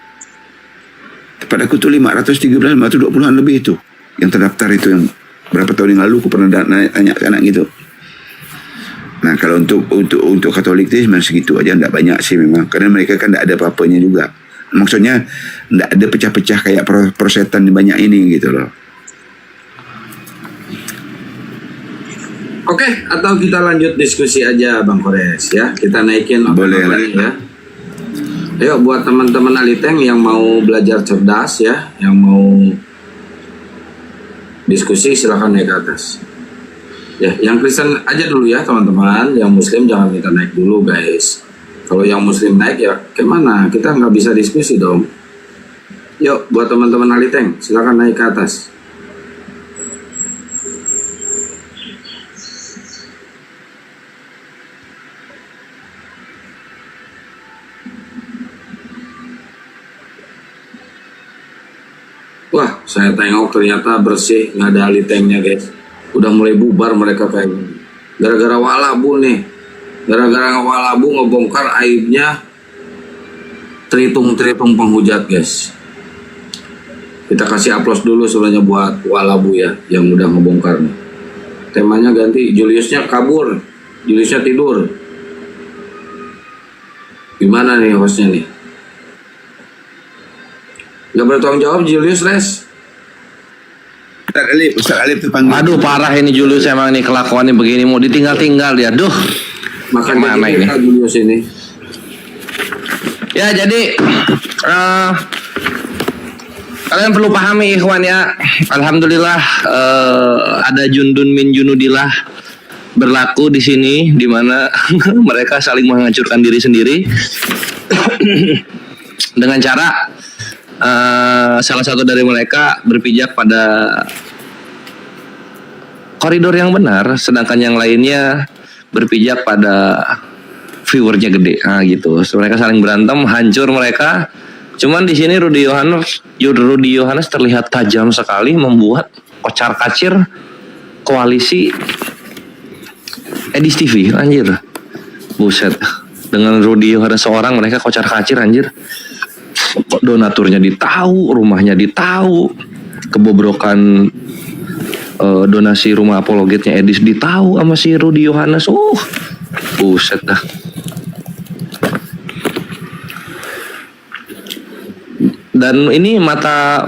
Tempat aku tuh 513, 520-an lebih itu yang terdaftar itu, yang berapa tahun yang lalu aku pernah tanya ke anak gitu. Nah kalau untuk Katolik itu memang segitu aja, enggak banyak sih memang, karena mereka kan enggak ada apa-apanya juga. Maksudnya enggak ada pecah-pecah kayak persetan di banyak ini gitu loh. Oke, atau kita lanjut diskusi aja Bang Kores ya. Kita naikin boleh lah ya. Ayo buat teman-teman Aliteng yang mau belajar cerdas ya, yang mau diskusi silahkan naik ke atas. Ya, yang Kristen aja dulu ya teman-teman, yang Muslim jangan kita naik dulu guys. Kalau yang Muslim naik ya gimana? Kita nggak bisa diskusi dong. Yuk buat teman-teman Aliteng silahkan naik ke atas. Wah, saya tengok ternyata bersih, nggak ada Alitengnya guys. Udah mulai bubar mereka kayak gini. Gara-gara Walabu nih. Gara-gara Walabu ngebongkar aibnya Tritung penghujat guys. Kita kasih aplaus dulu sebenarnya buat Walabu ya, yang udah ngebongkar nih. Temanya ganti, Juliusnya kabur, Juliusnya tidur. Gimana nih hostnya nih? Gak bertanggung jawab Julius Res. Ustaz Alif terpanggil. Aduh parah ini Julius emang nih kelakuannya begini, mau ditinggal-tinggal dia. Duh. Makanya mana ini Julius ini. Ya jadi kalian perlu pahami ikhwan ya. Alhamdulillah ada Jundun min Junudillah berlaku di sini, di mana mereka saling menghancurkan diri sendiri dengan cara salah satu dari mereka berpijak pada koridor yang benar, sedangkan yang lainnya berpijak pada viewernya gede. Nah gitu. So, mereka saling berantem, hancur mereka. Cuman di sini Rudy Yohanes terlihat tajam sekali membuat kocar-kacir koalisi Edis TV, anjir. Buset. Dengan Rudy Yohanes seorang mereka kocar-kacir anjir. Donaturnya ditahu, rumahnya ditahu, kebobrokan donasi rumah apologetnya Edis ditahu sama si Rudy Yohanes. Buset dah. Dan ini mata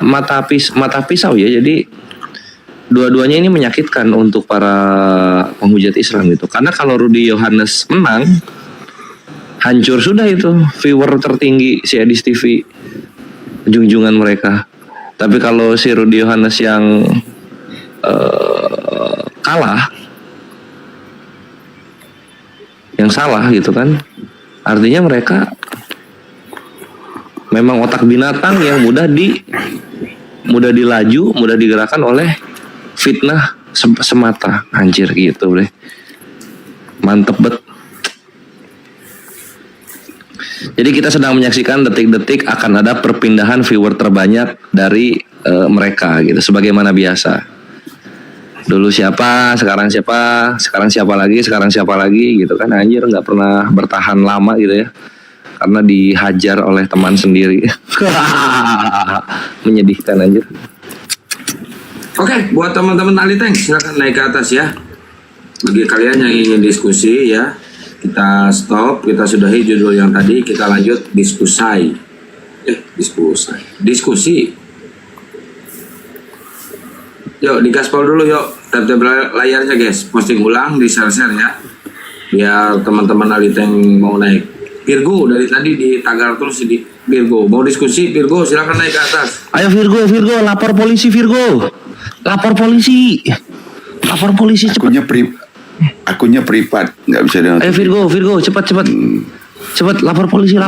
pisau ya, jadi dua-duanya ini menyakitkan untuk para penghujat Islam itu. Karena kalau Rudy Yohanes menang, hancur sudah itu viewer tertinggi si Edis TV, junjungan mereka. Tapi kalau si Rudy Yohanes yang kalah, yang salah gitu kan, artinya mereka memang otak binatang yang mudah dilaju, mudah digerakkan oleh fitnah semata, anjir gitu deh. Mantep bet. Jadi kita sedang menyaksikan detik-detik akan ada perpindahan viewer terbanyak dari mereka gitu, sebagaimana biasa. Dulu siapa, sekarang siapa, sekarang siapa lagi gitu kan, anjir nggak pernah bertahan lama gitu ya, karena dihajar oleh teman sendiri. Menyedihkan anjir. Oke, buat teman-teman Ali Tank silakan naik ke atas ya. Bagi kalian yang ingin diskusi ya, kita stop, kita sudahi judul yang tadi, kita lanjut diskusi. Yuk, digaspol dulu yuk, tap-tap layarnya guys, posting ulang, di share-share ya, biar teman-teman Ali Tank mau naik. Virgo dari tadi di tagar terus di Virgo, mau diskusi Virgo silakan naik ke atas. Ayo Virgo, lapor polisi Virgo, lapor polisi cepat. Akunnya privat, nggak bisa dengan. Ayo Virgo, cepat. Cepat lapor polisi.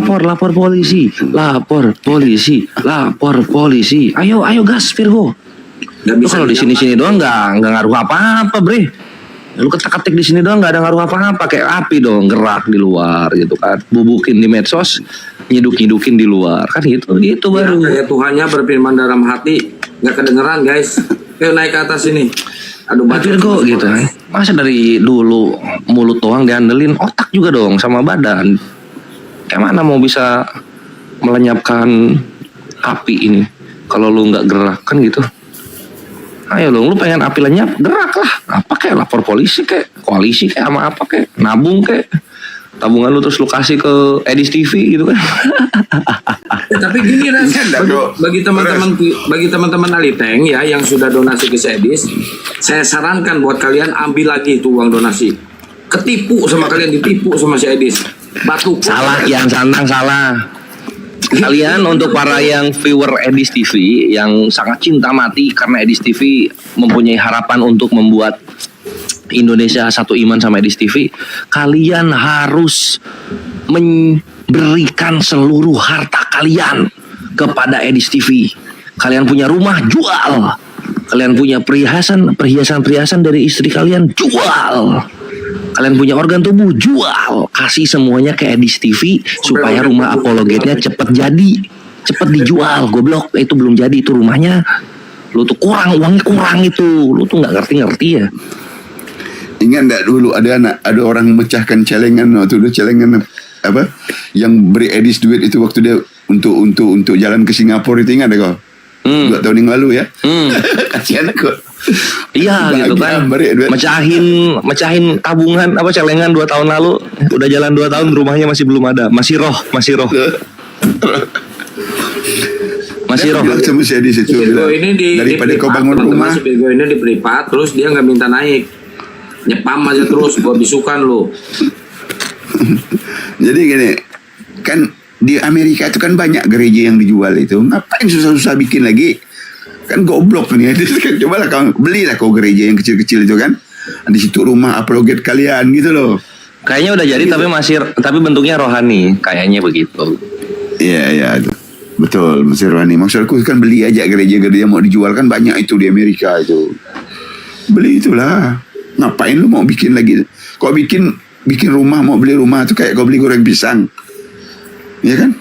Ayo gas Virgo. Lu kalau di sini doang nggak ngaruh apa-apa, bre. Lu ketek-ketek di sini doang nggak ada ngaruh apa-apa, kayak api dong, gerak di luar gitu kan. Bubukin di medsos, nyiduk-nyidukin di luar kan gitu baru. Kayak Tuhannya berfirman dalam hati, nggak kedengeran guys. Ayo naik ke atas ini. Aduh, Virgo gitu. Masa dari dulu mulut doang diandelin, otak juga dong sama badan. Kayak mana mau bisa melenyapkan api ini kalau lu nggak gerak kan gitu. Ayo lu pengen api lenyap, gerak lah. Apa kayak lapor polisi kayak koalisi kayak sama apa kayak nabung kayak tabungan lu terus lu kasih ke Edis TV gitu kan. Tapi gini Ras, bagi teman-teman Ali Tank ya yang sudah donasi ke Edis, saya sarankan buat kalian ambil lagi itu uang donasi. Ketipu sama kalian, ditipu sama si Edis. Batu. Salah Kian Santang, salah. Kalian untuk para yang viewer Edis TV yang sangat cinta mati karena Edis TV mempunyai harapan untuk membuat Indonesia satu iman sama Edis TV, kalian harus memberikan seluruh harta kalian kepada Edis TV. Kalian punya rumah, jual. Kalian punya perhiasan dari istri kalian, jual. Kalian punya organ tubuh, jual. Kasih semuanya ke Edis TV supaya rumah apologetnya cepet dijual. Goblok, itu belum jadi itu rumahnya. Lu tuh uangnya kurang itu. Lu tuh nggak ngerti ya. Ingat enggak dulu ada orang memecahkan celengan waktu itu, celengan apa yang beri Edis duit itu waktu dia untuk jalan ke Singapura itu, ingat deh kau? 2 tahun yang lalu ya. Kasihan aku. Iya gitu kan. Mecahin tabungan apa celengan 2 tahun lalu, udah jalan 2 tahun rumahnya masih belum ada, masih roh. Sama si Edis itu daripada kau bangun rumah. Virgo ini di privat terus dia nggak minta naik, nyepam aja terus, gua bisukan lo. Jadi gini kan, di Amerika itu kan banyak gereja yang dijual itu, ngapain susah-susah bikin lagi? Kan goblok nih. Cobalah kau belilah kau gereja yang kecil-kecil itu kan, di situ rumah apologet kalian gitu loh. Kayaknya udah jadi gitu. tapi bentuknya rohani, kayaknya begitu. Iya betul, masih rohani. Maksudku kan beli aja gereja-gereja mau dijual kan banyak itu di Amerika itu. Beli itulah. Ngapain lu mau bikin lagi? Kau bikin rumah, mau beli rumah itu kayak kau beli goreng pisang. Ya kan?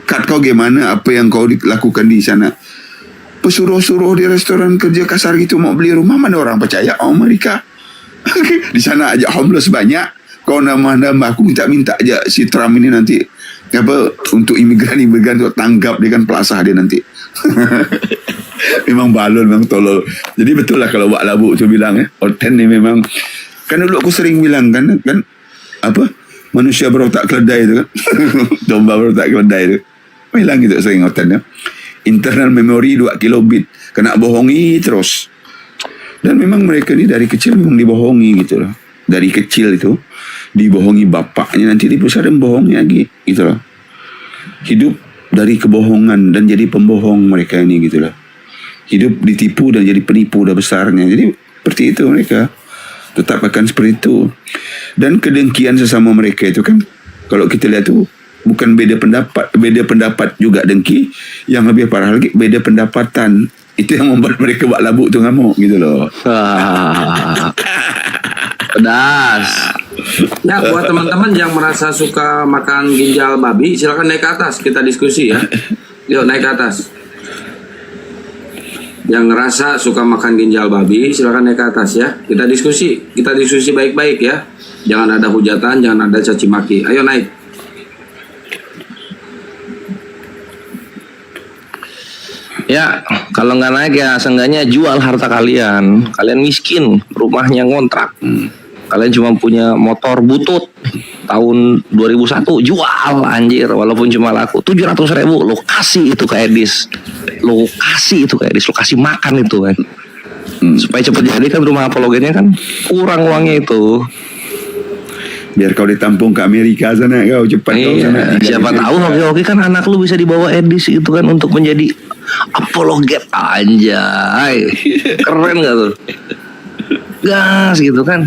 Kau gimana apa yang kau lakukan di sana? Pesuruh-suruh di restoran kerja kasar gitu mau beli rumah, mana orang percaya? Oh mereka di sana aja homeless banyak. Kau nambah aku minta aja si Trump ini nanti apa untuk imigran untuk tanggap dia kan pelasah dia nanti. Memang balon, memang tolol. Jadi betul lah kalau Wak Labu tu bilang ya, Oten ni memang kan dulu aku sering bilang kan apa manusia berotak keledai itu kan. Domba berotak keledai itu. Bilang gitu sering Oten ya. Internal memory 2 kilobit, kena bohongi terus. Dan memang mereka ni dari kecil memang dibohongi gitu loh. Dari kecil itu dibohongi bapaknya, nanti di besar bohongi lagi gitu loh. Hidup dari kebohongan dan jadi pembohong mereka ini gitu loh. Hidup ditipu dan jadi penipu udah besarnya. Jadi seperti itu mereka. Tetap akan seperti itu. Dan kedengkian sesama mereka itu kan, kalau kita lihat tuh bukan beda pendapat juga dengki, yang lebih parah lagi beda pendapatan. Itu yang membuat mereka buat labuk tuh ngamuk gitu loh. Pedas. Ya, buat teman-teman yang merasa suka makan ginjal babi, silakan naik ke atas, kita diskusi ya. Yuk naik ke atas. Yang ngerasa suka makan ginjal babi, silakan naik ke atas ya. Kita diskusi baik-baik ya. Jangan ada hujatan, jangan ada caci maki. Ayo naik. Ya, kalau nggak naik ya seenggaknya jual harta kalian. Kalian miskin, rumahnya ngontrak. Kalian cuma punya motor butut tahun 2001, jual anjir, walaupun cuma laku 700.000, lo kasih itu ke Edis, lo kasih makan itu kan, supaya cepet jadi kan rumah apologennya kan kurang uangnya itu. Biar kau ditampung ke Amerika sana, kau cepat kau sana. Siapa tahu hoki-hoki kan anak lu bisa dibawa Edis itu kan untuk menjadi apologet, anjay, keren gak tuh? Gas gitu kan.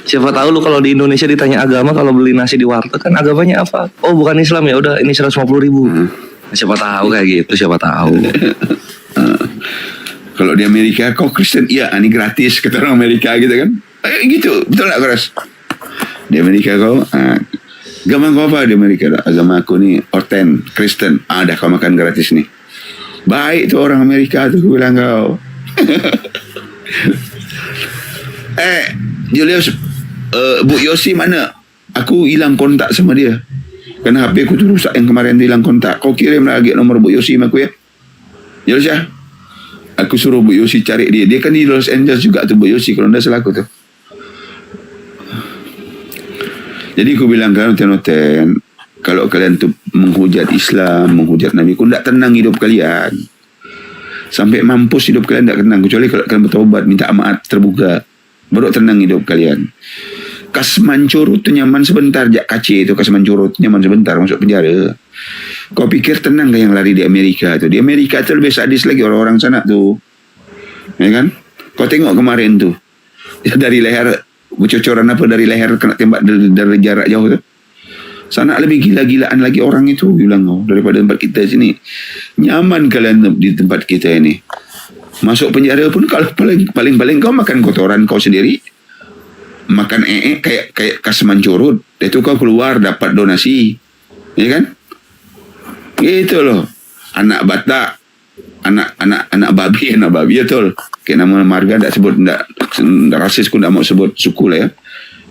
Siapa tahu lu kalau di Indonesia ditanya agama, kalau beli nasi di warteg kan agamanya apa? Oh bukan Islam, ya udah ini 150.000. Siapa tahu kayak gitu, siapa tahu. Kalau di Amerika kau Kristen, iya ini gratis kata orang Amerika gitu kan. Gitu, betul gak Keras? Di Amerika kau, agama kau apa di Amerika? Agama aku nih Orten, Kristen. Dah kau makan gratis nih. Baik tuh orang Amerika tuh, aku bilang kau. Julius, Bu Yosi mana? Aku hilang kontak sama dia. Karena HP aku tuh rusak yang kemarin tu hilang kontak. Kau kirim lagi nomor Bu Yosi sama aku ya. Julius ya. Aku suruh Bu Yosi cari dia. Dia kan di Los Angeles juga tuh Bu Yosi kalau tidak salah aku tuh. Jadi aku bilang kan noten, kalau kalian tuh menghujat Islam, menghujat Nabi, aku tidak tenang hidup kalian. Sampai mampus hidup kalian tidak tenang. Kecuali kalau kalian bertobat, minta maaf terbuka, baru tenang hidup kalian. Kasman curut tu nyaman sebentar, jak kaci itu kasman curut nyaman sebentar masuk penjara. Kau pikir tenang gak yang lari di Amerika tu? Di Amerika tu lebih sadis lagi orang-orang sana tu, ya kan? Kau tengok kemarin tu, ya, dari leher bercocoran apa dari leher kena tembak dari jarak jauh tu. Sana lebih gila-gilaan lagi orang itu, bilang kau, daripada tempat kita sini. Nyaman kalian di tempat kita ini. Masuk penjara pun kalau paling kau makan kotoran kau sendiri. Makan kayak kasman curut. Itu kau keluar dapat donasi. Ya kan? Gitu loh. Anak batak, anak babi betul. Kayak nama marga tak sebut, tak rasis aku tak mau sebut suku lah ya.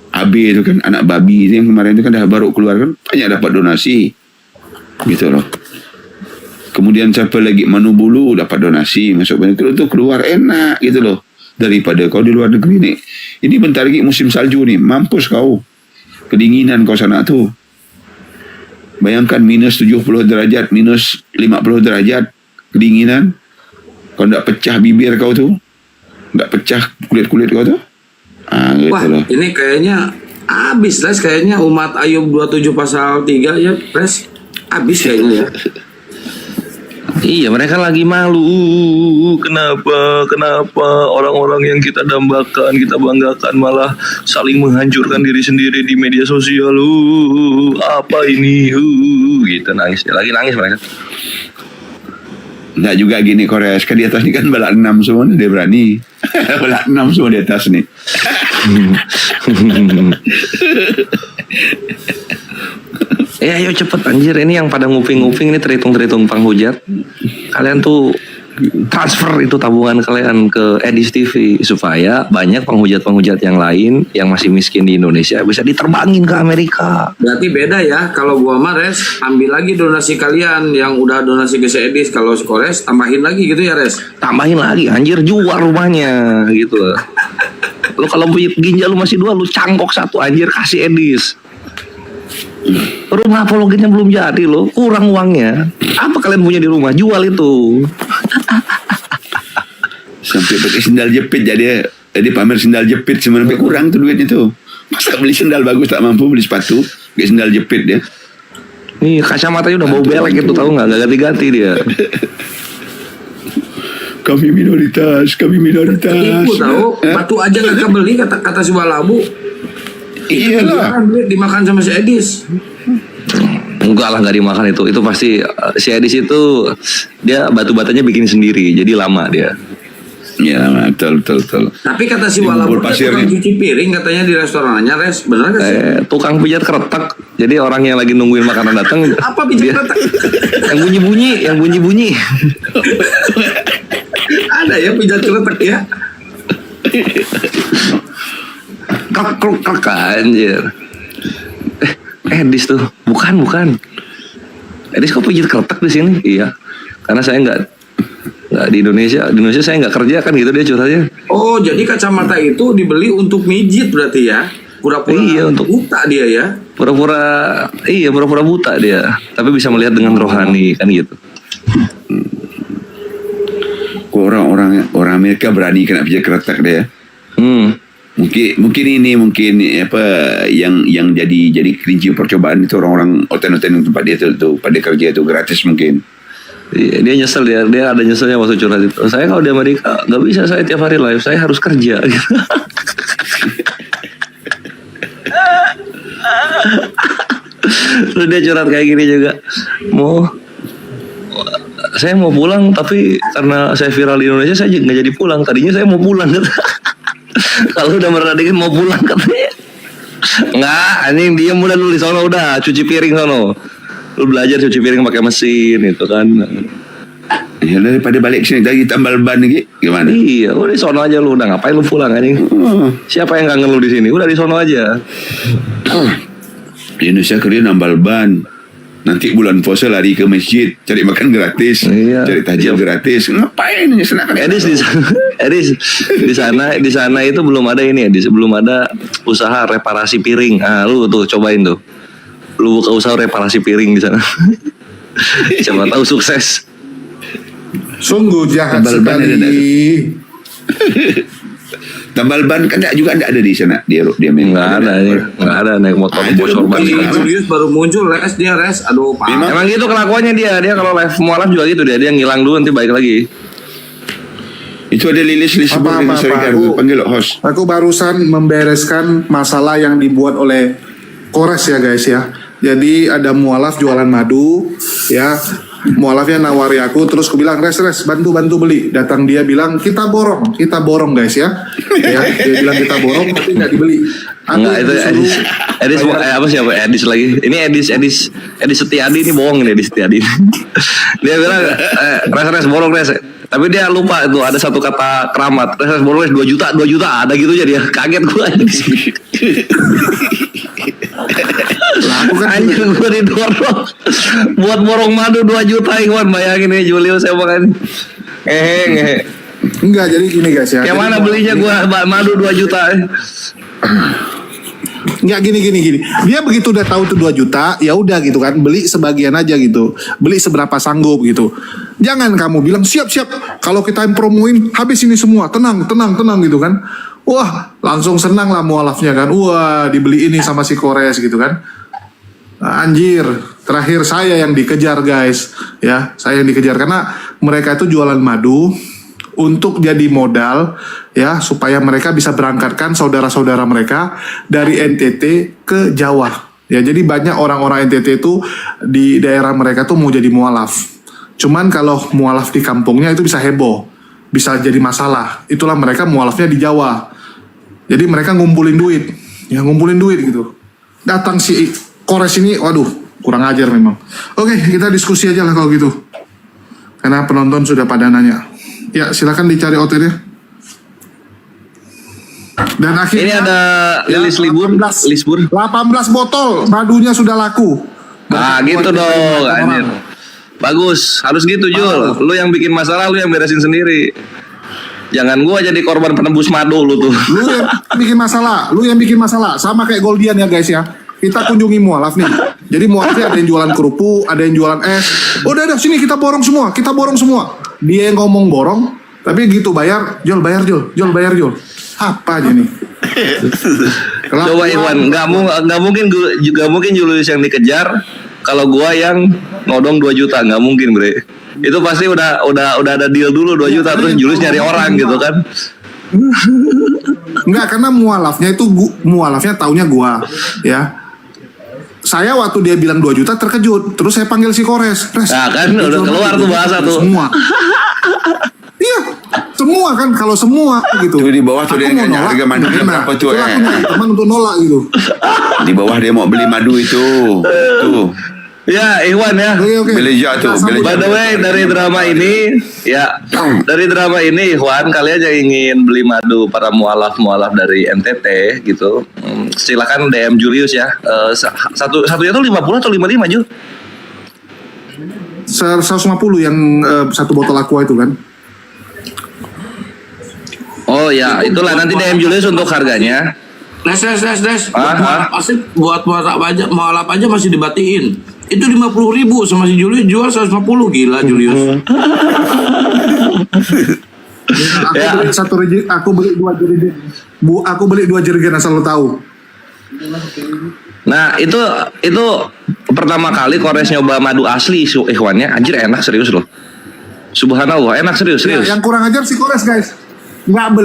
AB itu kan anak babi itu yang kemarin itu kan dah baru keluar kan, banyak dapat donasi. Gitu loh. Kemudian siapa lagi Manu Bulu dapat donasi, masuk banyak itu keluar enak gitu loh. Daripada kau di luar negeri nih. Ini bentar lagi musim salju nih, mampus kau. Kedinginan kau sana tuh. Bayangkan minus 70 derajat, minus 50 derajat kedinginan. Kau tak pecah bibir kau tuh, tak pecah kulit-kulit kau tuh. Gitu. Wah, loh. Ini kayaknya habis Les, kayaknya umat Ayub 27 pasal 3 ya, Pres. Habis kayaknya ya. Iya, mereka lagi malu. Kenapa orang-orang yang kita dambakan, kita banggakan malah saling menghancurkan diri sendiri di media sosial. Apa ini? Gitu nangis. Lagi nangis mereka. Enggak juga gini Korea, kan di atas ini kan balak 6 semua nih, dia berani. Balak 6 semua di atas nih. Ayo cepet anjir, ini yang pada nguping-nguping ini terhitung penghujat. Kalian tuh transfer itu tabungan kalian ke Edis TV supaya banyak penghujat-penghujat yang lain yang masih miskin di Indonesia bisa diterbangin ke Amerika. Berarti beda ya, kalau gua mah Res, ambil lagi donasi kalian yang udah donasi ke Edis, kalau Kores tambahin lagi gitu ya Res. Tambahin lagi anjir, jual rumahnya gitu. Lu kalau punya ginjal lu masih 2, lu cangkok 1 anjir kasih Edis. Rumah apologetnya belum jadi loh, kurang uangnya. Apa kalian punya di rumah? Jual itu. Sampai pakai sendal jepit jadi pamer sendal jepit sampai kurang tuh duitnya tuh. Masa beli sendal bagus tak mampu beli sepatu, pakai sendal jepit dia. Nih kacamatanya udah bau belek itu, tahu nggak ganti-ganti dia. Kami minoritas. Ibu tahu, batu aja nggak kebeli kata si Balabu. Iyalah. Duit dimakan sama si Edis. Enggak lah, nggak dimakan itu. Itu pasti si Edis itu dia batu-batanya bikin sendiri, jadi lama dia. Ya, betul. Tapi kata si Di Walapur bubur pasir tukang nih. cuci piring katanya di restorannya, Res. Benar gak sih? Tukang pijat keretak. Jadi orang yang lagi nungguin makanan datang. Apa pijat keretak? Yang bunyi-bunyi. Ada ya pijat keretak ya? Krek anjir. Edis tuh. Bukan. Edis kok pijat keretak di sini? Iya. Karena saya nggak di Indonesia. Di Indonesia saya nggak kerja kan gitu dia curhatnya. Oh, jadi kacamata itu dibeli untuk mijit berarti ya? Pura-pura untuk buta dia ya? Pura-pura buta dia. Tapi bisa melihat dengan rohani kan gitu. Orang Amerika berani kena pijat keretak dia. Mungkin apa yang jadi kelinci percobaan itu orang-orang oten-oten tempat dia tuh pada kerja itu gratis mungkin. Dia nyesel dia ada nyeselnya waktu curhat itu. Saya kalau di Amerika nggak bisa saya tiap hari live, saya harus kerja. Terus dia curhat kayak gini juga. Saya mau pulang tapi karena saya viral di Indonesia saya nggak jadi pulang. Tadinya saya mau pulang. Kalau udah meredakin mau pulang katanya. Enggak, anjing diam udah lu di sono udah cuci piring sono. Lu belajar cuci piring pakai mesin itu kan. Ya daripada balik sini lagi tambal ban lagi gimana? Iya, udah di sono aja lu, udah ngapain lu pulang anjing? Siapa yang kangen lu di sini? Udah di sono aja. Di Indonesia kerja nambal ban. Nanti bulan puasa lari ke masjid, cari makan gratis, cari tajil gratis. Ngapain senang Edis di sana itu belum ada ini ya, belum ada usaha reparasi piring. Lu tuh cobain tuh. Lu buka usaha reparasi piring di sana. Siapa tahu sukses. Sungguh jahat sekali. Tambal ban kan juga ada di sana dia nggak ada naik motor bocor ban. Julius baru muncul Res. Aduh Pak. Emang gitu kelakuannya dia kalau live mualaf juga gitu dia ngilang dulu nanti balik lagi. Itu ada list panggil host. Aku barusan membereskan masalah yang dibuat oleh Kores ya guys ya. Jadi ada mualaf jualan madu ya. Mualafnya nawari aku, terus aku bilang res bantu beli. Datang dia bilang kita borong guys ya. Ya dia bilang kita borong tapi nggak dibeli. Enggak itu Edis apa siapa Edis lagi? Ini Edis Setiadi ini bohong ini Edis Setiadi. Dia bilang res borong res. Tapi dia lupa itu ada satu kata keramat. Res borong res 2 juta ada gitu aja dia. Kaget gua anjir gue didorong buat borong madu 2 juta Iwan, bayangin nih Julius saya makan ngehe. Enggak, jadi gini guys ya. Kayak mana belinya gue madu 2 juta? Enggak gini. Dia begitu udah tahu tuh 2 juta, ya udah gitu kan, beli sebagian aja gitu. Beli seberapa sanggup gitu. Jangan kamu bilang siap. Kalau kita promoin habis ini semua, tenang gitu kan. Wah, langsung senang lah mualafnya kan. Wah, dibeli ini sama si Kores gitu kan. Anjir, terakhir saya yang dikejar guys. Ya, saya yang dikejar karena mereka itu jualan madu untuk jadi modal ya supaya mereka bisa berangkatkan saudara-saudara mereka dari NTT ke Jawa. Ya, jadi banyak orang-orang NTT itu di daerah mereka tuh mau jadi mualaf. Cuman kalau mualaf di kampungnya itu bisa heboh, bisa jadi masalah. Itulah mereka mualafnya di Jawa. Jadi mereka ngumpulin duit gitu. Datang si Kores ini, waduh, kurang ajar memang. Oke, kita diskusi aja lah kalau gitu. Karena penonton sudah pada nanya. Ya, silakan dicari OT-nya. Dan akhirnya ini ada Lilis Libur 18 botol madunya sudah laku. Gitu dong, anjir. Bagus, harus gitu Jul. Lu yang bikin masalah, lu yang beresin sendiri. Jangan gua jadi korban penembus madu lu tuh. Lu yang bikin masalah. Sama kayak Goldian ya guys ya. Kita kunjungi mualaf nih. Jadi mualafnya ada yang jualan kerupuk, ada yang jualan es. Udah sini kita borong semua. Dia yang ngomong borong, tapi gitu bayar Jul. Apa aja nih? Coba Iwan, nggak mungkin Julius yang dikejar. Kalau gua yang nodong 2 juta nggak mungkin bre. Itu pasti udah ada deal dulu 2 juta terus Julius nyari orang gitu kan. Enggak, karena mualafnya taunya gua ya. Saya waktu dia bilang 2 juta terkejut. Terus saya panggil si Kores. Nah kan udah keluar tuh bahasa tuh. Semua. Iya, Semua kan, kalau semua gitu. Tuh di bawah tuh dia Aku mau nanya nolak, harga madunya nggak enak. berapa tuh. Itulah aku nyari teman untuk nolak gitu. Di bawah dia mau beli madu itu. Tuh. Ya, Ikhwan ya. Beleja tuh. By the way, dari drama ini, ya, dari drama ini, Ikhwan, kalian yang ingin beli madu para mualaf dari NTT gitu, silakan DM Julius ya. Satunya tuh 50 atau 55 Ju? 150 yang satu botol aqua itu kan. Oh ya, itulah nanti DM Julius untuk harganya. Des. Buat mualaf aja masih dibatiin. Itu 50.000 sama si Julius jual 150, gila Julius. Aku beli dua jerigen. Aku beli 2 jerigen asal lo tahu. Nah itu pertama kali Kores nyoba madu asli Ikhwannya, anjir enak serius loh. Subhanallah, enak serius. Ya, yang kurang ajar si Kores guys. Nggak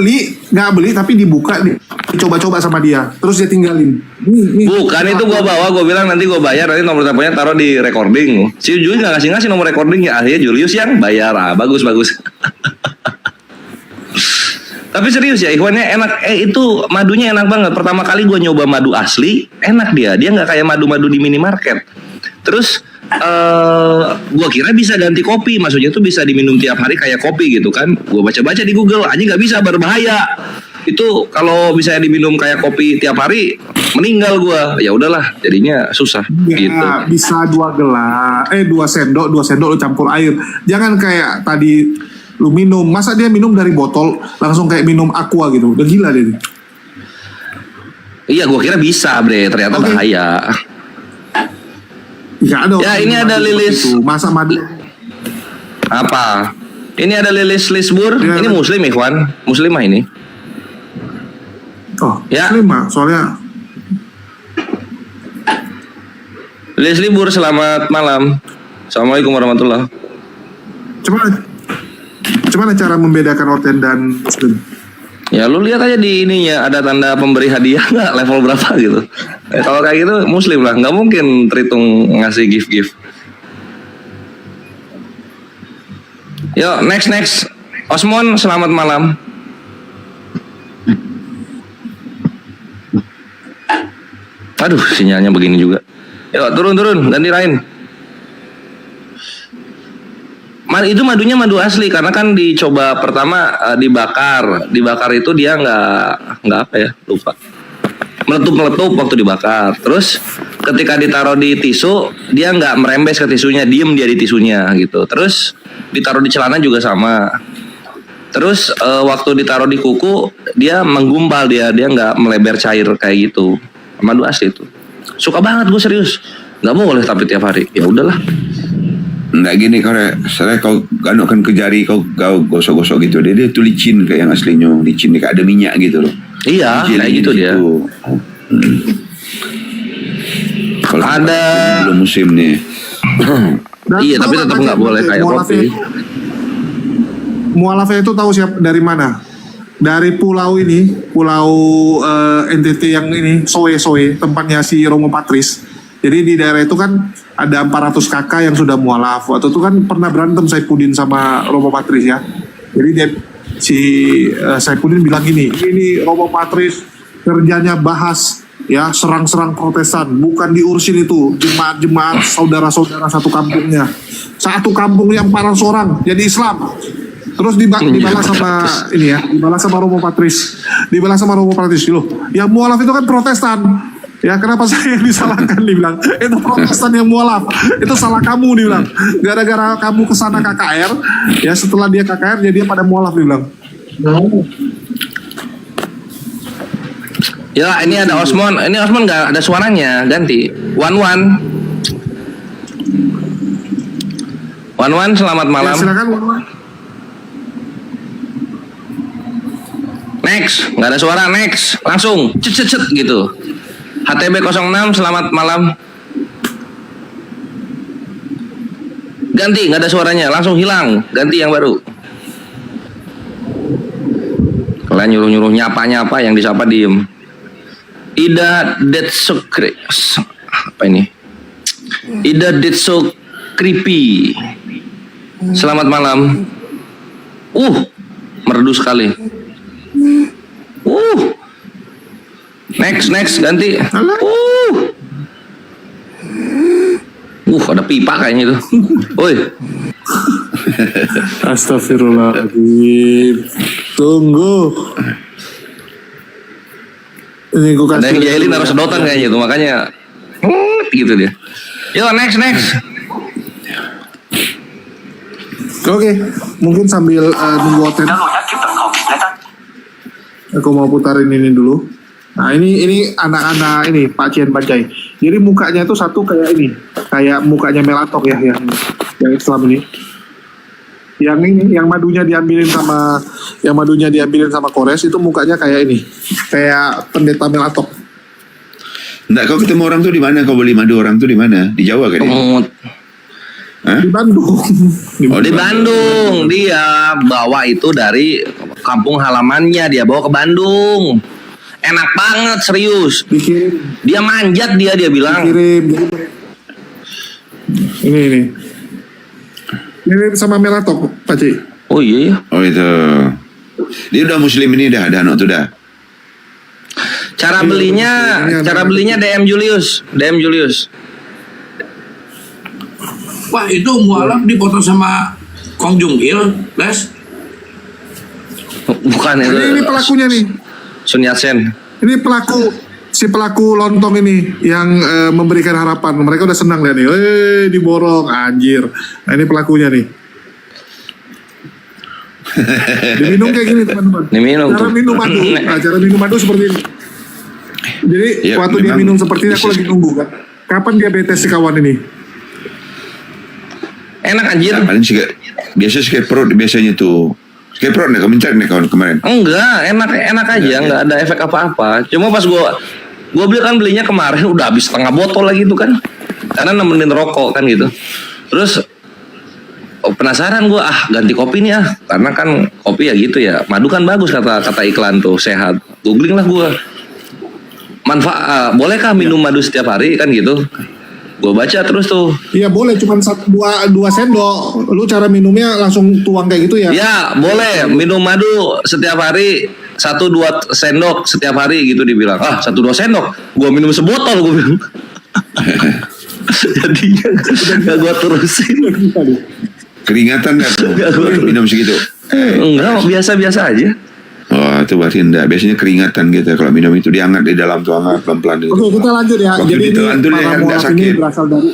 beli tapi dicoba-coba sama dia, terus dia tinggalin. Bukan itu gua bawa, gua bilang nanti gua bayar, nanti nomor teleponnya taruh di recording. Si Julius nggak ngasih nomor recording ya, akhirnya Julius yang bayar. Bagus. Tapi serius ya, Ikhwannya enak. Itu madunya enak banget. Pertama kali gua nyoba madu asli, enak dia nggak kayak madu-madu di minimarket. Terus gua kira bisa ganti kopi, maksudnya tuh bisa diminum tiap hari kayak kopi gitu kan. Gua baca-baca di Google, aja nggak bisa, berbahaya. Itu kalau bisa diminum kayak kopi tiap hari, meninggal gua. Ya udahlah, jadinya susah gitu. Bisa 2 sendok lu campur air. Jangan kayak tadi lu minum, masa dia minum dari botol langsung kayak minum aqua gitu. Udah gila dia. Iya, gua kira bisa, bre, ternyata bahaya. Ya, ini ada Lilis. Masa madu. Apa? Ini ada Lilis Lisbur. Ini Muslim, Ikhwan. Muslimah ini. Oh, ya. Muslimah, soalnya. Lilis Libur, selamat malam. Assalamualaikum warahmatullahi. Gimana cara membedakan orten dan Muslim? Ya lu lihat aja di ininya ada tanda pemberi hadiah nggak, level berapa gitu. Kalau kayak gitu Muslim lah, nggak mungkin terhitung ngasih gift. Yo next Osmon, selamat malam. Aduh sinyalnya begini juga. Yo turun ganti lain. Itu madunya madu asli karena kan dicoba pertama dibakar itu dia nggak apa ya, lupa, meletup waktu dibakar. Terus ketika ditaruh di tisu dia nggak merembes ke tisunya, diem dia di tisunya gitu. Terus ditaruh di celana juga sama. Terus waktu ditaruh di kuku dia menggumpal, dia nggak melebar cair kayak gitu. Madu asli itu suka banget gue, serius. Nggak boleh tapi tiap hari, ya udahlah. Nggak gini, kalau kau ganokkan ke jari, kau gosok-gosok gitu, dia tuh licin kayak yang aslinya, licin kayak ada minyak gitu loh. Iya, kayak gitu dia. Kalau ada belum musim nih. Iya, tapi tetap nggak boleh kayak kopi. Mualafnya itu tahu siapa dari mana? Dari pulau NTT yang ini, Soe, tempatnya si Romo Patris. Jadi di daerah itu kan ada 400 kakak yang sudah mualaf. Waktu itu kan pernah berantem Saifuddin sama Romo Patris ya. Jadi Saifuddin bilang gini, ini Romo Patris kerjanya bahas ya, serang-serang Protestan, bukan diurusin itu jemaat-jemaat saudara-saudara satu kampungnya. Satu kampungnya 400 orang jadi Islam. Terus dibalas sama ini ya, dibalas sama Romo Patris. Loh, yang mualaf itu kan Protestan. Ya kenapa saya yang disalahkan, dibilang itu Protestan yang mualaf, itu salah kamu, dibilang gara-gara kamu kesana KKR, ya setelah dia KKR jadi dia pada mualaf, dibilang. Ya ini ada Osmon, ini Osmon nggak ada suaranya, ganti. Wan, selamat malam. Ya, silakan Wan. Next, nggak ada suara, next, langsung cet gitu. HTB 06, selamat malam. Ganti, nggak ada suaranya, langsung hilang, ganti yang baru. Kalian nyuruh nyapa yang disapa diem. Ida Detso apa ini? Ida Detso Creepy. Selamat malam. Merdu sekali. Next ganti. Ada pipa kayaknya itu. Woi. Astagfirullahaladzim. Tunggu. Ini gue kasih. Ada yang jahilin naruh sedotan kayaknya itu, makanya gitu dia. Yo next. Oke, mungkin sambil nunggu hotel. Aku mau putarin ini dulu. Nah ini anak-anak ini Pak Cian Bajai. Jadi mukanya itu satu kayak ini, kayak mukanya Melatok ya, yang Islam ini. Yang madunya diambilin sama Kores itu mukanya kayak ini, kayak pendeta Melatok. Enggak, kau ketemu orang tuh di mana? Kau beli madu orang tuh di mana? Di Jawa kan? Di Bandung. Di Bandung. Dia bawa itu dari kampung halamannya, dia bawa ke Bandung. Enak banget, serius. Dia manjat dia bilang. Ini sama Melatok, Pak Ci. Oh iya. Oh itu. Dia udah muslim ini dah anak tuh dah. Cara belinya DM Julius. Wah, itu mualaf dipoto sama Kong Jung Il, Les. Bukan itu. Ini pelakunya nih. Sun Yat-sen. Ini si pelaku lontong ini yang memberikan harapan. Mereka udah senang lihat nih. Diborong anjir. Nah, ini pelakunya nih. Diminum kayak gini teman-teman. Cara minum madu. Nah, cara minum madu seperti ini. Jadi waktu dia minum seperti ini aku lagi nunggu kan. Kapan diabetes si kawan ini? Enak anjir. Paling sih biasa sakit perut biasanya tuh. Sakit perut nih, kamu cek nih kawan kemarin. Enggak, enak aja, nggak ada efek apa-apa. Cuma pas gua belinya kemarin udah habis setengah botol lagi tuh kan. Karena nemenin rokok kan gitu. Terus penasaran gua, ganti kopi nih karena kan kopi ya gitu ya. Madu kan bagus kata iklan tuh, sehat. Googling lah gua. Manfaat, bolehkah minum madu setiap hari kan gitu? Gue baca terus tuh. Iya boleh, cuma 2 sendok. Lu cara minumnya langsung tuang kayak gitu ya? Ya boleh, minum madu setiap hari 1-2 sendok setiap hari gitu dibilang. 1-2 sendok, gue minum sebotol gue bilang. Jadinya gak gue terusin. Keringatan gak tuh? Minum segitu? Enggak, biasa-biasa aja. Oh itu berarti enggak. Biasanya keringatan gitu kalau minum itu dihangat di dalam tuh hangat pelan-pelan gitu. Oke kita lanjut ya. Waktu Jadi ditelan tuh para dia enggak mualaf sakit. ini berasal dari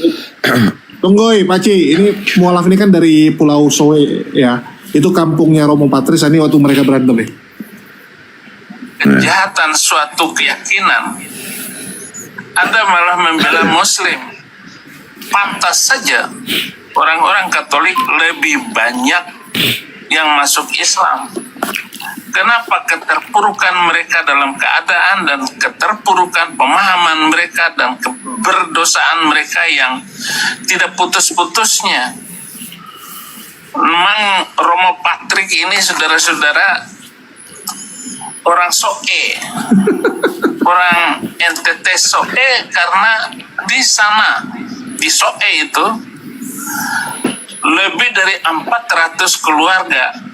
Tunggoy Paci. Ini mualaf ini kan dari Pulau Soe ya. Itu kampungnya Romo Patris. Ini waktu mereka berantem ya. Kejahatan suatu keyakinan, Anda malah membela Muslim. Pantas saja orang-orang Katolik lebih banyak yang masuk Islam. Kenapa keterpurukan mereka dalam keadaan dan keterpurukan pemahaman mereka dan keberdosaan mereka yang tidak putus-putusnya. Memang Romo Patrik ini saudara-saudara orang Soe, orang NTT Soe, karena di sana di Soe itu lebih dari 400 keluarga.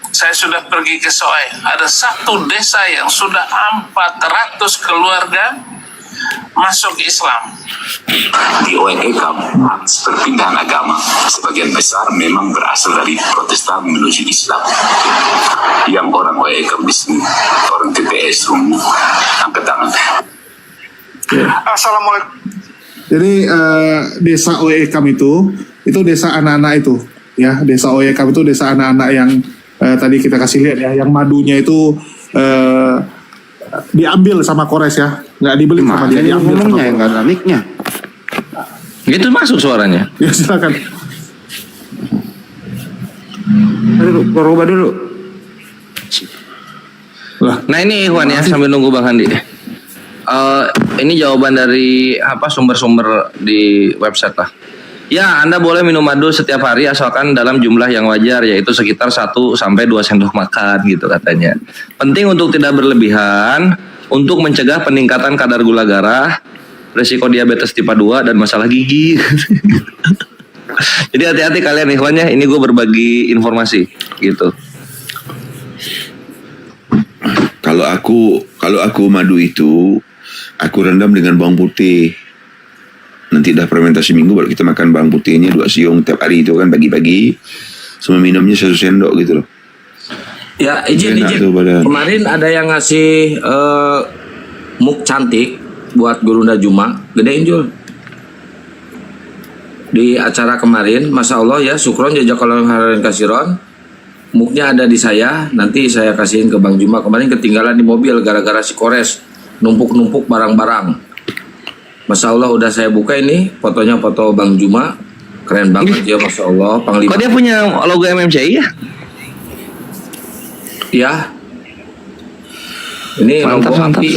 Saya sudah pergi ke Soe, ada satu desa yang sudah 400 keluarga masuk Islam. Di OEKAM, perpindahan agama sebagian besar memang berasal dari Protestan menuju Islam. Yang orang OEKAM di sini, orang TPS, angkat tangan. Assalamualaikum. Jadi desa OEKAM itu desa anak-anak itu ya. Desa OEKAM itu desa anak-anak yang tadi kita kasih lihat ya, yang madunya itu diambil sama Kores ya, nggak dibeli sama dia, diambil sama Kores. Nggak ada mic-nya. Gitu masuk suaranya. Ya silakan. Berubah dulu. Nah ini Ikhwan ya, sambil nunggu Bang Handi. Ini jawaban dari sumber-sumber di website lah. Ya, Anda boleh minum madu setiap hari asalkan dalam jumlah yang wajar, yaitu sekitar 1-2 sendok makan gitu katanya. Penting untuk tidak berlebihan untuk mencegah peningkatan kadar gula darah, risiko diabetes tipe 2 dan masalah gigi. Jadi hati-hati kalian ikhwannya, ini gue berbagi informasi gitu. Kalau aku madu itu, aku rendam dengan bawang putih. Nanti dah fermentasi minggu baru kita makan bawang putihnya 2 siung tiap hari itu kan, pagi-pagi. Sama minumnya 1 sendok gitu loh. Ya, izin. Kemarin ada yang ngasih muk cantik buat Gurunda Juma, gedein Jul. Di acara kemarin, Masya Allah ya, syukron jazakallahu khairan kasiron. Muknya ada di saya, nanti saya kasihin ke Bang Juma. Kemarin ketinggalan di mobil gara-gara si Kores numpuk-numpuk barang-barang. Masya Allah udah saya buka ini, fotonya foto Bang Juma. Keren banget ya, Masya Allah. Panglima. Kok dia punya logo MMCI ya? Ya. Ini mantap, logo mantap. api.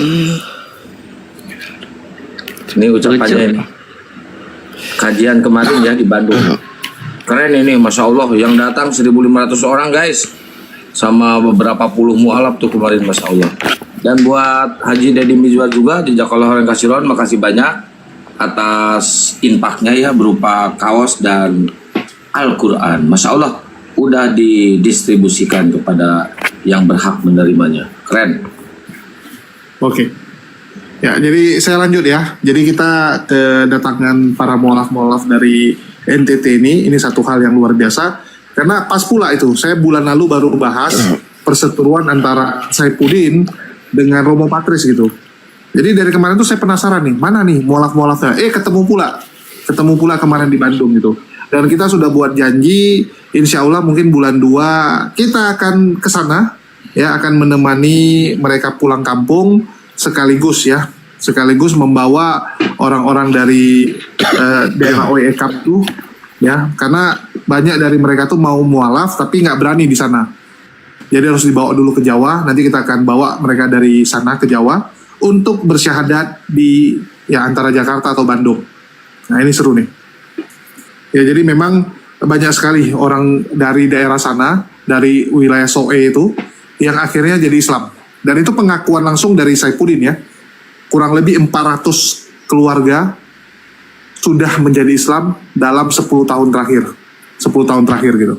Ini ucapannya ini. Kajian kemarin ya di Bandung. Keren ini, Masya Allah. Yang datang 1.500 orang guys. Sama beberapa puluh mualaf tuh kemarin, Masya Allah. Dan buat Haji Deddy Mizwar juga, jazakallahu khairan kasiron, makasih banyak atas infaknya ya, berupa kaos dan Al-Quran. Masya Allah, udah didistribusikan kepada yang berhak menerimanya. Keren. Oke. Ya, jadi saya lanjut ya. Jadi kita kedatangan para mualaf-mualaf dari NTT ini satu hal yang luar biasa. Karena pas pula itu, saya bulan lalu baru bahas perseteruan antara Saifuddin dengan Romo Patris gitu. Jadi dari kemarin tuh saya penasaran nih, mana nih mualaf-mualafnya? Ketemu pula kemarin di Bandung gitu. Dan kita sudah buat janji, insya Allah mungkin bulan 2 kita akan ke sana, ya, akan menemani mereka pulang kampung sekaligus membawa orang-orang dari daerah OECAP itu, ya, karena banyak dari mereka tuh mau mualaf tapi nggak berani di sana. Jadi harus dibawa dulu ke Jawa, nanti kita akan bawa mereka dari sana ke Jawa untuk bersyahadat di antara Jakarta atau Bandung. Nah ini seru nih. Ya jadi memang banyak sekali orang dari daerah sana, dari wilayah Soe itu, yang akhirnya jadi Islam. Dan itu pengakuan langsung dari Saifuddin ya. Kurang lebih 400 keluarga sudah menjadi Islam dalam 10 tahun terakhir. 10 tahun terakhir gitu.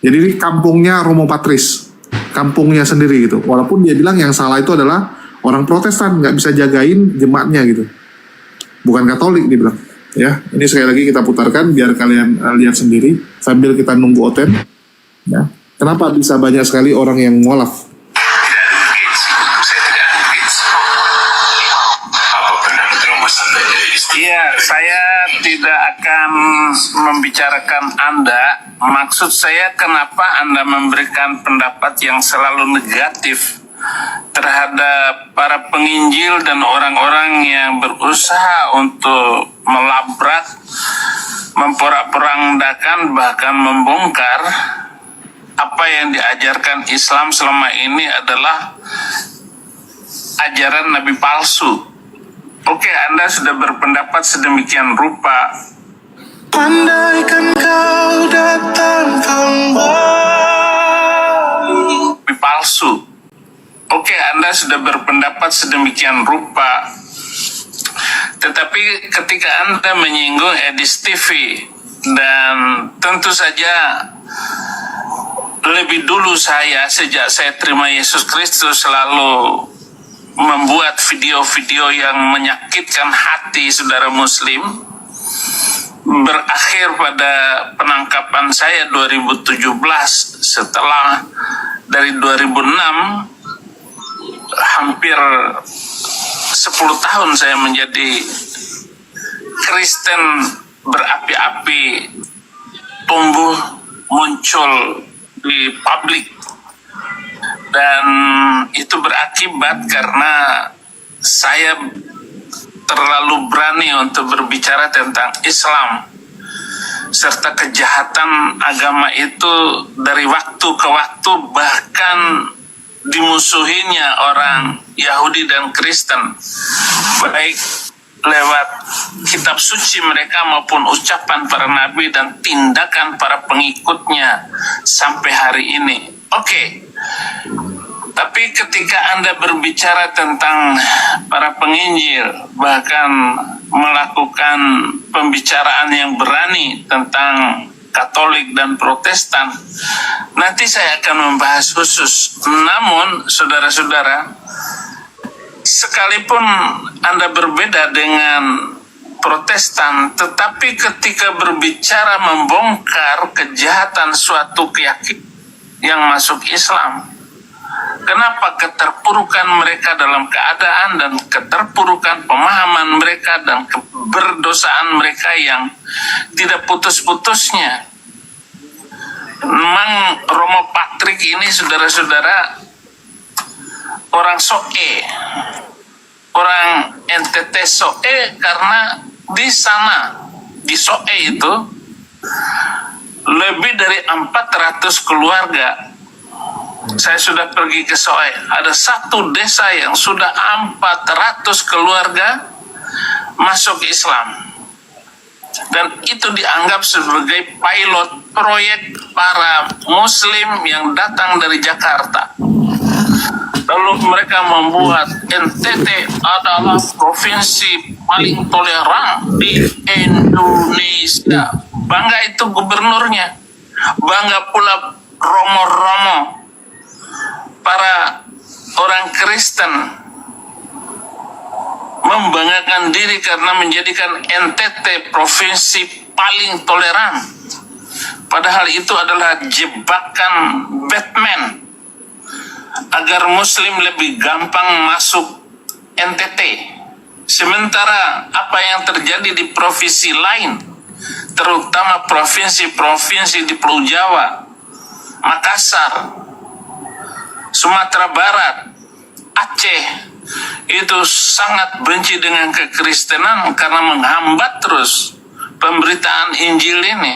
Jadi ini kampungnya Romo Patris, kampungnya sendiri gitu. Walaupun dia bilang yang salah itu adalah orang Protestan, nggak bisa jagain jemaatnya gitu. Bukan Katolik dia bilang. Ya, ini sekali lagi kita putarkan biar kalian lihat sendiri sambil kita nunggu Oten. Ya, kenapa bisa banyak sekali orang yang mualaf? Iya, saya tidak akan membicarakan Anda. Maksud saya kenapa Anda memberikan pendapat yang selalu negatif terhadap para penginjil dan orang-orang yang berusaha untuk melabrak, memporak-porandakan, bahkan membongkar apa yang diajarkan Islam selama ini adalah ajaran Nabi palsu. Oke, Anda sudah berpendapat sedemikian rupa. Andaikan kau datang kembali. Palsu. Oke, Anda sudah berpendapat sedemikian rupa. Tetapi ketika Anda menyinggung Edis TV, dan tentu saja lebih dulu sejak saya terima Yesus Kristus selalu membuat video-video yang menyakitkan hati saudara muslim, berakhir pada penangkapan saya 2017 setelah dari 2006 hampir 10 tahun saya menjadi Kristen berapi-api, tumbuh muncul di publik. Dan itu berakibat karena saya terlalu berani untuk berbicara tentang Islam serta kejahatan agama itu dari waktu ke waktu, bahkan dimusuhinya orang Yahudi dan Kristen, baik lewat kitab suci mereka maupun ucapan para nabi dan tindakan para pengikutnya sampai hari ini. Oke. Tapi ketika Anda berbicara tentang para penginjil, bahkan melakukan pembicaraan yang berani tentang Katolik dan Protestan. Nanti saya akan membahas khusus. Namun, saudara-saudara, sekalipun Anda berbeda dengan Protestan, tetapi ketika berbicara membongkar kejahatan suatu keyakinan yang masuk Islam, kenapa keterpurukan mereka dalam keadaan dan keterpurukan pemahaman mereka dan keberdosaan mereka yang tidak putus-putusnya. Memang Romo Patrik ini, saudara-saudara, orang Soe, orang NTT Soe, karena di sana, di Soe itu lebih dari 400 keluarga. Saya sudah pergi ke Soe, ada satu desa yang sudah 400 keluarga masuk Islam, dan itu dianggap sebagai pilot proyek para Muslim yang datang dari Jakarta. Lalu mereka membuat NTT adalah provinsi paling toleran di Indonesia. Bangga itu gubernurnya, bangga pula romo-romo, para orang Kristen membanggakan diri karena menjadikan NTT provinsi paling toleran. Padahal itu adalah jebakan Batman agar Muslim lebih gampang masuk NTT. Sementara apa yang terjadi di provinsi lain, terutama provinsi-provinsi di Pulau Jawa, Makassar, Sumatera Barat, Aceh, itu sangat benci dengan kekristenan karena menghambat terus pemberitaan Injil ini.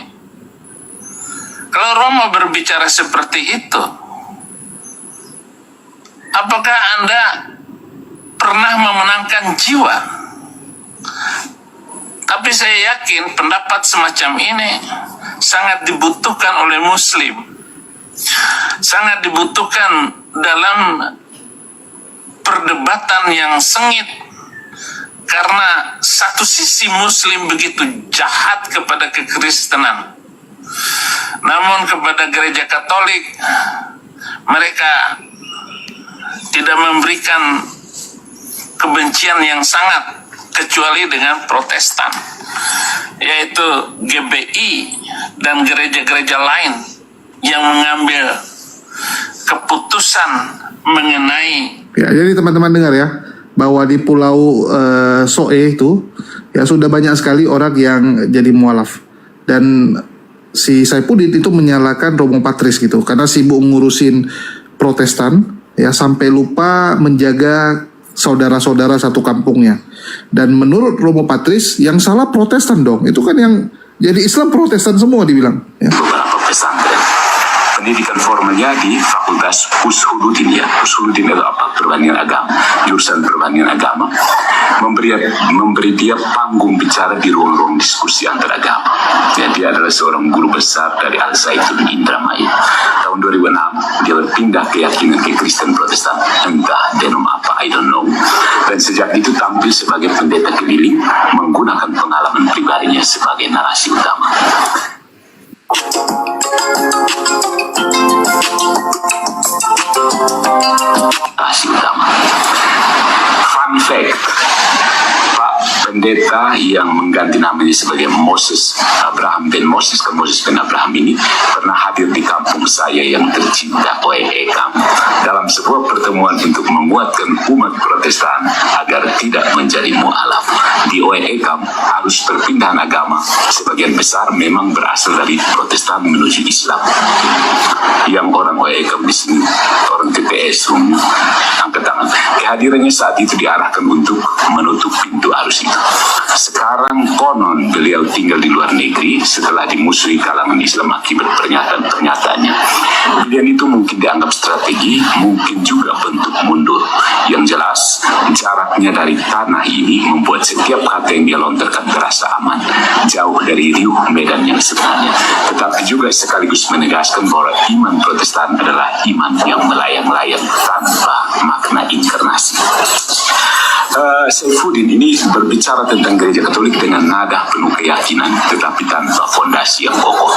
Kalau Romo berbicara seperti itu, apakah Anda pernah memenangkan jiwa? Tapi saya yakin pendapat semacam ini sangat dibutuhkan oleh Muslim, sangat dibutuhkan dalam perdebatan yang sengit, karena satu sisi Muslim begitu jahat kepada kekristenan, namun kepada gereja Katolik mereka tidak memberikan kebencian yang sangat, kecuali dengan Protestan, yaitu GBI dan gereja-gereja lain yang mengambil keputusan mengenai. Ya, jadi teman-teman dengar ya, bahwa di Pulau Soe itu ya sudah banyak sekali orang yang jadi mualaf, dan si Saifuddin itu menyalahkan Romo Patris gitu karena sibuk ngurusin Protestan ya, sampai lupa menjaga saudara-saudara satu kampungnya. Dan menurut Romo Patris yang salah Protestan dong, itu kan yang jadi Islam Protestan semua dibilang ya. Beberapa pesantren pendidikan formalnya di Fakultas Ushuluddin ya. Ushuluddin itu apa? Perbandingan agama, jurusan perbandingan agama, memberi dia panggung bicara di ruang-ruang diskusi antar agama. Ya, dia adalah seorang guru besar dari Al-Zaitun Indramayu. Tahun 2006 dia berpindah keyakinan ke Kristen Protestan, entah denom apa, I don't know. Dan sejak itu tampil sebagai pendeta keliling, menggunakan pengalaman pribadinya sebagai narasi utama. Fun fact, Pak pendeta yang mengganti namanya sebagai Moses Abraham bin Moses ke Moses bin Abraham ini pernah hadir di kampung saya yang tercinta OEKAM dalam sebuah pertemuan untuk menguatkan umat Protestan agar tidak menjadi mualaf. Di OEKAM harus perpindahan agama sebagian besar memang berasal dari Protestan menuju Islam. Yang orang OEKAM di sini, orang TPS, angkat tangan. Kehadirannya saat itu diarahkan untuk menutup pintu arus itu. Sekarang konon beliau tinggal di luar negeri setelah dimusuhi kalangan Islam akibat pernyataan-pernyataannya. Pilihan itu mungkin dianggap strategi, mungkin juga bentuk mundur. Yang jelas, jaraknya dari tanah ini membuat setiap kata yang dia lontarkan terasa aman, jauh dari riuh medan yang sebenarnya. Tetapi juga sekaligus menegaskan bahwa iman Protestan adalah iman yang melayang-layang tanpa makna inkarnasi. Saifuddin ini berbicara tentang gereja Katolik dengan nada penuh keyakinan tetapi tanpa fondasi yang kokoh.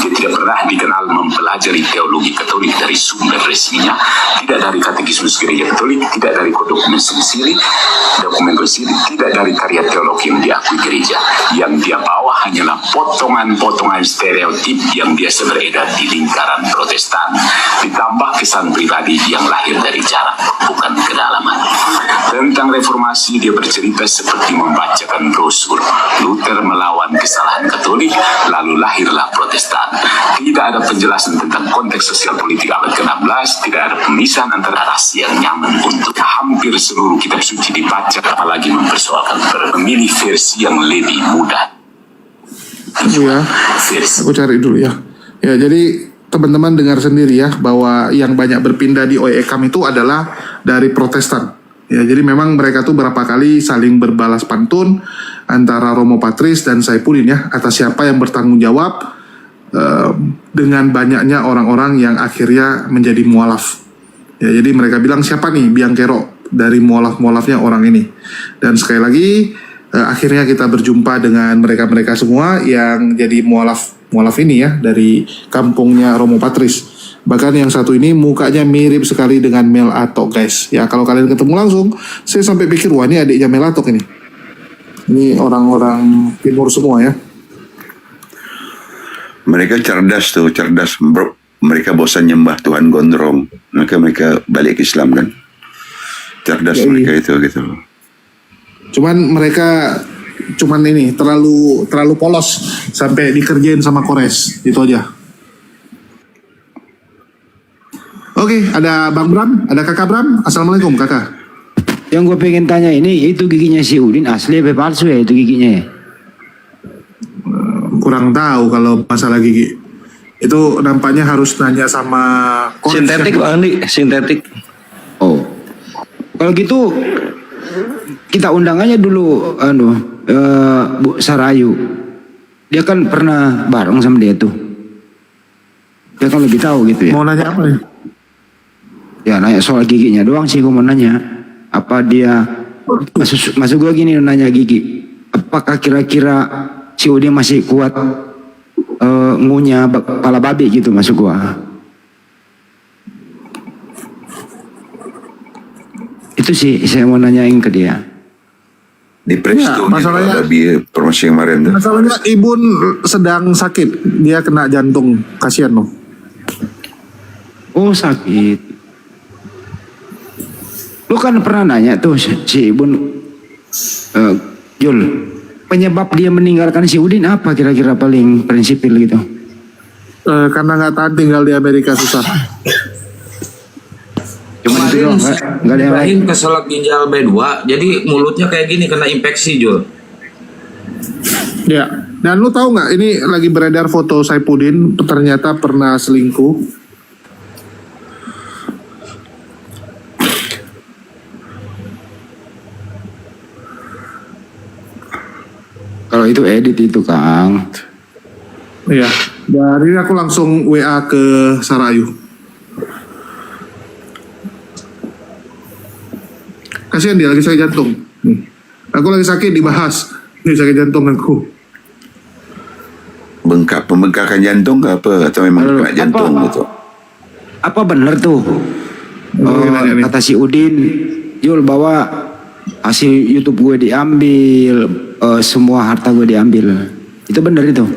Dia tidak pernah dikenal mempelajari teologi Katolik dari sumber resminya, tidak dari katekismus gereja Katolik, tidak dari dokumen konsili, tidak dari karya teologi yang diakui gereja. Yang dia bawa hanyalah potongan-potongan stereotip yang biasa beredar di lingkaran Protestan, ditambah kesan pribadi yang lahir dari jarak, bukan kedalaman. Tentang reformasi, dia bercerita seperti membacakan brosur. Luther melawan kesalahan Katolik, lalu lahirlah Protestan. Tidak ada penjelasan tentang konteks sosial politik abad ke-16, tidak ada pemisahan antara ras yang nyaman untuk hampir seluruh kitab suci dibaca, apalagi mempersoalkan memilih versi yang lebih mudah. Ya, aku cari dulu ya. Ya, jadi teman-teman dengar sendiri ya bahwa yang banyak berpindah di OEKAM itu adalah dari Protestan. Ya, jadi memang mereka tuh berapa kali saling berbalas pantun antara Romo Patris dan Saifuddin ya atas siapa yang bertanggung jawab dengan banyaknya orang-orang yang akhirnya menjadi mualaf. Ya, jadi mereka bilang siapa nih biang kerok dari mualaf-mualafnya orang ini. Dan sekali lagi akhirnya kita berjumpa dengan mereka-mereka semua yang jadi mualaf ini ya dari kampungnya Romo Patris. Bahkan yang satu ini mukanya mirip sekali dengan Mel Atok guys. Ya kalau kalian ketemu langsung, saya sampai pikir wah ini adiknya Mel Atok ini. Ini orang-orang timur semua ya. Mereka cerdas. Mereka bosan nyembah Tuhan Gondrong. Mereka balik ke Islam kan. Cerdas ya, mereka itu gitu. Mereka ini terlalu polos sampai dikerjain sama Kores, itu aja. Oke, ada Bang Bram, ada Kakak Bram. Assalamualaikum Kakak. Yang gue pengen tanya ini, itu giginya si Udin asli apa palsu ya itu giginya ya? Kurang tahu kalau masalah gigi. Itu nampaknya harus nanya sama Kores. Sintetik Bang Andi, sintetik. Oh, kalau gitu kita undang aja dulu Bu Sarayu. Dia kan pernah bareng sama dia tuh. Dia kan lebih tahu gitu ya. Mau nanya apa nih? Ya nanya soal giginya doang sih gue mau nanya. Apa dia masuk gue gini nanya gigi. Apakah kira-kira si Udin masih kuat ngunyah kepala babi gitu masuk gue. Itu sih saya mau nanyain ke dia. Di Presto masalahnya promosi kemarin tuh. Masalahnya Ibun sedang sakit, dia kena jantung, kasihan loh. Oh sakit. Lu kan pernah nanya tuh si Ibun, Jul, penyebab dia meninggalkan si Udin apa kira-kira paling prinsipil gitu? Karena nggak tahan tinggal di Amerika susah. Kemarin Ibrahim keselak ginjal B2, jadi mulutnya kayak gini kena infeksi Jul. Ya, dan lu tahu nggak ini lagi beredar foto Saifuddin ternyata pernah selingkuh. Kalau itu edit itu Kang. Iya, dari aku langsung WA ke Sarayu. Kasihan dia lagi sakit jantung. Aku lagi sakit dibahas. Nih sakit jantung aku. Pembengkakan jantung apa atau memang kena jantung gitu? Apa benar tuh? Kata si Udin, Jul bahwa hasil YouTube gue diambil, semua harta gue diambil. Itu benar itu?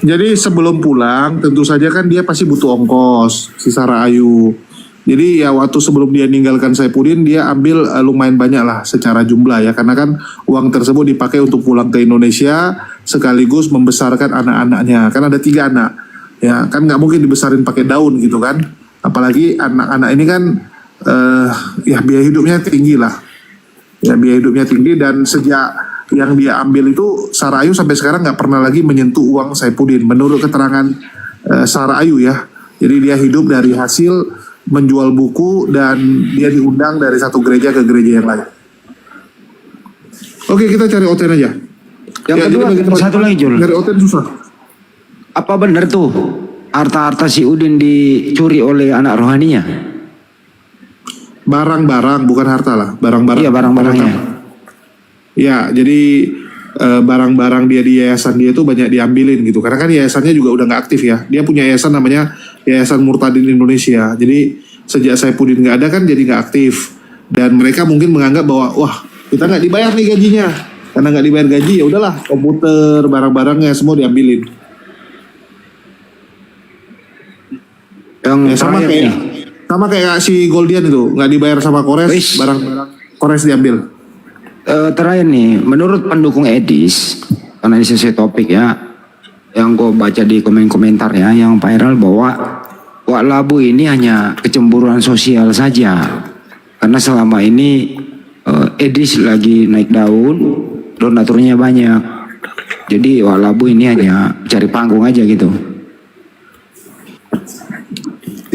Jadi sebelum pulang tentu saja kan dia pasti butuh ongkos si Sarayu. Jadi ya waktu sebelum dia meninggalkan Saifuddin dia ambil lumayan banyak lah secara jumlah ya. Karena kan uang tersebut dipakai untuk pulang ke Indonesia sekaligus membesarkan anak-anaknya. Kan ada 3 anak. Ya kan nggak mungkin dibesarin pakai daun gitu kan. Apalagi anak-anak ini kan ya biaya hidupnya tinggi lah. Ya biaya hidupnya tinggi dan sejak yang dia ambil itu Sarayu sampai sekarang nggak pernah lagi menyentuh uang Saifuddin. Menurut keterangan Sarayu ya. Jadi dia hidup dari hasil menjual buku dan dia diundang dari satu gereja ke gereja yang lain. Oke, kita cari Oten aja. Yang kedua, satu lagi Jul. Dari Oten susah. Apa benar tuh harta-harta si Udin dicuri oleh anak rohaninya? Barang-barang, bukan harta lah. Barang-barang. Iya, barang-barangnya. Ya, jadi barang-barang dia di yayasan dia itu banyak diambilin gitu. Karena kan yayasannya juga udah nggak aktif ya. Dia punya yayasan namanya Yayasan Murtadin Indonesia. Jadi sejak Saifuddin nggak ada kan jadi nggak aktif. Dan mereka mungkin menganggap bahwa wah kita nggak dibayar nih gajinya. Karena nggak dibayar gaji ya udahlah komputer, barang-barangnya semua diambilin. Yang sama kayak si Goldian itu nggak dibayar sama Kores, barang-barang Kores diambil. Terakhir nih, menurut pendukung Edis, karena ini sesuai topik ya, yang gue baca di komentar ya, yang viral bahwa Wak Labu ini hanya kecemburuan sosial saja, karena selama ini Edis lagi naik daun, donaturnya banyak, jadi Wak Labu ini hanya cari panggung aja gitu.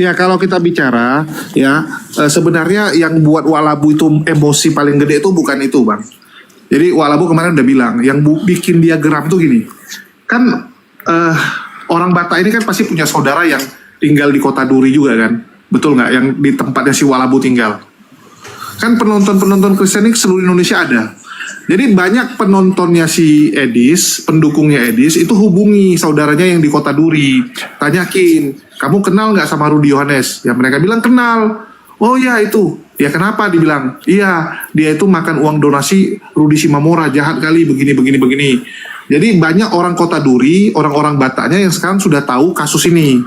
Ya kalau kita bicara ya sebenarnya yang buat Walabu itu emosi paling gede itu bukan itu bang. Jadi Walabu kemarin udah bilang yang bikin dia geram tuh gini. Kan orang Batak ini kan pasti punya saudara yang tinggal di Kota Duri juga kan. Betul nggak? Yang di tempatnya si Walabu tinggal. Kan penonton Kristen ini seluruh Indonesia ada. Jadi banyak penontonnya si Edis, pendukungnya Edis itu hubungi saudaranya yang di Kota Duri, tanyakin, kamu kenal nggak sama Rudy Yohanes? Ya mereka bilang kenal. Oh ya itu, ya kenapa? Dibilang, iya dia itu makan uang donasi Rudy Simamora, jahat kali begini. Jadi banyak orang Kota Duri, orang-orang Bataknya yang sekarang sudah tahu kasus ini,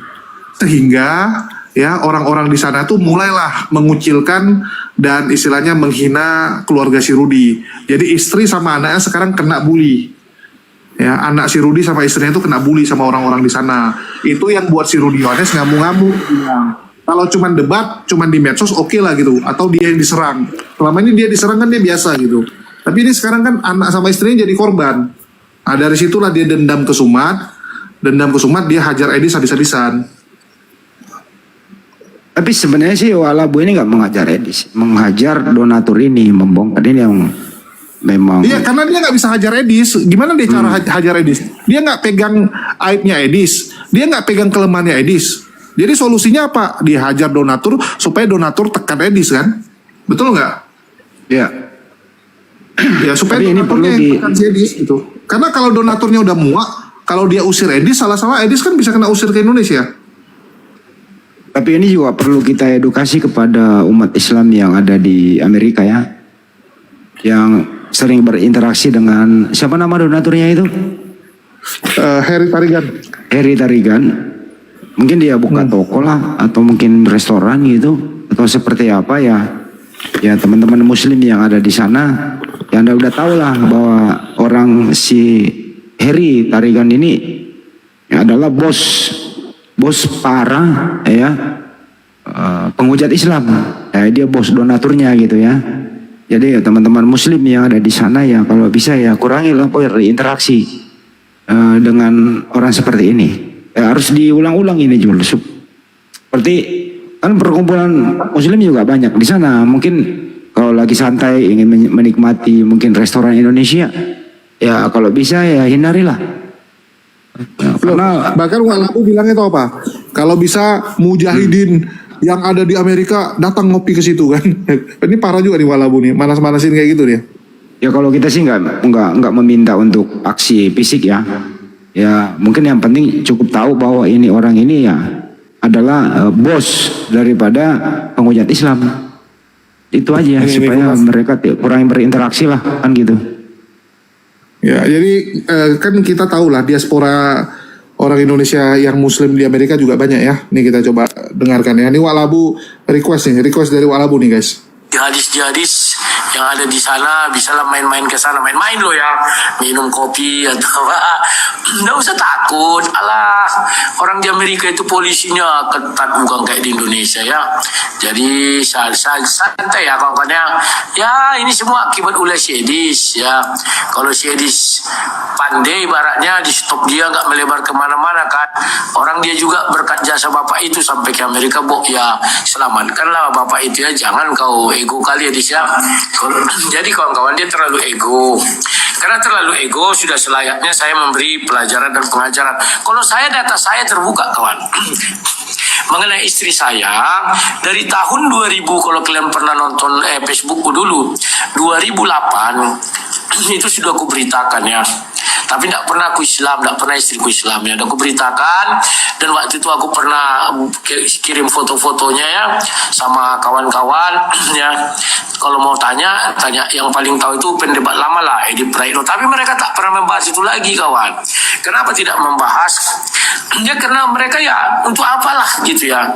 sehingga ya orang-orang di sana tuh mulailah mengucilkan dan istilahnya menghina keluarga si Rudy. Jadi istri sama anaknya sekarang kena bully. Ya, anak si Rudy sama istrinya itu kena bully sama orang-orang di sana. Itu yang buat si Rudy Yohanes ngamuk-ngamuk. Kalau cuman debat, cuman di medsos oke lah gitu. Atau dia yang diserang. Selama ini dia diserang kan dia biasa gitu. Tapi ini sekarang kan anak sama istrinya jadi korban. Nah, dari situlah dia dendam ke Sumat. Dia hajar Edis habis-habisan. Tapi sebenarnya sih Walabu ini nggak mengajar Edis, menghajar donatur ini, membongkar ini yang memang. Iya, karena dia nggak bisa hajar Edis. Gimana dia cara hajar Edis? Dia nggak pegang aibnya Edis, dia nggak pegang kelemahannya Edis. Jadi solusinya apa? Dia hajar donatur supaya donatur tekan Edis kan? Betul nggak? Iya. Ya supaya donaturnya yang tekan si Edis gitu. Karena kalau donaturnya udah muak, kalau dia usir Edis, salah-salah Edis kan bisa kena usir ke Indonesia. Tapi ini juga perlu kita edukasi kepada umat Islam yang ada di Amerika ya, yang sering berinteraksi dengan siapa nama donaturnya itu? Harry Tarigan. Mungkin dia buka toko lah, atau mungkin restoran gitu, atau seperti apa ya? Ya teman-teman Muslim yang ada di sana, yang anda udah tahu lah bahwa orang si Harry Tarigan ini adalah bos para ya penghujat Islam, dia bos donaturnya gitu ya. Jadi ya teman-teman Muslim yang ada di sana ya kalau bisa ya kurangilah berinteraksi dengan orang seperti ini. Harus diulang-ulang ini juga. Seperti kan perkumpulan Muslim juga banyak di sana. Mungkin kalau lagi santai ingin menikmati mungkin restoran Indonesia, ya kalau bisa ya hindarilah. Karena bahkan Walabu bilang itu apa? Kalau bisa mujahidin yang ada di Amerika datang ngopi ke situ kan? Ini parah juga nih Walabu nih, manas-manasin kayak gitu dia. Ya kalau kita sih nggak meminta untuk aksi fisik ya. Ya mungkin yang penting cukup tahu bahwa ini orang ini ya adalah bos daripada penghujat Islam. Itu aja supaya mereka kurang berinteraksi lah kan gitu. Ya, jadi kan kita tahu lah diaspora orang Indonesia yang Muslim di Amerika juga banyak ya. Nih kita coba dengarkan ya. Ini Walabu request dari Walabu nih guys. Jihadis yang ada di sana bisalah main-main ke sana, main-main loh ya, minum kopi atau apa, nggak usah takut. Alah, orang di Amerika itu polisinya ketat bukan kayak di Indonesia ya. Jadi santai ya kawan-kawannya. Ya ini semua akibat ulah si Edis ya. Kalau si Edis pandai ibaratnya di stop dia nggak melebar kemana-mana kan. Orang dia juga berkat jasa bapak itu sampai ke Amerika, ya selamatkanlah bapak itu ya, jangan kau ego kali ya Edis ya. Jadi kawan-kawan dia terlalu ego. Karena terlalu ego sudah selayaknya saya memberi pelajaran dan pengajaran. Kalau saya data saya terbuka kawan. mengenai istri saya dari tahun 2000, kalau kalian pernah nonton Facebookku dulu 2008 itu sudah aku beritakan ya. Tapi tidak pernah aku Islam, tidak pernah istriku Islam ya. Aku beritakan, dan waktu itu aku pernah kirim foto-fotonya ya sama kawan-kawan ya. Kalau mau tanya yang paling tahu itu pendebat lama lah, Edi Praitno. Tapi mereka tak pernah membahas itu lagi kawan. Kenapa tidak membahas? Ya karena mereka ya untuk apalah gitu ya.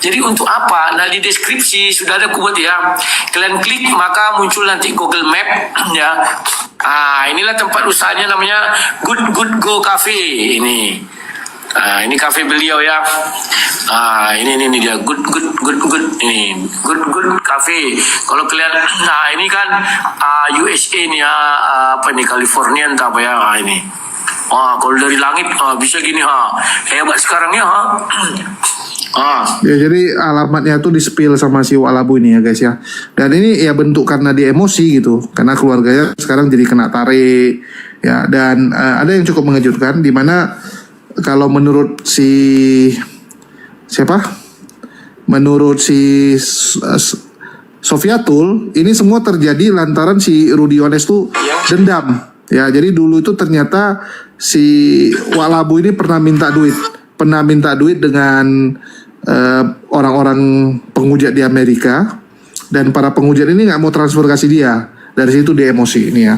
Jadi untuk apa? Nah di deskripsi sudah ada buat ya. Kalian klik maka muncul nanti Google Map ya. Inilah tempat usahanya, namanya Good Go Cafe ini. Ini kafe beliau ya. Ini dia good ini good cafe. Kalau kalian, ini kan USA nih ya, apa nih California entah apa ya ini. Kalau dari langit bisa gini hebat sekarang ya. Ya, jadi alamatnya tuh di-spill sama si Walabu ini ya guys ya. Dan ini ya bentuk karena dia emosi gitu. Karena keluarganya sekarang jadi kena tarik ya. Dan ada yang cukup mengejutkan di mana kalau menurut menurut si Sofiatul, ini semua terjadi lantaran si Rudi Yones tuh dendam. Ya, jadi dulu itu ternyata si Walabu ini pernah minta duit dengan orang-orang penghujat di Amerika, dan para penghujat ini nggak mau transfer kasih dia. Dari situ dia emosi ini ya.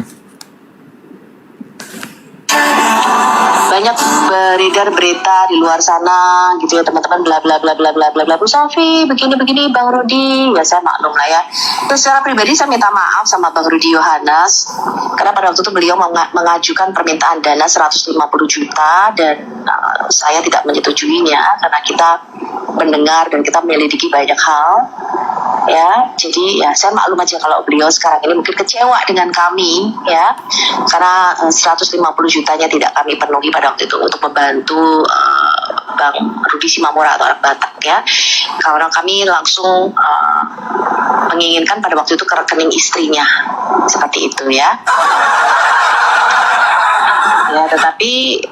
Banyak beredar berita di luar sana gitu ya teman-teman, bla bla bla bla bla bla bla. Bu Safi begini Bang Rudi, ya saya maklum lah ya. Terus secara pribadi saya minta maaf sama Bang Rudi Yohanes karena pada waktu itu beliau mengajukan permintaan dana 150 juta dan saya tidak menyetujuinya karena kita mendengar dan kita menyelidiki banyak hal ya. Jadi ya saya maklum aja kalau beliau sekarang ini mungkin kecewa dengan kami ya, karena 150 jutanya tidak kami penuhi pada waktu itu untuk membantu Bang Rudi Simamora atau anak Batak ya. Karena kami langsung menginginkan pada waktu itu ke rekening istrinya seperti itu ya. Ya, tetapi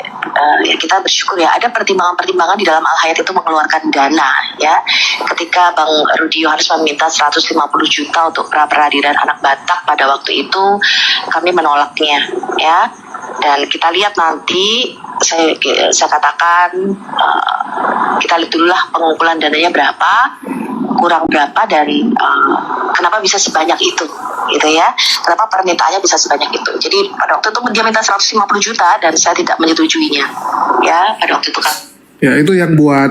ya kita bersyukur ya ada pertimbangan-pertimbangan di dalam Al-Hayat itu mengeluarkan dana ya. Ketika Bang Rudi Yohanes meminta 150 juta untuk pra-peradilan anak Batak pada waktu itu, kami menolaknya ya. Dan kita lihat nanti, saya katakan kita lihat dululah pengumpulan dananya berapa, kurang berapa, dan kenapa bisa sebanyak itu gitu ya, kenapa permintaannya bisa sebanyak itu. Jadi pada waktu itu dia minta 150 juta dan saya tidak menyetujuinya ya pada waktu itu kan. Ya itu yang buat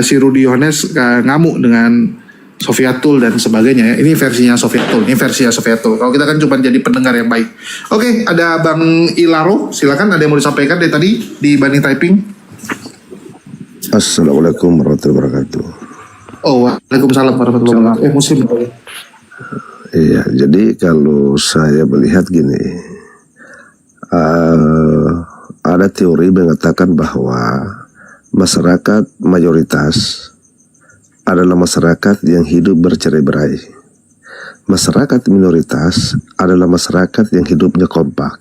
si Rudi Yohanes ngamuk dengan Sofiatul dan sebagainya ya. Ini versinya Sofiatul. Kalau kita kan cuma jadi pendengar yang baik. Oke, ada Bang Ilaro, silakan, ada yang mau disampaikan dari tadi di Bani Typing. Assalamualaikum warahmatullahi wabarakatuh. Oh, waalaikumsalam warahmatullahi wabarakatuh. Muslim. Iya, jadi kalau saya melihat gini, ada teori mengatakan bahwa masyarakat mayoritas adalah masyarakat yang hidup bercerai-berai. Masyarakat minoritas adalah masyarakat yang hidupnya kompak.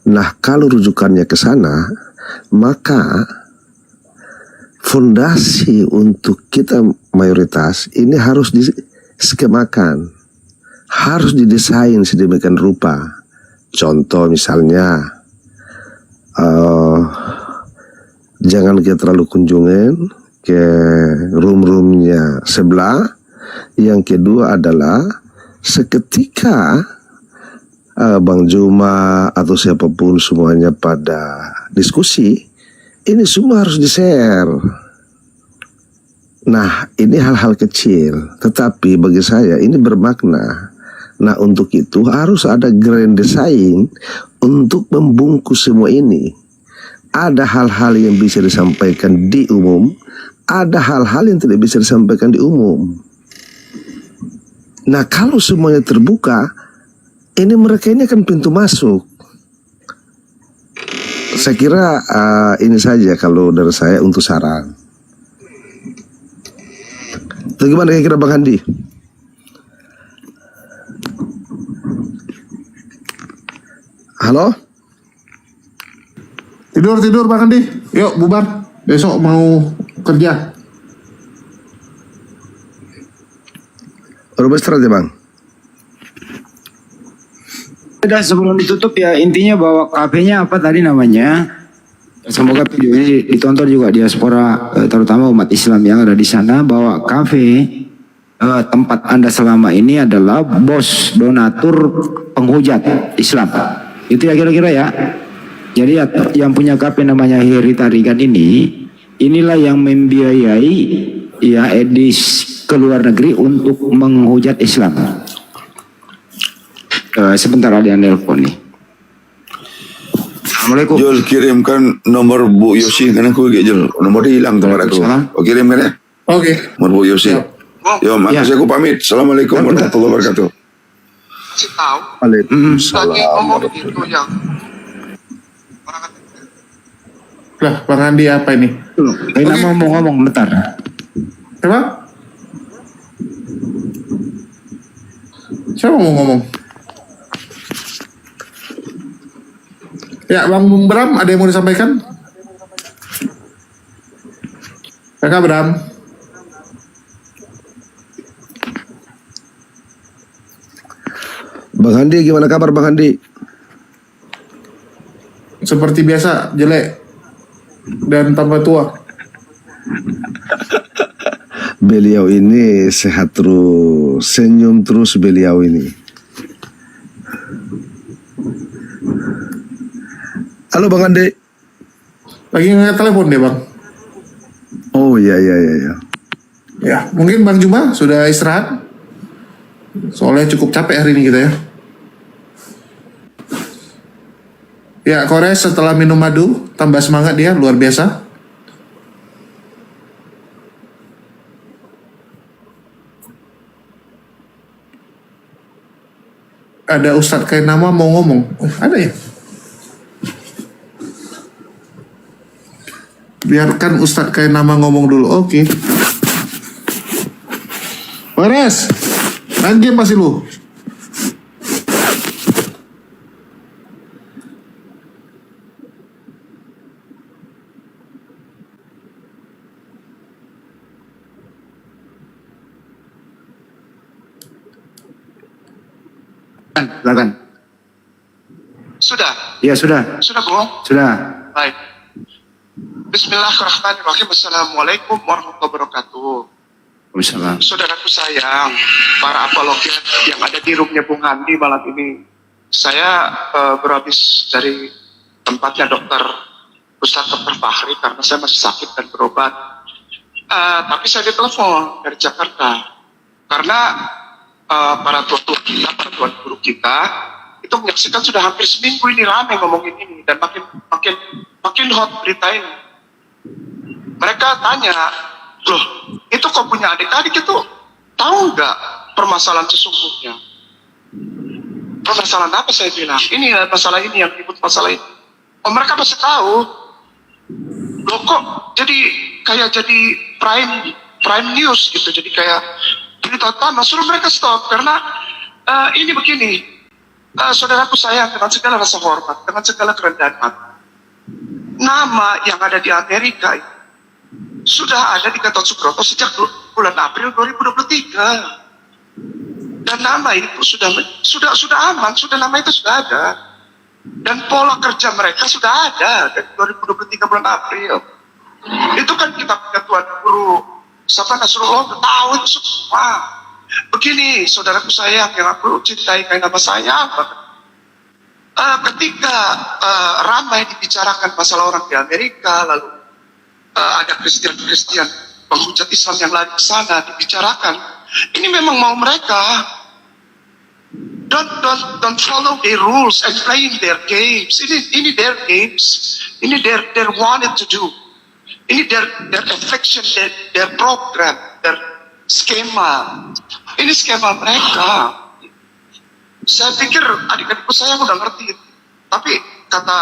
Nah, kalau rujukannya ke sana, maka fondasi untuk kita mayoritas ini harus diskemakan, harus didesain sedemikian rupa. Contoh misalnya, jangan kita terlalu kunjungan ke room-roomnya sebelah. Yang kedua adalah seketika Bang Juma atau siapapun semuanya pada diskusi, ini semua harus di-share. Nah, ini hal-hal kecil, tetapi bagi saya ini bermakna. Nah, untuk itu harus ada grand design untuk membungkus semua ini. Ada hal-hal yang bisa disampaikan di umum, ada hal-hal yang tidak bisa disampaikan di umum. Nah, kalau semuanya terbuka, mereka ini akan pintu masuk. Saya kira ini saja kalau dari saya untuk saran. Bagaimana kira-kira Bang Handi? Halo? Tidur Bang Handi. Yuk bubar. Besok mau kerja. Udah beristirahat ya Bang? Sudah, sebelum ditutup ya, intinya bahwa kafenya apa tadi namanya? Semoga video ini ditonton juga diaspora, terutama umat Islam yang ada di sana, bahwa kafe tempat Anda selama ini adalah bos donatur penghujat Islam. Itu ya kira-kira ya. Jadi yang punya kafe namanya Heri Tarigan inilah yang membiayai ya edis ke luar negeri untuk menghujat Islam. Sebentar ada yang nelpon nih. Assalamualaikum. Jul, kirimkan nomor Bu Yosi kan aku Jul. Nomor dia hilang tempat aku. Oh, kirimkan ya. Oke. Nomor Bu Yosi. Yo, makasih aku pamit. Assalamualaikum warahmatullahi wabarakatuh. Waalaikumsalam. Lah, Bang Andi apa ini? Ini mau ngomong bentar. Apa? Siapa mau ngomong? Ya, Bang Bram, ada yang mau disampaikan? Kakak Bram. Bang Andi, gimana kabar Bang Andi? Seperti biasa, jelek dan tambah tua. Beliau ini sehat terus, senyum terus beliau ini. Halo Bang Andi. Lagi nge-telepon deh Bang. Oh iya. Ya, mungkin Bang Juma sudah istirahat. Soalnya cukup capek hari ini kita ya. Ya, Kores setelah minum madu, tambah semangat dia, luar biasa. Ada Ustadz kayak nama mau ngomong. Ada ya? Biarkan Ustadz kayak nama ngomong dulu. Oke. Kores, main game pasti lu. Silakan. Sudah? Ya sudah. Sudah, Bro? Sudah. Baik. Bismillahirrahmanirrahim. Assalamualaikum warahmatullahi wabarakatuh. Waalaikumsalam. Saudaraku sayang, para apologet yang ada di roomnya Bung Handi malam ini. Saya berhabis dari tempatnya Ustadz Dr. Fahri karena saya masih sakit dan berobat. Tapi saya ditelepon dari Jakarta. Karena para tuan kita, para tuan guru kita itu menyaksikan sudah hampir seminggu ini ramai ngomongin ini dan makin hot berita ini. Mereka tanya, loh itu kok punya adik-adik itu tahu nggak permasalahan sesungguhnya? Permasalahan apa saya bilang? Ini masalah ini yang ribut masalah ini. Oh mereka pasti tahu. Loh kok jadi prime news gitu, jadi kayak berita utama, suruh mereka stop karena ini begini, saudaraku sayang, dengan segala rasa hormat, dengan segala kerendahan hati, nama yang ada di Amerika sudah ada di Gatot Subroto sejak bulan April 2023 dan nama itu sudah aman, nama itu sudah ada dan pola kerja mereka sudah ada dari 2023 bulan April. Itu kan kita punya tuan guru Safa Nasrullah tahu itu semua. Begini, saudaraku sayang yang aku cintai kayak nama saya, ketika ramai dibicarakan masalah orang di Amerika, lalu ada Kristen penghujat Islam yang lari ke sana dibicarakan. Ini memang mau mereka. Don't follow their rules and playing their games. Ini their games. Ini their wanted to do. Ini their affection, their program, their skema. Ini skema mereka. Saya pikir adik-adikku saya udah ngerti. Tapi kata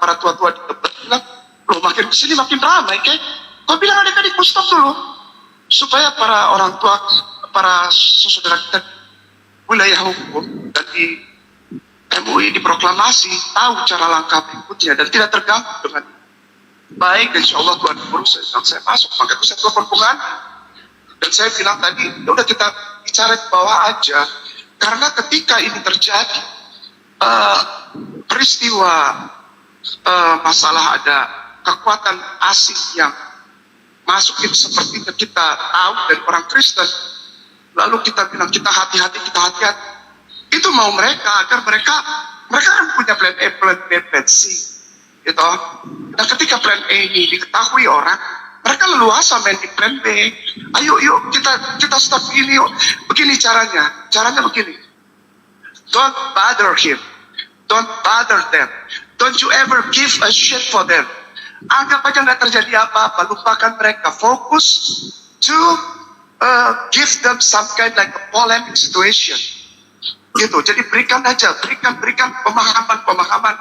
para tua-tua di tempat bilang, loh makin kesini makin ramai kayak. Kau bilang adik-adikku stop dulu. Supaya para orang tua, para saudara kita wilayah hukum dan di MUI diproklamasi tahu cara langkah berikutnya dan tidak terganggu dengan baik, insya Allah Tuhan berusaha saya masuk. Maka itu saya telepon Bung Handi dan saya bilang tadi, ya udah kita bicara di bawah aja. Karena ketika ini terjadi peristiwa masalah ada kekuatan asing yang masuk itu seperti kita tahu dari orang Kristen, lalu kita bilang kita hati-hati, itu mau mereka agar mereka kan punya plan A, plan B, plan C, gitu. Dan ketika plan A ini diketahui orang, mereka leluasa main di plan B. Ayo yuk kita stop ini yuk. Begini caranya begini. Don't bother him, don't bother them, don't you ever give a shit for them. Anggap aja nggak terjadi apa-apa, lupakan mereka. Fokus to give them some kind like a polemic situation. Gitu. Jadi berikan pemahaman.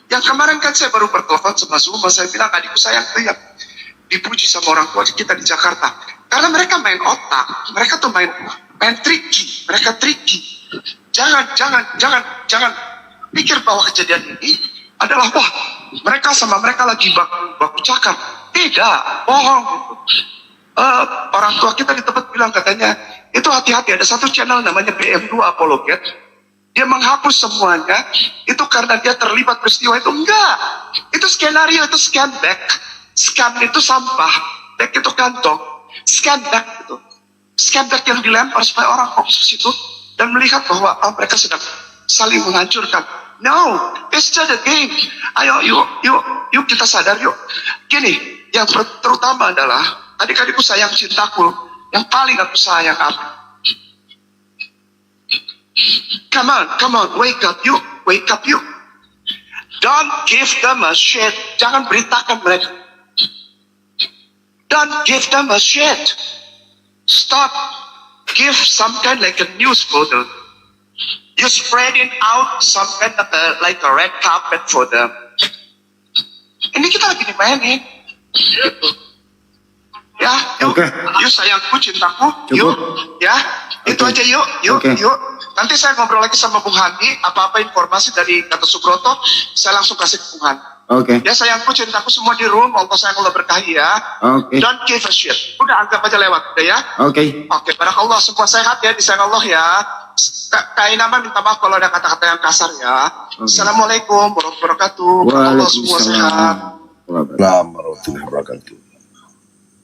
Yang kemarin kan saya baru bertelepon sama Zuma, saya bilang adikku sayang tuh yang dipuji sama orang tua kita di Jakarta. Karena mereka main otak, mereka tuh main tricky, mereka tricky. Jangan pikir bahwa kejadian ini adalah wah mereka sama mereka lagi baku cakap. Tidak, bohong. Orang tua kita di tempat bilang katanya itu hati-hati, ada satu channel namanya BM2 Apologet, dia menghapus semuanya itu karena dia terlibat peristiwa itu. Enggak, itu skenario, itu scan back. Scan itu sampah, back itu kantong. Scan back itu scan back yang dilempar supaya orang fokus ke situ dan melihat bahwa mereka sedang saling menghancurkan. No, it's just a game. Ayo, yuk kita sadar yuk. Gini, yang terutama adalah adik-adikku sayang cintaku, yang paling aku sayang apa? Come on, wake up yuk. Don't give them a shit. Jangan beritakan mereka. Don't give them a shit. Stop. Give some kind like a news photo. You spreading out some kind of like a red carpet for them. Ini kita lagi dimainin. Gitu. Ya, yuk sayangku, cintaku, yuk, ya, itu aja yuk. Nanti saya ngobrol lagi sama Bung Handi, apa-apa informasi dari Gatot Subroto, saya langsung kasih ke Bung Handi. Ya sayangku, cintaku semua di room, Allah sayang Allah berkahi ya. Don't give a shit. Udah anggap aja lewat, udah ya. Oke, barakallah, semua sehat ya, disayang Allah ya. Kak Inama minta maaf kalau ada kata-kata yang kasar ya. Assalamualaikum warahmatullahi wabarakatuh. Allah semua sehat. Warahmatullahi wabarakatuh.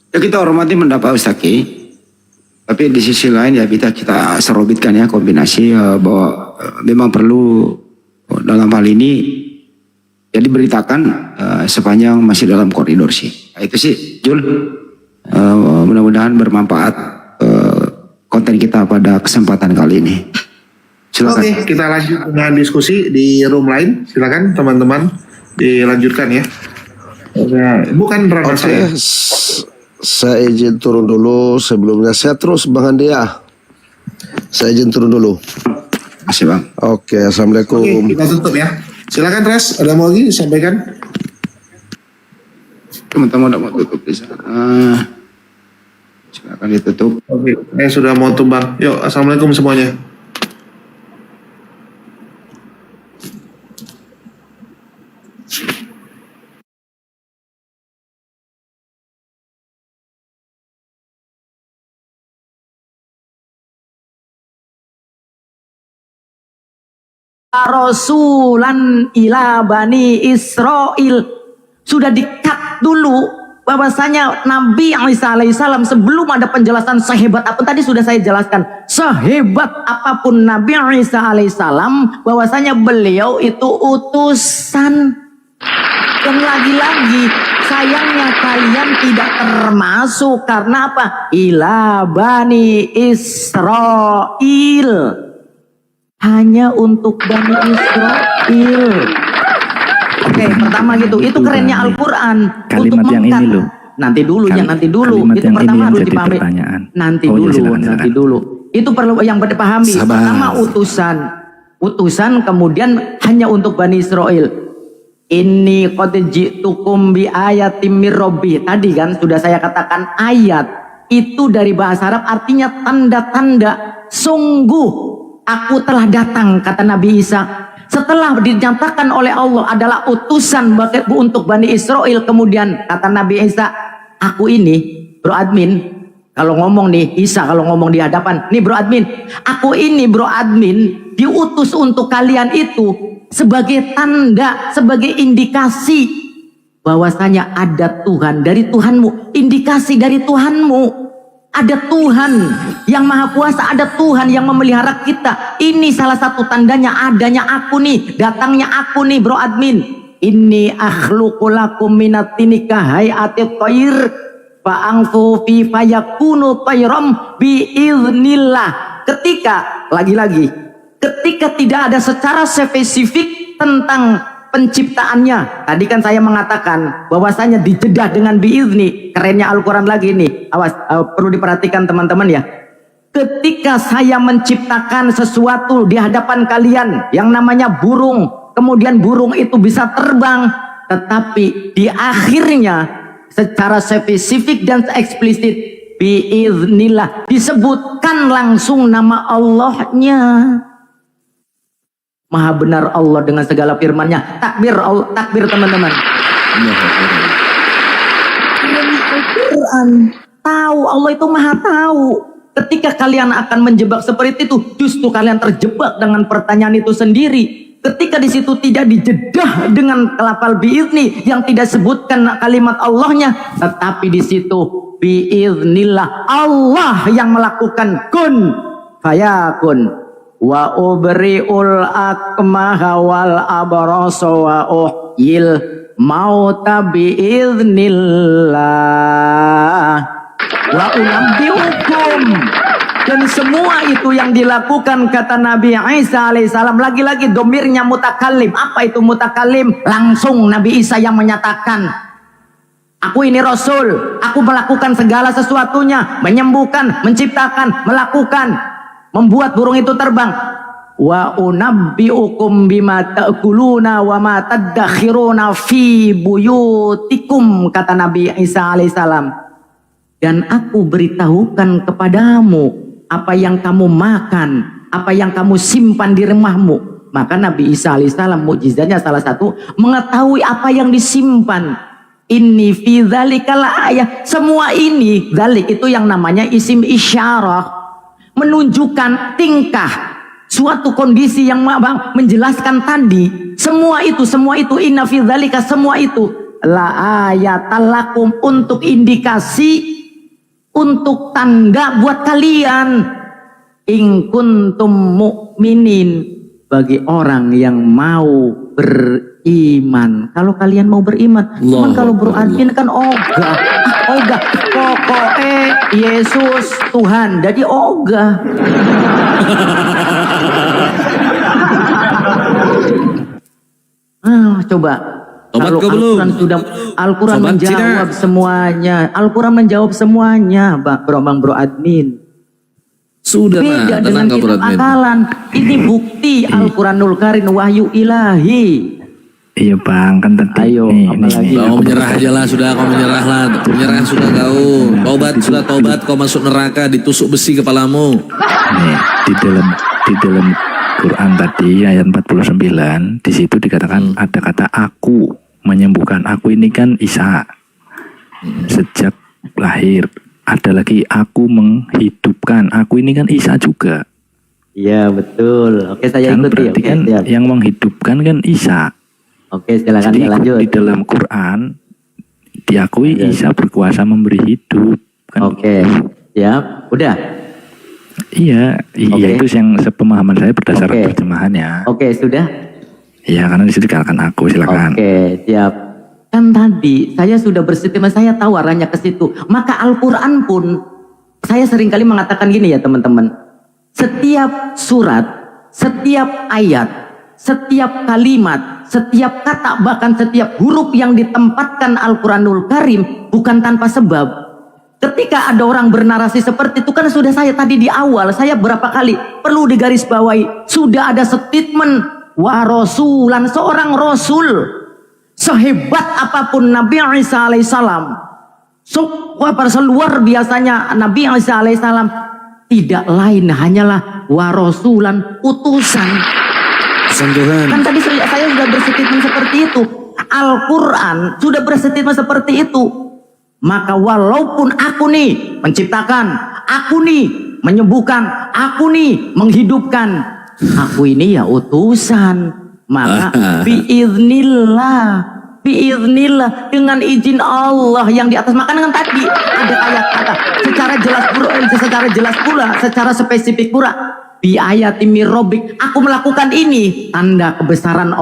Ya kita hormati pendapat Ustaz Ki, tapi di sisi lain ya kita serobitkan ya kombinasi bahwa memang perlu dalam hal ini ya diberitakan sepanjang masih dalam koridor sih. Nah, itu sih Jul, mudah-mudahan bermanfaat konten kita pada kesempatan kali ini. Silakan. Oke, kita lanjut dengan diskusi di room lain. Silakan teman-teman dilanjutkan ya. Bukan ranah saya. Saya izin turun dulu sebelumnya. Saya terus Bang Andia. Saya izin turun dulu. Masih Bang. Oke, assalamualaikum. Oke, kita tutup ya. Silakan Res, ada mau lagi disampaikan? Teman-teman udah mau tutup di sana. Silakan ditutup. Oke, sudah mau tumbang. Yuk, assalamualaikum semuanya. Rasulan ila Bani Israel, sudah dikat dulu bahwasanya Nabi Isa alaihissalam sebelum ada penjelasan sehebat apa tadi sudah saya jelaskan, sehebat apapun Nabi Isa alaihissalam bahwasanya beliau itu utusan. Dan lagi-lagi sayangnya kalian tidak termasuk karena apa? Ila Bani Israel, hanya untuk Bani Israel. Oke, pertama gitu. Itu kerennya Al-Quran. Kalimat untuk yang ini loh. Nanti dulu. Itu pertama harus dipahami. Nanti dulu. Itu perlu yang dipahami. Pertama utusan kemudian hanya untuk Bani Israel. Inni qad ji'tukum bi ayatim mir rabbi. Tadi kan sudah saya katakan ayat itu dari bahasa Arab artinya tanda-tanda. Sungguh aku telah datang, kata Nabi Isa. Setelah dinyatakan oleh Allah adalah utusan untuk Bani Israel, kemudian kata Nabi Isa, aku ini, bro admin, Kalau ngomong nih, Isa kalau ngomong di hadapan, nih bro admin, aku ini bro admin diutus untuk kalian itu sebagai tanda, sebagai indikasi bahwasanya ada Tuhan dari Tuhanmu, indikasi dari Tuhanmu. Ada Tuhan yang maha kuasa, ada Tuhan yang memelihara kita. Ini salah satu tandanya adanya aku nih, datangnya aku nih bro admin. Inni akhluqu lakum minatini kahayati thair fa'angfu fi fayakunu thairam biiznillah. Ketika lagi-lagi ketika tidak ada secara spesifik tentang penciptaannya. Tadi kan saya mengatakan bahwasanya dijedah dengan biizni. Kerennya Al-Quran lagi nih. Awas, perlu diperhatikan teman-teman ya. Ketika saya menciptakan sesuatu di hadapan kalian yang namanya burung, kemudian burung itu bisa terbang, tetapi di akhirnya secara spesifik dan eksplisit biiznillah disebutkan langsung nama Allahnya. Maha benar Allah dengan segala firman-Nya. Takbir Allah, takbir teman-teman. Al-Quran tahu, Allah itu maha tahu. Ketika kalian akan menjebak seperti itu, justru kalian terjebak dengan pertanyaan itu sendiri. Ketika di situ tidak dijedah dengan lafal biizni yang tidak sebutkan kalimat Allahnya, tetapi di situ biiznillah, Allah yang melakukan kun fayakun. Wa ubri'ul akmaha wal abrasa wa uhyil mauta biiznillah wa unabbiukum. Dan semua itu yang dilakukan kata Nabi Isa alaihissalam, lagi-lagi domirnya mutakallim. Apa itu mutakallim? Langsung Nabi Isa yang menyatakan, aku ini Rasul, aku melakukan segala sesuatunya, menyembuhkan, menciptakan, melakukan, membuat burung itu terbang. Wa unabbiukum bima ta'kuluna wa ma tadakhiruna fi buyutikum, kata Nabi Isa alaihissalam. Dan aku beritahukan kepadamu apa yang kamu makan, apa yang kamu simpan di rumahmu. Maka Nabi Isa alaihissalam mukjizatnya salah satu mengetahui apa yang disimpan. Inni fi dzalikal ayah. Semua ini, dzalik itu yang namanya isim isyarah, menunjukkan tingkah suatu kondisi yang menjelaskan tadi. Semua itu inna fi dzalika, semua itu la ayatal lakum, untuk indikasi, untuk tanda buat kalian. In kuntum mu'minin, bagi orang yang mau beriman. Kalau kalian mau beriman, cuman kalau bro admin kan ogah, pokoknya Yesus Tuhan, jadi ogah. Coba. Kalau Al-Quran sudah, Al-Quran menjawab semuanya. Al-Quran menjawab semuanya, Bang Bro Admin. Sudah beda dengan kitab akalan. Ini bukti Al-Quranul Karim wahyu ilahi. Iya bang, kan tadi. Ayo, apalagi. Kau menyerah aja lah, sudah kau menyerah lah. Menyerah sudah kau. Tobat, kau masuk neraka, ditusuk besi kepalamu. Nih, di dalam Quran tadi ayat 49, di situ dikatakan ada kata aku menyembuhkan. Aku ini kan Isa sejak lahir. Ada lagi aku menghidupkan. Aku ini kan Isa juga. Iya betul. Oke, saya kan ikuti. Berarti kan yang menghidupkan kan Isa. Oke, silakan. Jadi lanjut. di dalam Quran diakui Isa berkuasa memberi hidup. Kan? Oke, ya, udah. Iya, iya itu yang sepemahaman saya berdasarkan terjemahannya. Oke, sudah. Iya, karena di situ dikatakan aku, silakan. Oke, siap. Kan tadi saya sudah bersetima, saya tahu arahnya ke situ. Maka Al-Quran pun, saya seringkali mengatakan gini ya teman-teman. Setiap surat, setiap ayat, setiap kalimat, setiap kata, bahkan setiap huruf yang ditempatkan Al-Quranul Karim bukan tanpa sebab. Ketika ada orang bernarasi seperti itu, kan sudah saya tadi di awal, saya berapa kali perlu digarisbawahi, sudah ada statement wa rasulan, seorang rasul. Sehebat apapun Nabi Isa alaihissalam, luar biasanya Nabi Isa alaihissalam, tidak lain hanyalah wa rasulan, utusan Tuhan. Kan tadi saya sudah berstatement seperti itu. Al-Quran sudah berstatement seperti itu. Maka walaupun aku nih menciptakan, aku nih menyembuhkan, aku nih menghidupkan, aku ini ya utusan. Maka biiznillah dengan izin Allah yang di atas. Maka dengan tadi ada ayat kata secara jelas pula, secara spesifik pula, bi ayati mir rabbik, aku melakukan ini tanda kebesaran